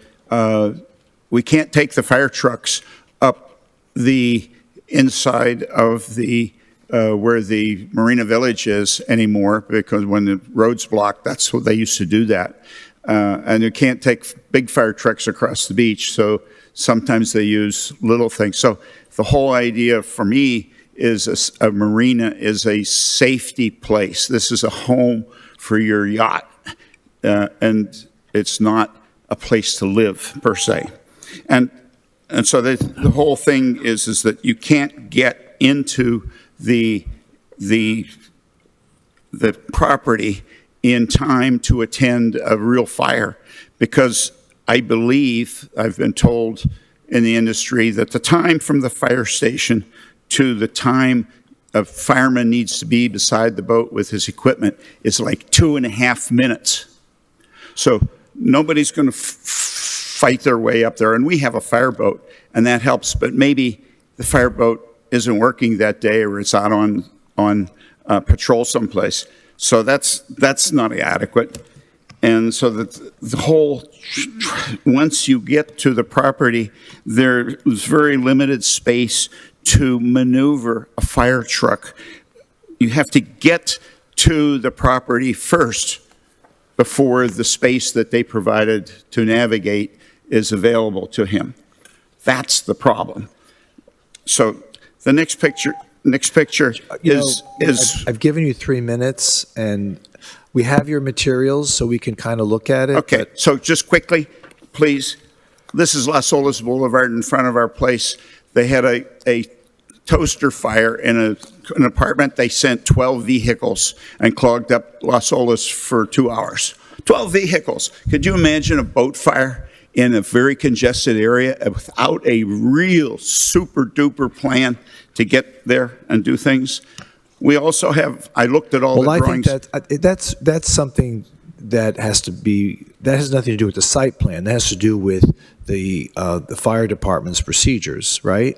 We can't take the fire trucks up the inside of the, where the Marina Village is anymore, because when the road's blocked, that's what they used to do that. And you can't take big fire trucks across the beach, so sometimes they use little things. So the whole idea for me is a marina is a safety place. This is a home for your yacht, and it's not a place to live per se. And so the whole thing is that you can't get into the property in time to attend a real fire, because I believe, I've been told in the industry, that the time from the fire station to the time a fireman needs to be beside the boat with his equipment is like 2.5 minutes. So nobody's going to fight their way up there. And we have a fireboat, and that helps, but maybe the fireboat isn't working that day, or it's out on patrol someplace. So that's not adequate. And so that the whole, once you get to the property, there's very limited space to maneuver a fire truck. You have to get to the property first before the space that they provided to navigate is available to him. That's the problem. So the next picture is I've given you 3 minutes, and we have your materials so we can kind of look at it. Okay, so just quickly, please. This is Las Olas Boulevard in front of our place. They had a toaster fire in an apartment. They sent 12 vehicles and clogged up Las Olas for 2 hours. 12 vehicles. Could you imagine a boat fire in a very congested area without a real super duper plan to get there and do things? We also have, I looked at all the drawings. I think that's something that has nothing to do with the site plan. That has to do with the fire department's procedures, right?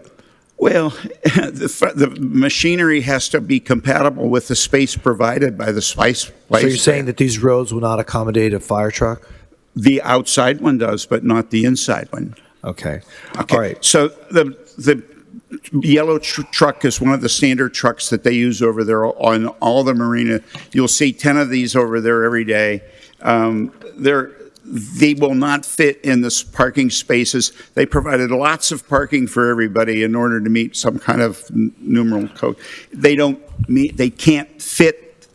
Well, the machinery has to be compatible with the space provided by the spice place. So you're saying that these roads will not accommodate a fire truck? The outside one does, but not the inside one. Okay. Okay. All right. So the yellow truck is one of the standard trucks that they use over there on all the marina. You'll see 10 of these over there every day. They will not fit in the parking spaces. They provided lots of parking for everybody in order to meet some kind of numeral code. They can't fit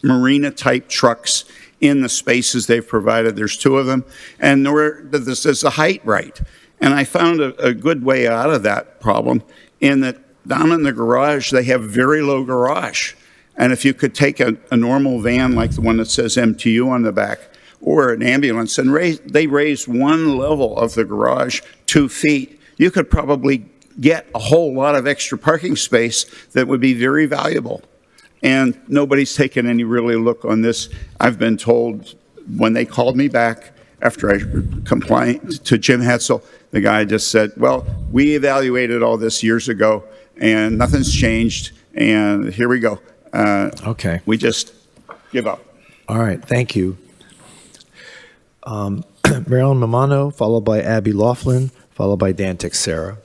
marina type trucks in the spaces they've provided. There's 2 of them, and this is the height right. And I found a good way out of that problem in that down in the garage, they have very low garage. And if you could take a normal van like the one that says MTU on the back, or an ambulance, and they raise one level of the garage 2 feet, you could probably get a whole lot of extra parking space that would be very valuable. And nobody's taken any really look on this. I've been told when they called me back after I complained to Jim Hetzel, the guy just said, well, we evaluated all this years ago and nothing's changed, and here we go. Okay. We just give up. All right. Thank you. Marilyn Mamano, followed by Abby Laughlin, followed by Dan Texera.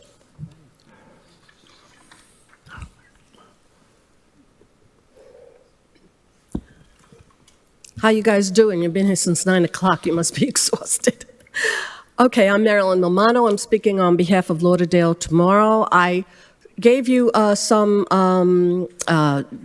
How you guys doing? You've been here since 9 o'clock. You must be exhausted. Okay, I'm Marilyn Milmano. I'm speaking on behalf of Lauderdale tomorrow. I gave you some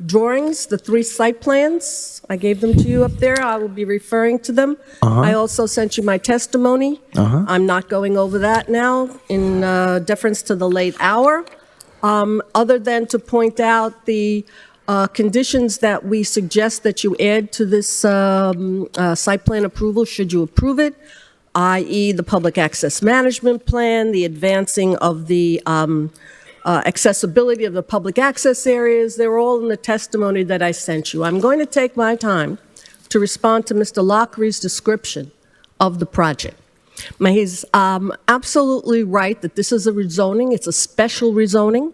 drawings, the 3 site plans. I gave them to you up there. I will be referring to them. I also sent you my testimony. I'm not going over that now in deference to the late hour, other than to point out the conditions that we suggest that you add to this site plan approval, should you approve it, i.e. the public access management plan, the advancing of the accessibility of the public access areas. They're all in the testimony that I sent you. I'm going to take my time to respond to Mr. Lockree's description of the project. He's absolutely right that this is a rezoning. It's a special rezoning.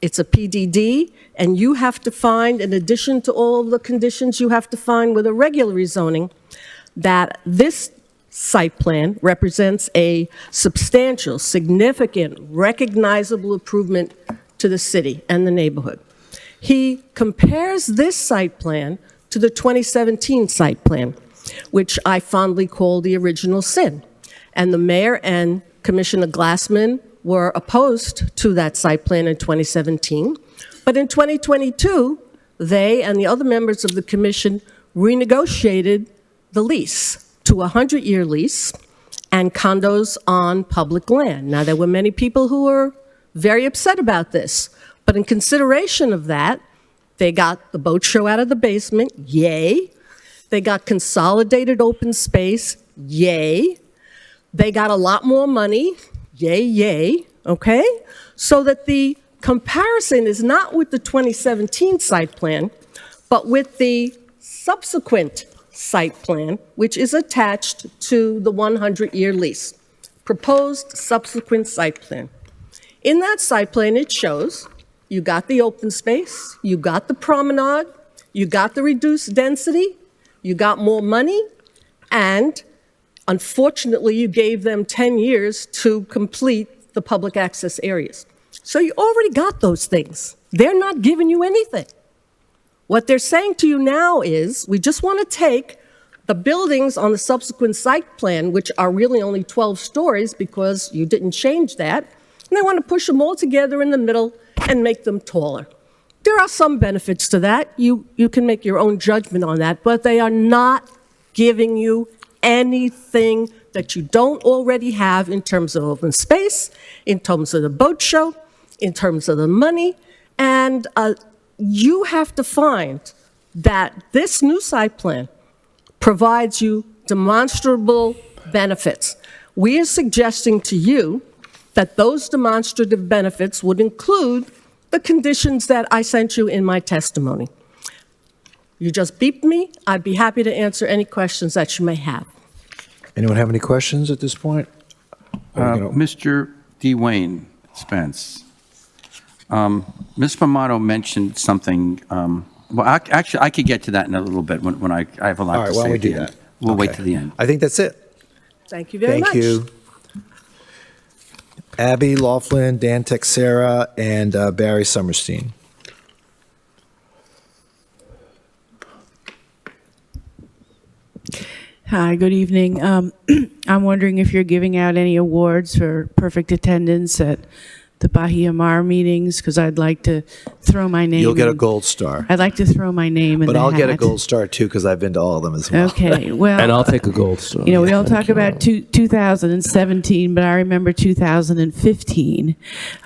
It's a PDD, and you have to find, in addition to all of the conditions you have to find with a regular rezoning, that this site plan represents a substantial, significant, recognizable improvement to the city and the neighborhood. He compares this site plan to the 2017 site plan. which I fondly call the original sin. And the mayor and Commissioner Glassman were opposed to that site plan in 2017. But in 2022, they and the other members of the commission renegotiated the lease to a 100-year lease and condos on public land. Now, there were many people who were very upset about this, but in consideration of that, they got the boat show out of the basement, yay. They got consolidated open space, yay. They got a lot more money, yay, yay, okay? So that the comparison is not with the 2017 site plan, but with the subsequent site plan, which is attached to the 100-year lease. Proposed subsequent site plan. In that site plan, it shows you got the open space, you got the promenade, you got the reduced density, you got more money, and unfortunately, you gave them 10 years to complete the public access areas. So you already got those things. They're not giving you anything. What they're saying to you now is, we just want to take the buildings on the subsequent site plan, which are really only 12 stories because you didn't change that, and they want to push them all together in the middle and make them taller. There are some benefits to that. You can make your own judgment on that, but they are not giving you anything that you don't already have in terms of open space, in terms of the boat show, in terms of the money, and you have to find that this new site plan provides you demonstrable benefits. We are suggesting to you that those demonstrative benefits would include the conditions that I sent you in my testimony. You just beeped me. I'd be happy to answer any questions that you may have. Anyone have any questions at this point? Mr. Dwayne Spence, Ms. Pomato mentioned something. Well, actually, I could get to that in a little bit when I have a lot All right, to why say don't we at the do end. that? We'll wait Okay. to the end. I think that's it. Thank you very much. Thank you. Abby Laughlin, Dan Texera, and Barry Summerstein. Hi, good evening. I'm wondering if you're giving out any awards for perfect attendance at the Bahia Mar meetings, because I'd like to throw my name You'll get a in- gold star. I'd like to throw my name in But the I'll get a hat. gold star too because I've been to all of them as well. Okay, well. And I'll take a gold star. You know, we all talk about 2017, but I remember 2015.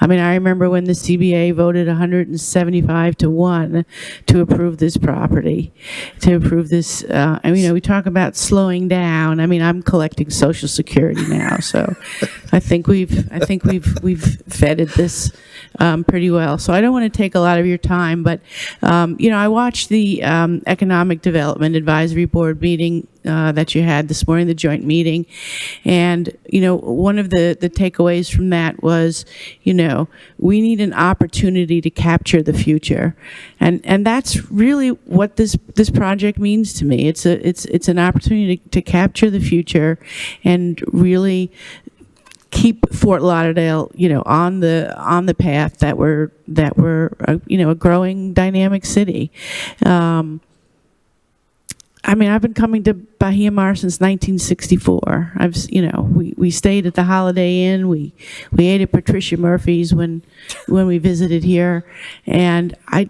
I mean, I remember when the CBA voted 175 to 1 to approve this property, to approve this. I mean, you know, we talk about slowing down. I mean, I'm collecting Social Security now, so I think we've vetted this pretty well. So I don't want to take a lot of your time, but you know, I watched the Economic Development Advisory Board meeting that you had this morning, the joint meeting, and you know, one of the takeaways from that was, you know, we need an opportunity to capture the future, and that's really what this project means to me. It's an opportunity to capture the future and really keep Fort Lauderdale, you know, on the path that we're you know, a growing dynamic city. I mean, I've been coming to Bahia Mar since 1964. You know, we stayed at the Holiday Inn. We ate at Patricia Murphy's when we visited here, and I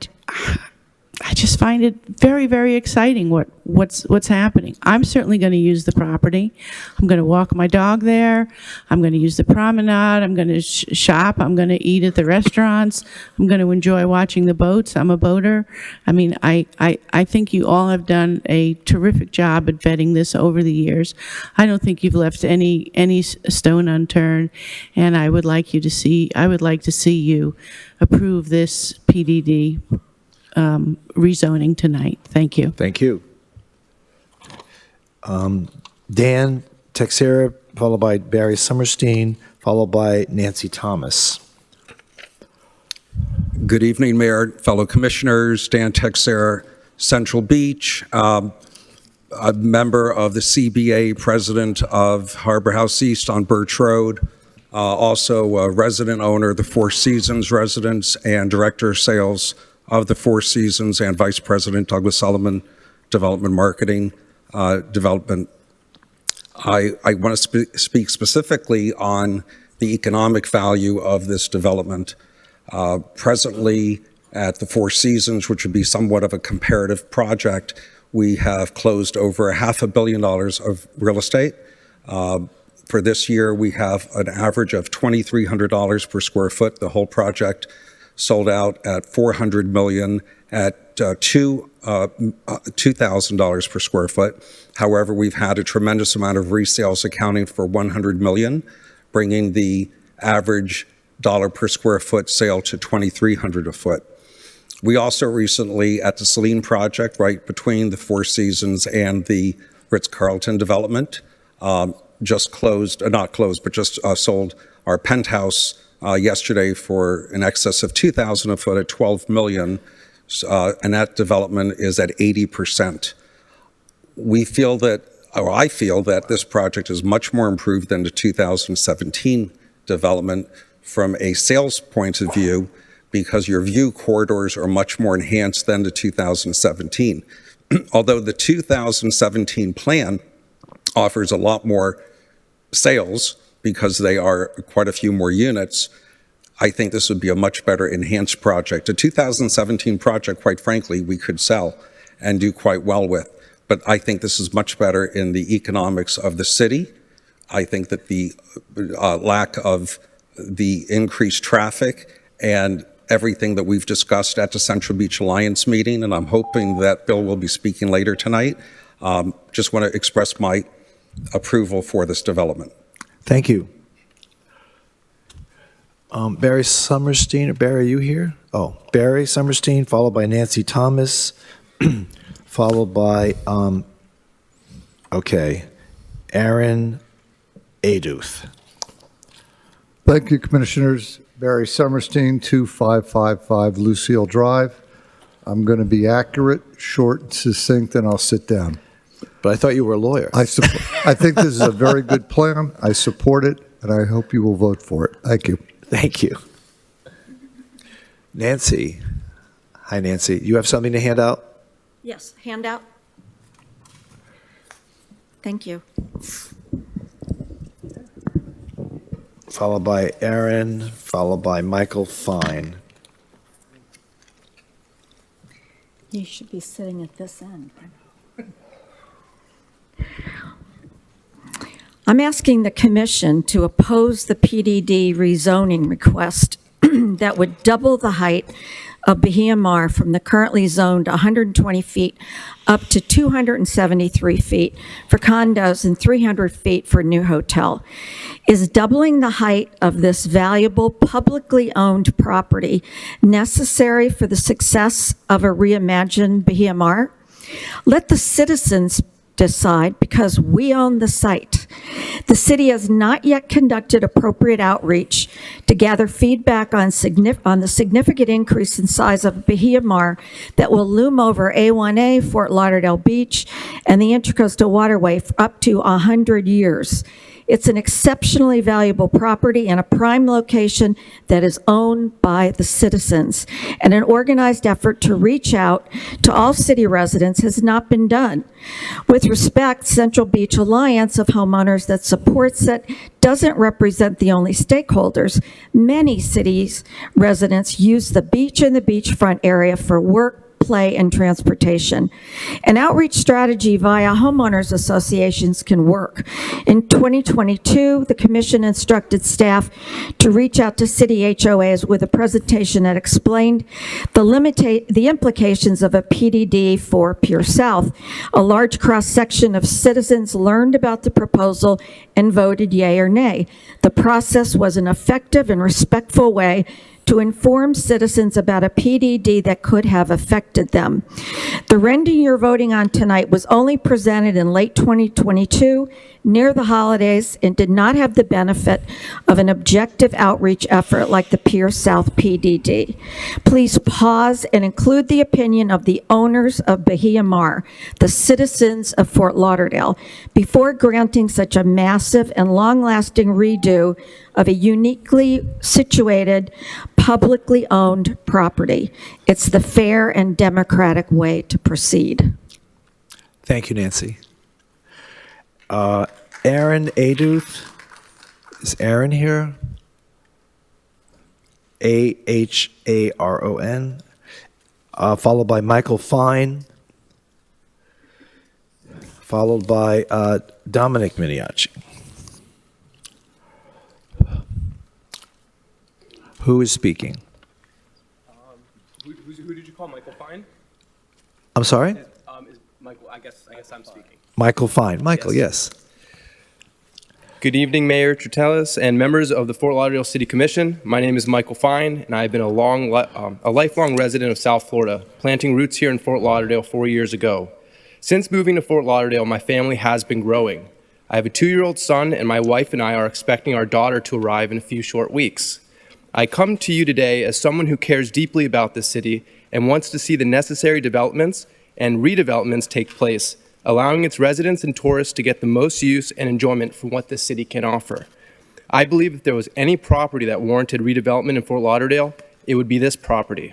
just find it very, very exciting what's happening. I'm certainly going to use the property. I'm going to walk my dog there. I'm going to use the promenade. I'm going to shop. I'm going to eat at the restaurants. I'm going to enjoy watching the boats. I'm a boater. I mean, I think you all have done a terrific job at vetting this over the years. I don't think you've left any stone unturned, and I would like to see you approve this PDD rezoning tonight. Thank you. Thank you. Dan Texera, followed by Barry Summerstein, followed by Nancy Thomas. Good evening, Mayor, fellow commissioners. Dan Texera, Central Beach, a member of the CBA, president of Harbor House East on Birch Road, also a resident owner of the Four Seasons residence and director of sales of the Four Seasons, and Vice President Douglas Sullivan, Development Marketing. development. I want to speak specifically on the economic value of this development. Presently, at the Four Seasons, which would be somewhat of a comparative project, we have closed over $500 million of real estate. For this year, we have an average of $2,300 per square foot. The whole project sold out at $400 million at $2,000 per square foot. However, we've had a tremendous amount of resales accounting for $100 million, bringing the average dollar per square foot sale to $2,300 a foot. We also recently, at the Celine project, right between the Four Seasons and the Ritz-Carlton development, just closed, not closed, but just sold our penthouse yesterday for in excess of $2,000 a foot at $12 million, and that development is at 80%. We feel that, or I feel that this project is much more improved than the 2017 development from a sales point of view, because your view corridors are much more enhanced than the 2017. Although the 2017 plan offers a lot more sales because they are quite a few more units, I think this would be a much better enhanced project. A 2017 project, quite frankly, we could sell and do quite well with. But I think this is much better in the economics of the city. I think that the lack of the increased traffic and everything that we've discussed at the Central Beach Alliance meeting, and I'm hoping that Bill will be speaking later tonight, just want to express my approval for this development. Thank you. Barry Summerstein, or Barry, are you here? Oh, Barry Summerstein, followed by Nancy Thomas, followed by, Aaron Aduth. Thank you, Commissioners. Barry Summerstein, 2555 Lucille Drive. I'm going to be accurate, short, and succinct, and I'll sit down. But I thought you were a lawyer. I think this is a very good plan. I support it, and I hope you will vote for it. Thank you. Thank you. Nancy. Hi, Nancy. You have something to hand out? Yes, handout. Thank you. Followed by Aaron, followed by Michael Fine. You should be sitting at this end. I'm asking the commission to oppose the PDD rezoning request that would double the height of Bahia Mar from the currently zoned 120 feet up to 273 feet for condos and 300 feet for new hotel. Is doubling the height of this valuable publicly owned property necessary for the success of a reimagined Bahia Mar? Let the citizens decide, because we own the site. The city has not yet conducted appropriate outreach to gather feedback on the significant increase in size of Bahia Mar that will loom over A1A, Fort Lauderdale Beach, and the Intracoastal Waterway for up to 100 years. It's an exceptionally valuable property in a prime location that is owned by the citizens. And an organized effort to reach out to all city residents has not been done. With respect, Central Beach Alliance of homeowners that supports it doesn't represent the only stakeholders. Many cities residents use the beach and the beachfront area for work, play, and transportation. An outreach strategy via homeowners associations can work. In 2022, the commission instructed staff to reach out to city HOAs with a presentation that explained the implications of a PDD for Pure South. A large cross-section of citizens learned about the proposal and voted yay or nay. The process was an effective and respectful way to inform citizens about a PDD that could have affected them. The rendering you're voting on tonight was only presented in late 2022, near the holidays, and did not have the benefit of an objective outreach effort like the Pier South PDD. Please pause and include the opinion of the owners of Bahia Mar, the citizens of Fort Lauderdale, before granting such a massive and long-lasting redo of a uniquely situated, publicly owned property. It's the fair and democratic way to proceed. Thank you, Nancy. Aaron Aduth. Is Aaron here? Ahaaron. Followed by Michael Fine. Followed by Dominic Miniacci. Who is speaking? Who did you call? Michael Fine? I'm sorry? Is Michael, I guess I'm speaking. Michael Fine. Michael, yes. Good evening, Mayor Trutalis and members of the Fort Lauderdale City Commission. My name is Michael Fine, and I've been a lifelong resident of South Florida, planting roots here in Fort Lauderdale 4 years ago. Since moving to Fort Lauderdale, my family has been growing. I have a 2-year-old son, and my wife and I are expecting our daughter to arrive in a few short weeks. I come to you today as someone who cares deeply about this city and wants to see the necessary developments and redevelopments take place, allowing its residents and tourists to get the most use and enjoyment from what this city can offer. I believe if there was any property that warranted redevelopment in Fort Lauderdale, it would be this property.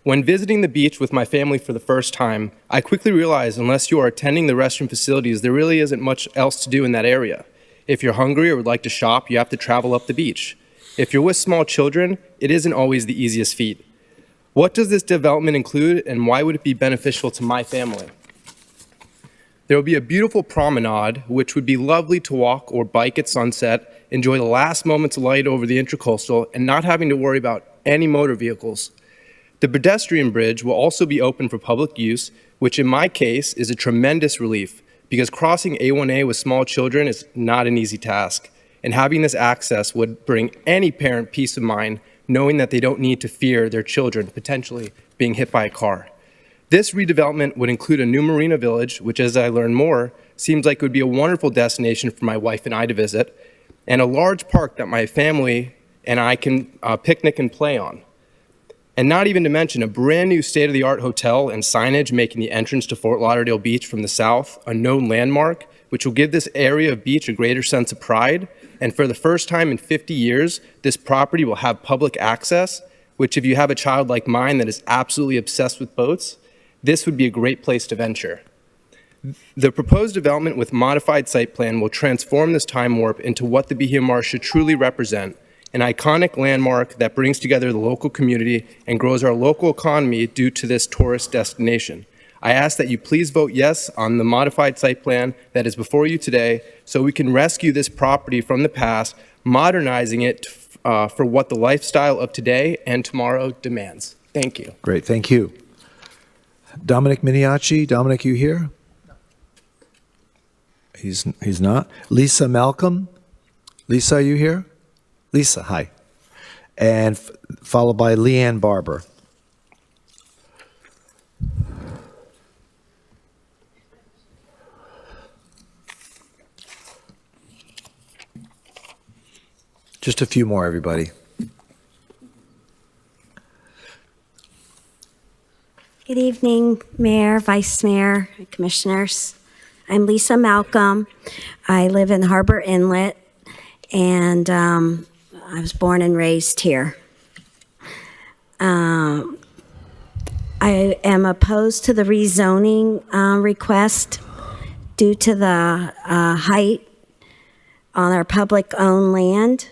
When visiting the beach with my family for the first time, I quickly realized unless you are attending the restroom facilities, there really isn't much else to do in that area. If you're hungry or would like to shop, you have to travel up the beach. If you're with small children, it isn't always the easiest feat. What does this development include, and why would it be beneficial to my family? There will be a beautiful promenade, which would be lovely to walk or bike at sunset, enjoy the last moments of light over the Intracoastal, and not having to worry about any motor vehicles. The pedestrian bridge will also be open for public use, which in my case is a tremendous relief, because crossing A1A with small children is not an easy task, and having this access would bring any parent peace of mind, knowing that they don't need to fear their children potentially being hit by a car. This redevelopment would include a new marina village, which as I learn more, seems like it would be a wonderful destination for my wife and I to visit, and a large park that my family and I can picnic and play on. And not even to mention a brand new state-of-the-art hotel and signage making the entrance to Fort Lauderdale Beach from the south a known landmark, which will give this area of beach a greater sense of pride. And for the first time in 50 years, this property will have public access, which if you have a child like mine that is absolutely obsessed with boats, this would be a great place to venture. The proposed development with modified site plan will transform this time warp into what the Bahia Marsh should truly represent, an iconic landmark that brings together the local community and grows our local economy due to this tourist destination. I ask that you please vote yes on the modified site plan that is before you today so we can rescue this property from the past, modernizing it for what the lifestyle of today and tomorrow demands. Thank you. Great, thank you. Dominic Miniacci. Dominic, you here? He's not. Lisa Malcolm. Lisa, are you here? Lisa, hi. And followed by Leanne Barber. Just a few more, everybody. Good evening, Mayor, Vice Mayor, Commissioners. I'm Lisa Malcolm. I live in Harbor Inlet, and I was born and raised here. I am opposed to the rezoning request due to the height on our public-owned land.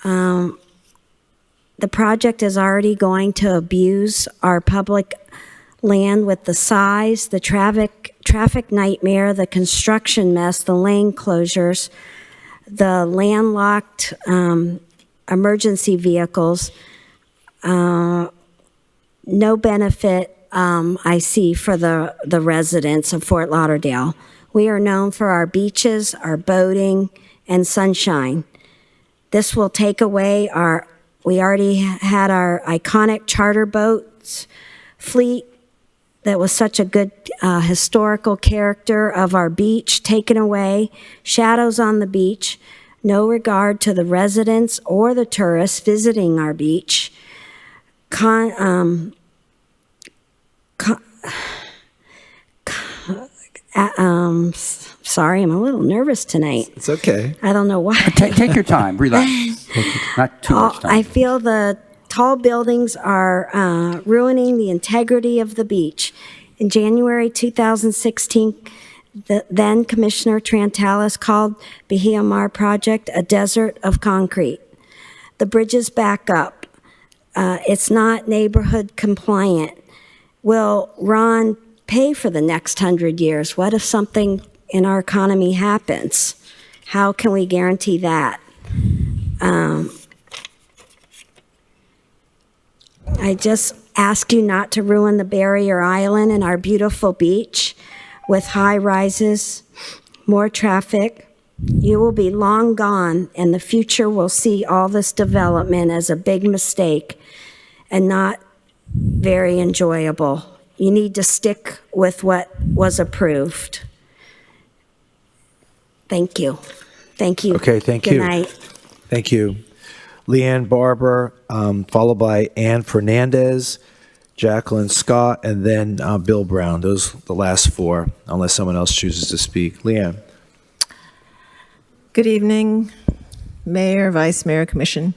The project is already going to abuse our public land with the size, the traffic nightmare, the construction mess, the lane closures, the landlocked emergency vehicles. No benefit I see for the residents of Fort Lauderdale. We are known for our beaches, our boating, and sunshine. This will take away we already had our iconic charter boats fleet that was such a good historical character of our beach taken away, shadows on the beach, no regard to the residents or the tourists visiting our beach. Sorry, I'm a little nervous tonight. It's okay. I don't know why. Take your time, relax. Not too much time. I feel the tall buildings are ruining the integrity of the beach. In January 2016, Then Commissioner Trantalis called Bahia Mar project a desert of concrete. The bridges back up. It's not neighborhood compliant. Will Ron pay for the next 100 years? What if something in our economy happens? How can we guarantee that? I just ask you not to ruin the barrier island and our beautiful beach with high rises, more traffic. You will be long gone, and the future will see all this development as a big mistake and not very enjoyable. You need to stick with what was approved. Thank you. Thank you. Okay, thank Good you. night. Thank you. Leanne Barber, followed by Ann Fernandez, Jacqueline Scott, and then Bill Brown. Those are the last four, unless someone else chooses to speak. Leanne. Good evening, Mayor, Vice Mayor, Commission.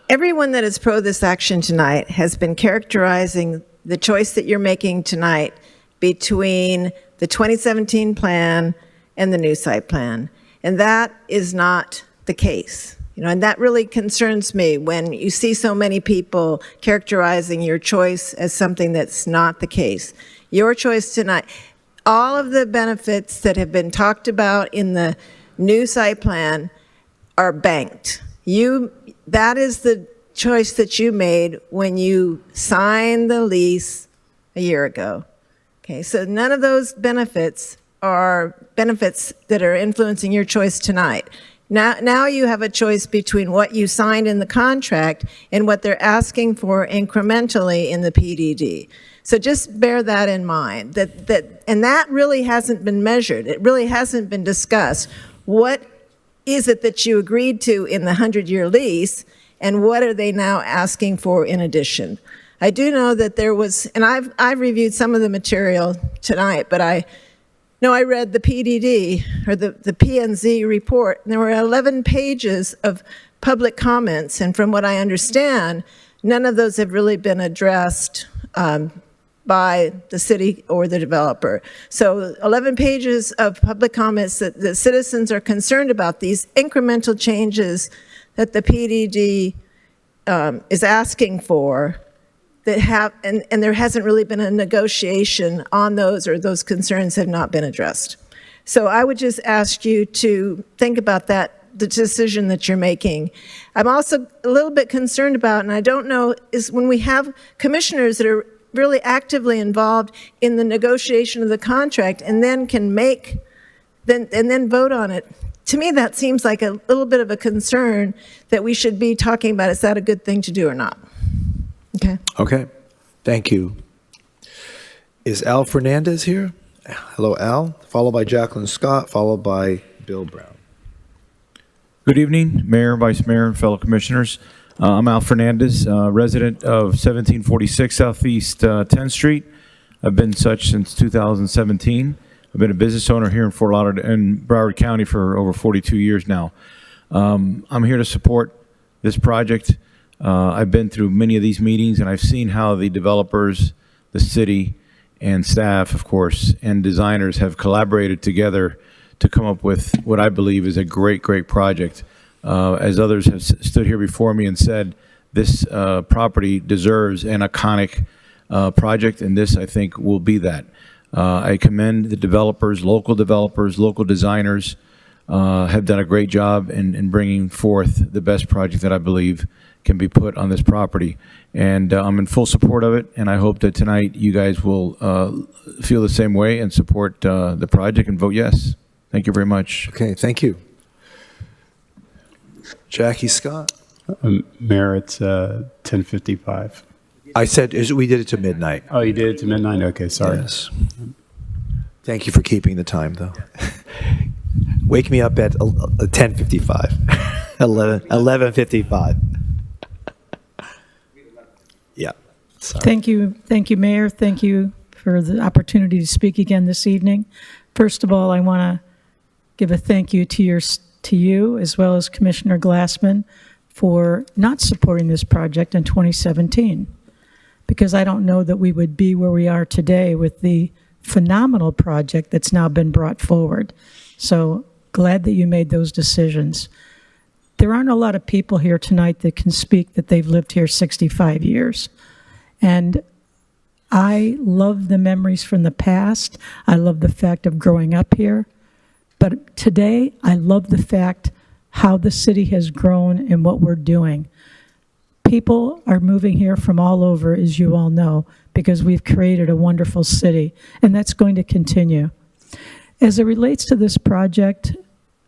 Everyone that is pro this action tonight has been characterizing the choice that you're making tonight between the 2017 plan and the new site plan. And that is not the case. And that really concerns me when you see so many people characterizing your choice as something that's not the case. Your choice tonight, all of the benefits that have been talked about in the new site plan are banked. That is the choice that you made when you signed the lease a year ago. Okay, so none of those benefits are benefits that are influencing your choice tonight. Now you have a choice between what you signed in the contract and what they're asking for incrementally in the PDD. So just bear that in mind, and that really hasn't been measured. It really hasn't been discussed. What is it that you agreed to in the 100-year lease, and what are they now asking for in addition? I do know that there was, and I've reviewed some of the material tonight, but I read the PDD, or the P&Z report, and there were 11 pages of public comments, and from what I understand, none of those have really been addressed by the city or the developer. So 11 pages of public comments that the citizens are concerned about these incremental changes that the PDD is asking for, that have, and there hasn't really been a negotiation on those, or those concerns have not been addressed. So I would just ask you to think about that, the decision that you're making. I'm also a little bit concerned about, and I don't know, is when we have commissioners that are really actively involved in the negotiation of the contract and then can make, and then vote on it. To me, that seems like a little bit of a concern that we should be talking about. Is that a good thing to do or not? Okay. Okay. Thank you. Is Al Fernandez here? Hello, Al. Followed by Jacqueline Scott, followed by Bill Brown. Good evening, Mayor, Vice Mayor, and fellow commissioners. I'm Al Fernandez, resident of 1746 Southeast 10th Street. I've been such since 2017. I've been a business owner here in Fort Lauderdale and Broward County for over 42 years now. I'm here to support this project. I've been through many of these meetings, and I've seen how the developers, the city, and staff, of course, and designers have collaborated together to come up with what I believe is a great, great project. As others have stood here before me and said, this property deserves an iconic project, and this, I think, will be that. I commend the developers, local designers, have done a great job in bringing forth the best project that I believe can be put on this property. And I'm in full support of it, and I hope that tonight you guys will feel the same way and support the project and vote yes. Thank you very much. Okay, thank you. Jackie Scott? Mayor, it's 10:55. I said we did it to midnight. Oh, you did it to midnight? Okay, sorry. Yes. Thank you for keeping the time, though. Wake me up at 10:55. 11:55. Yeah. Sorry. Thank you, Mayor. Thank you for the opportunity to speak again this evening. First of all, I want to give a thank you to you as well as Commissioner Glassman for not supporting this project in 2017. because I don't know that we would be where we are today with the phenomenal project that's now been brought forward. So glad that you made those decisions. There aren't a lot of people here tonight that can speak that they've lived here 65 years. And I love the memories from the past. I love the fact of growing up here. But today, I love the fact how the city has grown and what we're doing. People are moving here from all over, as you all know, because we've created a wonderful city, and that's going to continue. As it relates to this project,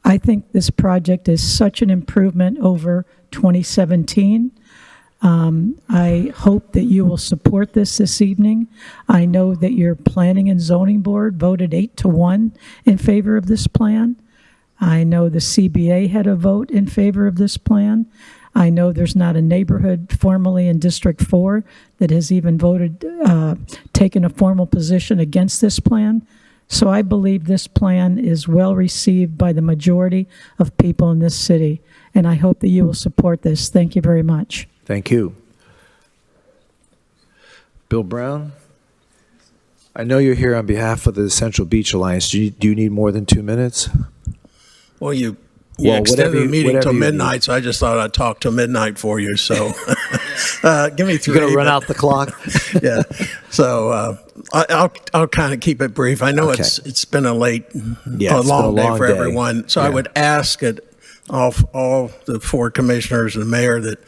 I think this project is such an improvement over 2017. I hope that you will support this evening. I know that your Planning and Zoning Board voted 8-1 in favor of this plan. I know the CBA had a vote in favor of this plan. I know there's not a neighborhood formally in District 4 that has even voted, taken a formal position against this plan. So I believe this plan is well received by the majority of people in this city, and I hope that you will support this. Thank you very much. Thank you. Bill Brown, I know you're here on behalf of the Central Beach Alliance. Do you need more than 2 minutes? Well, you Well, extended whatever the meeting whatever till you midnight, need. so I just thought I'd talk till midnight for you. So give me 3. You're going to run but- out the clock? Yeah. So I'll kind of keep it brief. I know Okay. it's been a Yeah, a it's been a long day long for day. everyone. So I Yeah. would ask it all the 4 commissioners and the mayor that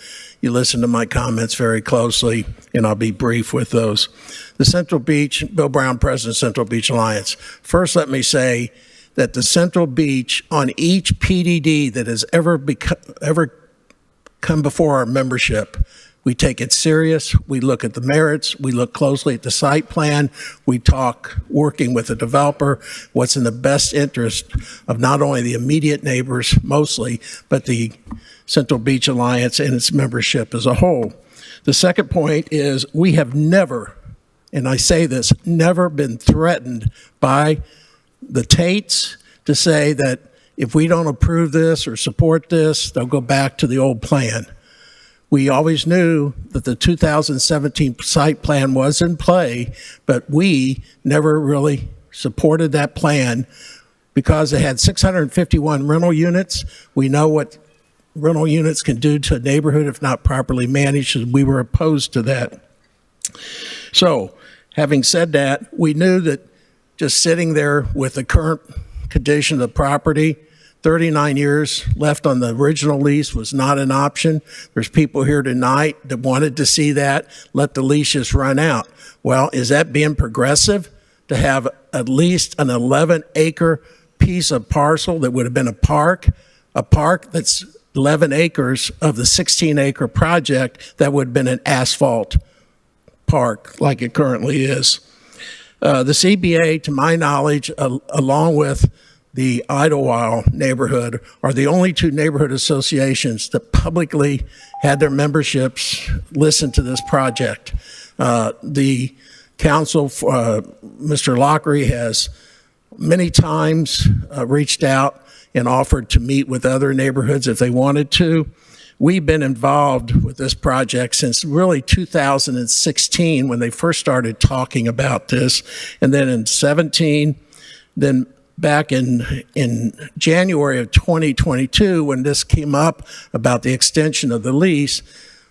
you listen to my comments very closely, and I'll be brief with those. The Central Beach, Bill Brown, President, Central Beach Alliance. First, let me say that the Central Beach, on each PDD that has ever come before our membership, we take it serious. We look at the merits. We look closely at the site plan. We talk working with the developer, what's in the best interest of not only the immediate neighbors mostly, but the Central Beach Alliance and its membership as a whole. The second point is we have never, and I say this, never been threatened by the Tates to say that if we don't approve this or support this, they'll go back to the old plan. We always knew that the 2017 site plan was in play, but we never really supported that plan because it had 651 rental units. We know what rental units can do to a neighborhood if not properly managed, and we were opposed to that. So, having said that, we knew that just sitting there with the current condition of the property, 39 years left on the original lease was not an option. There's people here tonight that wanted to see that, let the lease just run out. Well, is that being progressive to have at least an 11-acre piece of parcel that would have been a park that's 11 acres of the 16-acre project that would have been an asphalt park like it currently is? The CBA, to my knowledge, along with the Idlewild neighborhood, are the only 2 neighborhood associations that publicly had their memberships listen to this project. The council, Mr. Lockery, has many times reached out and offered to meet with other neighborhoods if they wanted to. We've been involved with this project since really 2016 when they first started talking about this, and then in 17, then back in January of 2022 when this came up about the extension of the lease,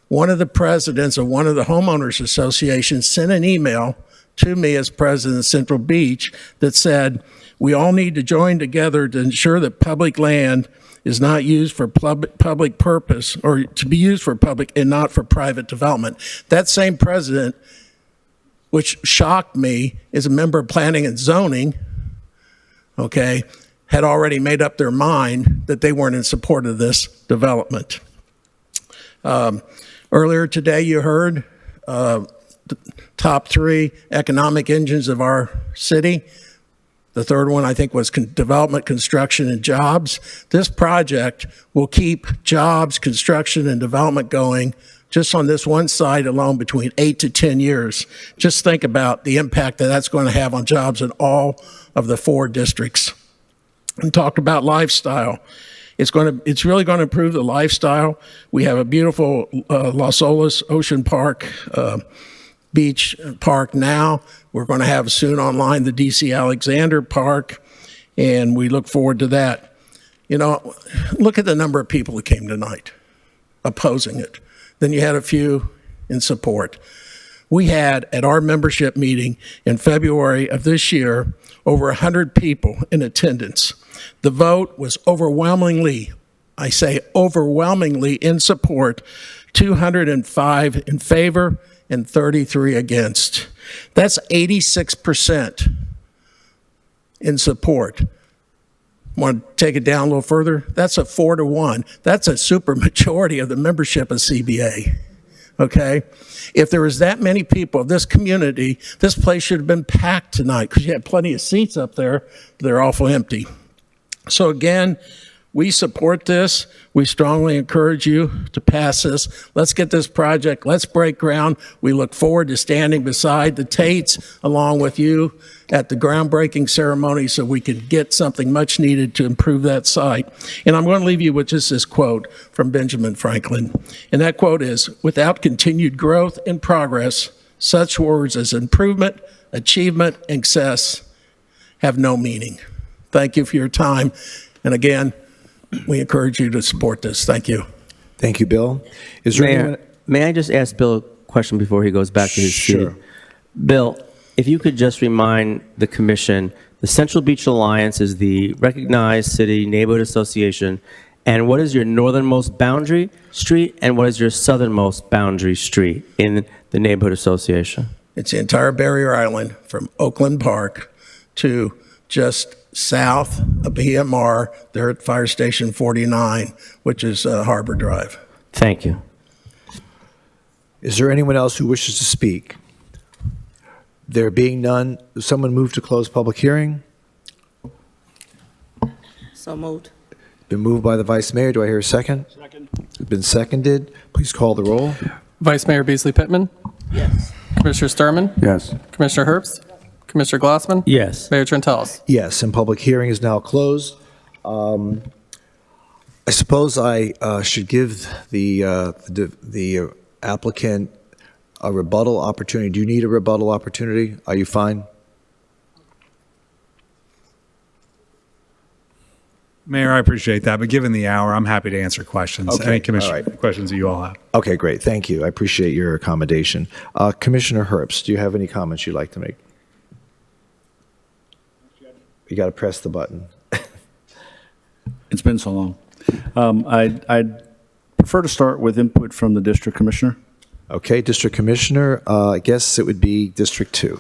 one of the presidents of one of the homeowners associations sent an email to me as president of Central Beach that said, we all need to join together to ensure that public land is not used for public purpose, or to be used for public and not for private development. That same president, which shocked me, is a member of Planning and Zoning, okay, had already made up their mind that they weren't in support of this development. Earlier today, you heard the top 3 economic engines of our city. The third one, I think, was development, construction, and jobs. This project will keep jobs, construction, and development going just on this one site alone between 8 to 10 years. Just think about the impact that that's going to have on jobs in all of the 4 districts. And talked about lifestyle. It's really going to improve the lifestyle. We have a beautiful Las Olas Ocean Park Beach Park now. We're going to have soon online the DC Alexander Park, and we look forward to that. You know, look at the number of people that came tonight opposing it. Then you had a few in support. We had at our membership meeting in February of this year over 100 people in attendance. The vote was overwhelmingly, I say overwhelmingly in support, 205 in favor and 33 against. That's 86% in support. Want to take it down a little further? That's a 4-to-1. That's a super majority of the membership of CBA. Okay? If there was that many people of this community, this place should have been packed tonight because you had plenty of seats up there, but they're awful empty. So again, we support this. We strongly encourage you to pass this. Let's get this project. Let's break ground. We look forward to standing beside the Tates along with you at the groundbreaking ceremony so we can get something much needed to improve that site. And I'm going to leave you with just this quote from Benjamin Franklin. And that quote is, "Without continued growth and progress, such words as improvement, achievement, and success have no meaning." Thank you for your time. And again, we encourage you to support this. Thank you. Thank you, Bill. Is there anyone? May I just ask Bill a question before he goes back to his seat? Sure. Bill, if you could just remind the commission, the Central Beach Alliance is the recognized city neighborhood association, and what is your northernmost boundary street and what is your southernmost boundary street in the neighborhood association? It's the entire barrier island from Oakland Park to just south of BMR, there at Fire Station 49, which is Harbor Drive. Thank you. Is there anyone else who wishes to speak? There being none, someone move to close public hearing? So moved. Been moved by the Vice Mayor. Do I hear a second? Second. It's been seconded. Please call the roll. Vice Mayor Beasley Pittman? Yes. Commissioner Sturman? Yes. Commissioner Herbst? Commissioner Glassman? Yes. Mayor Trentalis? Yes, and public hearing is now closed. I suppose I should give the applicant a rebuttal opportunity. Do you need a rebuttal opportunity? Are you fine? Mayor, I appreciate that, but given the hour, I'm happy to answer questions. Okay, Any commission all right. questions that you all have. Okay, great. Thank you. I appreciate your accommodation. Commissioner Herbst, do you have any comments you'd like to make? You got to press the button. It's been so long. I'd prefer to start with input from the district commissioner. Okay, District Commissioner, I guess it would be District 2.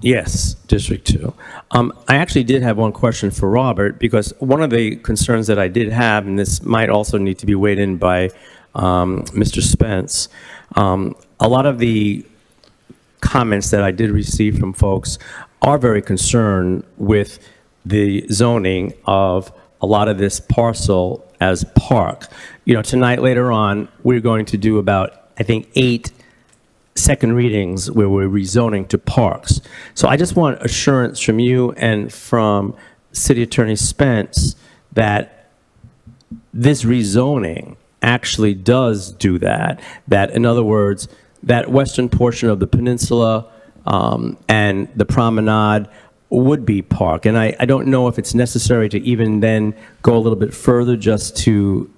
Yes, District 2. I actually did have one question for Robert, because one of the concerns that I did have, and this might also need to be weighed in by Mr. Spence, a lot of the comments that I did receive from folks are very concerned with the zoning of a lot of this parcel as park. You know, tonight, later on, we're going to do about, I think, 8 second readings where we're rezoning to parks. So I just want assurance from you and from City Attorney Spence that this rezoning actually does do that. That, in other words, that western portion of the peninsula and the promenade would be park. And I don't know if it's necessary to even then go a little bit further just to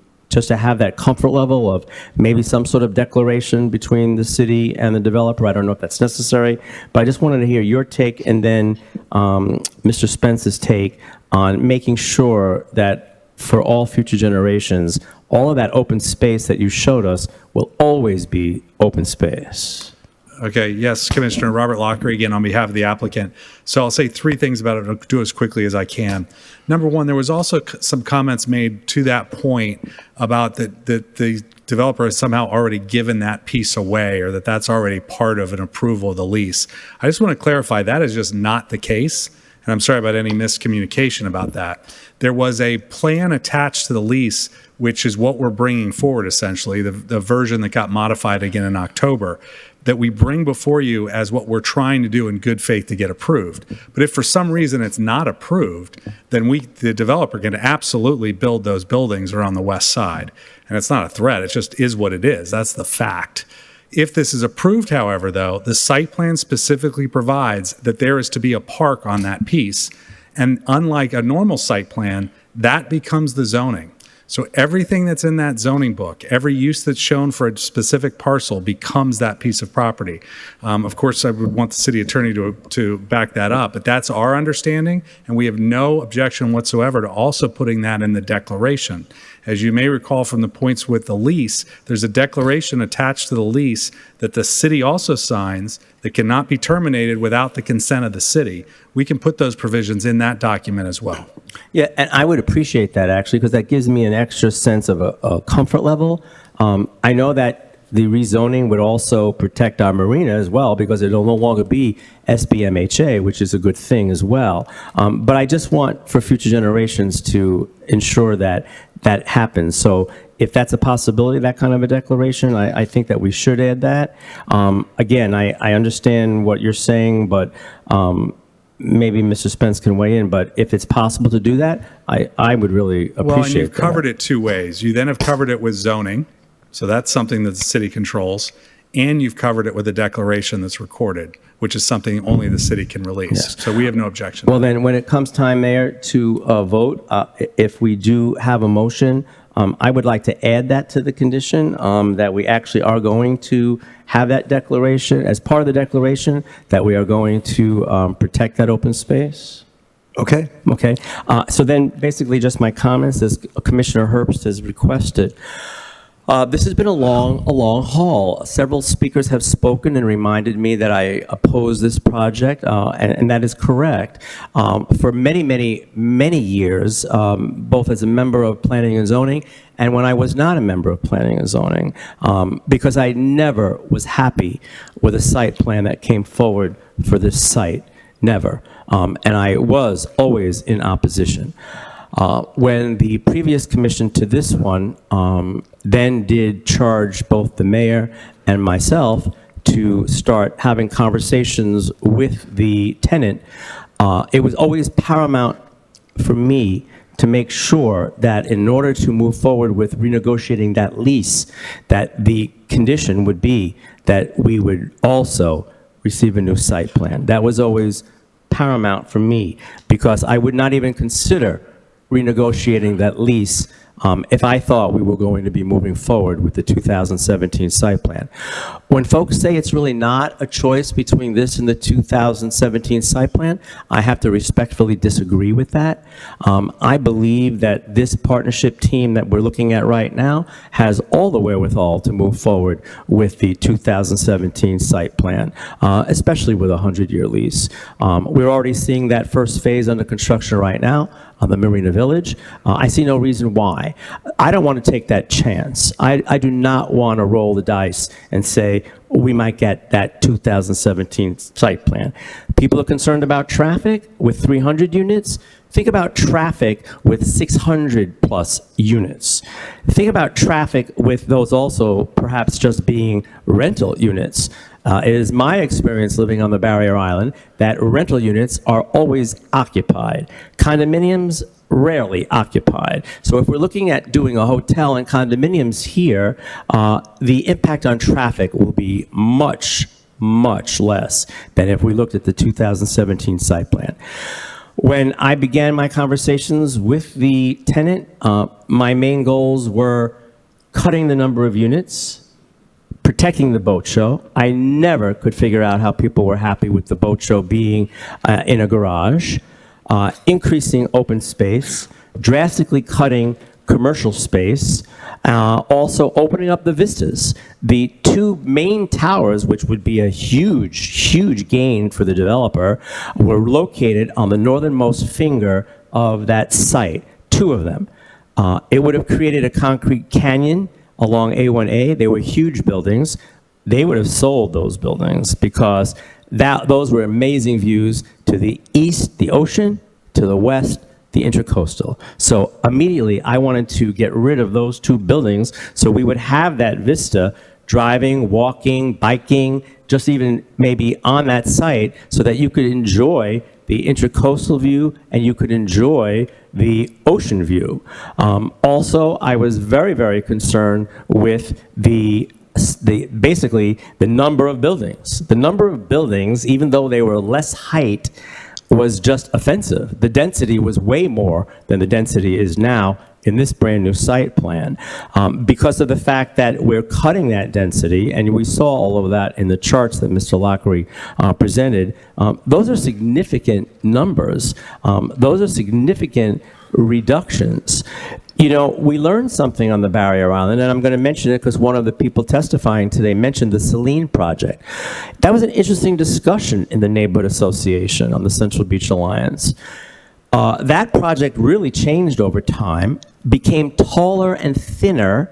have that comfort level of maybe some sort of declaration between the city and the developer. I don't know if that's necessary, but I just wanted to hear your take and then Mr. Spence's take on making sure that for all future generations, all of that open space that you showed us will always be open space. Okay, yes, Commissioner Robert Lockery again on behalf of the applicant. So I'll say 3 things about it. I'll do as quickly as I can. Number one, there was also some comments made to that point about that the developer has somehow already given that piece away, or that that's already part of an approval of the lease. I just want to clarify that is just not the case. And I'm sorry about any miscommunication about that. There was a plan attached to the lease, which is what we're bringing forward essentially, the version that got modified again in October, that we bring before you as what we're trying to do in good faith to get approved. But if for some reason it's not approved, then the developer, can absolutely build those buildings around the west side. And it's not a threat, it just is what it is. That's the fact. If this is approved, however, though, the site plan specifically provides that there is to be a park on that piece. And unlike a normal site plan, that becomes the zoning. So everything that's in that zoning book, every use that's shown for a specific parcel becomes that piece of property. Of course, I would want the city attorney to back that up, but that's our understanding, and we have no objection whatsoever to also putting that in the declaration. As you may recall from the points with the lease, there's a declaration attached to the lease that the city also signs that cannot be terminated without the consent of the city. We can put those provisions in that document as well. Yeah, and I would appreciate that, actually, because that gives me an extra sense of a comfort level. I know that the rezoning would also protect our marina as well, because it'll no longer be SBMHA, which is a good thing as well. But I just want for future generations to ensure that that happens. So if that's a possibility, that kind of a declaration, I think that we should add that. Again, I understand what you're saying, but maybe Mr. Spence can weigh in, but if it's possible to do that, I would really appreciate that. Well, and you've covered it two ways. You then have covered it with zoning, so that's something that the city controls, and you've covered it with a declaration that's recorded, which is something only the city can release. Yes. So we have no objection. Well, then, when it comes time, Mayor, to vote, if we do have a motion, I would like to add that to the condition, that we actually are going to have that declaration, as part of the declaration, that we are going to protect that open space. Okay. Okay. So then, basically, just my comments, as Commissioner Herbst has requested. This has been a long haul. Several speakers have spoken and reminded me that I oppose this project, and that is correct. For many years, both as a member of Planning and Zoning and when I was not a member of Planning and Zoning, because I never was happy with a site plan that came forward for this site, never. And I was always in opposition. When the previous commission to this one then did charge both the mayor and myself to start having conversations with the tenant, it was always paramount for me to make sure that in order to move forward with renegotiating that lease, that the condition would be that we would also receive a new site plan. That was always paramount for me, because I would not even consider renegotiating that lease if I thought we were going to be moving forward with the 2017 site plan. When folks say it's really not a choice between this and the 2017 site plan, I have to respectfully disagree with that. I believe that this partnership team that we're looking at right now has all the wherewithal to move forward with the 2017 site plan, especially with a 100-year lease. We're already seeing that first phase under construction right now on the Marina Village. I see no reason why. I don't want to take that chance. I do not want to roll the dice and say we might get that 2017 site plan. People are concerned about traffic with 300 units. Think about traffic with 600 plus units. Think about traffic with those also perhaps just being rental units. It is my experience living on the Barrier Island that rental units are always occupied. Condominiums, rarely occupied. So if we're looking at doing a hotel and condominiums here, the impact on traffic will be much less than if we looked at the 2017 site plan. When I began my conversations with the tenant, my main goals were cutting the number of units, protecting the boat show. I never could figure out how people were happy with the boat show being in a garage, increasing open space, drastically cutting commercial space, also opening up the vistas. The two main towers, which would be a huge gain for the developer, were located on the northernmost finger of that site, two of them. It would have created a concrete canyon along A1A. They were huge buildings. They would have sold those buildings because those were amazing views to the east, the ocean, to the west, the intercoastal. So immediately I wanted to get rid of those two buildings so we would have that vista, driving, walking, biking, just even maybe on that site, so that you could enjoy the intercoastal view and you could enjoy the ocean view. Also, I was very concerned with the basically the number of buildings. The number of buildings, even though they were less height, was just offensive. The density was way more than the density is now in this brand new site plan, because of the fact that we're cutting that density, and we saw all of that in the charts that Mr. Lockery presented. Those are significant numbers. Those are significant reductions. You know, we learned something on the Barrier Island, and I'm going to mention it because one of the people testifying today mentioned the Celine project. That was an interesting discussion in the Neighborhood Association on the Central Beach Alliance. That project really changed over time, became taller and thinner,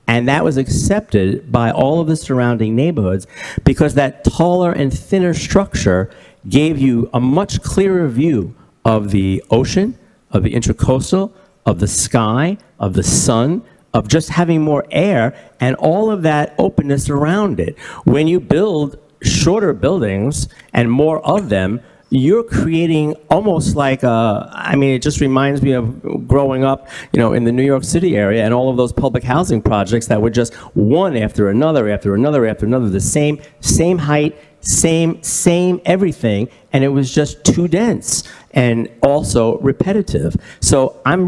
and that was accepted by all of the surrounding neighborhoods because that taller and thinner structure gave you a much clearer view of the ocean, of the intracoastal, of the sky, of the sun, of just having more air, and all of that openness around it. When you build shorter buildings and more of them, you're creating almost like I mean, it just reminds me of growing up, you know, in the New York City area and all of those public housing projects that were just one after another, after another, after another, the same height, same everything, and it was just too dense and also repetitive. So I'm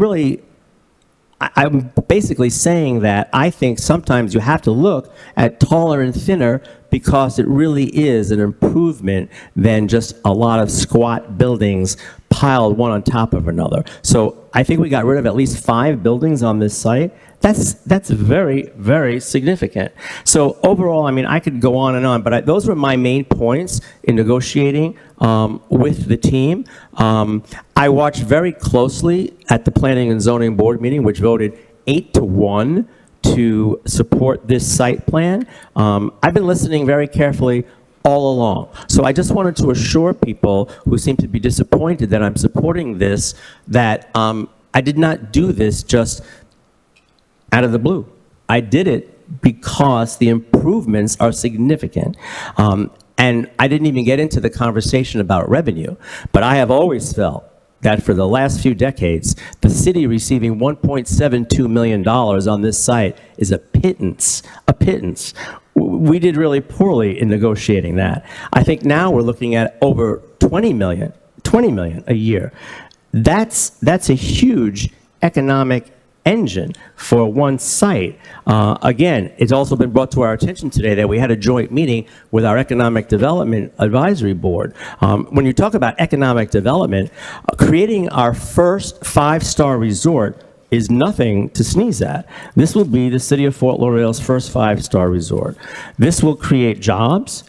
basically saying that I think sometimes you have to look at taller and thinner because it really is an improvement than just a lot of squat buildings piled one on top of another. So I think we got rid of at least 5 buildings on this site. That's very, very significant. So overall, I mean, I could go on and on, but those were my main points in negotiating with the team. I watched very closely at the Planning and Zoning Board meeting, which voted 8-1 to support this site plan. I've been listening very carefully all along. So I just wanted to assure people who seem to be disappointed that I'm supporting this, that I did not do this just out of the blue. I did it because the improvements are significant. And I didn't even get into the conversation about revenue, but I have always felt that for the last few decades, the city receiving $1.72 million on this site is a pittance, We did really poorly in negotiating that. I think now we're looking at over 20 million a year. That's a huge economic engine for one site. Again, it's also been brought to our attention today that we had a joint meeting with our Economic Development Advisory Board. When you talk about economic development, creating our first 5-star resort is nothing to sneeze at. This will be the city of Fort Lauderdale's first 5-star resort. This will create jobs.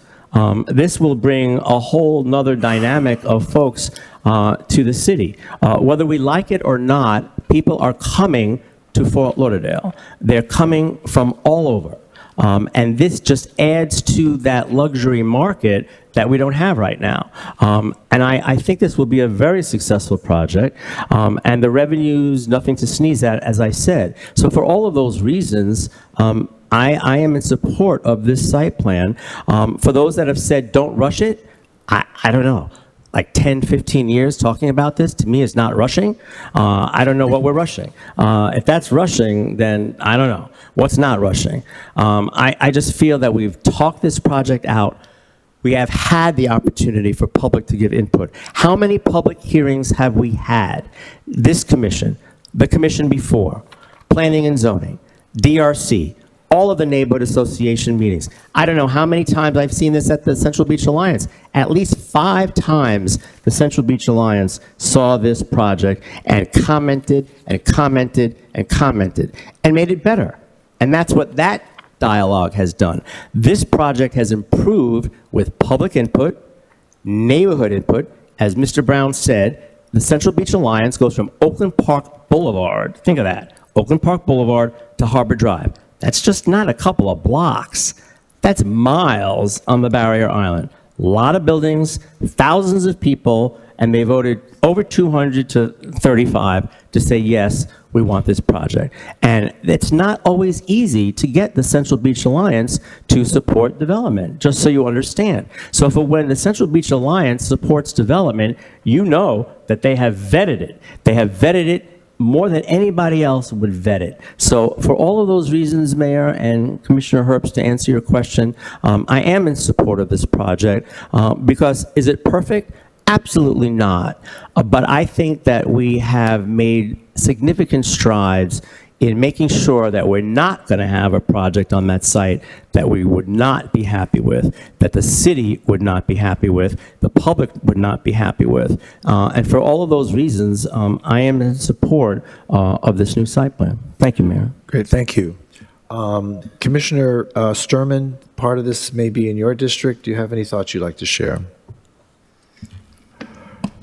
This will bring a whole nother dynamic of folks to the city. Whether we like it or not, people are coming to Fort Lauderdale. They're coming from all over. And this just adds to that luxury market that we don't have right now. And I think this will be a very successful project. And the revenue's nothing to sneeze at, as I said. So for all of those reasons, I am in support of this site plan. For those that have said don't rush it, I don't know. Like 10, 15 years talking about this, to me, is not rushing. I don't know what we're rushing. If that's rushing, then I don't know. What's not rushing? I just feel that we've talked this project out. We have had the opportunity for public to give input. How many public hearings have we had? This commission, the commission before, Planning and Zoning, DRC, all of the neighborhood association meetings. I don't know how many times I've seen this at the Central Beach Alliance. At least 5 times the Central Beach Alliance saw this project and commented and commented and commented and made it better. And that's what that dialogue has done. This project has improved with public input, neighborhood input. As Mr. Brown said, the Central Beach Alliance goes from Oakland Park Boulevard, think of that, Oakland Park Boulevard to Harbor Drive. That's just not a couple of blocks. That's miles on the Barrier Island. A lot of buildings, thousands of people, and they voted over 200 to 35 to say, yes, we want this project. And it's not always easy to get the Central Beach Alliance to support development, just so you understand. So when the Central Beach Alliance supports development, you know that they have vetted it. They have vetted it more than anybody else would vet it. So for all of those reasons, Mayor and Commissioner Herbst, to answer your question, I am in support of this project because is it perfect? Absolutely not. But I think that we have made significant strides in making sure that we're not going to have a project on that site that we would not be happy with, that the city would not be happy with, the public would not be happy with. And for all of those reasons, I am in support of this new site plan. Thank you, Mayor. Great, thank you. Commissioner Sturman, part of this may be in your district. Do you have any thoughts you'd like to share?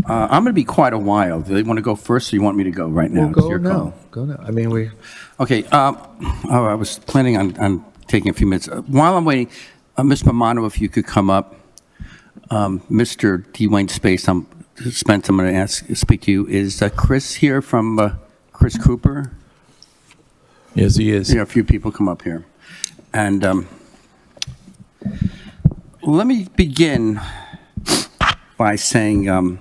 I'm going to be quite a while. Do they want to go first, or you want me to go right now? Well, It's go your now. call. Go now. I mean, we. Okay. I was planning on taking a few minutes. While I'm waiting, Ms. Pomano, if you could come up. Mr. Dwayne Spence, I'm going to speak to you. Is Chris here from Chris Cooper? Yes, he is. Yeah, a few people come up here. And let me begin by saying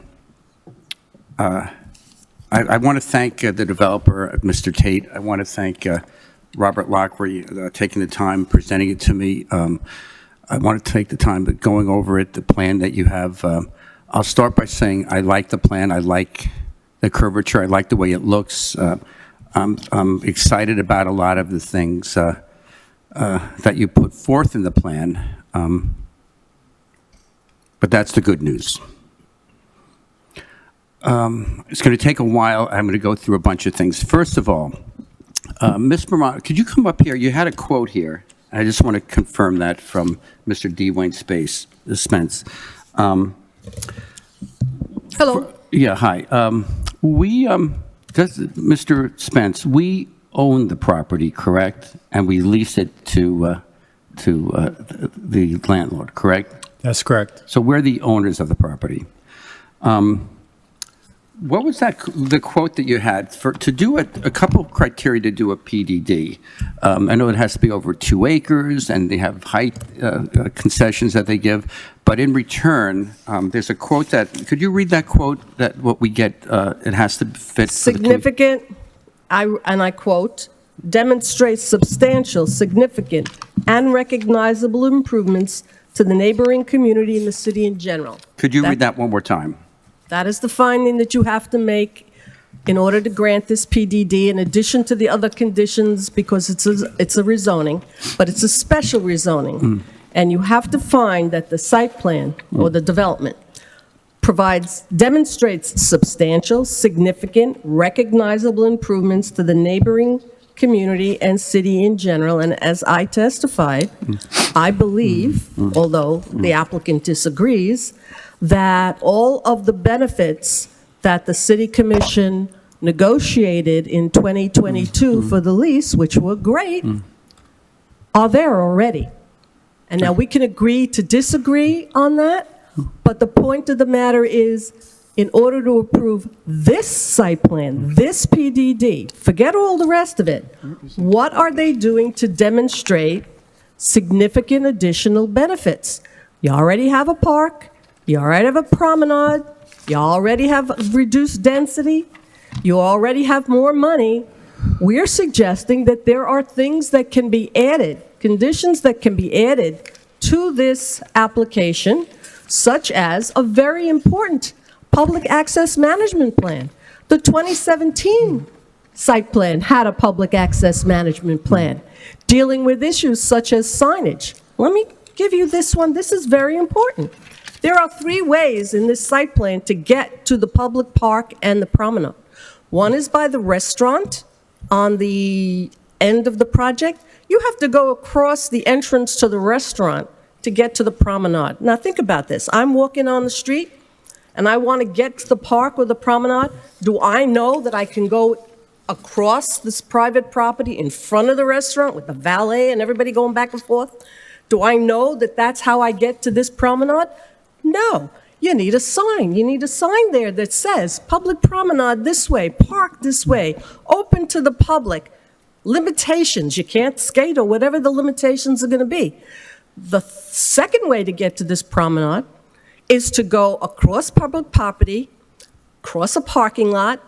I want to thank the developer, Mr. Tate. I want to thank Robert Lockery taking the time, presenting it to me. I want to take the time going over it, the plan that you have. I'll start by saying I like the plan. I like the curvature. I like the way it looks. I'm excited about a lot of the things that you put forth in the plan. But that's the good news. It's going to take a while. I'm going to go through a bunch of things. First of all, Ms. Vermont, could you come up here? You had a quote here. I just want to confirm that from Mr. Dwayne Spence. Hello. Yeah, hi. Mr. Spence, we own the property, correct? And we lease it to the landlord, correct? That's correct. So we're the owners of the property. What was the quote that you had to do a couple criteria to do a PDD? I know it has to be over 2 acres, and they have height concessions that they give. But in return, there's a quote could you read that quote? That what we get, it has to fit. Significant, and I quote, demonstrates substantial, significant, and recognizable improvements to the neighboring community and the city in general. Could you read that one more time? That is the finding that you have to make in order to grant this PDD, in addition to the other conditions, because it's a rezoning, but it's a special rezoning. And you have to find that the site plan or the development demonstrates substantial, significant, recognizable improvements to the neighboring community and city in general. And as I testified, I believe, although the applicant disagrees, that all of the benefits that the City Commission negotiated in 2022 for the lease, which were great, are there already. And now we can agree to disagree on that, but the point of the matter is, in order to approve this site plan, this PDD, forget all the rest of it, what are they doing to demonstrate significant additional benefits? You already have a park. You already have a promenade, you already have reduced density, you already have more money. We're suggesting that there are things that can be added, conditions that can be added to this application, such as a very important public access management plan. The 2017 site plan had a public access management plan dealing with issues such as signage. Let me give you this one. This is very important. There are 3 ways in this site plan to get to the public park and the promenade. One is by the restaurant on the end of the project. You have to go across the entrance to the restaurant to get to the promenade. Now think about this. I'm walking on the street and I want to get to the park or the promenade. Do I know that I can go across this private property in front of the restaurant with the valet and everybody going back and forth? Do I know that that's how I get to this promenade? No, you need a sign. You need a sign there that says public promenade this way, park this way, open to the public, limitations. You can't skate or whatever the limitations are going to be. The second way to get to this promenade is to go across public property, cross a parking lot,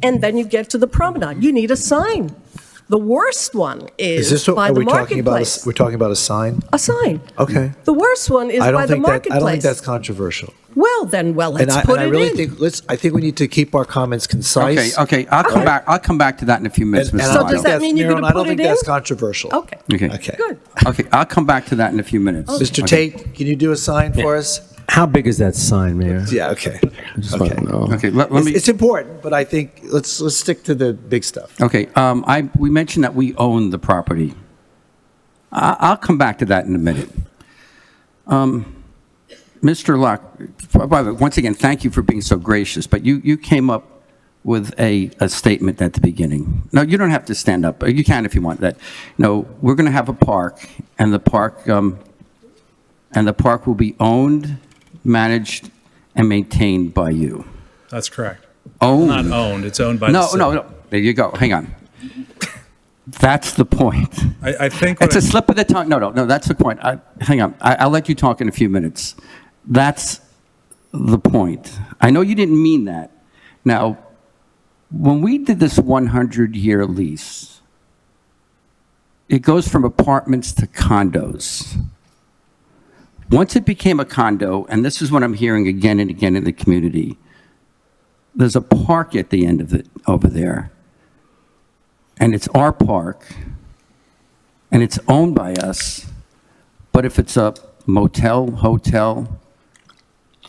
and then you get to the promenade. You need a sign. The worst one is this what, by are the we talking about? marketplace. We're talking about a sign? A sign. Okay. The worst one is I don't by the think that, marketplace. I don't think that's controversial. Well, then, let's put I it really in. think we need to keep our comments concise. Okay, I'll come back to that in a few minutes, And Mr. I So don't does think that that's- mean you're Marilyn, gonna I don't put think it in? that's controversial. Okay. Okay. Good. Okay, I'll come back to that in a few minutes. Mr. Okay. Tate, can you do a sign for us? How big is that sign, Mayor? Yeah, okay. I just want to know. Okay, let me. It's important, but I think let's stick to the big stuff. Okay, we mentioned that we own the property. I'll come back to that in a minute. Mr. Locke, by the way, once again, thank you for being so gracious, but you came up with a statement at the beginning. No, you don't have to stand up. You can if you want that. No, we're going to have a park, and the park will be owned, managed, and maintained by you. That's correct. Owned. Not owned. It's owned by the city. No. There you go. Hang on. That's the point. I think It's a slip of the tongue. No, that's the point. Hang on. I'll let you talk in a few minutes. That's the point. I know you didn't mean that. Now, when we did this 100-year lease, it goes from apartments to condos. Once it became a condo, and this is what I'm hearing again and again in the community, there's a park at the end of it over there. And it's our park, and it's owned by us. But if it's a motel, hotel,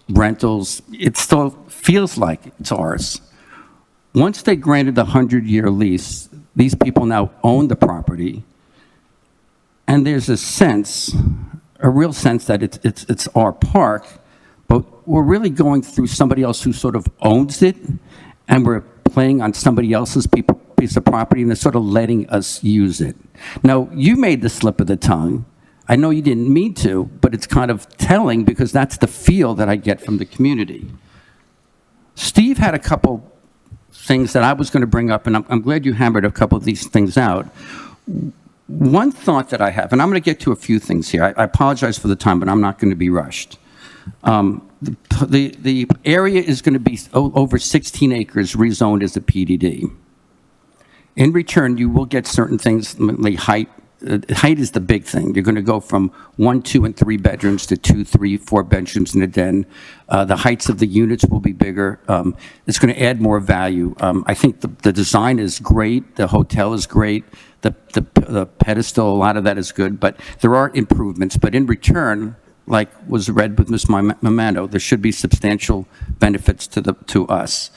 rentals, it still feels like it's ours. Once they granted the 100-year lease, these people now own the property, and there's a real sense that it's our park, but we're really going through somebody else who sort of owns it, and we're playing on somebody else's piece of property, and they're sort of letting us use it. Now, you made the slip of the tongue. I know you didn't mean to, but it's kind of telling because that's the feel that I get from the community. Steve had a couple things that I was going to bring up, and I'm glad you hammered a couple of these things out. One thought that I have, and I'm going to get to a few things here. I apologize for the time, but I'm not going to be rushed. The area is going to be over 16 acres rezoned as a PDD. In return, you will get certain things, like height. Height is the big thing. You're going to go from 1, 2, and 3 bedrooms to 2, 3, 4 bedrooms and a den. The heights of the units will be bigger. It's going to add more value. I think the design is great. The hotel is great. The pedestal, a lot of that is good. But there are improvements. But in return, like was read with Ms. Mamano, there should be substantial benefits to us.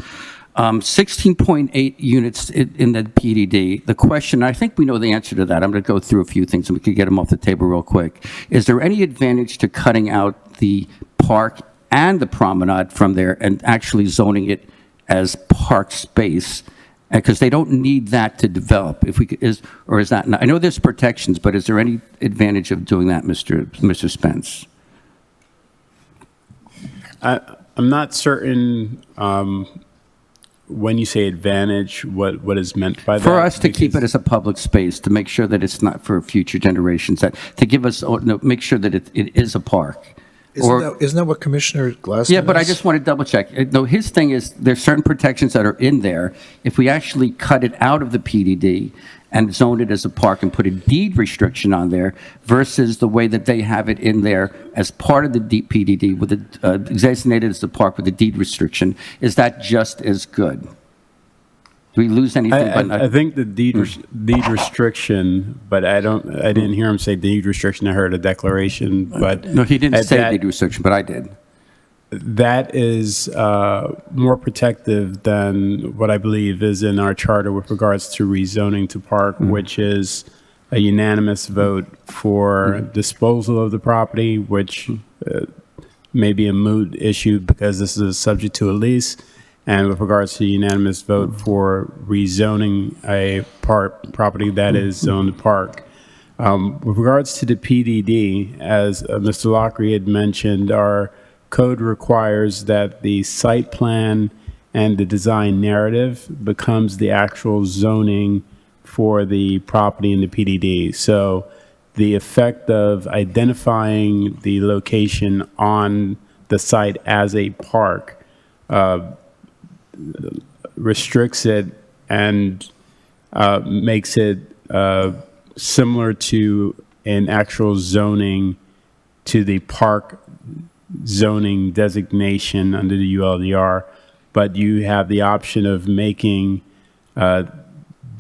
16.8 units in the PDD. The question, I think we know the answer to that. I'm going to go through a few things and we can get them off the table real quick. Is there any advantage to cutting out the park and the promenade from there and actually zoning it as park space? Because they don't need that to develop. If we could, is that not? I know there's protections, but is there any advantage of doing that, Mr. Spence? I'm not certain when you say advantage, what is meant by that? For us to keep it as a public space, to make sure that it's not for future generations, that to give us, make sure that it is a park. Isn't that what Commissioner Glassman Yeah, but I is? just want to double check. No, his thing is there's certain protections that are in there. If we actually cut it out of the PDD and zone it as a park and put a deed restriction on there versus the way that they have it in there as part of the PDD with it designated as the park with a deed restriction, is that just as good? Do we lose anything? I think the deed restriction, but I didn't hear him say deed restriction. I heard a declaration, but no, he didn't say deed restriction, but I did. That is more protective than what I believe is in our charter with regards to rezoning to park, which is a unanimous vote for disposal of the property, which may be a moot issue because this is subject to a lease. And with regards to unanimous vote for rezoning a property that is zoned park. With regards to the PDD, as Mr. Lockery had mentioned, our code requires that the site plan and the design narrative becomes the actual zoning for the property in the PDD. So the effect of identifying the location on the site as a park restricts it and makes it similar to an actual zoning to the park zoning designation under the ULDR, but you have the option of making the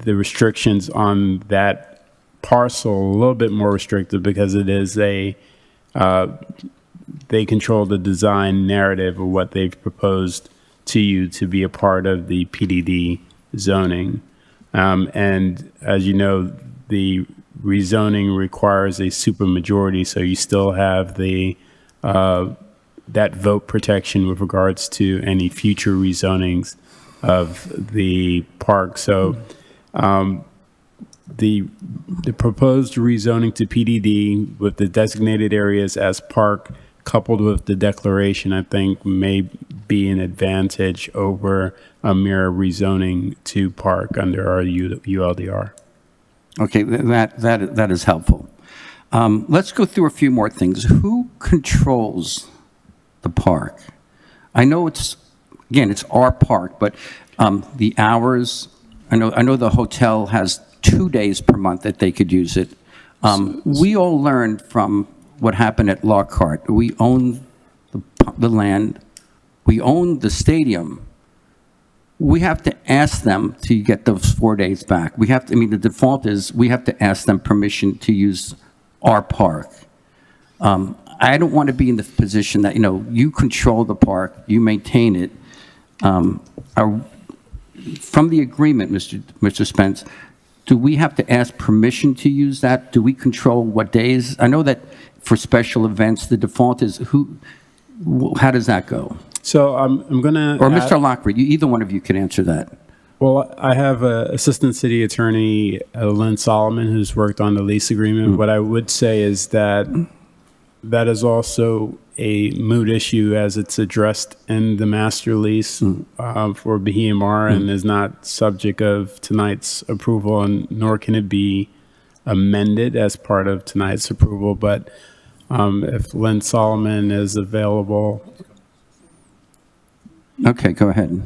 restrictions on that parcel a little bit more restrictive because it is they control the design narrative of what they've proposed to you to be a part of the PDD zoning. And as you know, the rezoning requires a supermajority, so you still have the that vote protection with regards to any future rezonings of the park. So the proposed rezoning to PDD with the designated areas as park coupled with the declaration, I think may be an advantage over a mere rezoning to park under our ULDR. Okay, that is helpful. Let's go through a few more things. Who controls the park? I know it's our park, but the hours, I know the hotel has 2 days per month that they could use it. We all learned from what happened at Lockhart. We own the land. We own the stadium. We have to ask them to get those 4 days back. The default is we have to ask them permission to use our park. I don't want to be in the position that, you control the park, you maintain it. From the agreement, Mr. Spence, do we have to ask permission to use that? Do we control what days? I know that for special events, the default is how does that go? So I'm going to... Or Mr. Lockridge, either one of you can answer that. Well, I have Assistant City Attorney Lynn Solomon, who's worked on the lease agreement. What I would say is that that is also a moot issue as it's addressed in the master lease for BHMR and is not subject of tonight's approval, and nor can it be amended as part of tonight's approval. But if Lynn Solomon is available... Okay, go ahead.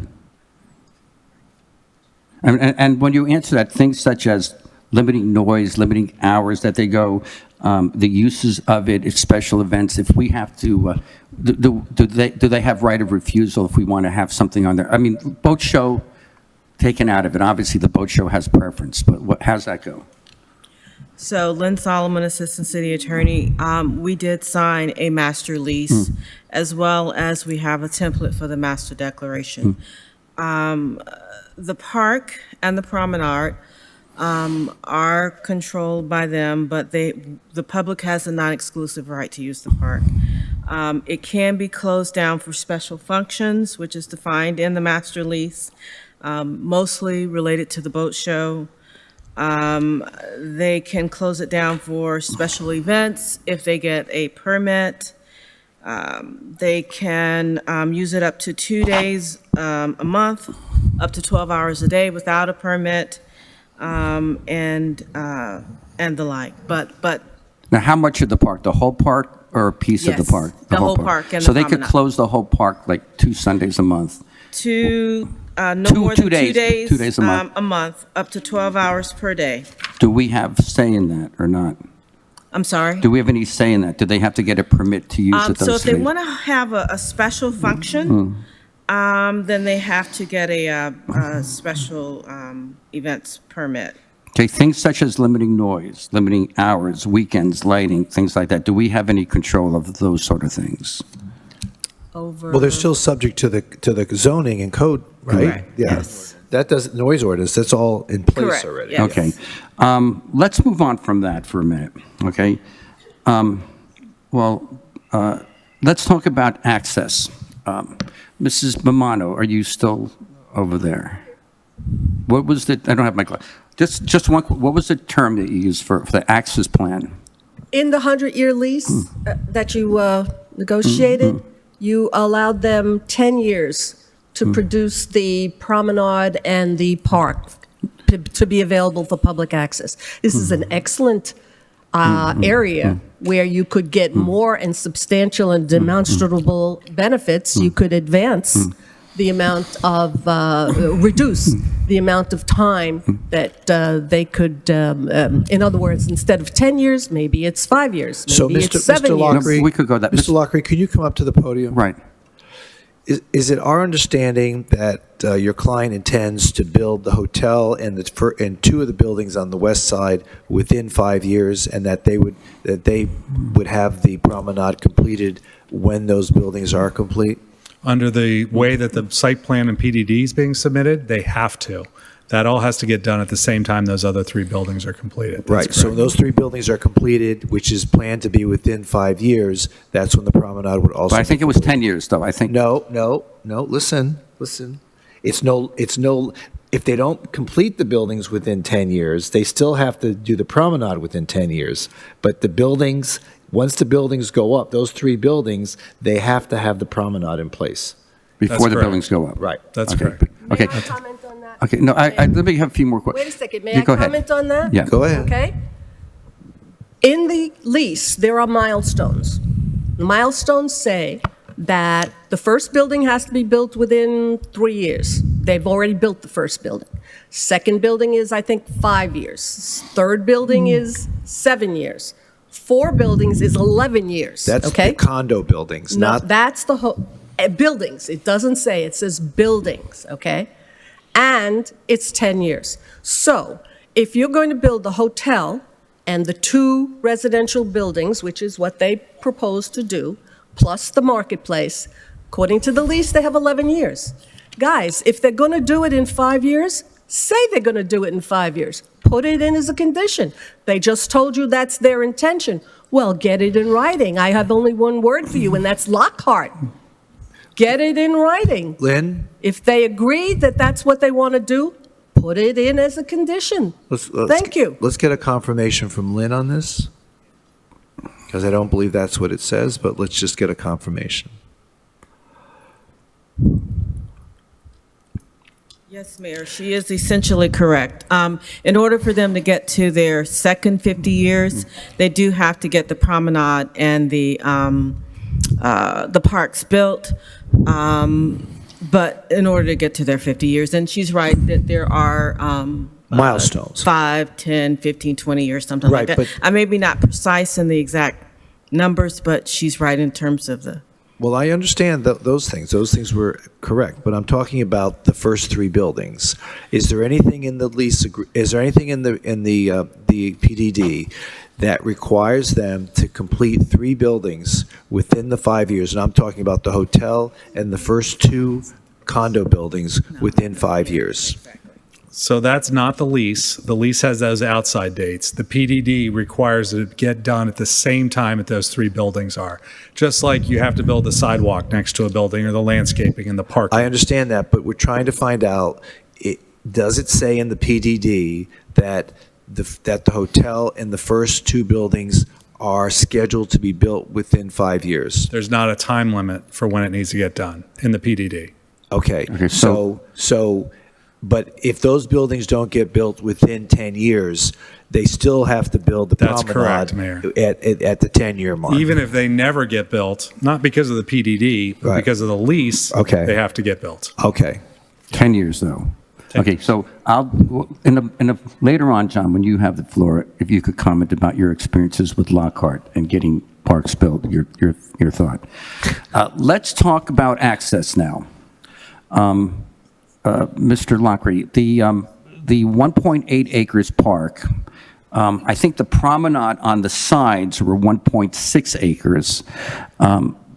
And when you answer that, things such as limiting noise, limiting hours that they go, the uses of it, its special events, if we have to, do they have right of refusal if we want to have something on there? I mean, boat show taken out of it. Obviously, the boat show has preference, but how's that go? So Lynn Solomon, Assistant City Attorney, we did sign a master lease as well as we have a template for the master declaration. The park and the promenade are controlled by them, but the public has a non-exclusive right to use the park. It can be closed down for special functions, which is defined in the master lease, mostly related to the boat show. They can close it down for special events if they get a permit. They can use it up to 2 days a month, up to 12 hours a day without a permit, and the like. But now, how much of the park? The whole park or a piece of the park? The whole park and so the they could promenade. close the whole park like 2 Sundays a month. No more than 2 days, 2 days a month, up to 12 hours per day. Do we have say in that or not? I'm sorry? Do we have any say in that? Do they have to get a permit to use it those So if they days? want to have a special function, then they have to get a special events permit. Okay, things such as limiting noise, limiting hours, weekends, lighting, things like that. Do we have any control of those sort of things? Well, they're still subject to the zoning and code, right? Correct. Yeah. Yes. That doesn't, noise ordinance, that's all in place Correct. already. Yes. Okay. Let's move on from that for a minute, okay? Let's talk about access. Mrs. Mamano, are you still over there? What was the, I don't have my glass. Just one, what was the term that you used for the access plan? In the 100-year lease that you negotiated, you allowed them 10 years to produce the promenade and the park to be available for public access. This is an excellent area where you could get more and substantial and demonstrable benefits. You could advance the amount of, reduce the amount of time that they could, in other words, instead of 10 years, maybe it's 5 years, So, maybe it's 7 years. Lockery, We could go that- Mr. Lockery, can you come up to the podium? Right. Is it our understanding that your client intends to build the hotel and and two of the buildings on the west side within 5 years, and that they would have the promenade completed when those buildings are complete? Under the way that the site plan and PDD is being submitted, they have to. That all has to get done at the same time those other three buildings are completed. That's Right, so when correct. those three buildings are completed, which is planned to be within 5 years, that's when the promenade would also. But I think be it was completed. 10 years, though. I think. No, listen. It's no, if they don't complete the buildings within 10 years, they still have to do the promenade within 10 years. But the buildings, once the buildings go up, those three buildings, they have to have the promenade in place. Before That's the correct. buildings go up. Right. That's Okay. correct. Okay. May I comment on that? Okay, no, let me have a few more Wait a questions. second, may Yeah, I go ahead. comment on that? Yeah. Go ahead. Okay. In the lease, there are milestones. The milestones say that the first building has to be built within 3 years. They've already built the first building. Second building is, I think, 5 years. Third building is 7 years. 4 buildings is 11 years. That's okay? the condo buildings, No, not, that's the buildings. It doesn't say, it says buildings, okay? And it's 10 years. So if you're going to build the hotel and the 2 residential buildings, which is what they propose to do, plus the marketplace, according to the lease, they have 11 years. Guys, if they're going to do it in 5 years, say they're going to do it in 5 years. Put it in as a condition. They just told you that's their intention. Well, get it in writing. I have only one word for you, and that's Lockhart. Get it in writing. Lynn? If they agree that that's what they want to do, put it in as a condition. Thank you. Let's get a confirmation from Lynn on this, because I don't believe that's what it says, but let's just get a confirmation. Yes, Mayor, she is essentially correct. In order for them to get to their second 50 years, they do have to get the promenade and the parks built. But in order to get to their 50 years, and she's right that there are Milestones. 5, 10, 15, 20 years, something like Right, that. but- I may be not precise in the exact numbers, but she's right in terms of the. Well, I understand those things. Those things were correct, but I'm talking about the first 3 buildings. Is there anything in the lease? Is there anything in the PDD that requires them to complete 3 buildings within the 5 years? And I'm talking about the hotel and the first 2 condo buildings within 5 years. So that's not the lease. The lease has those outside dates. The PDD requires it to get done at the same time that those 3 buildings are. Just like you have to build the sidewalk next to a building or the landscaping in the park. I understand that, but we're trying to find out, does it say in the PDD that the hotel and the first 2 buildings are scheduled to be built within 5 years? There's not a time limit for when it needs to get done in the PDD. Okay, Okay, so, but if those buildings don't get built within 10 years, they still have to build the That's promenade correct, Mayor. at the 10-year mark. Even if they never get built, not because of the PDD, but Right. because of the lease, Okay. they have to get built. Okay. 10 years, though. Okay, so later on, John, when you have the floor, if you could comment about your experiences with Lockhart and getting parks built, your thought. Let's talk about access now. Mr. Lockery, the 1.8 acres park, I think the promenade on the sides were 1.6 acres.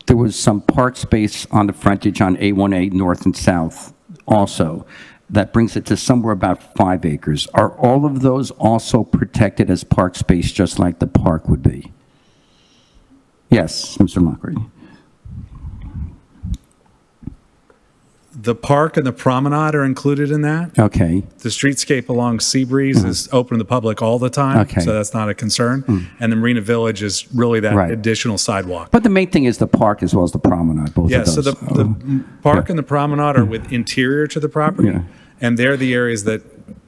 There was some park space on the frontage on A1A north and south also. That brings it to somewhere about 5 acres. Are all of those also protected as park space, just like the park would be? Yes, Mr. Lockery. The park and the promenade are included in that. Okay. The streetscape along Seabreeze is open to the public all the time, Okay. so that's not a concern. And the Marina Village is really that Right. additional sidewalk. But the main thing is the park as well as the promenade, both Yeah, of so those. the park and the promenade are with interior to the property, Yeah. and they're the areas that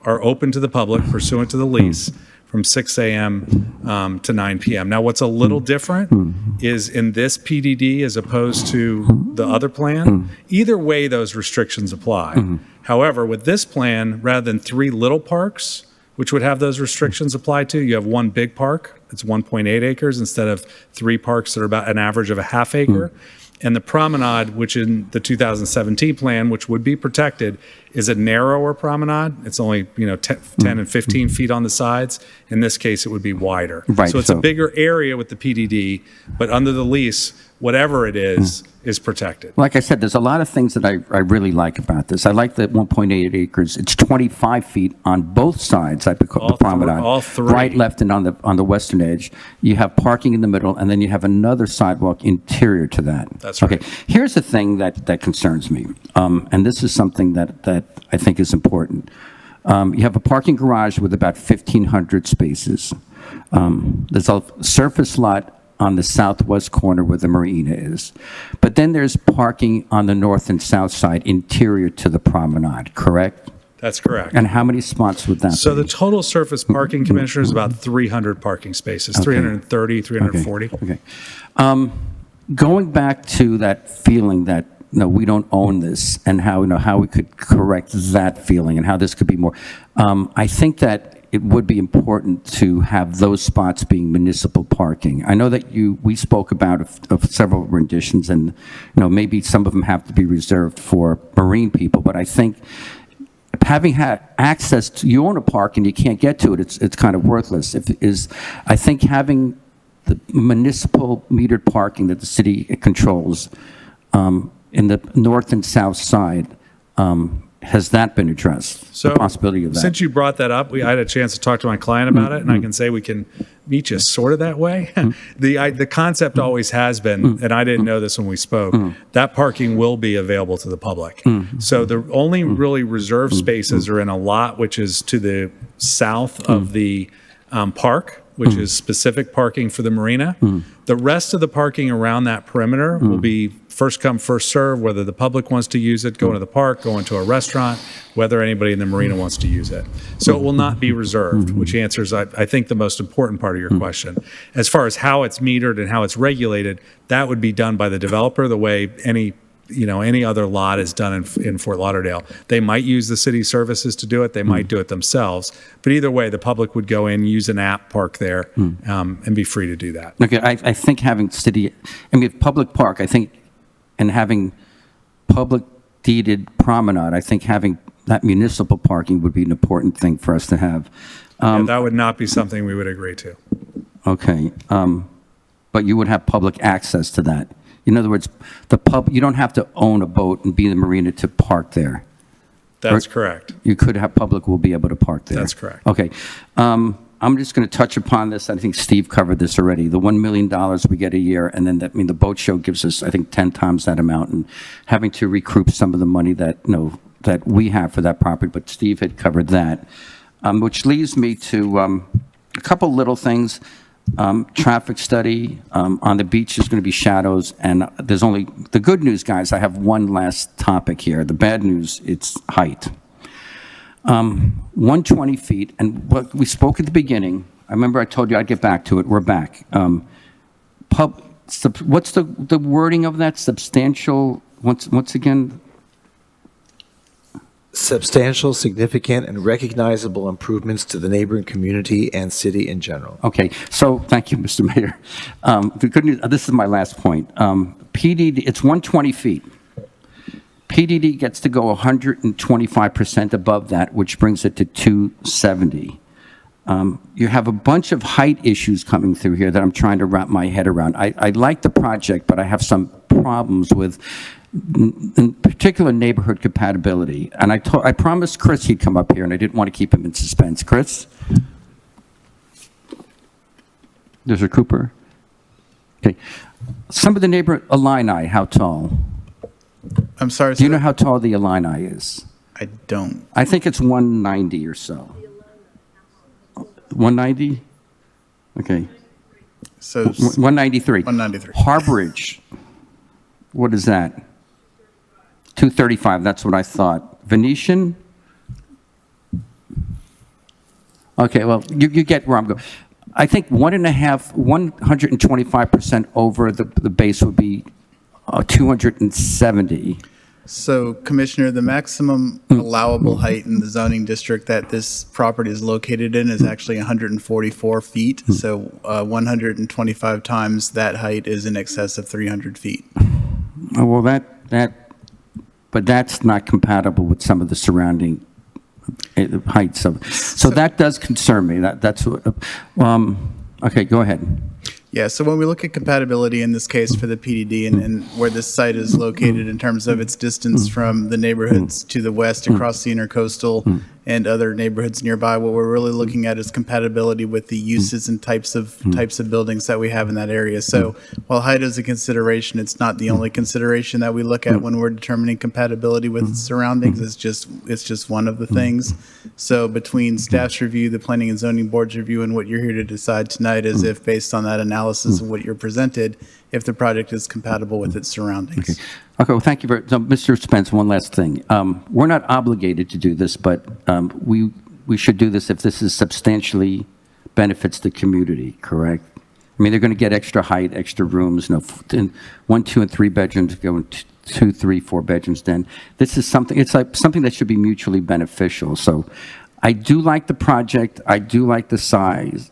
are open to the public pursuant to the lease from 6 a.m. To 9 p.m. Now, what's a little different is in this PDD as opposed to the other plan, either way those restrictions apply. However, with this plan, rather than 3 little parks, which would have those restrictions applied to, you have 1 big park. It's 1.8 acres instead of 3 parks that are about an average of a half acre. And the promenade, which in the 2017 plan, which would be protected, is a narrower promenade. It's only 10 and 15 feet on the sides. In this case, it would be wider. Right, So it's a bigger area with the PDD, but under the lease, whatever it is protected. Like I said, there's a lot of things that I really like about this. I like the 1.8 acres. It's 25 feet on both sides of the promenade. All three. Right, left, and on the western edge. You have parking in the middle, and then you have another sidewalk interior to that. That's right. Okay, here's the thing that concerns me, and this is something that I think is important. You have a parking garage with about 1,500 spaces. There's a surface lot on the southwest corner where the marina is. But then there's parking on the north and south side interior to the promenade, correct? That's correct. And how many spots would that So be? the total surface parking, Commissioner, is about 300 parking spaces, 330, 340. Okay. Going back to that feeling that we don't own this, and how we could correct that feeling, and how this could be more. I think that it would be important to have those spots being municipal parking. I know that we spoke about of several renditions, and maybe some of them have to be reserved for marine people. But I think having had access to, you own a park and you can't get to it, it's kind of worthless. I think having the municipal metered parking that the city controls in the north and south side, has that been addressed? So the possibility of that. Since you brought that up, I had a chance to talk to my client about it, and I can say we can meet you sort of that way. The concept always has been, and I didn't know this when we spoke, that parking will be available to the public. So the only really reserved spaces are in a lot which is to the south of the park, which is specific parking for the marina. The rest of the parking around that perimeter will be first come, first serve, whether the public wants to use it, go into the park, go into a restaurant, whether anybody in the marina wants to use it. So it will not be reserved, which answers, I think, the most important part of your question. As far as how it's metered and how it's regulated, that would be done by the developer the way any other lot is done in Fort Lauderdale. They might use the city services to do it. They might do it themselves. But either way, the public would go in, use an app, park there, and be free to do that. Okay, I think having public park, I think, and having public deeded promenade, I think having that municipal parking would be an important thing for us to have. That would not be something we would agree to. Okay, but you would have public access to that. In other words, you don't have to own a boat and be in the marina to park there. That's correct. You could have public will be able to park there. That's correct. Okay. I'm just going to touch upon this. I think Steve covered this already. The $1 million we get a year, and then the boat show gives us, I think, 10 times that amount, and having to recoup some of the money that we have for that property. But Steve had covered that, which leads me to a couple little things. Traffic study on the beach is going to be shadows, and there's only the good news, guys. I have one last topic here. The bad news, it's height. 120 feet, and what we spoke at the beginning. I remember I told you I'd get back to it. We're back. What's the wording of that? Substantial. Once again. Substantial, significant, and recognizable improvements to the neighboring community and city in general. Okay, so thank you, Mr. Mayor. The good news, this is my last point. PDD, it's 120 feet. PDD gets to go 125% above that, which brings it to 270. You have a bunch of height issues coming through here that I'm trying to wrap my head around. I like the project, but I have some problems with, in particular, neighborhood compatibility. And I promised Chris he'd come up here, and I didn't want to keep him in suspense. Chris? There's a Cooper. Okay. Some of the neighbor Illini, how tall? I'm sorry. Do you know how tall the Illini is? I don't. I think it's 190 or so. 190? Okay. So 193. 193. Harborage. What is that? 235. That's what I thought. Venetian? Okay, well, you get where I'm going. I think 125% over the base would be 270. So, Commissioner, the maximum allowable height in the zoning district that this property is located in is actually 144 feet. So, 125 times that height is in excess of 300 feet. Oh, well, but that's not compatible with some of the surrounding heights of. So that does concern me. That's what. Okay, go ahead. Yeah, so when we look at compatibility in this case for the PDD and where this site is located in terms of its distance from the neighborhoods to the west across the intercoastal and other neighborhoods nearby, what we're really looking at is compatibility with the uses and types of buildings that we have in that area. So while height is a consideration, it's not the only consideration that we look at when we're determining compatibility with surroundings. It's just one of the things. So between staff's review, the Planning and Zoning Board's review, and what you're here to decide tonight is if, based on that analysis of what you're presented, if the project is compatible with its surroundings. Okay, well, thank you very much. Mr. Spence, one last thing. We're not obligated to do this, but we should do this if this is substantially benefits the community, correct? I mean, they're going to get extra height, extra rooms, 1, 2, and 3 bedrooms, going 2, 3, 4 bedrooms then. This is something, it's like something that should be mutually beneficial. So I do like the project. I do like the size,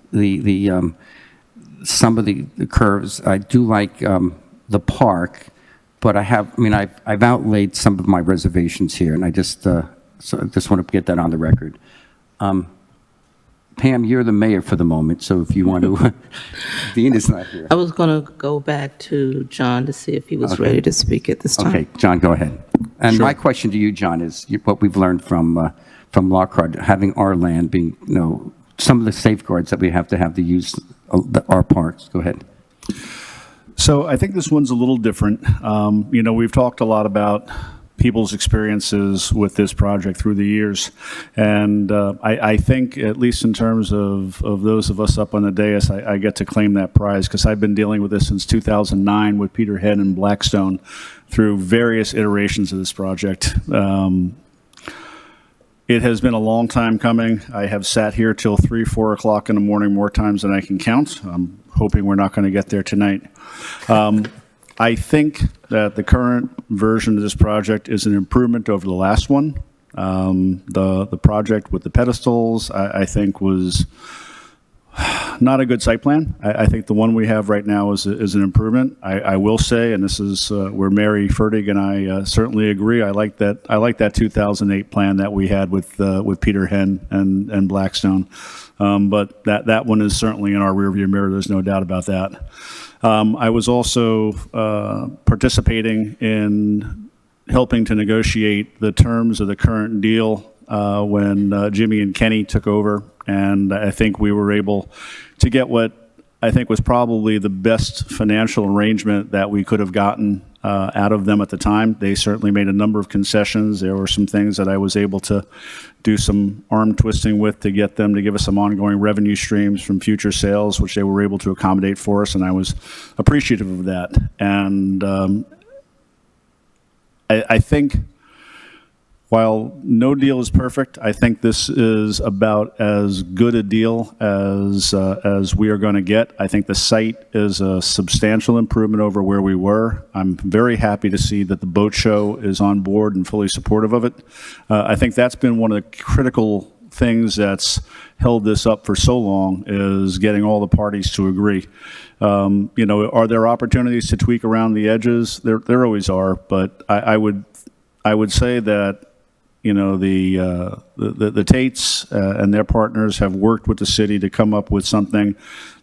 some of the curves. I do like the park, but I've outlaid some of my reservations here, and I just want to get that on the record. Pam, you're the mayor for the moment, so if you want to, Dean is not here. I was going to go back to John to see if he was ready to speak at this time. Okay, John, go ahead. And Sure. my question to you, John, is what we've learned from Lockhart, having our land being, some of the safeguards that we have to use our parks. Go ahead. So I think this one's a little different. We've talked a lot about people's experiences with this project through the years. And I think, at least in terms of those of us up on the dais, I get to claim that prize because I've been dealing with this since 2009 with Peter Head and Blackstone through various iterations of this project. It has been a long time coming. I have sat here till 3, 4 o'clock in the morning more times than I can count. I'm hoping we're not going to get there tonight. I think that the current version of this project is an improvement over the last one. The project with the pedestals, I think, was not a good site plan. I think the one we have right now is an improvement. I will say, and this is where Mary Fertig and I certainly agree. I like that 2008 plan that we had with Peter Henn and Blackstone. But that one is certainly in our rearview mirror. There's no doubt about that. I was also participating in helping to negotiate the terms of the current deal when Jimmy and Kenny took over, and I think we were able to get what I think was probably the best financial arrangement that we could have gotten out of them at the time. They certainly made a number of concessions. There were some things that I was able to do some arm twisting with to get them to give us some ongoing revenue streams from future sales, which they were able to accommodate for us, and I was appreciative of that. And I think while no deal is perfect, I think this is about as good a deal as we are going to get. I think the site is a substantial improvement over where we were. I'm very happy to see that the boat show is on board and fully supportive of it. I think that's been one of the critical things that's held this up for so long, is getting all the parties to agree. Are there opportunities to tweak around the edges? There always are, but I would say that the Tates and their partners have worked with the city to come up with something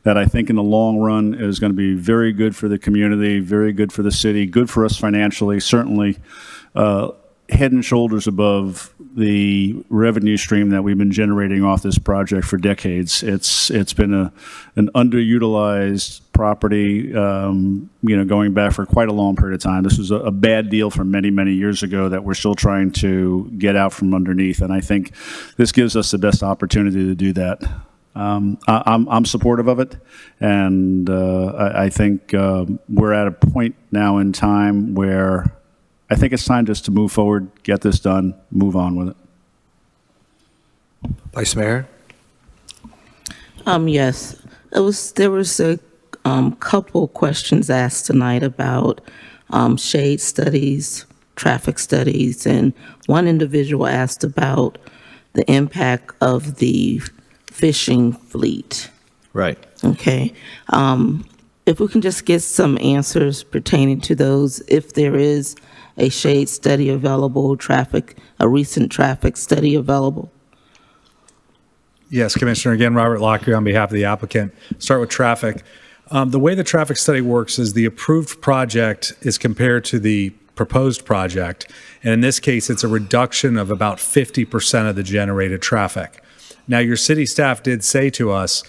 that I think in the long run is going to be very good for the community, very good for the city, good for us financially, certainly head and shoulders above the revenue stream that we've been generating off this project for decades. It's been an underutilized property, going back for quite a long period of time. This was a bad deal from many, many years ago that we're still trying to get out from underneath, and I think this gives us the best opportunity to do that. I'm supportive of it, and I think we're at a point now in time where I think it's time just to move forward, get this done, move on with it. Vice Mayor? Yes, there was a couple questions asked tonight about shade studies, traffic studies, and one individual asked about the impact of the fishing fleet. Right. Okay. If we can just get some answers pertaining to those, if there is a shade study available, a recent traffic study available. Yes, Commissioner. Again, Robert Lockyer on behalf of the applicant. Start with traffic. The way the traffic study works is the approved project is compared to the proposed project. And in this case, it's a reduction of about 50% of the generated traffic. Now, your city staff did say to us,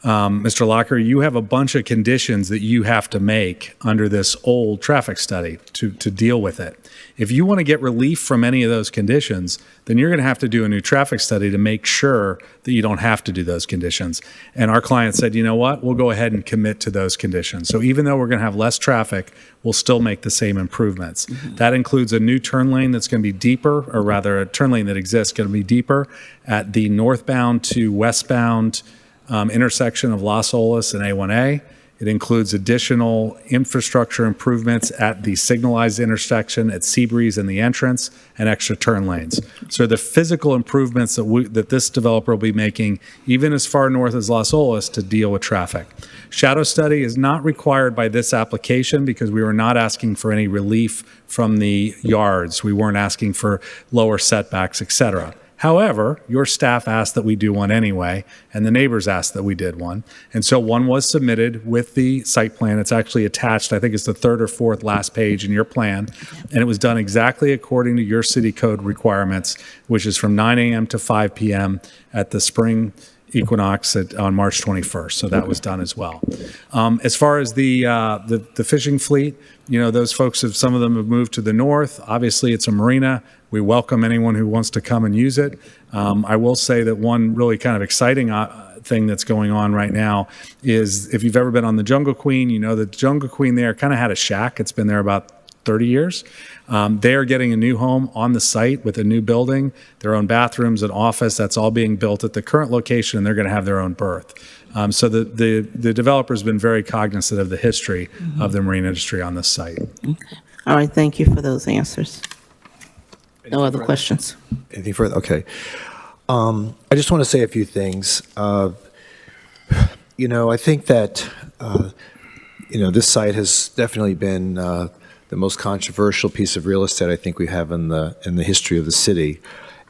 Mr. Locker, you have a bunch of conditions that you have to make under this old traffic study to deal with it. If you want to get relief from any of those conditions, then you're going to have to do a new traffic study to make sure that you don't have to do those conditions. And our client said, you know what, we'll go ahead and commit to those conditions. So even though we're going to have less traffic, we'll still make the same improvements. That includes a new turn lane that's going to be deeper, or rather a turn lane that exists going to be deeper at the northbound to westbound intersection of Las Olas and A1A. It includes additional infrastructure improvements at the signalized intersection at Seabreeze and the entrance, and extra turn lanes. So the physical improvements that this developer will be making, even as far north as Las Olas, to deal with traffic. Shadow study is not required by this application because we were not asking for any relief from the yards. We weren't asking for lower setbacks, et cetera. However, your staff asked that we do one anyway, and the neighbors asked that we did one. And so one was submitted with the site plan. It's actually attached, I think it's the third or fourth last page in your plan. And it was done exactly according to your city code requirements, which is from 9 a.m. to 5 p.m. at the spring equinox on March 21st. So that was done as well. As far as the fishing fleet, you know, those folks, some of them have moved to the north. Obviously, it's a marina. We welcome anyone who wants to come and use it. I will say that one really kind of exciting thing that's going on right now is, if you've ever been on the Jungle Queen, you know that the Jungle Queen there kind of had a shack. It's been there about 30 years. They are getting a new home on the site with a new building, their own bathrooms, an office. That's all being built at the current location, and they're going to have their own berth. So the developer's been very cognizant of the history of the marine industry on this site. Okay. All right, thank you for those answers. No other questions. Anything further? Okay. I just want to say a few things. You know, I think that, you know, this site has definitely been the most controversial piece of real estate I think we have in the history of the city,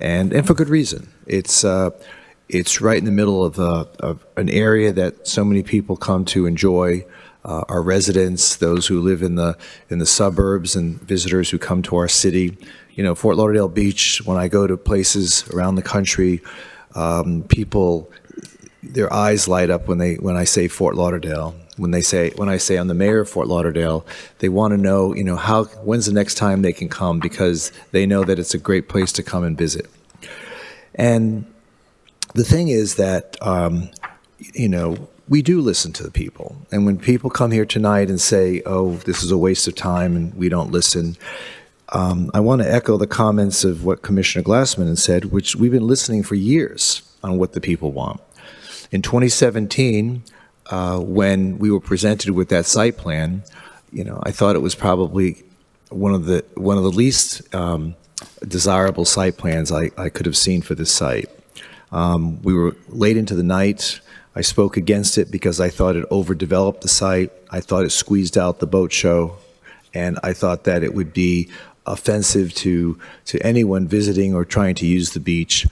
and for good reason. It's right in the middle of an area that so many people come to enjoy. Our residents, those who live in the suburbs, and visitors who come to our city. You know, Fort Lauderdale Beach, when I go to places around the country, people, their eyes light up when I say Fort Lauderdale. When I say I'm the mayor of Fort Lauderdale, they want to know, you know, when's the next time they can come, because they know that it's a great place to come and visit. And the thing is that, you know, we do listen to the people. And when people come here tonight and say, oh, this is a waste of time and we don't listen, I want to echo the comments of what Commissioner Glassman has said, which we've been listening for years on what the people want. In 2017, when we were presented with that site plan, you know, I thought it was probably one of the least desirable site plans I could have seen for this site. We were late into the night. I spoke against it because I thought it overdeveloped the site. I thought it squeezed out the boat show, and I thought that it would be offensive to anyone visiting or trying to use the beach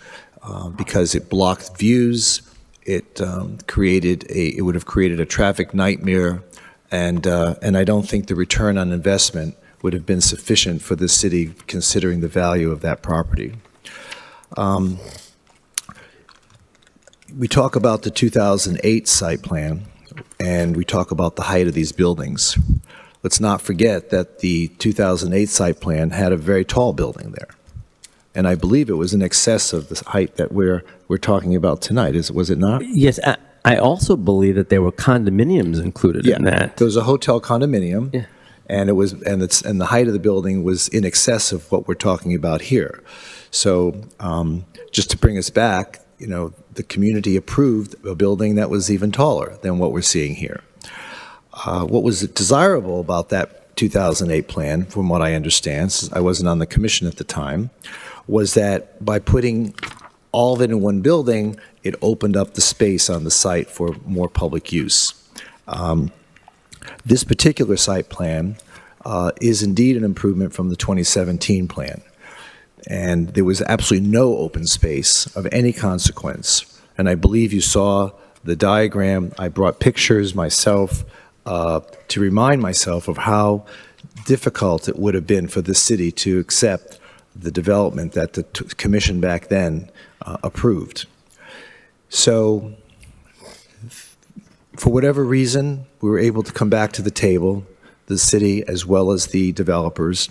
because it blocked views. It would have created a traffic nightmare, and I don't think the return on investment would have been sufficient for the city, considering the value of that property. We talk about the 2008 site plan, and we talk about the height of these buildings. Let's not forget that the 2008 site plan had a very tall building there. And I believe it was in excess of the height that we're talking about tonight. Was it not? Yes, I also believe that there were condominiums included in that. There was a hotel condominium, yeah. And the height of the building was in excess of what we're talking about here. So just to bring us back, the community approved a building that was even taller than what we're seeing here. What was desirable about that 2008 plan, from what I understand, since I wasn't on the commission at the time, was that by putting all of it in one building, it opened up the space on the site for more public use. This particular site plan is indeed an improvement from the 2017 plan. And there was absolutely no open space of any consequence. And I believe you saw the diagram. I brought pictures myself to remind myself of how difficult it would have been for the city to accept the development that the commission back then approved. So for whatever reason, we were able to come back to the table, the city as well as the developers,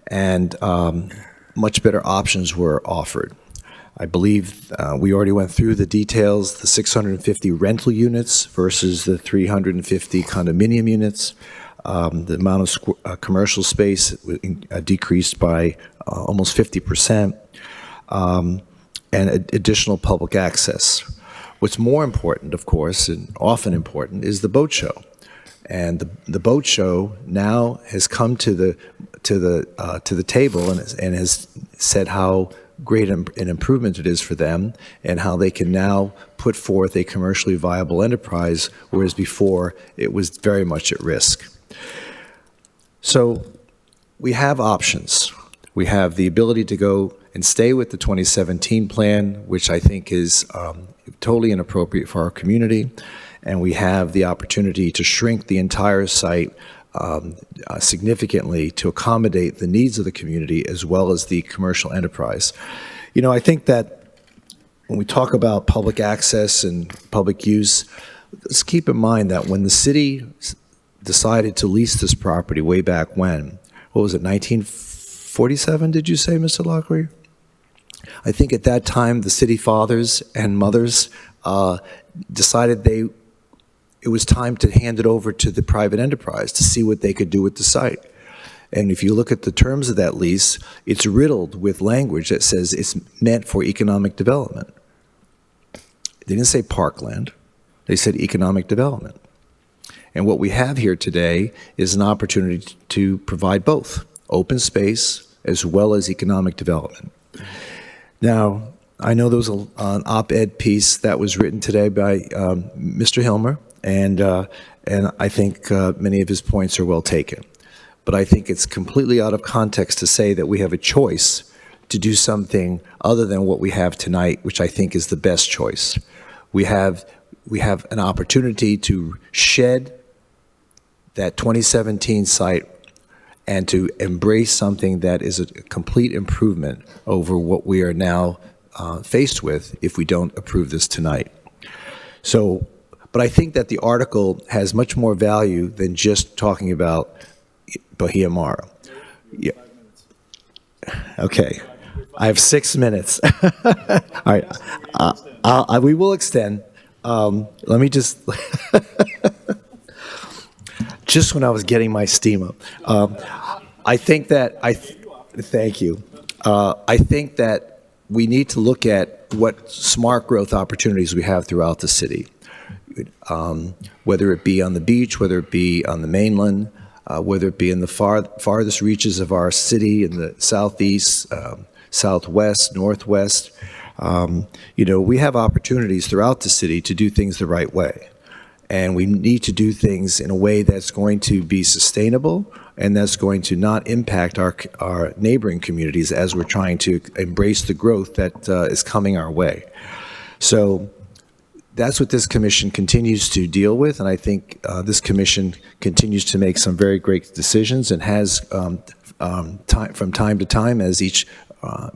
and much better options were offered. I believe we already went through the details, the 650 rental units versus the 350 condominium units. The amount of commercial space decreased by almost 50%, and additional public access. What's more important, of course, and often important, is the boat show. And the boat show now has come to the table and has said how great an improvement it is for them, and how they can now put forth a commercially viable enterprise, whereas before it was very much at risk. So we have options. We have the ability to go and stay with the 2017 plan, which I think is totally inappropriate for our community. And we have the opportunity to shrink the entire site significantly to accommodate the needs of the community as well as the commercial enterprise. I think that when we talk about public access and public use, let's keep in mind that when the city decided to lease this property way back when, what was it, 1947, did you say, Mr. Lockery? I think at that time, the city fathers and mothers decided it was time to hand it over to the private enterprise to see what they could do with the site. And if you look at the terms of that lease, it's riddled with language that says it's meant for economic development. They didn't say parkland. They said economic development. And what we have here today is an opportunity to provide both open space as well as economic development. Now, I know there was an op-ed piece that was written today by Mr. Hilmer, and I think many of his points are well taken. But I think it's completely out of context to say that we have a choice to do something other than what we have tonight, which I think is the best choice. We have an opportunity to shed that 2017 site and to embrace something that is a complete improvement over what we are now faced with if we don't approve this tonight. So, but I think that the article has much more value than just talking about Bahia Mara. Yeah. Okay. I have 6 minutes. All right. We will extend. Let me just... just when I was getting my steam up. I think that... Thank you. I think that we need to look at what smart growth opportunities we have throughout the city, whether it be on the beach, whether it be on the mainland, whether it be in the farthest reaches of our city in the southeast, southwest, northwest. We have opportunities throughout the city to do things the right way. And we need to do things in a way that's going to be sustainable and that's going to not impact our neighboring communities as we're trying to embrace the growth that is coming our way. So that's what this commission continues to deal with, and I think this commission continues to make some very great decisions and has from time to time as each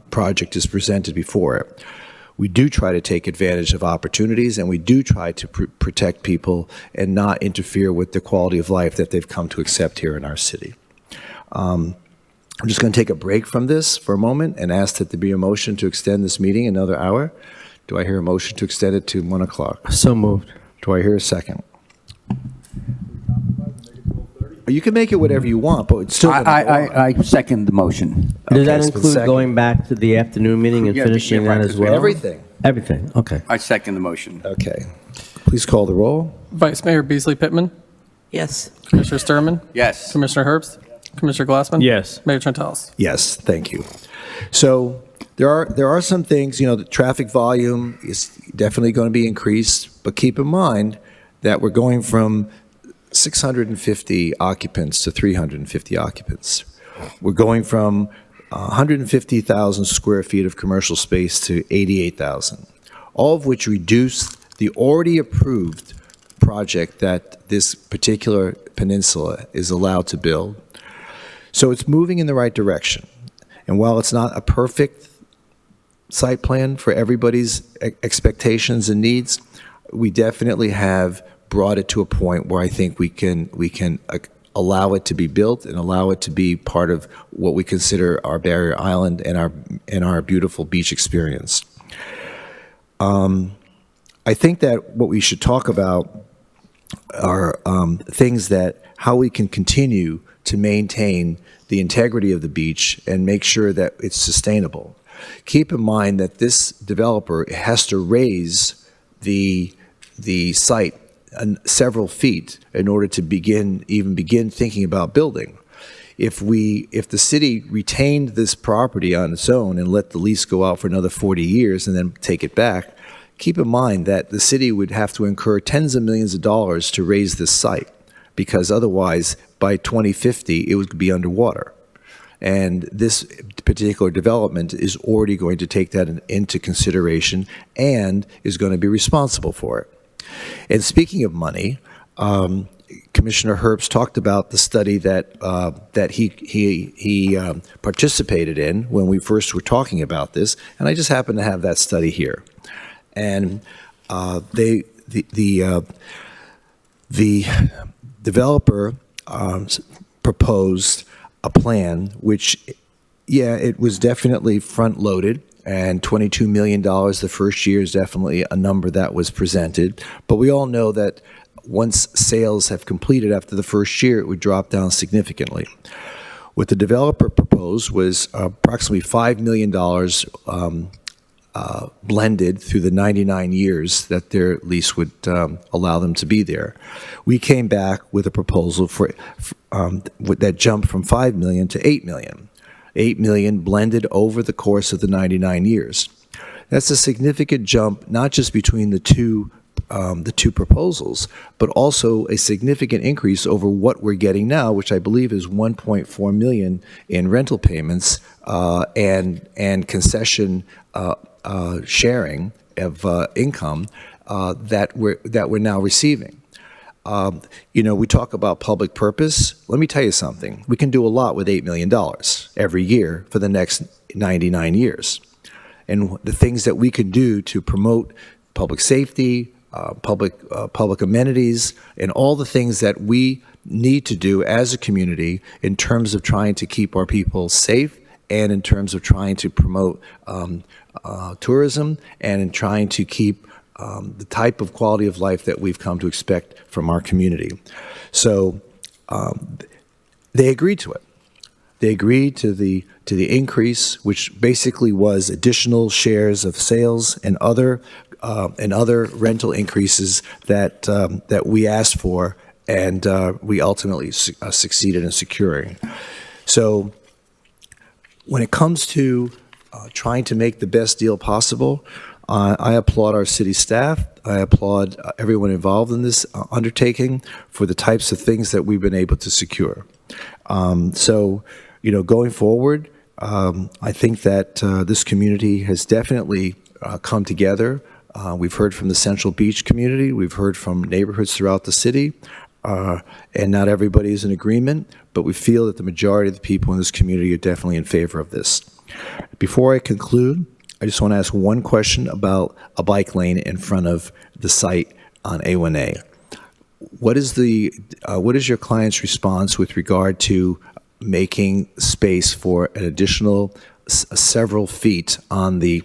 project is presented before it. We do try to take advantage of opportunities, and we do try to protect people and not interfere with the quality of life that they've come to accept here in our city. I'm just going to take a break from this for a moment and ask that there be a motion to extend this meeting another hour. Do I hear a motion to extend it to 1 o'clock? So moved. Do I hear a second? You can make it whatever you want, but it's still. I second the motion. Does that it's been include seconded. going back to the afternoon meeting and finishing that as well? Everything. Everything, okay. I second the motion. Okay. Please call the roll. Vice Mayor Beasley Pittman, Yes. Commissioner Sturman, Yes. Commissioner Herbst, Commissioner Glassman. Yes. Mayor Trentalis. Yes, thank you. So there are some things, the traffic volume is definitely going to be increased, but keep in mind that we're going from 650 occupants to 350 occupants. We're going from 150,000 square feet of commercial space to 88,000, all of which reduce the already approved project that this particular peninsula is allowed to build. So it's moving in the right direction. And while it's not a perfect site plan for everybody's expectations and needs, we definitely have brought it to a point where I think we can allow it to be built and allow it to be part of what we consider our barrier island and our beautiful beach experience. I think that what we should talk about are things that how we can continue to maintain the integrity of the beach and make sure that it's sustainable. Keep in mind that this developer has to raise the site several feet in order to even begin thinking about building. If the city retained this property on its own and let the lease go out for another 40 years and then take it back, keep in mind that the city would have to incur tens of millions of dollars to raise this site, because otherwise by 2050 it would be underwater. And this particular development is already going to take that into consideration and is going to be responsible for it. And speaking of money, Commissioner Herbst talked about the study that he participated in when we first were talking about this, and I just happen to have that study here. And the developer proposed a plan which, it was definitely front-loaded, and $22 million the first year is definitely a number that was presented. But we all know that once sales have completed after the first year, it would drop down significantly. What the developer proposed was approximately $5 million blended through the 99 years that their lease would allow them to be there. We came back with a proposal for that jumped from $5 million to $8 million. $8 million blended over the course of the 99 years. That's a significant jump, not just between the two proposals, but also a significant increase over what we're getting now, which I believe is $1.4 million in rental payments and concession sharing of income that we're now receiving. We talk about public purpose. Let me tell you something. We can do a lot with $8 million every year for the next 99 years. And the things that we can do to promote public safety, public amenities, and all the things that we need to do as a community in terms of trying to keep our people safe and in terms of trying to promote tourism and in trying to keep the type of quality of life that we've come to expect from our community. So they agreed to it. They agreed to the increase, which basically was additional shares of sales and other rental increases that we asked for, and we ultimately succeeded in securing. So when it comes to trying to make the best deal possible, I applaud our city staff. I applaud everyone involved in this undertaking for the types of things that we've been able to secure. So, going forward, I think that this community has definitely come together. We've heard from the Central Beach community. We've heard from neighborhoods throughout the city. And not everybody is in agreement, but we feel that the majority of the people in this community are definitely in favor of this. Before I conclude, I just want to ask one question about a bike lane in front of the site on A1A. What is your client's response with regard to making space for an additional several feet on the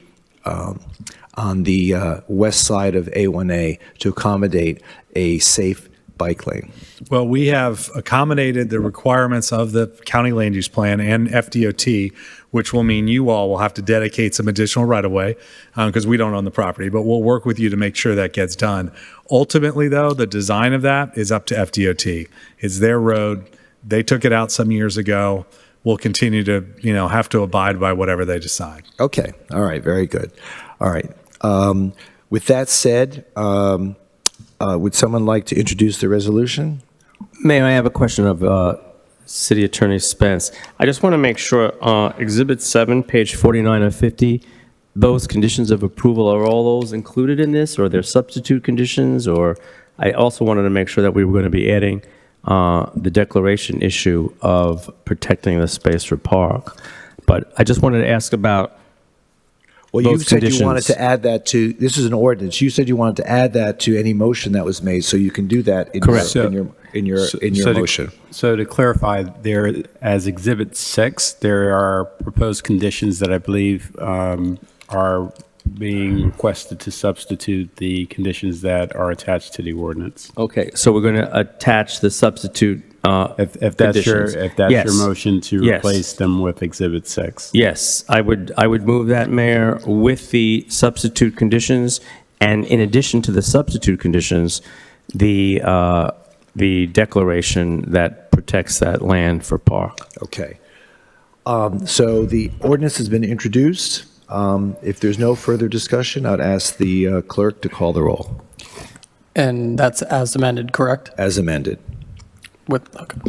west side of A1A to accommodate a safe bike lane? Well, we have accommodated the requirements of the county land use plan and FDOT, which will mean you all will have to dedicate some additional right-of-way because we don't own the property, but we'll work with you to make sure that gets done. Ultimately, though, the design of that is up to FDOT. It's their road. They took it out some years ago. We'll continue to, have to abide by whatever they decide. Okay. All right. Very good. All right. With that said, would someone like to introduce the resolution? Mayor, I have a question of City Attorney Spence. I just want to make sure, Exhibit 7, page 49 of 50, those conditions of approval, are all those included in this, or are there substitute conditions? Or I also wanted to make sure that we were going to be adding the declaration issue of protecting the space for park. But I just wanted to ask about Well, you those said conditions. you wanted to add that to, this is an ordinance. You said you wanted to add that to any motion that was made, so you can do that in Correct. your motion. So to clarify, there, as Exhibit 6, there are proposed conditions that I believe are being requested to substitute the conditions that are attached to the ordinance. Okay, so we're going to attach the substitute If that's conditions. your motion to replace them with Exhibit 6. Yes, I would move that, Mayor, with the substitute conditions, and in addition to the substitute conditions, the declaration that protects that land for park. Okay. So the ordinance has been introduced. If there's no further discussion, I'd ask the clerk to call the roll. And that's as amended, correct? As amended. Okay.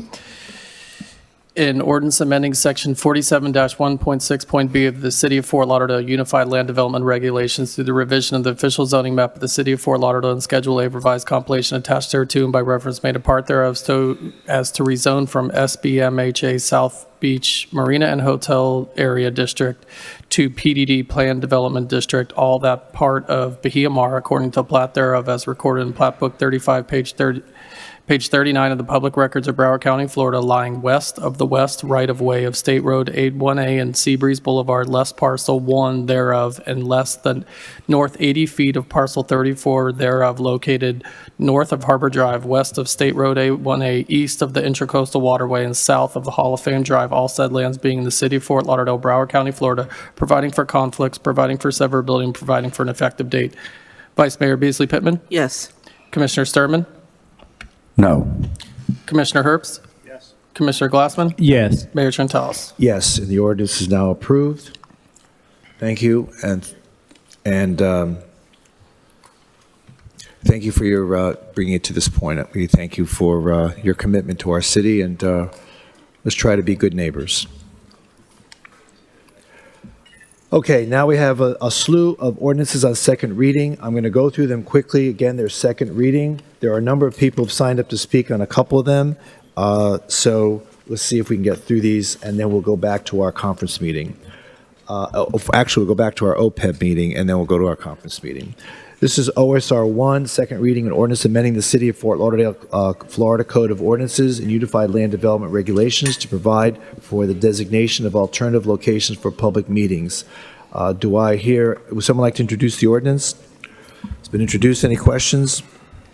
In ordinance amending section 47-1.6.b of the City of Fort Lauderdale Unified Land Development Regulations through the revision of the official zoning map of the City of Fort Lauderdale and Schedule A revised compilation attached thereto and by reference made a part thereof as to rezone from SBMHA South Beach Marina and Hotel Area District to PDD Planned Development District, all that part of Bahia Mar according to the plat thereof as recorded in Plat Book 35, Page 39 of the Public Records of Broward County, Florida, lying west of the west right-of-way of State Road 81A and Seabreeze Boulevard, less parcel 1 thereof, and less than north 80 feet of parcel 34 thereof, located north of Harbor Drive, west of State Road 81A, east of the Intracoastal Waterway, and south of the Hall of Fame Drive, all said lands being in the City of Fort Lauderdale, Broward County, Florida, providing for conflicts, providing for severability, and providing for an effective date. Vice Mayor Beasley Pittman? Yes. Commissioner Sturman? No. Commissioner Herbst? Yes. Commissioner Glassman? Yes. Mayor Trentalis? Yes, and the ordinance is now approved. Thank you, and thank you for your bringing it to this point. We thank you for your commitment to our city, and let's try to be good neighbors. Okay, now we have a slew of ordinances on second reading. I'm going to go through them quickly. Again, they're second reading. There are a number of people who have signed up to speak on a couple of them. So let's see if we can get through these, and then we'll go back to our conference meeting. Actually, we'll go back to our OPEB meeting, and then we'll go to our conference meeting. This is OSR 1, second reading, an ordinance amending the City of Fort Lauderdale, Florida Code of Ordinances and Unified Land Development Regulations to provide for the designation of alternative locations for public meetings. Would someone like to introduce the ordinance? It's been introduced. Any questions?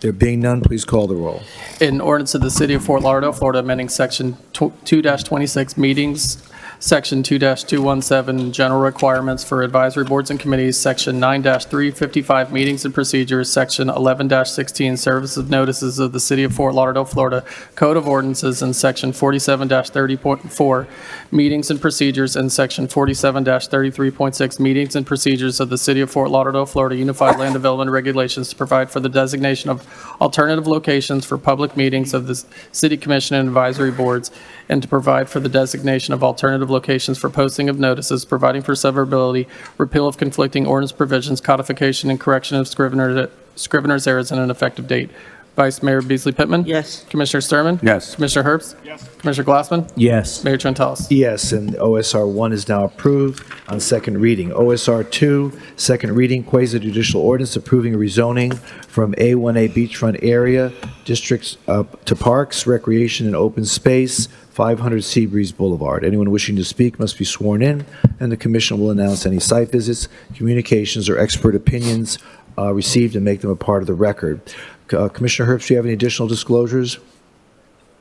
There being none, please call the roll. In ordinance of the City of Fort Lauderdale, Florida, amending Section 2-26 meetings, Section 2-217 general requirements for advisory boards and committees, Section 9-355 meetings and procedures, Section 11-16 service of notices of the City of Fort Lauderdale, Florida Code of Ordinances, and Section 47-30.4 meetings and procedures, and Section 47-33.6 meetings and procedures of the City of Fort Lauderdale, Florida Unified Land Development Regulations to provide for the designation of alternative locations for public meetings of the City Commission and advisory boards, and to provide for the designation of alternative locations for posting of notices, providing for severability, repeal of conflicting ordinance provisions, codification and correction of scrivener's errors, and an effective date. Vice Mayor Beasley Pittman? Yes. Commissioner Sturman? Yes. Commissioner Herbst? Yes. Commissioner Glassman? Yes. Mayor Trentalis? Yes, and OSR 1 is now approved on second reading. OSR 2, second reading, quasi-judicial ordinance approving rezoning from A1A beachfront area districts to parks, recreation, and open space, 500 Seabreeze Boulevard. Anyone wishing to speak must be sworn in, and the commission will announce any site visits, communications, or expert opinions received and make them a part of the record. Commissioner Herbst, do you have any additional disclosures?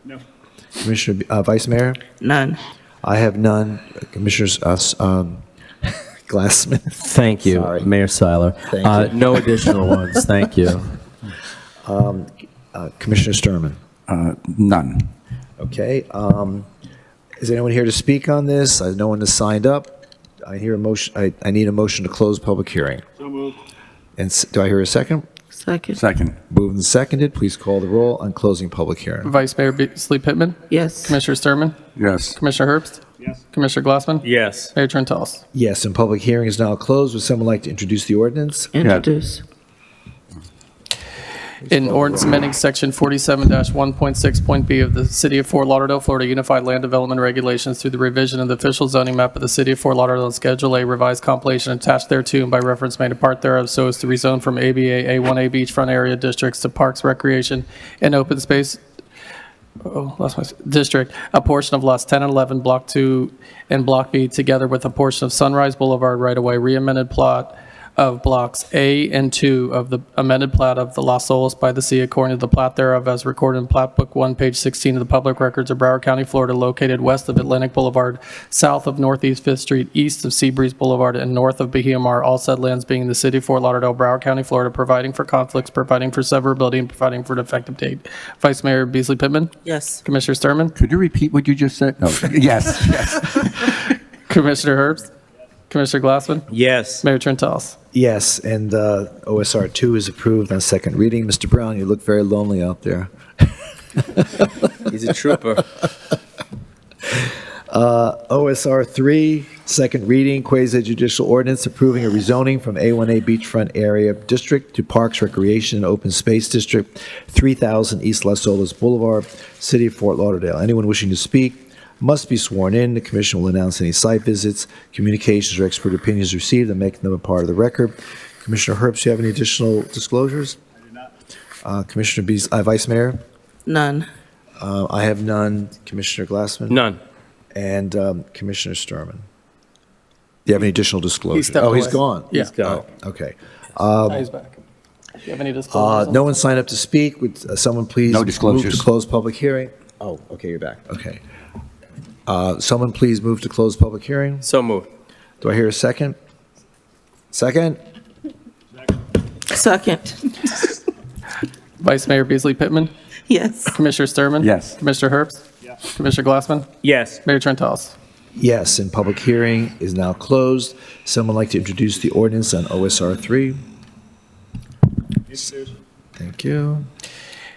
No. Commissioner, Vice Mayor? None. I have none. Commissioners, Glassman? Thank you, Sorry. Mayor Seiler. Thank you. No additional ones, thank you. Commissioner Sturman? None. Okay. Is anyone here to speak on this? No one has signed up. I hear a motion. I need a motion to close public hearing. So moved. And do I hear a second? Second. Second. Moved and seconded. Please call the roll on closing public hearing. Vice Mayor Beasley Pittman? Yes. Commissioner Sturman? Yes. Commissioner Herbst? Yes. Commissioner Glassman? Yes. Mayor Trentalis? Yes, and public hearing is now closed. Would someone like to introduce the ordinance? Introduce. In ordinance amending section 47-1.6.b of the City of Fort Lauderdale, Florida Unified Land Development Regulations through the revision of the official zoning map of the City of Fort Lauderdale and Schedule A revised compilation attached thereto and by reference made a part thereof so as to rezone from ABA A1A beachfront area districts to parks, recreation, and open space district, a portion of lots 10 and 11, Block 2 and Block B, together with a portion of Sunrise Boulevard right-of-way, re-amended plot of Blocks A and 2 of the amended plat of the Las Olas by the Sea according to the plat thereof as recorded in Plat Book 1, page 16 of the Public Records of Broward County, Florida, located west of Atlantic Boulevard, south of Northeast 5th Street, east of Seabreeze Boulevard, and north of Bahia Mar, all said lands being the City of Fort Lauderdale, Broward County, Florida, providing for conflicts, providing for severability, and providing for an effective date. Vice Mayor Beasley Pittman? Yes. Commissioner Sturman? Could you repeat what you just said? No. Yes. Yes. Commissioner Herbst? Commissioner Glassman? Yes. Mayor Trentalis? Yes, and OSR 2 is approved on second reading. Mr. Brown, you look very lonely out there. He's a trooper. OSR 3, second reading, quasi-judicial ordinance approving a rezoning from A1A Beachfront Area District to Parks, Recreation, and Open Space District, 3000 East Las Olas Boulevard, City of Fort Lauderdale. Anyone wishing to speak must be sworn in. The commission will announce any site visits, communications, or expert opinions received and make them a part of the record. Commissioner Herbst, do you have any additional disclosures? I do not. Commissioner Vice Mayor? None. I have none. Commissioner Glassman? None. And Commissioner Sturman? Do you have any additional disclosures? stepped He's away. gone. Yeah. He's gone. Oh, okay. Now he's back. Do you have any disclosures? No one signed up to speak. Would someone please No move disclosures. to close public hearing? Oh, okay, you're back. Okay. Someone please move to close public hearing. So moved. Do I hear a second? Second? Second. Vice Mayor Beasley Pittman? Yes. Commissioner Sturman? Yes. Commissioner Herbst? Yes. Commissioner Glassman? Yes. Mayor Trentalis? Yes, and public hearing is now closed. Someone like to introduce the ordinance on OSR 3? Thank you.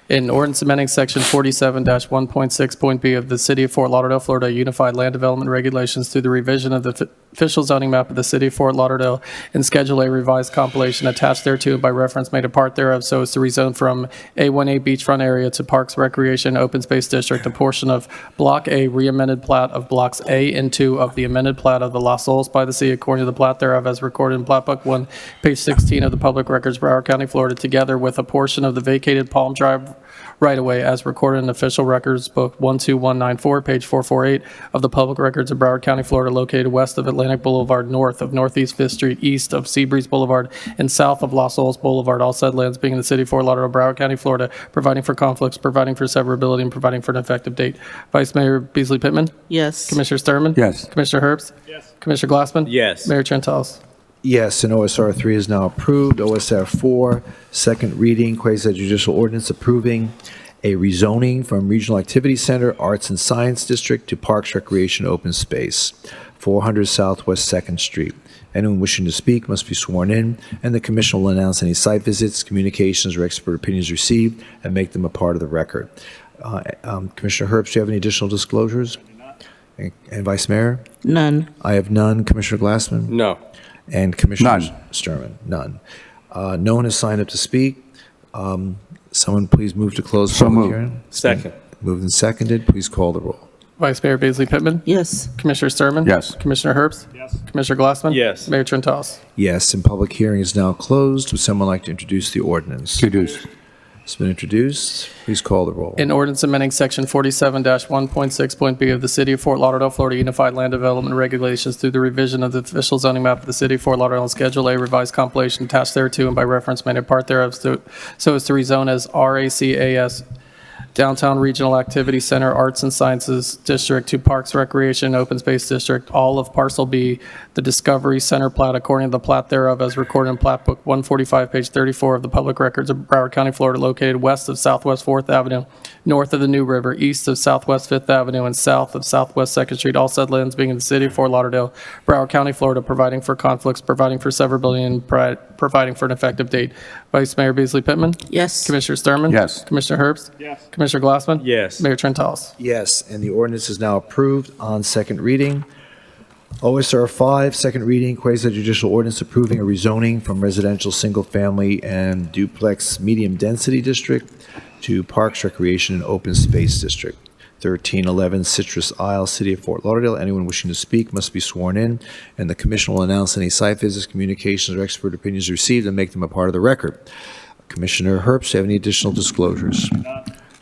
In ordinance amending section 47-1.6.b of the City of Fort Lauderdale, Florida Unified Land Development Regulations through the revision of the official zoning map of the City of Fort Lauderdale and Schedule A revised compilation attached thereto and by reference made a part thereof so as to rezone from A1A beachfront area to Parks, Recreation, Open Space District, a portion of Block A re-amended plat of Blocks A and 2 of the amended plat of the Las Olas by the Sea according to the plat thereof as recorded in Plat Book 1, page 16 of the Public Records, Broward County, Florida, together with a portion of the vacated Palm Drive right-of-way as recorded in Official Records Book 12194, page 448 of the Public Records of Broward County, Florida, located west of Atlantic Boulevard, north of Northeast 5th Street, east of Seabreeze Boulevard, and south of Las Olas Boulevard, all said lands being in the City of Fort Lauderdale, Broward County, Florida, providing for conflicts, providing for severability, and providing for an effective date. Vice Mayor Beasley Pittman? Yes. Commissioner Sturman? Yes. Commissioner Herbst? Yes. Commissioner Glassman? Yes. Mayor Trentalis? Yes, and OSR 3 is now approved. OSR 4, second reading, quasi-judicial ordinance approving a rezoning from Regional Activity Center, Arts and Science District to Parks, Recreation, Open Space, 400 Southwest 2nd Street. Anyone wishing to speak must be sworn in, and the commission will announce any site visits, communications, or expert opinions received and make them a part of the record. Commissioner Herbst, do you have any additional disclosures? And Vice Mayor? None. I have none. Commissioner Glassman? No. And Commissioner None. Sturman? None. No one has signed up to speak. Someone please move to close So public moved. hearing. Second. Moved and seconded. Please call the roll. Vice Mayor Beasley Pittman? Yes. Commissioner Sturman? Yes. Commissioner Herbst? Yes. Commissioner Glassman? Yes. Mayor Trentalis? Yes, and public hearing is now closed. Would someone like to introduce the ordinance? Introduce. It's been introduced. Please call the roll. An ordinance amending Section 47-1.6.b of the City of Fort Lauderdale, Florida Unified Land Development Regulations through the revision of the official zoning map of the City of Fort Lauderdale and Schedule A revised compilation attached thereto and by reference made a part thereof so as to rezone as RACAS Downtown Regional Activity Center Arts and Sciences District to Parks, Recreation, and Open Space District, all of Parcel B, the Discovery Center plat according to the plat thereof as recorded in Plat Book 145, page 34 of the Public Records of Broward County, Florida, located west of Southwest 4th Avenue, north of the New River, east of Southwest 5th Avenue, and south of Southwest 2nd Street, all said lands being in the City of Fort Lauderdale, Broward County, Florida, providing for conflicts, providing for severability, and providing for an effective date. Vice Mayor Beasley Pittman? Yes. Commissioner Sturman? Yes. Commissioner Herbst? Yes. Commissioner Glassman? Yes. Mayor Trentalis? Yes, and the ordinance is now approved on second reading. OSR 5, second reading, quasi-judicial ordinance approving a rezoning from residential single-family and duplex medium-density district to Parks, Recreation, and Open Space District. 1311 Citrus Isle, City of Fort Lauderdale. Anyone wishing to speak must be sworn in, and the commission will announce any site visits, communications, or expert opinions received and make them a part of the record. Commissioner Herbst, do you have any additional disclosures?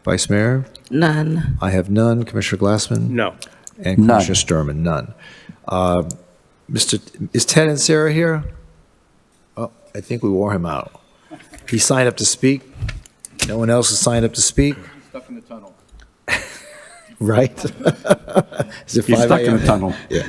Vice Mayor? None. I have none. Commissioner Glassman? No. And None. Commissioner Sturman? None. Is Ted and Sarah here? Oh, I think we wore him out. He signed up to speak. No one else has signed up to speak, Stuck in the tunnel. right? Is it He's 5 stuck in a.m.? the tunnel. Yeah.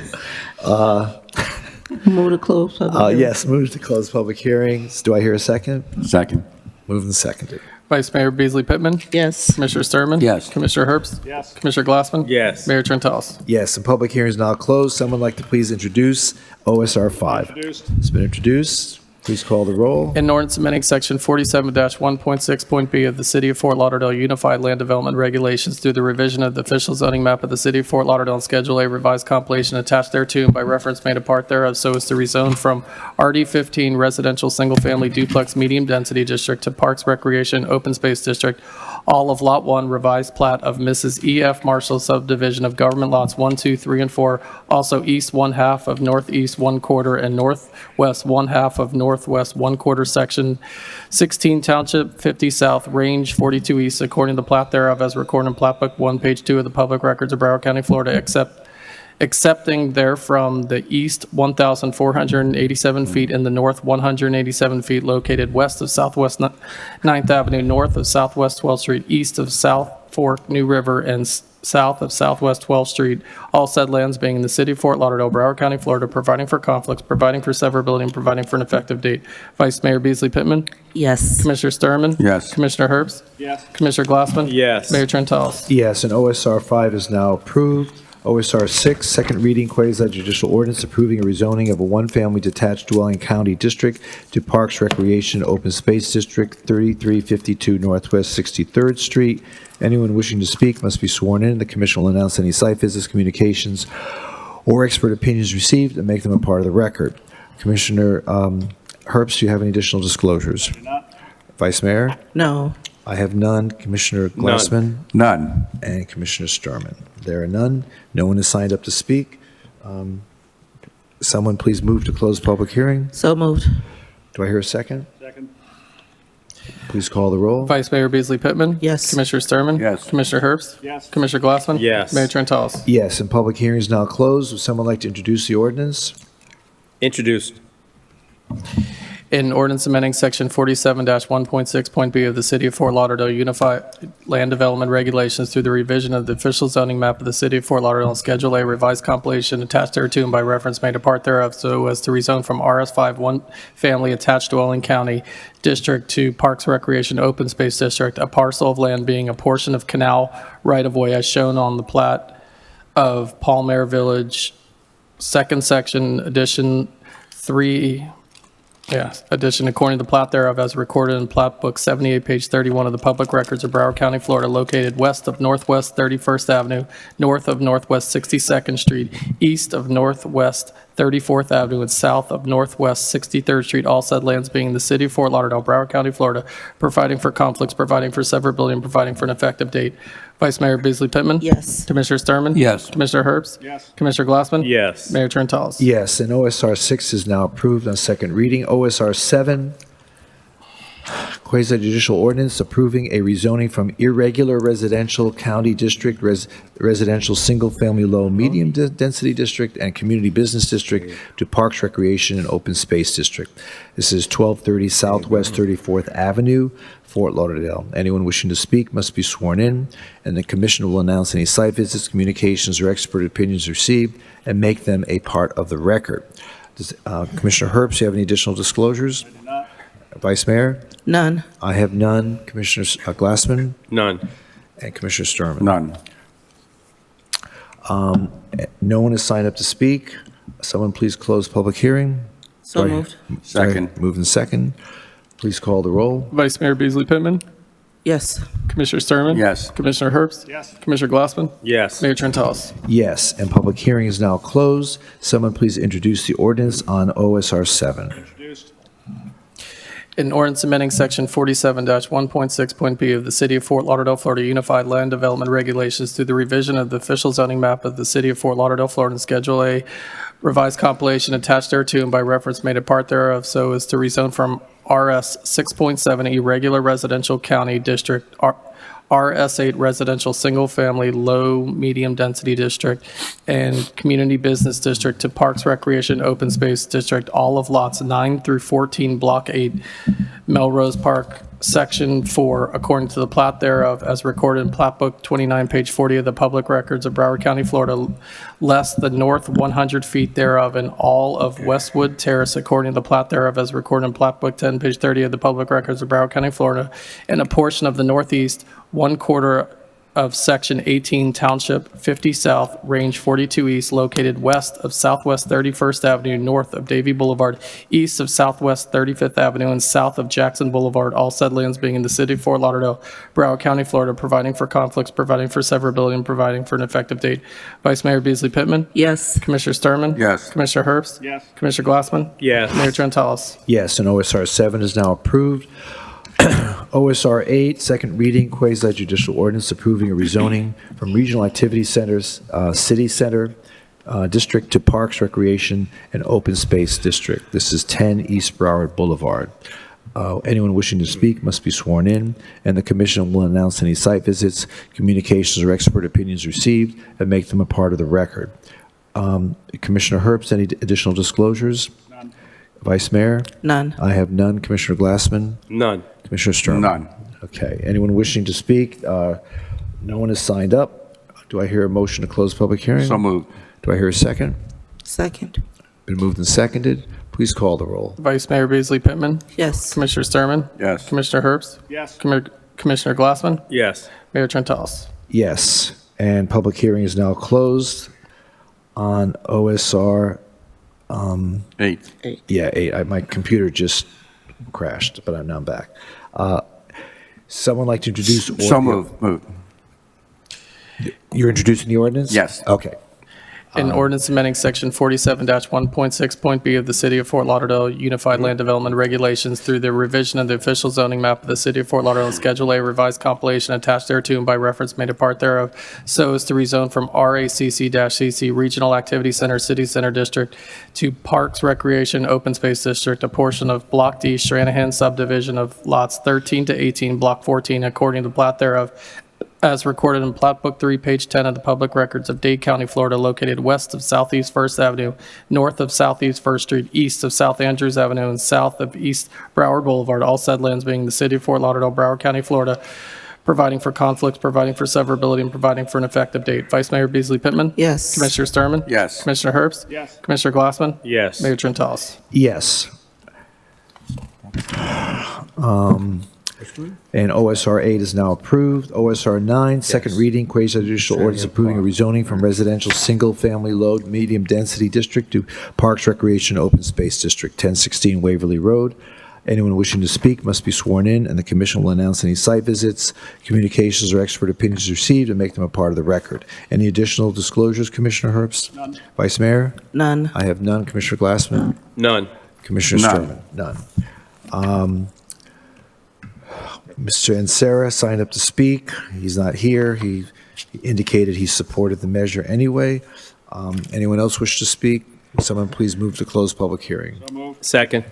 Move to close public hearing. Yes, move to close public hearings. Do I hear a second? Second. Moved and seconded. Vice Mayor Beasley Pittman? Yes. Commissioner Sturman? Yes. Commissioner Herbst? Yes. Commissioner Glassman? Yes. Mayor Trentalis? Yes, and public hearing is now closed. Someone like to please introduce OSR 5. Introduced. It's been introduced. Please call the roll. An ordinance amending Section 47-1.6.b of the City of Fort Lauderdale Unified Land Development Regulations through the revision of the official zoning map of the City of Fort Lauderdale and Schedule A revised compilation attached thereto and by reference made a part thereof so as to rezone from RD15 Residential Single Family Duplex Medium Density District to Parks, Recreation, Open Space District, all of Lot 1 revised plat of Mrs. E.F. Marshall subdivision of government lots 1, 2, 3, and 4, also east 1/2 of northeast 1/4 and northwest 1/2 of northwest 1/4 section 16 Township 50 South, Range 42 East, according to the plat thereof as recorded in Plat Book 1, page 2 of the Public Records of Broward County, Florida, excepting therefrom the east 1,487 feet and the north 187 feet located west of Southwest 9th Avenue, north of Southwest 12th Street, east of South Fork New River, and south of Southwest 12th Street, all said lands being in the City of Fort Lauderdale, Broward County, Florida, providing for conflicts, providing for severability, and providing for an effective date. Vice Mayor Beasley Pittman? Yes. Commissioner Sturman? Yes. Commissioner Herbst? Yes. Commissioner Glassman? Yes. Mayor Trentalis? Yes, and OSR 5 is now approved. OSR 6, second reading, quasi-judicial ordinance approving a rezoning of a one-family detached dwelling county district to Parks, Recreation, Open Space District, 3352 Northwest 63rd Street. Anyone wishing to speak must be sworn in. The commission will announce any site visits, communications, or expert opinions received and make them a part of the record. Commissioner Herbst, do you have any additional disclosures? Vice Mayor? No. I have none. Commissioner Glassman? None. And Commissioner Sturman. There are none. No one has signed up to speak. Someone please move to close public hearing. So moved. Do I hear a second? Second. Please call the roll. Vice Mayor Beasley Pittman? Yes. Commissioner Sturman? Yes. Commissioner Herbst? Yes. Commissioner Glassman? Yes. Mayor Trentalis? Yes, and public hearing is now closed. Would someone like to introduce the ordinance? Introduced. In ordinance amending Section 47-1.6.b of the City of Fort Lauderdale Unified Land Development Regulations through the revision of the official zoning map of the City of Fort Lauderdale and Schedule A revised compilation attached thereto and by reference made a part thereof so as to rezone from RS5 one family attached dwelling county district to Parks, Recreation, Open Space District, a parcel of land being a portion of canal right-of-way as shown on the plat of Palmer Village, second section, addition 3. Yes, addition according to the plat thereof as recorded in Plat Book 78, page 31 of the Public Records of Broward County, Florida, located west of Northwest 31st Avenue, north of Northwest 62nd Street, east of Northwest 34th Avenue, and south of Northwest 63rd Street, all said lands being in the City of Fort Lauderdale, Broward County, Florida, providing for conflicts, providing for severability, and providing for an effective date. Vice Mayor Beasley Pittman? Yes. Commissioner Sturman? Yes. Commissioner Herbst? Yes. Commissioner Glassman? Yes. Mayor Trentalis? Yes, and OSR 6 is now approved on second reading. OSR 7, quasi-judicial ordinance approving a rezoning from irregular residential county district, residential single-family low medium density district, and community business district to parks, recreation, and open space district. This is 1230 Southwest 34th Avenue, Fort Lauderdale. Anyone wishing to speak must be sworn in, and the commission will announce any site visits, communications, or expert opinions received and make them a part of the record. Does, Commissioner Herbst, do you have any additional disclosures? I do not. Vice Mayor? None. I have none. Commissioner Glassman? None. And Commissioner Sturman? None. No one has signed up to speak. Someone please close public hearing. So Sorry. moved. Second. Moved and second. Please call the roll. Vice Mayor Beasley Pittman, Yes. Commissioner Sturman. Yes. Commissioner Herbst. Yes. Commissioner Glassman. Yes. Mayor Trentalis. Yes, and public hearing is now closed. Someone please introduce the ordinance on OSR 7. Introduced. An ordinance amending section 47-1.6.b of the City of Fort Lauderdale, Florida Unified Land Development Regulations through the revision of the official zoning map of the City of Fort Lauderdale, Florida, and Schedule A, revised compilation attached thereto and by reference made a part thereof, so as to rezone from RS 6.7 irregular residential county district, RS 8 residential single-family low medium density district, and community business district to Parks, Recreation, Open Space District, all of lots 9 through 14, Block 8, Melrose Park, Section 4, according to the plat thereof, as recorded in Plat Book 29, page 40 of the Public Records of Broward County, Florida, less the north 100 feet thereof, and all of Westwood Terrace, according to the plat thereof, as recorded in Plat Book 10, page 30 of the Public Records of Broward County, Florida, and a portion of the northeast 1/4 of Section 18, Township 50 South, Range 42 East, located west of Southwest 31st Avenue, north of Davie Boulevard, east of Southwest 35th Avenue, and south of Jackson Boulevard, all said lands being in the City of Fort Lauderdale, Broward County, Florida, providing for conflicts, providing for severability, and providing for an effective date. Vice Mayor Beasley Pittman? Yes. Commissioner Sturman? Yes. Commissioner Herbst? Yes. Commissioner Glassman? Yes. Mayor Trentalis. Yes, and OSR 7 is now approved. OSR 8, second reading, quasi-judicial ordinance approving a rezoning from regional activity centers, city center district to Parks, Recreation, and Open Space District. This is 10 East Broward Boulevard. Anyone wishing to speak must be sworn in, and the commission will announce any site visits, communications, or expert opinions received and make them a part of the record. Commissioner Herbst, any additional disclosures? None. Vice Mayor? None. I have none. Commissioner Glassman? None. Commissioner Sturman? None. Okay. Anyone wishing to speak? No one has signed up. Do I hear a motion to close public hearing? So moved. Do I hear a second? Second. Been moved and seconded. Please call the roll. Vice Mayor Beasley Pittman? Yes. Commissioner Sturman? Yes. Commissioner Herbst? Yes. Commissioner Glassman? Yes. Mayor Trentalis. Yes. And public hearing is now closed on OSR. 8. Yeah, 8. My computer just crashed, but now I'm back. Someone like to introduce? So moved. You're introducing the ordinance? Yes. Okay. An ordinance amending section 47-1.6.b of the City of Fort Lauderdale Unified Land Development Regulations through the revision of the official zoning map of the City of Fort Lauderdale and Schedule A revised compilation attached thereto and by reference made a part thereof, so as to rezone from RACC-CC Regional Activity Center City Center District to Parks, Recreation, Open Space District, a portion of Block D Stranahan subdivision of lots 13 to 18, Block 14, according to the plat thereof, as recorded in Plat Book 3, page 10 of the Public Records of Dade County, Florida, located west of Southeast 1st Avenue, north of Southeast 1st Street, east of South Andrews Avenue, and south of East Broward Boulevard, all said lands being the City of Fort Lauderdale, Broward County, Florida, providing for conflicts, providing for severability, and providing for an effective date. Vice Mayor Beasley Pittman? Yes. Commissioner Sturman? Yes. Commissioner Herbst? Yes. Commissioner Glassman? Yes. Mayor Trentalis. Yes. And OSR 8 is now approved. OSR 9, second reading, quasi-judicial ordinance approving a rezoning from residential single-family low medium density district to Parks, Recreation, Open Space District, 1016 Waverly Road. Anyone wishing to speak must be sworn in, and the commission will announce any site visits, communications, or expert opinions received and make them a part of the record. Any additional disclosures, Commissioner Herbst? None. Vice Mayor? None. I have none. Commissioner Glassman? None. Commissioner None. Sturman? None. Mr. Ansara signed up to speak. He's not here. He indicated he supported the measure anyway. Anyone else wish to speak? Someone please move to close public hearing. So moved. Second.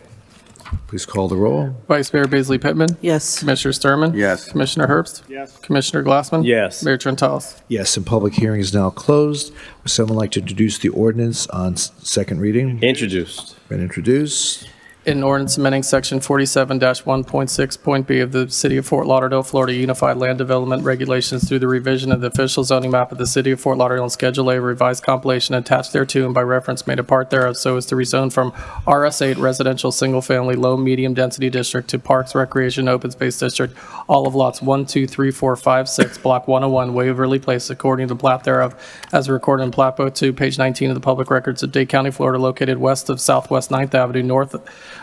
Please call the roll. Vice Mayor Beasley Pittman? Yes. Commissioner Sturman? Yes. Commissioner Herbst? Yes. Commissioner Glassman? Yes. Mayor Trentalis? Yes, and public hearing is now closed. Would someone like to introduce the ordinance on second reading? Introduced. Been introduced. In ordinance amending section 47-1.6.b of the City of Fort Lauderdale, Florida Unified Land Development Regulations through the revision of the official zoning map of the City of Fort Lauderdale and Schedule A revised compilation attached thereto and by reference made a part thereof so as to rezone from RS8 Residential Single Family Low Medium Density District to Parks Recreation Open Space District, all of lots 1, 2, 3, 4, 5, 6, Block 101, Waverly Place, according to plat thereof, as recorded in Plat Book 2, page 19 of the Public Records of Dade County, Florida, located west of Southwest 9th Avenue, north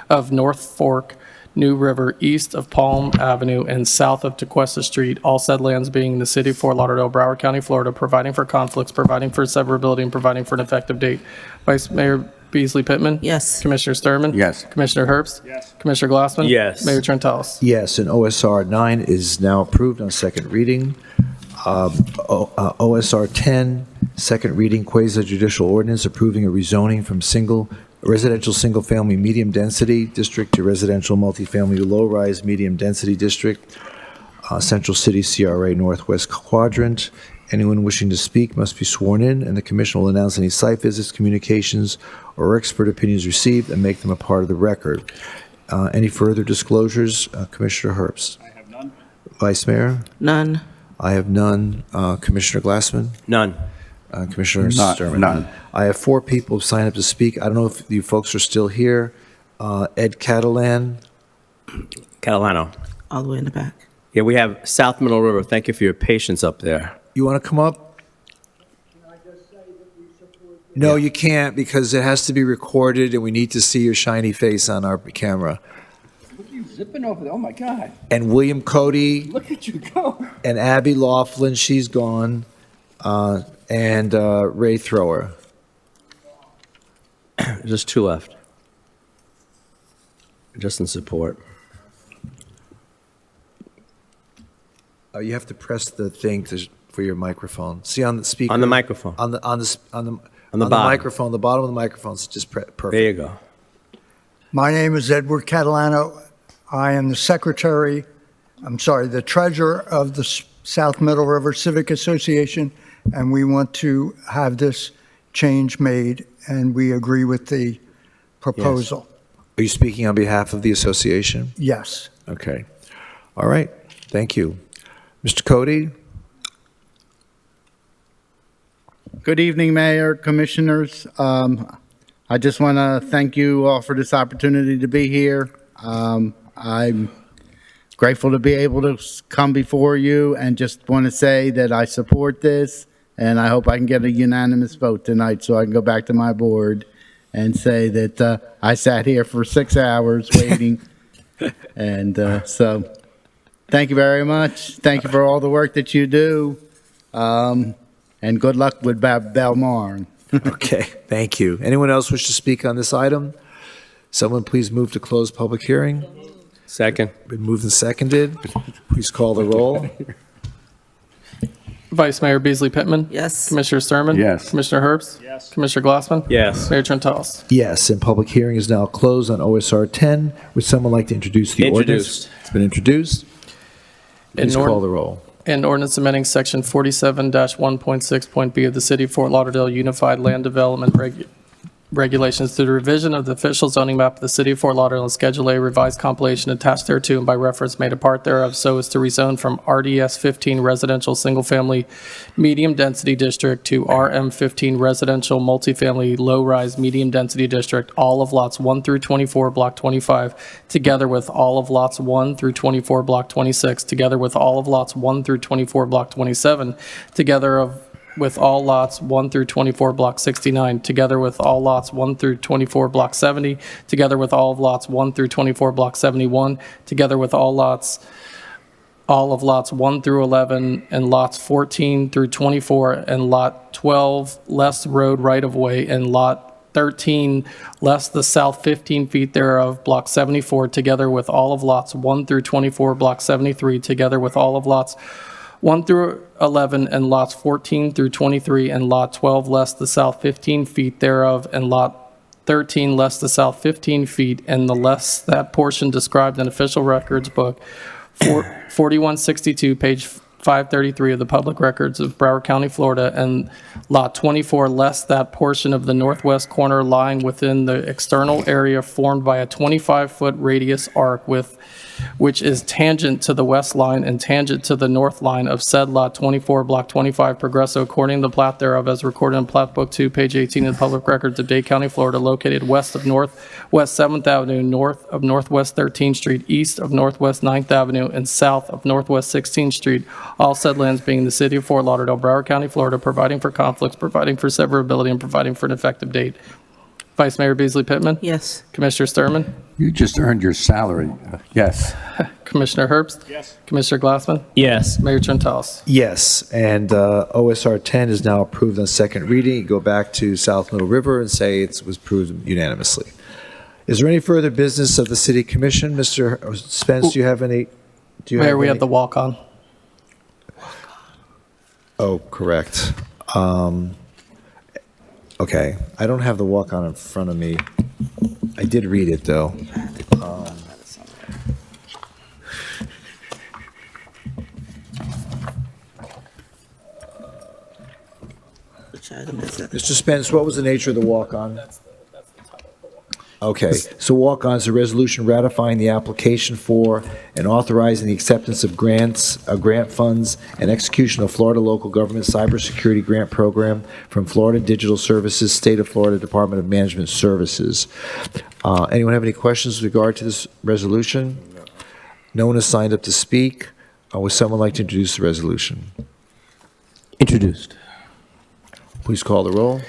of North Fork, New River, east of Palm Avenue, and south of Tequesta Street, all said lands being in the City of Fort Lauderdale, Broward County, Florida, providing for conflicts, providing for severability, and providing for an effective date. Vice Mayor Beasley Pittman? Yes. Commissioner Sturman? Yes. Commissioner Herbst? Yes. Commissioner Glassman? Yes. Mayor Trentalis? Yes, and OSR 9 is now approved on second reading. OSR 10, second reading, quasi-judicial ordinance approving a rezoning from residential single-family medium-density district to residential multifamily low-rise medium-density district, Central City CRA Northwest Quadrant. Anyone wishing to speak must be sworn in, and the commission will announce any site visits, communications, or expert opinions received and make them a part of the record. Any further disclosures? Commissioner Herbst. I have none. Vice Mayor? None. I have none. Commissioner Glassman? None. Commissioner Sturman? None. I have 4 people who signed up to speak. I don't know if you folks are still here. Ed Catalan. Catalano. All the way in the back. Yeah, we have South Middle River. Thank you for your patience up there. You want to come up? No, you can't because it has to be recorded and we need to see your shiny face on our camera. Look at you zipping over there. Oh, my God. And William Cody Look at you go. and Abby Laughlin, she's gone, and Ray Thrower. Just 2 left. Just in support. You have to press the thing for your microphone. See on the speaker. On the microphone. On the bottom. microphone, the bottom of the microphone. It's just perfect. There you go. My name is Edward Catalano. I am the the treasurer of the South Middle River Civic Association, and we want to have this change made, and we agree with the proposal. Are you speaking on behalf of the association? Yes. Okay. All right. Thank you. Mr. Cody? Good evening, Mayor, Commissioners. I just want to thank you all for this opportunity to be here. I'm grateful to be able to come before you and just want to say that I support this, and I hope I can get a unanimous vote tonight so I can go back to my board and say that I sat here for 6 hours waiting. And so thank you very much. Thank you for all the work that you do. And good luck with Belmarn. Okay, thank you. Anyone else wish to speak on this item? Someone please move to close public hearing. Second. Been moved and seconded. Please call the roll. Vice Mayor Beasley Pittman? Yes. Commissioner Sturman? Yes. Commissioner Herbst? Yes. Commissioner Glassman? Yes. Mayor Trentalis? Yes, and public hearing is now closed on OSR 10. Would someone like to introduce the ordinance? Introduced. It's been introduced. Please In call the roll. An ordinance amending section 47-1.6.b of the City of Fort Lauderdale Unified Land Development Regulations through the revision of the official zoning map of the City of Fort Lauderdale and Schedule A revised compilation attached thereto and by reference made a part thereof so as to rezone from RDS 15 Residential Single Family Medium Density District to RM 15 Residential Multifamily Low Rise Medium Density District, all of lots 1 through 24, Block 25, together with all of lots 1 through 24, Block 26, together with all of lots 1 through 24, Block 27, together with all lots 1 through 24, Block 69, together with all lots 1 through 24, Block 70, together with all of lots 1 through 24, Block 71, together with all of lots 1 through 11, and lots 14 through 24, and lot 12, less road right-of-way, and lot 13, less the south 15 feet thereof, Block 74, together with all of lots 1 through 24, Block 73, together with all of lots 1 through 11 and lots 14 through 23 and lot 12 less the south 15 feet thereof and lot 13 less the south 15 feet and the less that portion described in official records book 4162, page 533 of the public records of Broward County, Florida, and lot 24 less that portion of the northwest corner lying within the external area formed by a 25-foot radius arc which is tangent to the west line and tangent to the north line of said lot 24, block 25, Progresso, according to the plat thereof as recorded in Plat Book 2, page 18 of the public records of Dade County, Florida, located west of Northwest 7th Avenue, north of Northwest 13th Street, east of Northwest 9th Avenue, and south of Northwest 16th Street, all said lands being the city of Fort Lauderdale, Broward County, Florida, providing for conflicts, providing for severability, and providing for an effective date. Vice Mayor Beasley Pittman? Yes. Commissioner Sturman? You just earned your salary. Yes. Commissioner Herbst? Yes. Commissioner Glassman? Yes. Mayor Trentalis? Yes, and OSR 10 is now approved on second reading. You go back to South Middle River and say it was approved unanimously. Is there any further business of the City Commission? Mr. Spence, do you have any? Mayor, we have the walk-on. Oh, correct. Okay, I don't have the walk-on in front of me. I did read it, though. Which item is it? Mr. Spence, what was the nature of the walk-on? Okay, so walk-on is a resolution ratifying the application for and authorizing the acceptance of grants, grant funds, and execution of Florida Local Government Cybersecurity Grant Program from Florida Digital Services, State of Florida Department of Management Services. Anyone have any questions with regard to this resolution? No one has signed up to speak. Would someone like to introduce the resolution? Introduced. Please call the roll.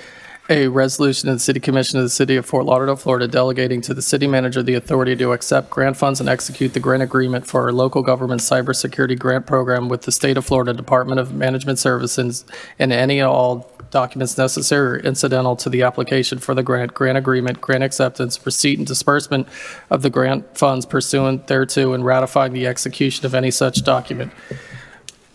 A resolution of the City Commission of the City of Fort Lauderdale, Florida, delegating to the city manager the authority to accept grant funds and execute the grant agreement for our local government cybersecurity grant program with the State of Florida Department of Management Services and any and all documents necessary or incidental to the application for the grant agreement, grant acceptance, receipt and disbursement of the grant funds pursuant thereto, and ratifying the execution of any such document.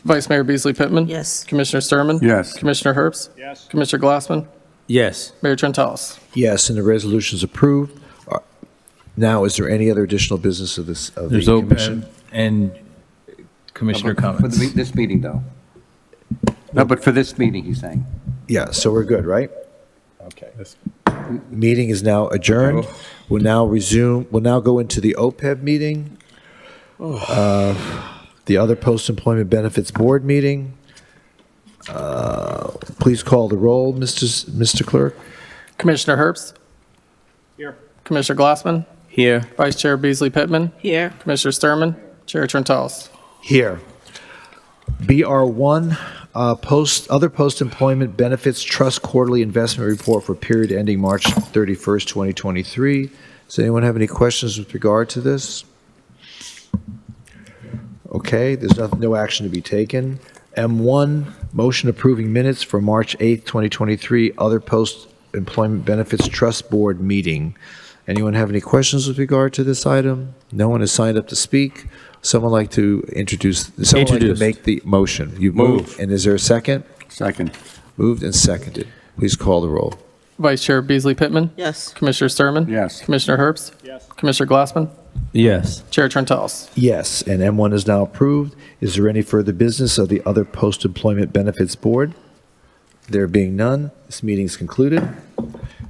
Vice Mayor Beasley Pittman? Yes. Commissioner Sturman? Yes. Commissioner Herbst? Yes. Commissioner Glassman? Yes. Mayor Trentalis? Yes, and the resolution is approved. Now, is there any other additional business of this, of the There's commission? OPEB and Commissioner For comments. this meeting, though. No, but for this meeting, he's saying. Yeah, so we're good, right? Okay. Meeting is now adjourned. We'll now go into the OPEB meeting. The other Post-Employment Benefits Board meeting. Please call the roll, Mr. Clerk. Commissioner Herbst? Here. Commissioner Glassman? Here. Vice Chair Beasley Pittman? Here. Commissioner Sturman? Chair Trentalis? Here. BR1, other post-employment benefits trust quarterly investment report for period ending March 31st, 2023. Does anyone have any questions with regard to this? Okay, there's no action to be taken. M1, motion approving minutes for March 8th, 2023, other post-employment benefits trust board meeting. Anyone have any questions with regard to this item? No one has signed up to speak. Someone like to make the motion? You moved. And is there a second? Second. Moved and seconded. Please call the roll. Vice Chair Beasley Pittman? Yes. Commissioner Sturman? Yes. Commissioner Herbst? Yes. Commissioner Glassman? Yes. Chair Trentalis? Yes, and M1 is now approved. Is there any further business of the other post-employment benefits board? There being none, this meeting is concluded.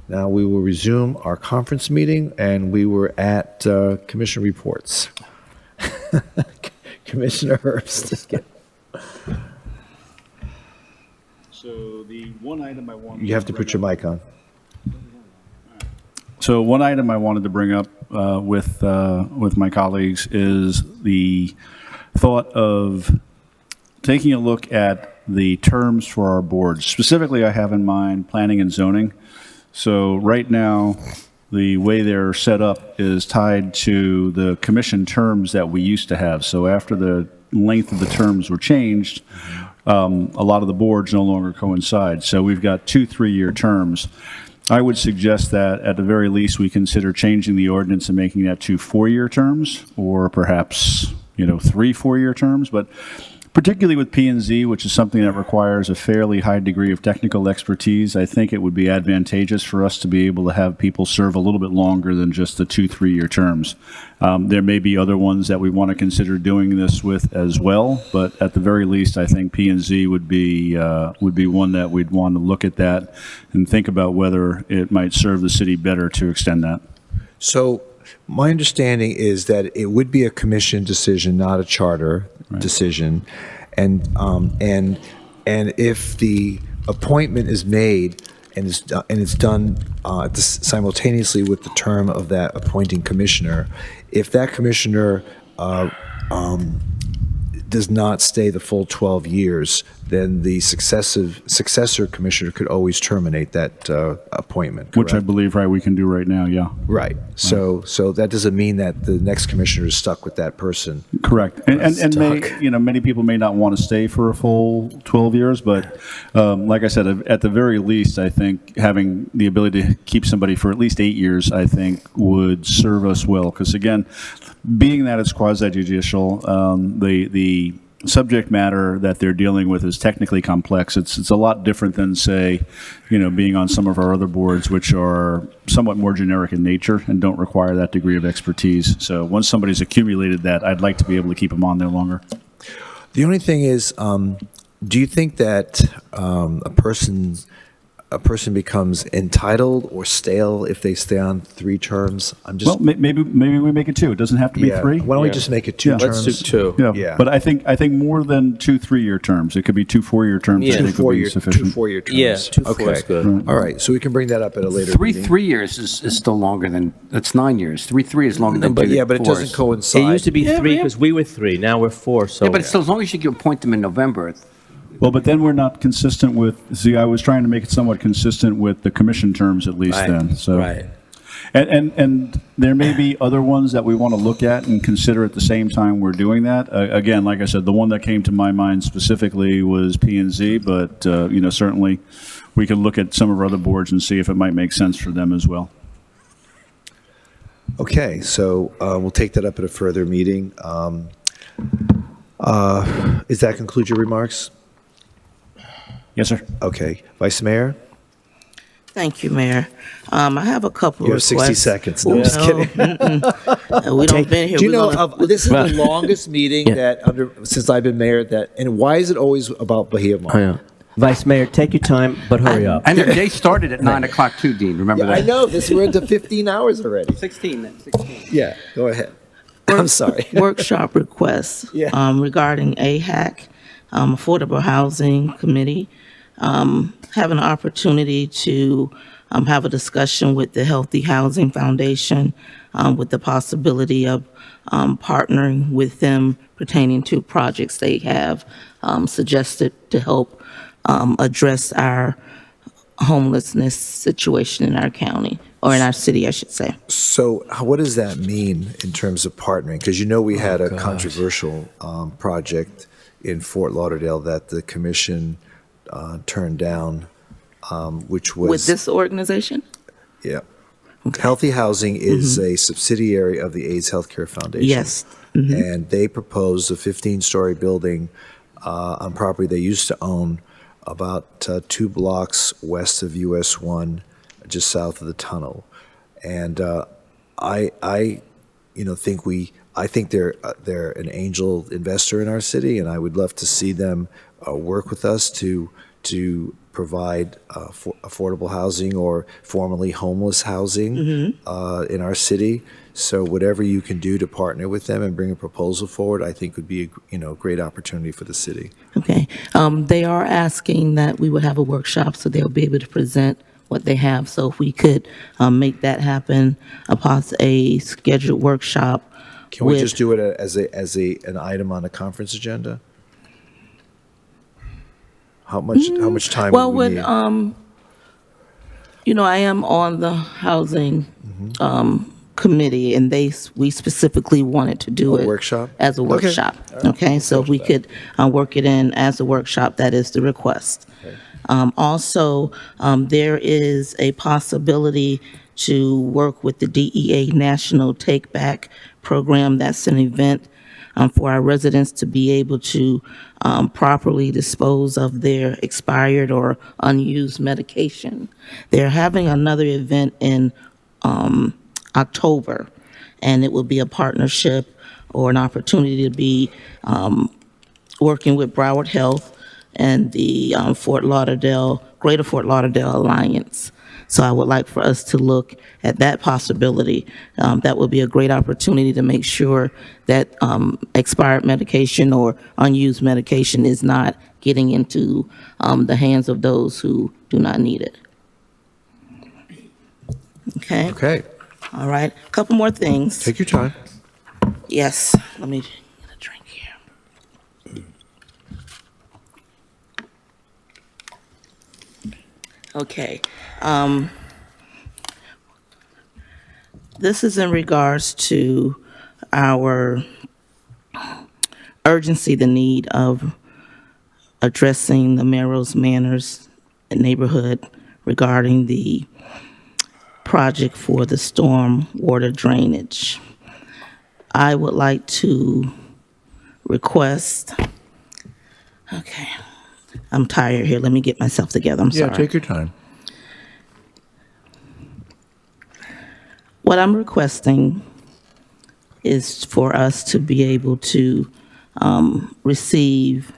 Now we will resume our conference meeting, and we were at commission reports. Commissioner Herbst. So the one item I wanted. You have to put your mic on. So one item I wanted to bring up with my colleagues is the thought of taking a look at the terms for our boards. Specifically, I have in mind planning and zoning. So right now, the way they're set up is tied to the commission terms that we used to have. So after the length of the terms were changed, a lot of the boards no longer coincide. So we've got 2 3-year terms. I would suggest that at the very least we consider changing the ordinance and making that 2 4-year terms, or perhaps 3 4-year terms. But particularly with P&Z, which is something that requires a fairly high degree of technical expertise, I think it would be advantageous for us to be able to have people serve a little bit longer than just the 2-3-year terms. There may be other ones that we want to consider doing this with as well, but at the very least, I think P&Z would be one that we'd want to look at that and think about whether it might serve the city better to extend that. So my understanding is that it would be a commission decision, not a charter decision. And if the appointment is made and it's done simultaneously with the term of that appointing commissioner, if that commissioner does not stay the full 12 years, then the successor commissioner could always terminate that appointment. Which I correct? believe, we can do right now, yeah. Right. So that doesn't mean that the next commissioner is stuck with that person. Correct. And many people may not want to stay for a full 12 years, but like I said, at the very least, I think having the ability to keep somebody for at least 8 years, I think would serve us well. Because again, being that it's quasi-judicial, the subject matter that they're dealing with is technically complex. It's a lot different than, say, being on some of our other boards, which are somewhat more generic in nature and don't require that degree of expertise. So once somebody's accumulated that, I'd like to be able to keep them on there longer. The only thing is, do you think that a person becomes entitled or stale if they stay on 3 terms? Well, maybe we make it 2. It doesn't have to be 3. Why don't we just make it 2 terms? Let's do 2. Yeah. But I think more than 2 3-year terms. It could be 2 4-year terms. Yeah. I think would be sufficient. 2 4-year terms. Yeah, 2 4 is good. All right, so we can bring that up at a later 3 meeting. 3 years is still longer than, that's 9 years. 3 3 is longer than 2 But it 4. doesn't coincide. It used to be 3 because we were 3. Now we're 4. So Yeah, but it's still, as long as you can appoint them in November. Well, but then we're not consistent with, I was trying to make it somewhat consistent with the commission terms at least Right, then. So. right. And there may be other ones that we want to look at and consider at the same time we're doing that. Again, like I said, the one that came to my mind specifically was P&Z, but, certainly we could look at some of our other boards and see if it might make sense for them as well. Okay, so we'll take that up at a further meeting. Does that conclude your remarks? Yes, sir. Okay. Vice Mayor? Thank you, Mayor. I have a couple You of have 60 requests. seconds. No, I'm just kidding. We don't been here. Do you We're know, gonna- this is the longest meeting since I've been mayor, and why is it always about Bahia Mall? Oh, yeah. Vice Mayor, take your time, but hurry up. And their day started at 9 o'clock too, Dean, remember Yeah, that? I know, we're into 15 hours already. 16 then, 16. Yeah, go ahead. I'm sorry. Workshop requests Yeah. regarding AHAC, Affordable Housing Committee, having an opportunity to have a discussion with the Healthy Housing Foundation with the possibility of partnering with them pertaining to projects they have suggested to help address our homelessness situation in our county, or in our city, I should say. So what does that mean in terms of partnering? Because we had a controversial project in Fort Lauderdale that the commission turned down, which was... With this organization? Yeah. Healthy Housing is a subsidiary of the AIDS Healthcare Foundation. Yes. And they proposed a 15-story building on property they used to own about 2 blocks west of US 1, just south of the tunnel. And I think they're an angel investor in our city, and I would love to see them work with us to provide affordable housing, or formerly homeless housing in our city. So whatever you can do to partner with them and bring a proposal forward, I think would be a great opportunity for the city. Okay. They are asking that we would have a workshop so they'll be able to present what they have. So if we could make that happen, a scheduled workshop. Can we just do it as an item on a conference agenda? How much time Well, would we need? I am on the housing committee, and we specifically wanted to do A it workshop? as a workshop. Okay, so if we could work it in as a workshop, that is the request. Also, there is a possibility to work with the DEA National Take Back Program. That's an event for our residents to be able to properly dispose of their expired or unused medication. They're having another event in October, and it will be a partnership or an opportunity to be working with Broward Health and the Greater Fort Lauderdale Alliance. So I would like for us to look at that possibility. That would be a great opportunity to make sure that expired medication or unused medication is not getting into the hands of those who do not need it. Okay? Okay. All right. A couple more things. Take your time. Yes. Let me get a drink here. Okay. This is in regards to our urgency, the need of addressing the Melrose Manors neighborhood regarding the project for the storm water drainage. I would like to request, okay, I'm tired here. Let me get myself together. I'm sorry. Yeah, take your time. What I'm requesting is for us to be able to receive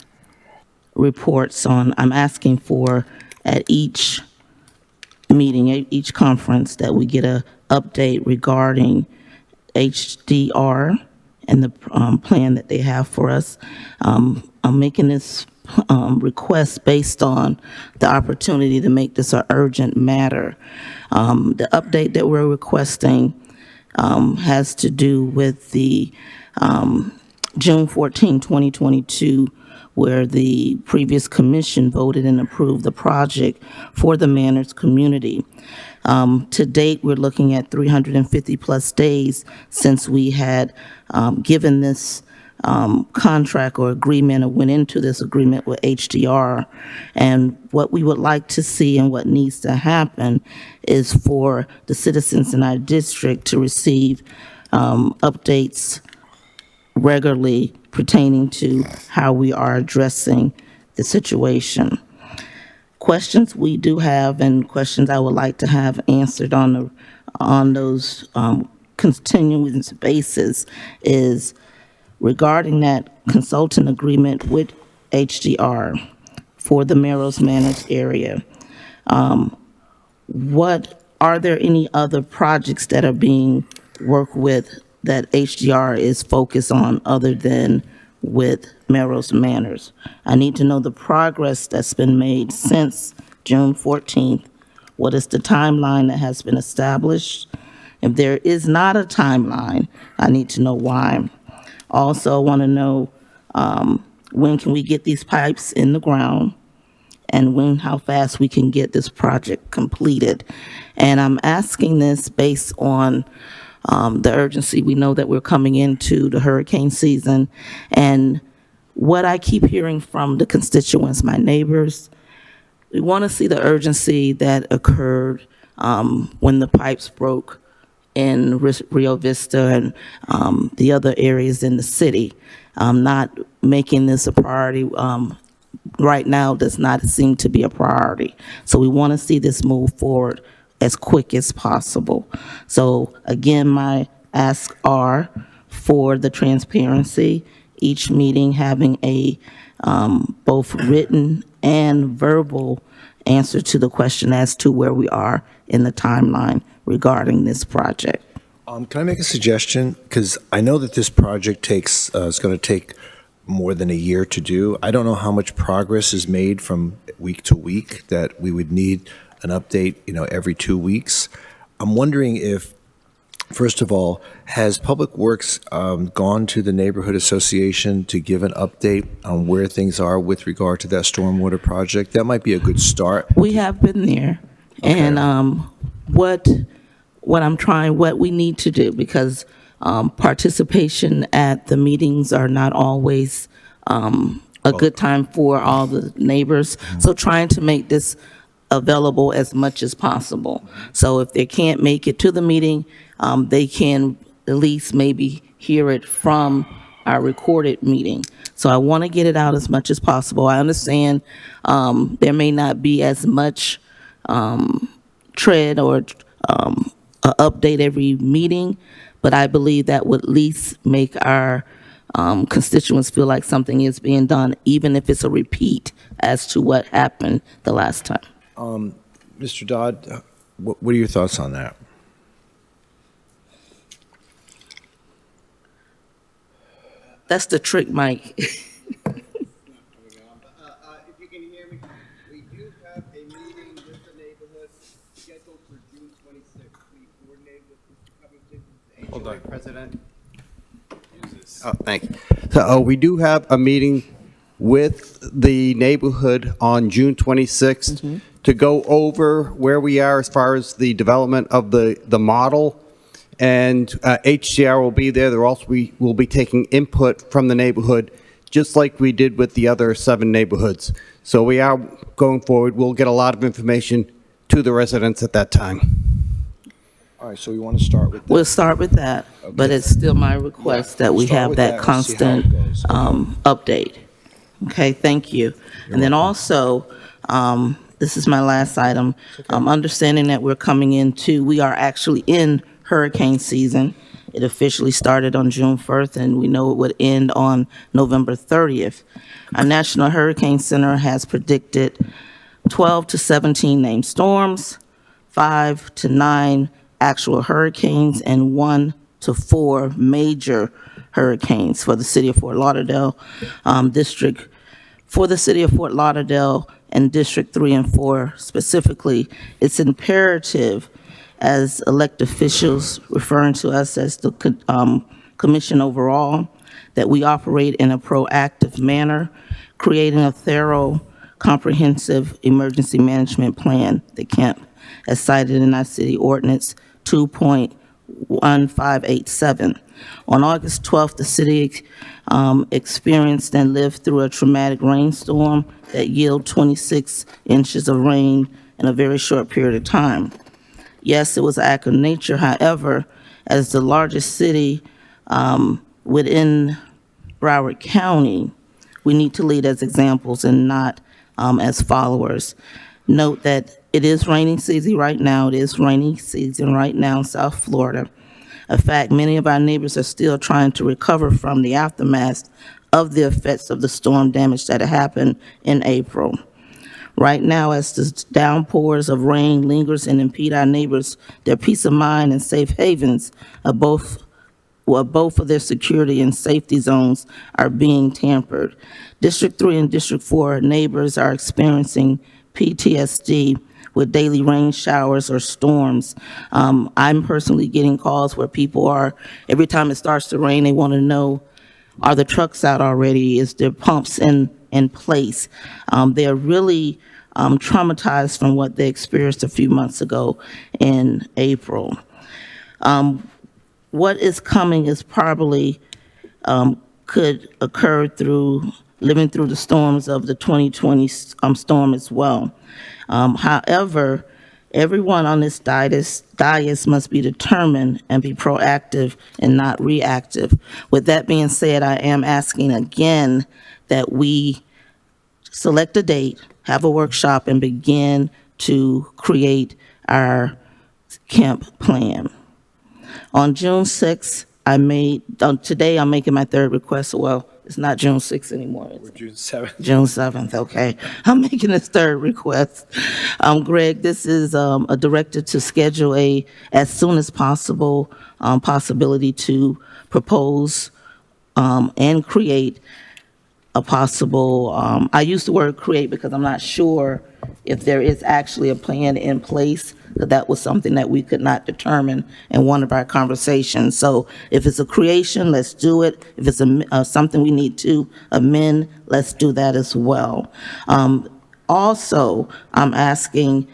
reports on, I'm asking for at each meeting, at each conference, that we get a update regarding HDR and the plan that they have for us. I'm making this request based on the opportunity to make this an urgent matter. The update that we're requesting has to do with the June 14, 2022, where the previous commission voted and approved the project for the Manors community. To date, we're looking at 350 plus days since we had given this contract or agreement, or went into this agreement with HDR. And what we would like to see and what needs to happen is for the citizens in our district to receive updates regularly pertaining to how we are addressing the situation. Questions we do have, and questions I would like to have answered on those continuing basis, is regarding that consultant agreement with HDR for the Melrose Manors area. What are there any other projects that are being worked with that HDR is focused on other than with Melrose Manors? I need to know the progress that's been made since June 14th. What is the timeline that has been established? If there is not a timeline, I need to know why. Also, I want to know when can we get these pipes in the ground, and how fast we can get this project completed. And I'm asking this based on the urgency. We know that we're coming into the hurricane season, and what I keep hearing from the constituents, my neighbors, we want to see the urgency that occurred when the pipes broke in Rio Vista and the other areas in the city. Not making this a priority right now does not seem to be a priority. So we want to see this move forward as quick as possible. So again, my asks are for the transparency, each meeting having a both written and verbal answer to the question as to where we are in the timeline regarding this project. Can I make a suggestion? Because I know that this project is going to take more than a year to do. I don't know how much progress is made from week to week, that we would need an update, every 2 weeks. I'm wondering if, first of all, has Public Works gone to the neighborhood association to give an update on where things are with regard to that stormwater project? That might be a good start. We have been there, okay. And what we need to do, because participation at the meetings are not always a good time for all the neighbors. So trying to make this available as much as possible. So if they can't make it to the meeting, they can at least maybe hear it from our recorded meeting. So I want to get it out as much as possible. I understand there may not be as much tread or a update every meeting, but I believe that would at least make our constituents feel like something is being done, even if it's a repeat as to what happened the last time. Mr. Dodd, what are your thoughts on that? That's the trick, Mike. If you can hear me, we do have a meeting with the neighborhood scheduled for June 26th. We coordinated with Mr. Covington, the HOA president. Oh, thank you. So we do have a meeting with the neighborhood on June 26th to go over where we are as far as the development of the model. And HCR will be there. We will be taking input from the neighborhood, just like we did with the other 7 neighborhoods. So we are going forward. We'll get a lot of information to the residents at that time. All right, so we want to start with that. We'll start with that, but it's still my request that we Start have with that that and see how it constant goes. update. Okay, thank you. And then also, this is my last item, understanding that we are actually in hurricane season. It officially started on June 1st, and we know it would end on November 30th. Our National Hurricane Center has predicted 12 to 17 named storms, 5 to 9 actual hurricanes, and 1 to 4 major hurricanes for the city of Fort Lauderdale, for the city of Fort Lauderdale and District 3 and 4 specifically. It's imperative as elected officials, referring to us as the commission overall, that we operate in a proactive manner, creating a thorough, comprehensive emergency management plan, the CAMP, as cited in our city ordinance 2.1587. On August 12th, the city experienced and lived through a traumatic rainstorm that yielded 26 inches of rain in a very short period of time. Yes, it was an act of nature. However, as the largest city within Broward County, we need to lead as examples and not as followers. Note that it is raining season right now. It is rainy season right now in South Florida. In fact, many of our neighbors are still trying to recover from the aftermath of the effects of the storm damage that happened in April. Right now, as the downpours of rain lingers and impede our neighbors, their peace of mind and safe havens are both of their security and safety zones are being tampered. District 3 and District 4 neighbors are experiencing PTSD with daily rain showers or storms. I'm personally getting calls where people are, every time it starts to rain, they want to know, are the trucks out already? Is there pumps in place? They're really traumatized from what they experienced a few months ago in April. What is coming is probably could occur through living through the storms of the 2020 storm as well. However, everyone on this dais must be determined and be proactive and not reactive. With that being said, I am asking again that we select a date, have a workshop, and begin to create our camp plan. On June 6th, today I'm making my 3rd request. Well, it's not June 6th anymore. It's June 7th. June 7th, okay. I'm making this 3rd request. Greg, this is a directive to schedule as soon as possible, possibility to propose and create a possible, I use the word create because I'm not sure if there is actually a plan in place. That was something that we could not determine in one of our conversations. So if it's a creation, let's do it. If it's something we need to amend, let's do that as well. Also, I'm asking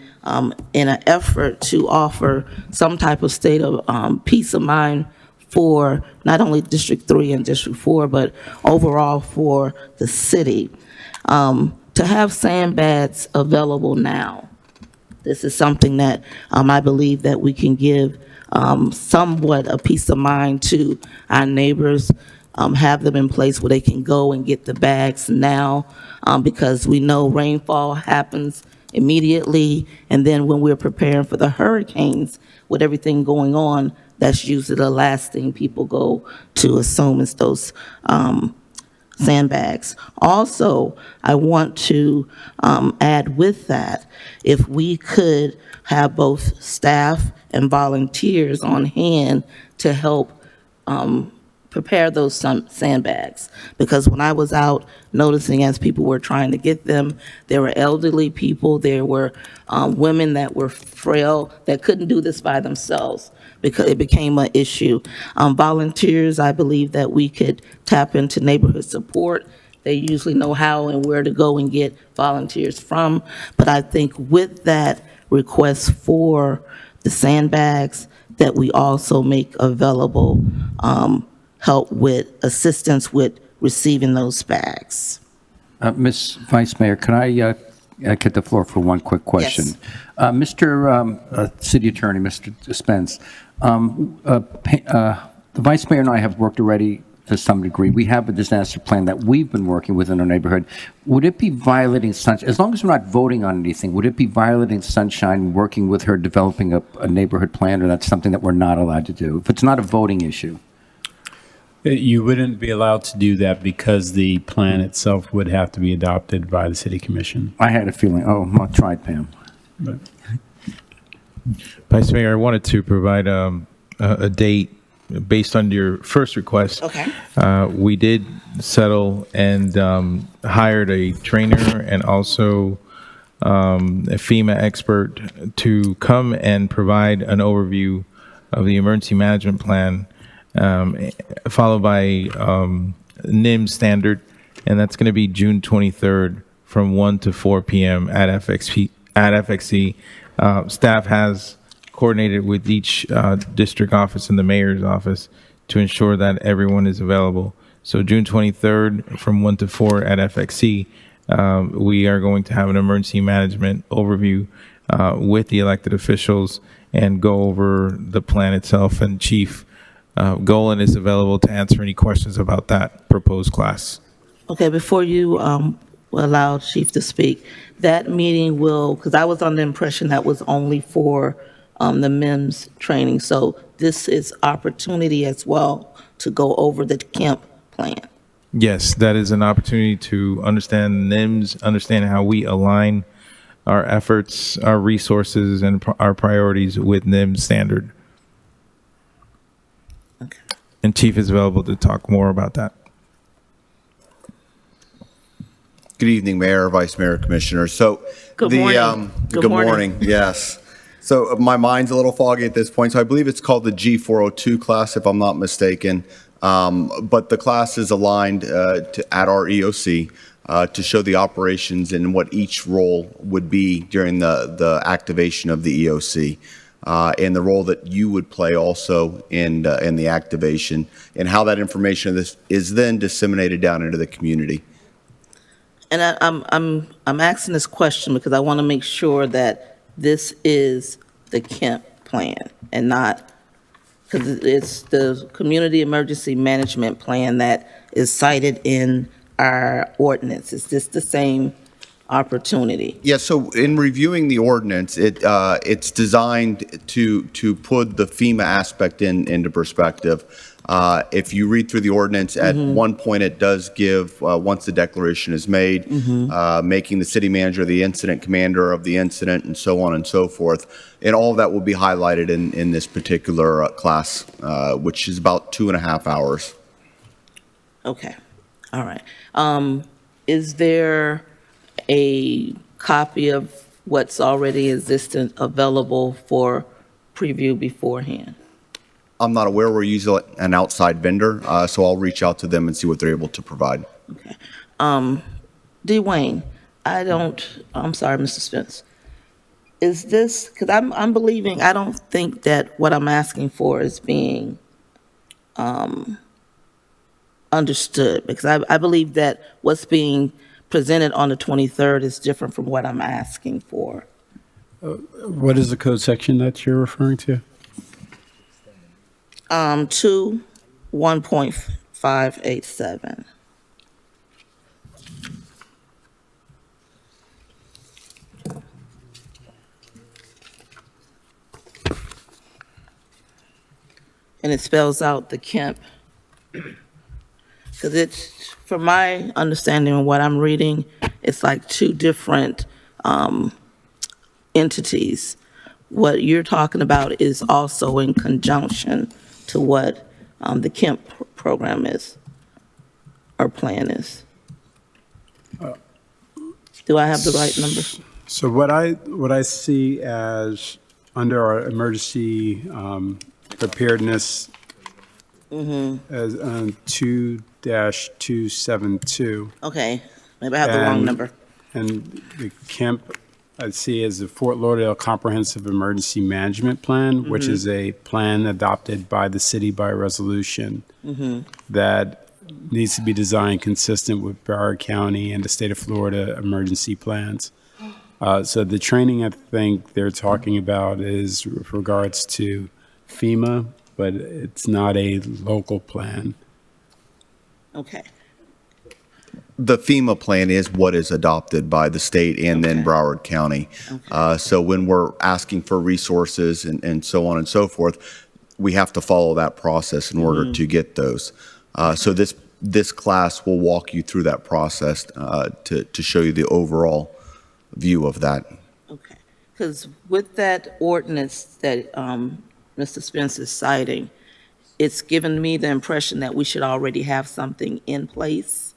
in an effort to offer some type of state of peace of mind for not only District 3 and District 4, but overall for the city, to have sandbags available now. This is something that I believe that we can give somewhat a peace of mind to our neighbors. have them in place where they can go and get the bags now, because we know rainfall happens immediately, and then when we're preparing for the hurricanes, with everything going on, that's usually the last thing people go to assume is those sandbags. Also, I want to add with that, if we could have both staff and volunteers on hand to help prepare those sandbags. Because when I was out noticing as people were trying to get them, there were elderly people, there were women that were frail, that couldn't do this by themselves because it became an issue. Volunteers, I believe that we could tap into neighborhood support. They usually know how and where to go and get volunteers from. But I think with that request for the sandbags, that we also make available help with assistance with receiving those bags. Ms. Vice Mayor, can I get the floor for one quick question? Yes. Mr. City Attorney, Mr. Spence, the Vice Mayor and I have worked already to some degree. We have a disaster plan that we've been working with in our neighborhood. Would it be violating sunshine, as long as we're not voting on anything, would it be violating sunshine working with her developing a neighborhood plan, or that's something that we're not allowed to do, if it's not a voting issue? You wouldn't be allowed to do that because the plan itself would have to be adopted by the city commission. I had a feeling, I tried, Pam. But Vice Mayor, I wanted to provide a date based on your first request. Okay. We did settle and hired a trainer and also a FEMA expert to come and provide an overview of the emergency management plan, followed by NIM standard, and that's going to be June 23rd from 1 to 4 p.m. at FXC. Staff has coordinated with each district office and the mayor's office to ensure that everyone is available. So June 23rd from 1 to 4 at FXC, we are going to have an emergency management overview with the elected officials and go over the plan itself. And Chief Golan is available to answer any questions about that proposed class. Okay, before you allow Chief to speak, that meeting will, because I was under the impression that was only for the MIMS training, so this is opportunity as well to go over the Kemp plan. Yes, that is an opportunity to understand NIMS, understand how we align our efforts, our resources, and our priorities with NIMS standard. Okay. And Chief is available to talk more about that. Good evening, Mayor, Vice Mayor, Commissioners. So Good morning. Good morning. Yes. So my mind's a little foggy at this point. So I believe it's called the G402 class, if I'm not mistaken. But the class is aligned at our EOC to show the operations and what each role would be during the activation of the EOC. And the role that you would play also in the activation, and how that information is then disseminated down into the community. And I'm asking this question because I want to make sure that this is the Kemp plan and not, because it's the community emergency management plan that is cited in our ordinance. Is this the same opportunity? Yeah, so in reviewing the ordinance, it's designed to put the FEMA aspect into perspective. If you read through the ordinance, at one point it does give, once the declaration is made, making the city manager the incident commander of the incident and so on and so forth. And all of that will be highlighted in this particular class, which is about 2.5 hours. Okay, all right. Is there a copy of what's already existent available for preview beforehand? I'm not aware. We're using an outside vendor, so I'll reach out to them and see what they're able to provide. Okay. Dwayne, I'm sorry, Mr. Spence. Is this, because I'm believing, I don't think that what I'm asking for is being understood, because I believe that what's being presented on the 23rd is different from what I'm asking for. what is the code section that you're referring to? 2, 1.5. 587. And it spells out the Kemp. Because it's, from my understanding and what I'm reading, it's like two different entities. What you're talking about is also in conjunction to what the Kemp program is, or plan is. Do I have the right number? So what I see as under our emergency preparedness as 2-272. Okay, maybe I have the wrong number. And the Kemp, I see as the Fort Lauderdale Comprehensive Emergency Management Plan, which is a plan adopted by the city by resolution that needs to be designed consistent with Broward County and the state of Florida emergency plans. So the training I think they're talking about is with regards to FEMA, but it's not a local plan. Okay. The FEMA plan is what is adopted by the state and then Broward County. So when we're asking for resources and so on and so forth, we have to follow that process in order to get those. So this class will walk you through that process to show you the overall view of that. Okay, because with that ordinance that Mr. Spence is citing, it's given me the impression that we should already have something in place.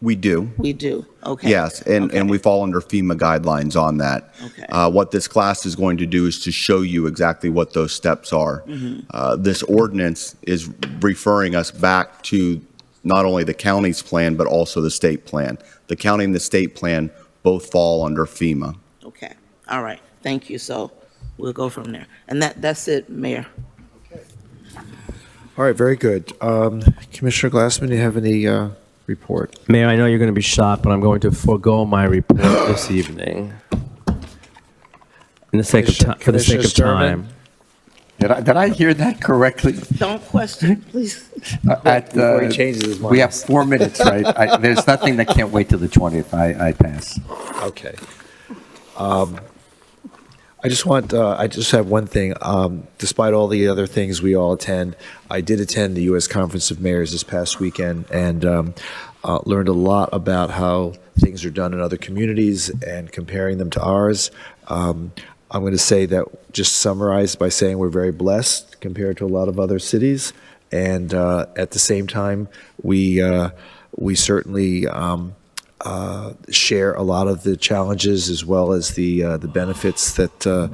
We do. We do, okay. Yes, and we fall under FEMA guidelines on that. Okay. What this class is going to do is to show you exactly what those steps are. This ordinance is referring us back to not only the county's plan, but also the state plan. The county and the state plan both fall under FEMA. Okay, all right, thank you. So we'll go from there. And that's it, Mayor. All right, very good. Commissioner Glassman, do you have any report? Mayor, I know you're going to be shocked, but I'm going to forego my report this evening. In the sake of time, for the sake of time. Did I hear that correctly? Don't question, please. Before he changes his mind. We have 4 minutes, right? There's nothing that can't wait till the 20th. I pass. Okay. I just have one thing. Despite all the other things we all attend, I did attend the U.S. Conference of Mayors this past weekend and learned a lot about how things are done in other communities and comparing them to ours. I'm going to say that, just summarize by saying we're very blessed compared to a lot of other cities. And at the same time, we certainly share a lot of the challenges as well as the benefits that the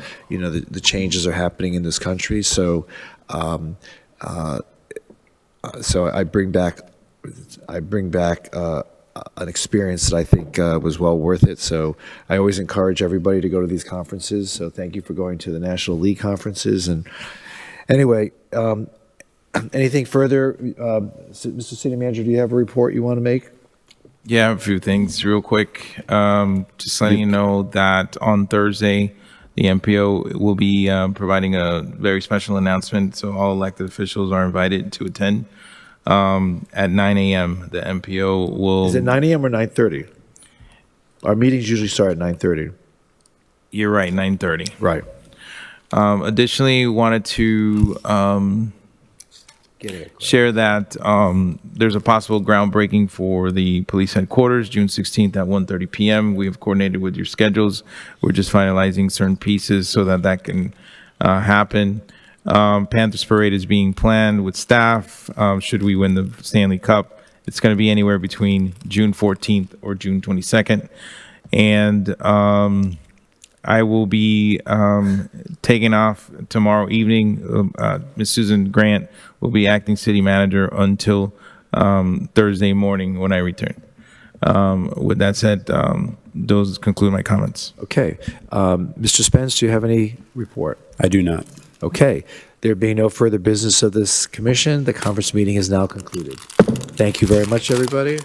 changes are happening in this country. So I bring back an experience that I think was well worth it. So I always encourage everybody to go to these conferences. So thank you for going to the National League conferences. And anyway, anything further, Mr. City Manager? Do you have a report you want to make? Yeah, a few things real quick. Just letting you know that on Thursday, the MPO will be providing a very special announcement. So all elected officials are invited to attend at 9 a.m. The MPO will... Is it 9 a.m. or 9:30? Our meetings usually start at 9:30. You're right, 9:30. Right. Additionally, wanted to share that there's a possible groundbreaking for the police headquarters, June 16th at 1:30 p.m. We have coordinated with your schedules. We're just finalizing certain pieces so that can happen. Panthers Parade is being planned with staff. Should we win the Stanley Cup, it's going to be anywhere between June 14th or June 22nd. And I will be taking off tomorrow evening. Ms. Susan Grant will be acting city manager until Thursday morning when I return. With that said, those conclude my comments. Okay. Mr. Spence, do you have any report? I do not. Okay. There being no further business of this commission, the conference meeting is now concluded. Thank you very much, everybody.